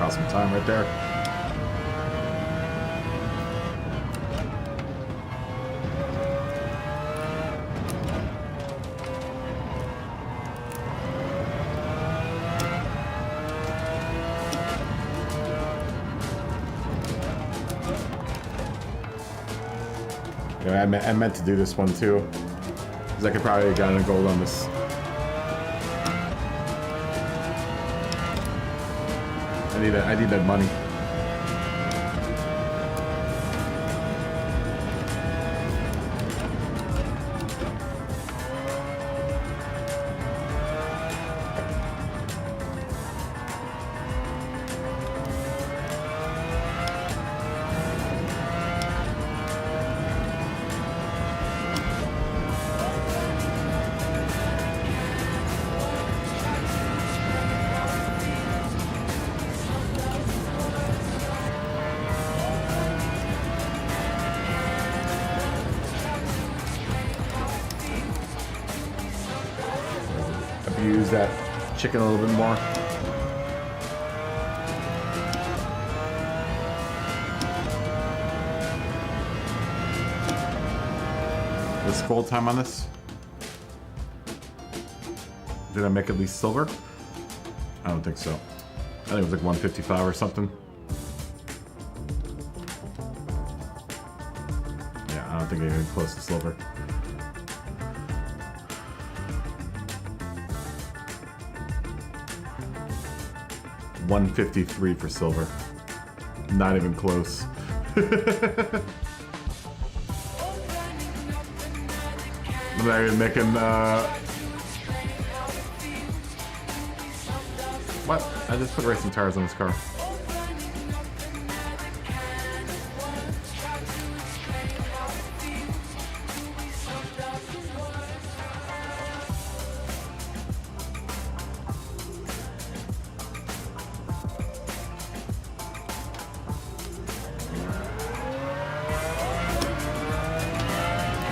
Some time right there. Yeah, I meant to do this one too, because I could probably have gotten a gold on this. I need that money. use that chicken a little bit more. The scroll time on this? Did I make at least silver? I don't think so. I think it was like 155 or something. Yeah, I don't think anything close to silver. $153 for silver. Not even close. I'm not even making, what? I just put racing tires on this car.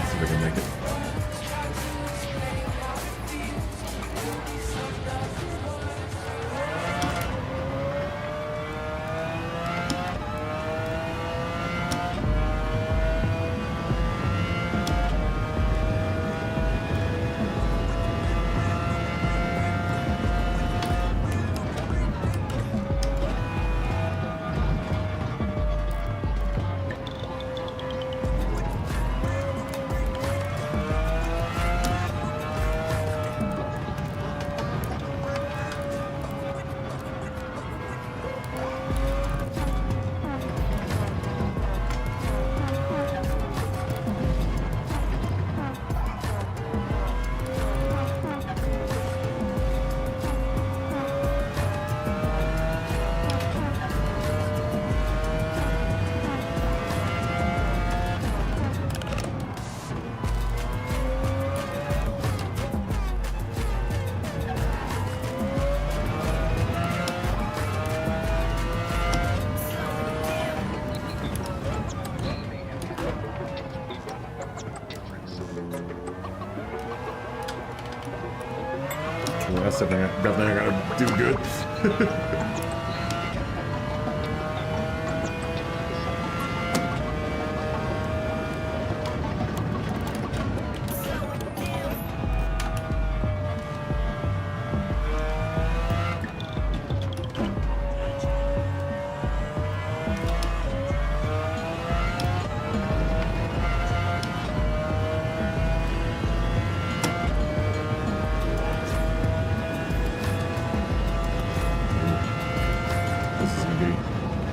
See if I can make it. Well, that's definitely I gotta do good.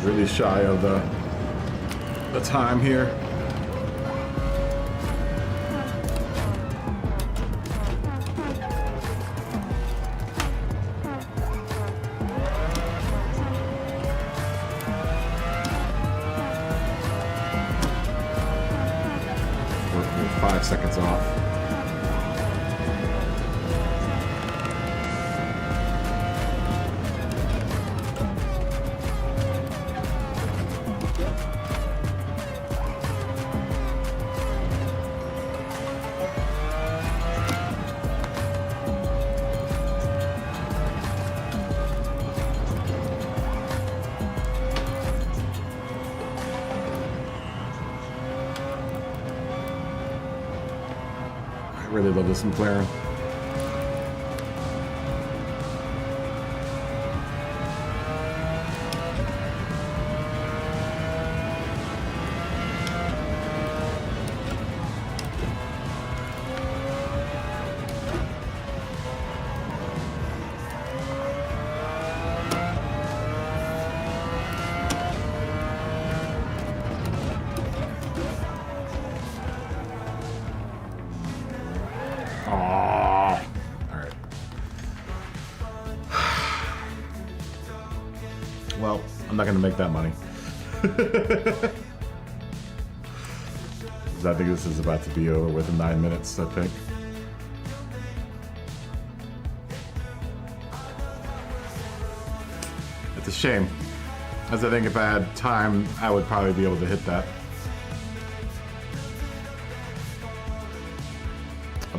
Really shy of the time here. We're 5 seconds off. I really love this McLaren. Well, I'm not going to make that money. I think this is about to be over within 9 minutes, I think. It's a shame, as I think if I had time, I would probably be able to hit that.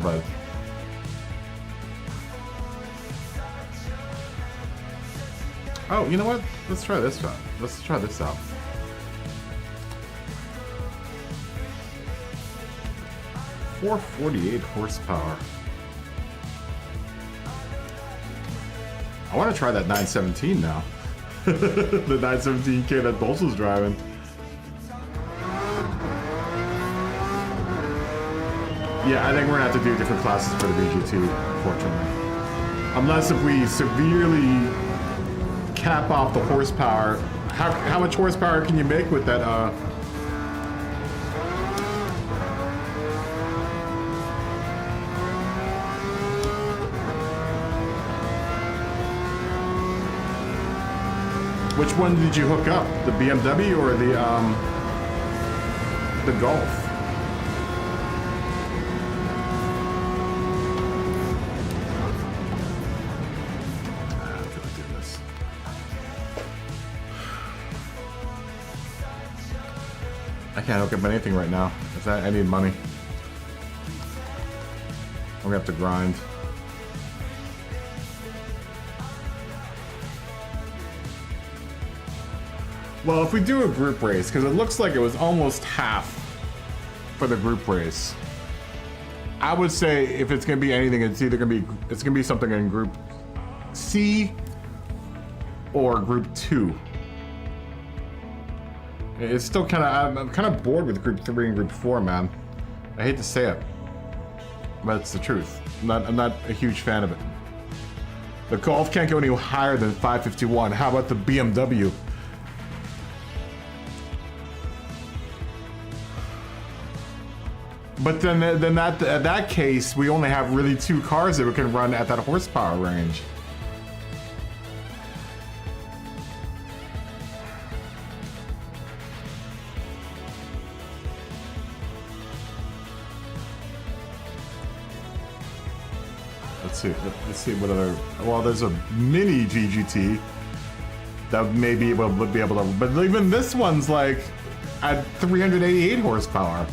But Oh, you know what? Let's try this out. Let's try this out. .448 horsepower. I want to try that 917 now. The 917K that Bolts was driving. Yeah, I think we're gonna have to do different classes for the VGT, unfortunately. Unless if we severely cap off the horsepower. How much horsepower can you make with that which one did you hook up? The BMW or the Golf? I can't hook up anything right now. I need money. I'm gonna have to grind. Well, if we do a group race, because it looks like it was almost half for the group race, I would say if it's gonna be anything, it's gonna be something in Group C or Group 2. It's still kind of, I'm kind of bored with Group 3 and Group 4, man. I hate to say it, but it's the truth. I'm not a huge fan of it. The Golf can't go any higher than 551. How about the BMW? But then at that case, we only have really 2 cars that we can run at that horsepower range. Let's see what other. Well, there's a mini VGT that may be able to, but even this one's like at 388 horsepower.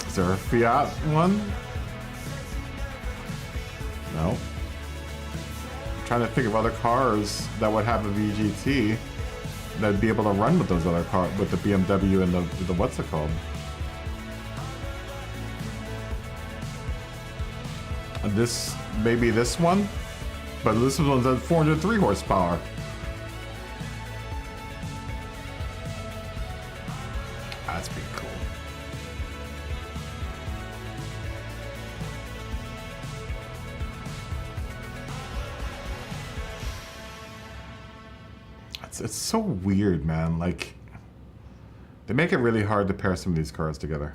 Is there a Fiat one? No. I'm trying to think of other cars that would have a VGT that'd be able to run with those other cars, with the BMW and the what's it called? This, maybe this one, but this one's at 403 horsepower. That's pretty cool. It's so weird, man. Like, they make it really hard to pair some of these cars together.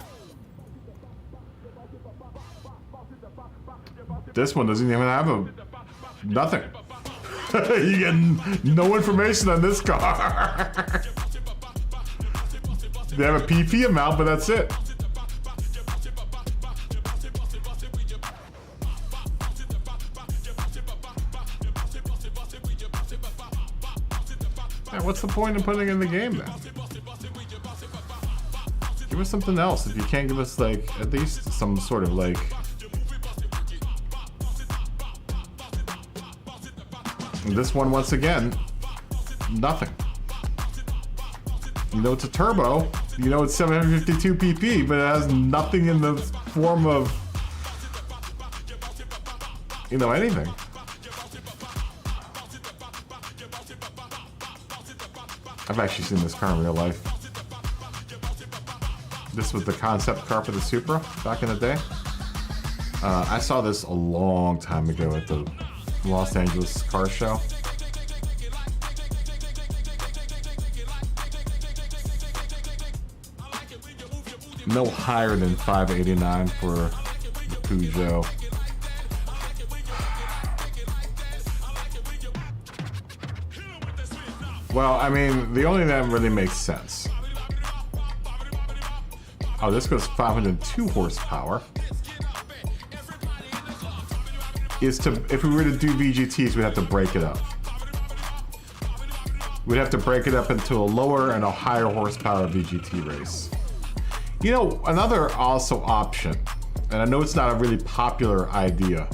This one doesn't even have nothing. You get no information on this car. They have a PP amount, but that's it. Yeah, what's the point in putting it in the game then? Give us something else if you can't give us like at least some sort of like. This one, once again, nothing. You know it's a turbo, you know it's 752 pp, but it has nothing in the form of, you know, anything. I've actually seen this car in real life. This was the concept car for the Supra back in the day. I saw this a long time ago at the Los Angeles car show. No higher than 589 for the Peugeot. Well, I mean, the only thing that really makes sense. Oh, this goes 502 horsepower. Is to, if we were to do VGTs, we'd have to break it up. We'd have to break it up into a lower and a higher horsepower VGT race. You know, another also option, and I know it's not a really popular idea,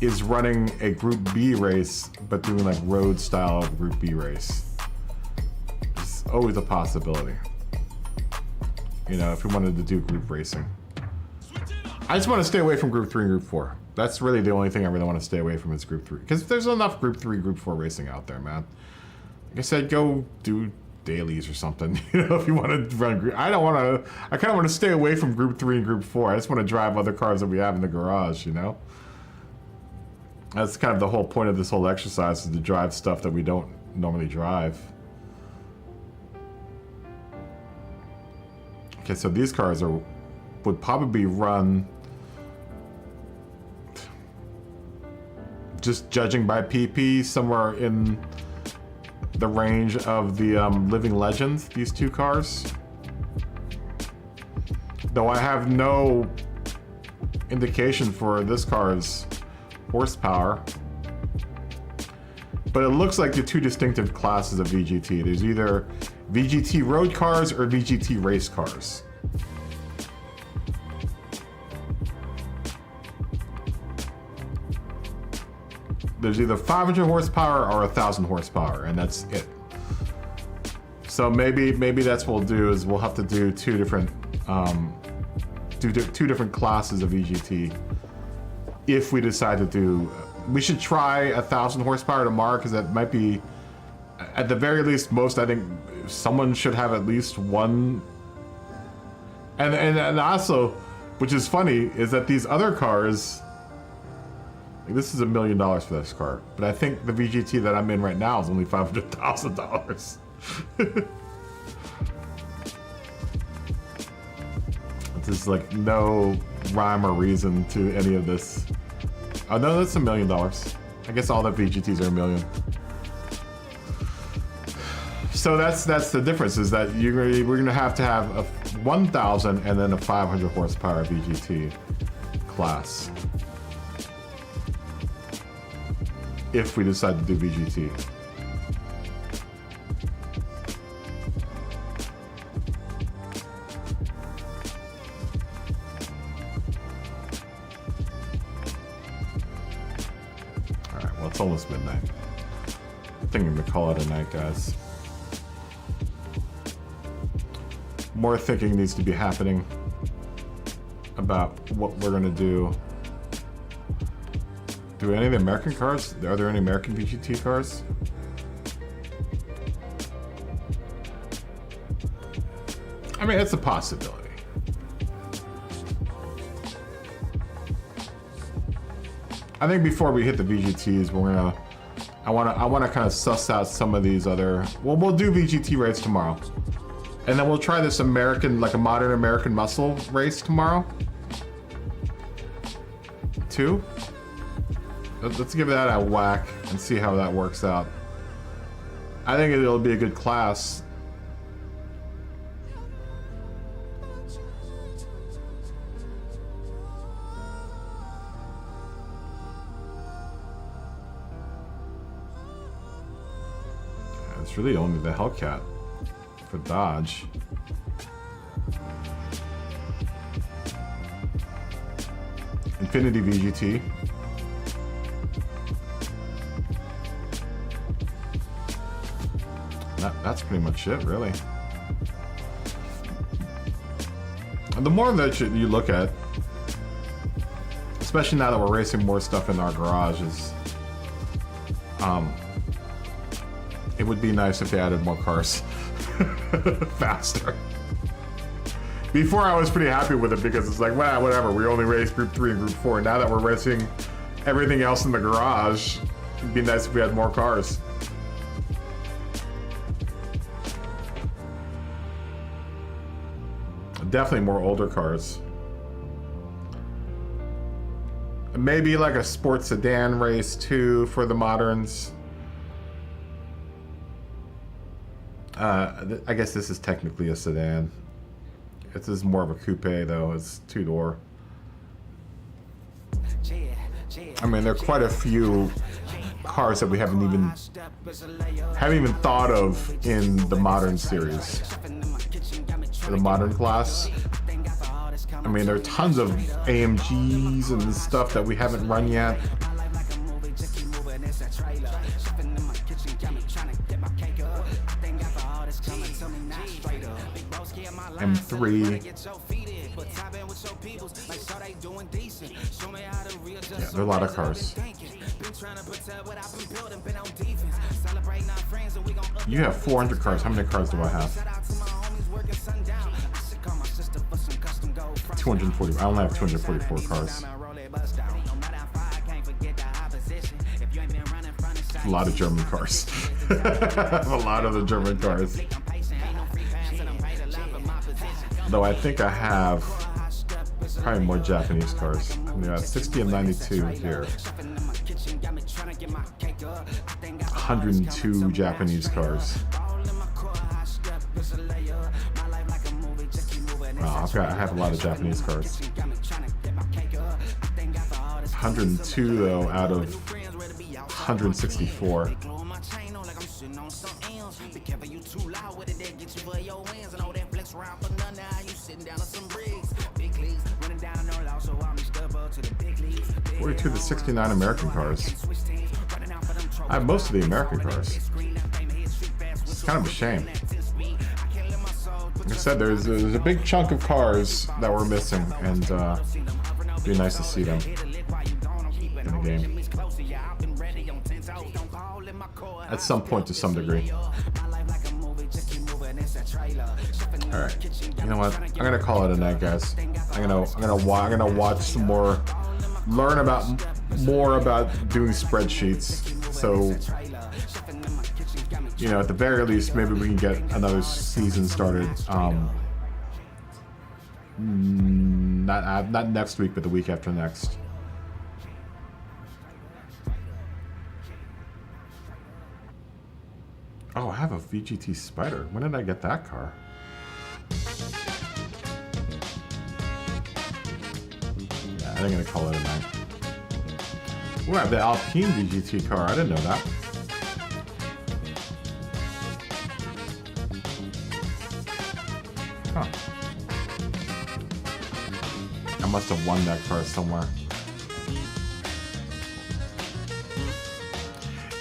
is running a Group B race, but doing like road style Group B race. It's always a possibility. You know, if we wanted to do group racing. I just want to stay away from Group 3 and Group 4. That's really the only thing I really want to stay away from is Group 3. Because there's enough Group 3, Group 4 racing out there, man. Like I said, go do dailies or something. You know, if you want to run group. I kind of want to stay away from Group 3 and Group 4. I just want to drive other cars that we have in the garage, you know? That's kind of the whole point of this whole exercise, is to drive stuff that we don't normally drive. Okay, so these cars would probably run, just judging by PP, somewhere in the range of the Living Legends, these two cars. Though I have no indication for this car's horsepower. But it looks like the two distinctive classes of VGT. There's either VGT road cars or VGT race cars. There's either 500 horsepower or 1,000 horsepower, and that's it. So maybe that's what we'll do, is we'll have to do two different classes of VGT. If we decide to do, we should try 1,000 horsepower tomorrow, because that might be, at the very least, most, I think someone should have at least one. And also, which is funny, is that these other cars, like, this is $1 million for this car, but I think the VGT that I'm in right now is only $500,000. There's like no rhyme or reason to any of this. Oh no, that's $1 million. I guess all the VGTs are $1 million. So that's the difference, is that we're gonna have to have a 1,000 and then a 500 horsepower VGT class if we decide to do VGT. Alright, well, it's almost midnight. I think I'm gonna call it a night, guys. More thinking needs to be happening about what we're gonna do. Do any of the American cars? Are there any American VGT cars? I mean, it's a possibility. I think before we hit the VGTs, I wanna kind of suss out some of these other. Well, we'll do VGT race tomorrow, and then we'll try this American, like a modern American muscle race tomorrow, too. Let's give that a whack and see how that works out. I think it'll be a good class. It's really only the Hellcat for Dodge. Infinity VGT. That's pretty much it, really. And the more that you look at, especially now that we're racing more stuff in our garages, it would be nice if they added more cars faster. Before, I was pretty happy with it because it's like, well, whatever, we only race Group 3 and Group 4. Now that we're racing everything else in the garage, it'd be nice if we had more cars. Definitely more older cars. Maybe like a sports sedan race too for the moderns. I guess this is technically a sedan. This is more of a coupe though. It's two-door. I mean, there are quite a few cars that we haven't even thought of in the modern series. For the modern class. I mean, there are tons of AMGs and stuff that we haven't run yet. M3. Yeah, there are a lot of cars. You have 400 cars. How many cars do I have? 240. I only have 244 cars. A lot of German cars. A lot of the German cars. Though I think I have probably more Japanese cars. Yeah, 60 and 92 here. 102 Japanese cars. Wow, I have a lot of Japanese cars. 102 though out of 164. You too loud with it, they get you for your wins. And all that flex around for none. Now you sitting down on some rigs. Big leagues, running down no loss, so I'm step up to the big leagues. 42 to 69 American cars. I have most of the American cars. It's kind of a shame. Like I said, there's a big chunk of cars that we're missing, and it'd be nice to see them in the game. At some point, to some degree. Alright, you know what? I'm gonna call it a night, guys. I'm gonna watch some more, learn more about doing spreadsheets. So, you know, at the very least, maybe we can get another season started. Not next week, but the week after next. Oh, I have a VGT Spider. When did I get that car? Yeah, I think I'm gonna call it a night. Ooh, I have the Alpine VGT car. I didn't know that. Huh. I must have won that car somewhere.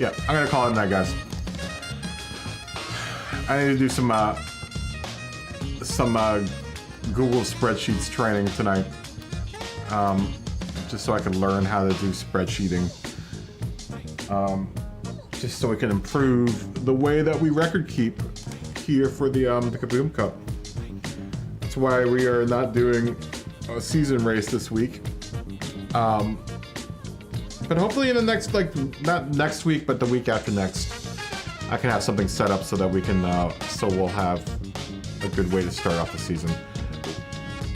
Yeah, I'm gonna call it a night, guys. I need to do some Google spreadsheets training tonight, just so I can learn how to do spreadsheeting, just so we can improve the way that we record keep here for the KaBoom Cup. That's why we are not doing a season race this week, but hopefully in the next, like, not next week, but the week after next, I can have something set up so that we can, so we'll have a good way to start off the season.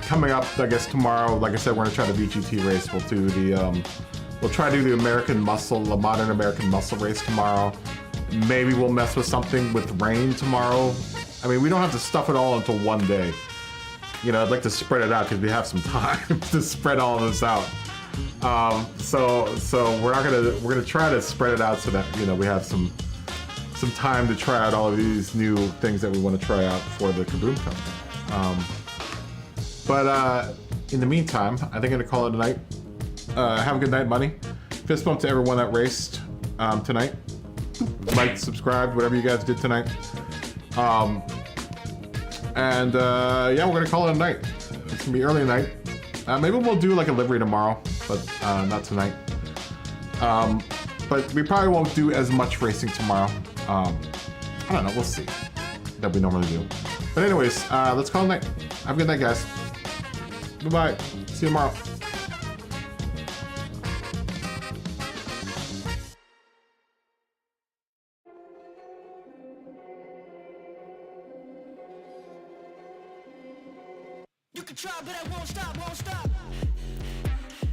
Coming up, I guess tomorrow, like I said, we're gonna try the VGT race. We'll do the, we'll try to do the American Muscle, the modern American Muscle race tomorrow. Maybe we'll mess with something with rain tomorrow. I mean, we don't have to stuff it all into one day. You know, I'd like to spread it out because we have some time to spread all of this out. So we're gonna try to spread it out so that, you know, we have some time to try out all of these new things that we want to try out for the KaBoom Cup. But in the meantime, I think I'm gonna call it a night. Have a good night, money. Fist bump to everyone that raced tonight. Like, subscribe, whatever you guys did tonight. Yeah, we're gonna call it a night. It's gonna be early night. Maybe we'll do like a livery tomorrow, but not tonight. But we probably won't do as much racing tomorrow. I don't know, we'll see. That we normally do. But anyways, let's call it a night. Have a good night, guys. Bye-bye. See you tomorrow. You can try, but I won't stop, won't stop.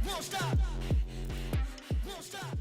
Won't stop. Won't stop.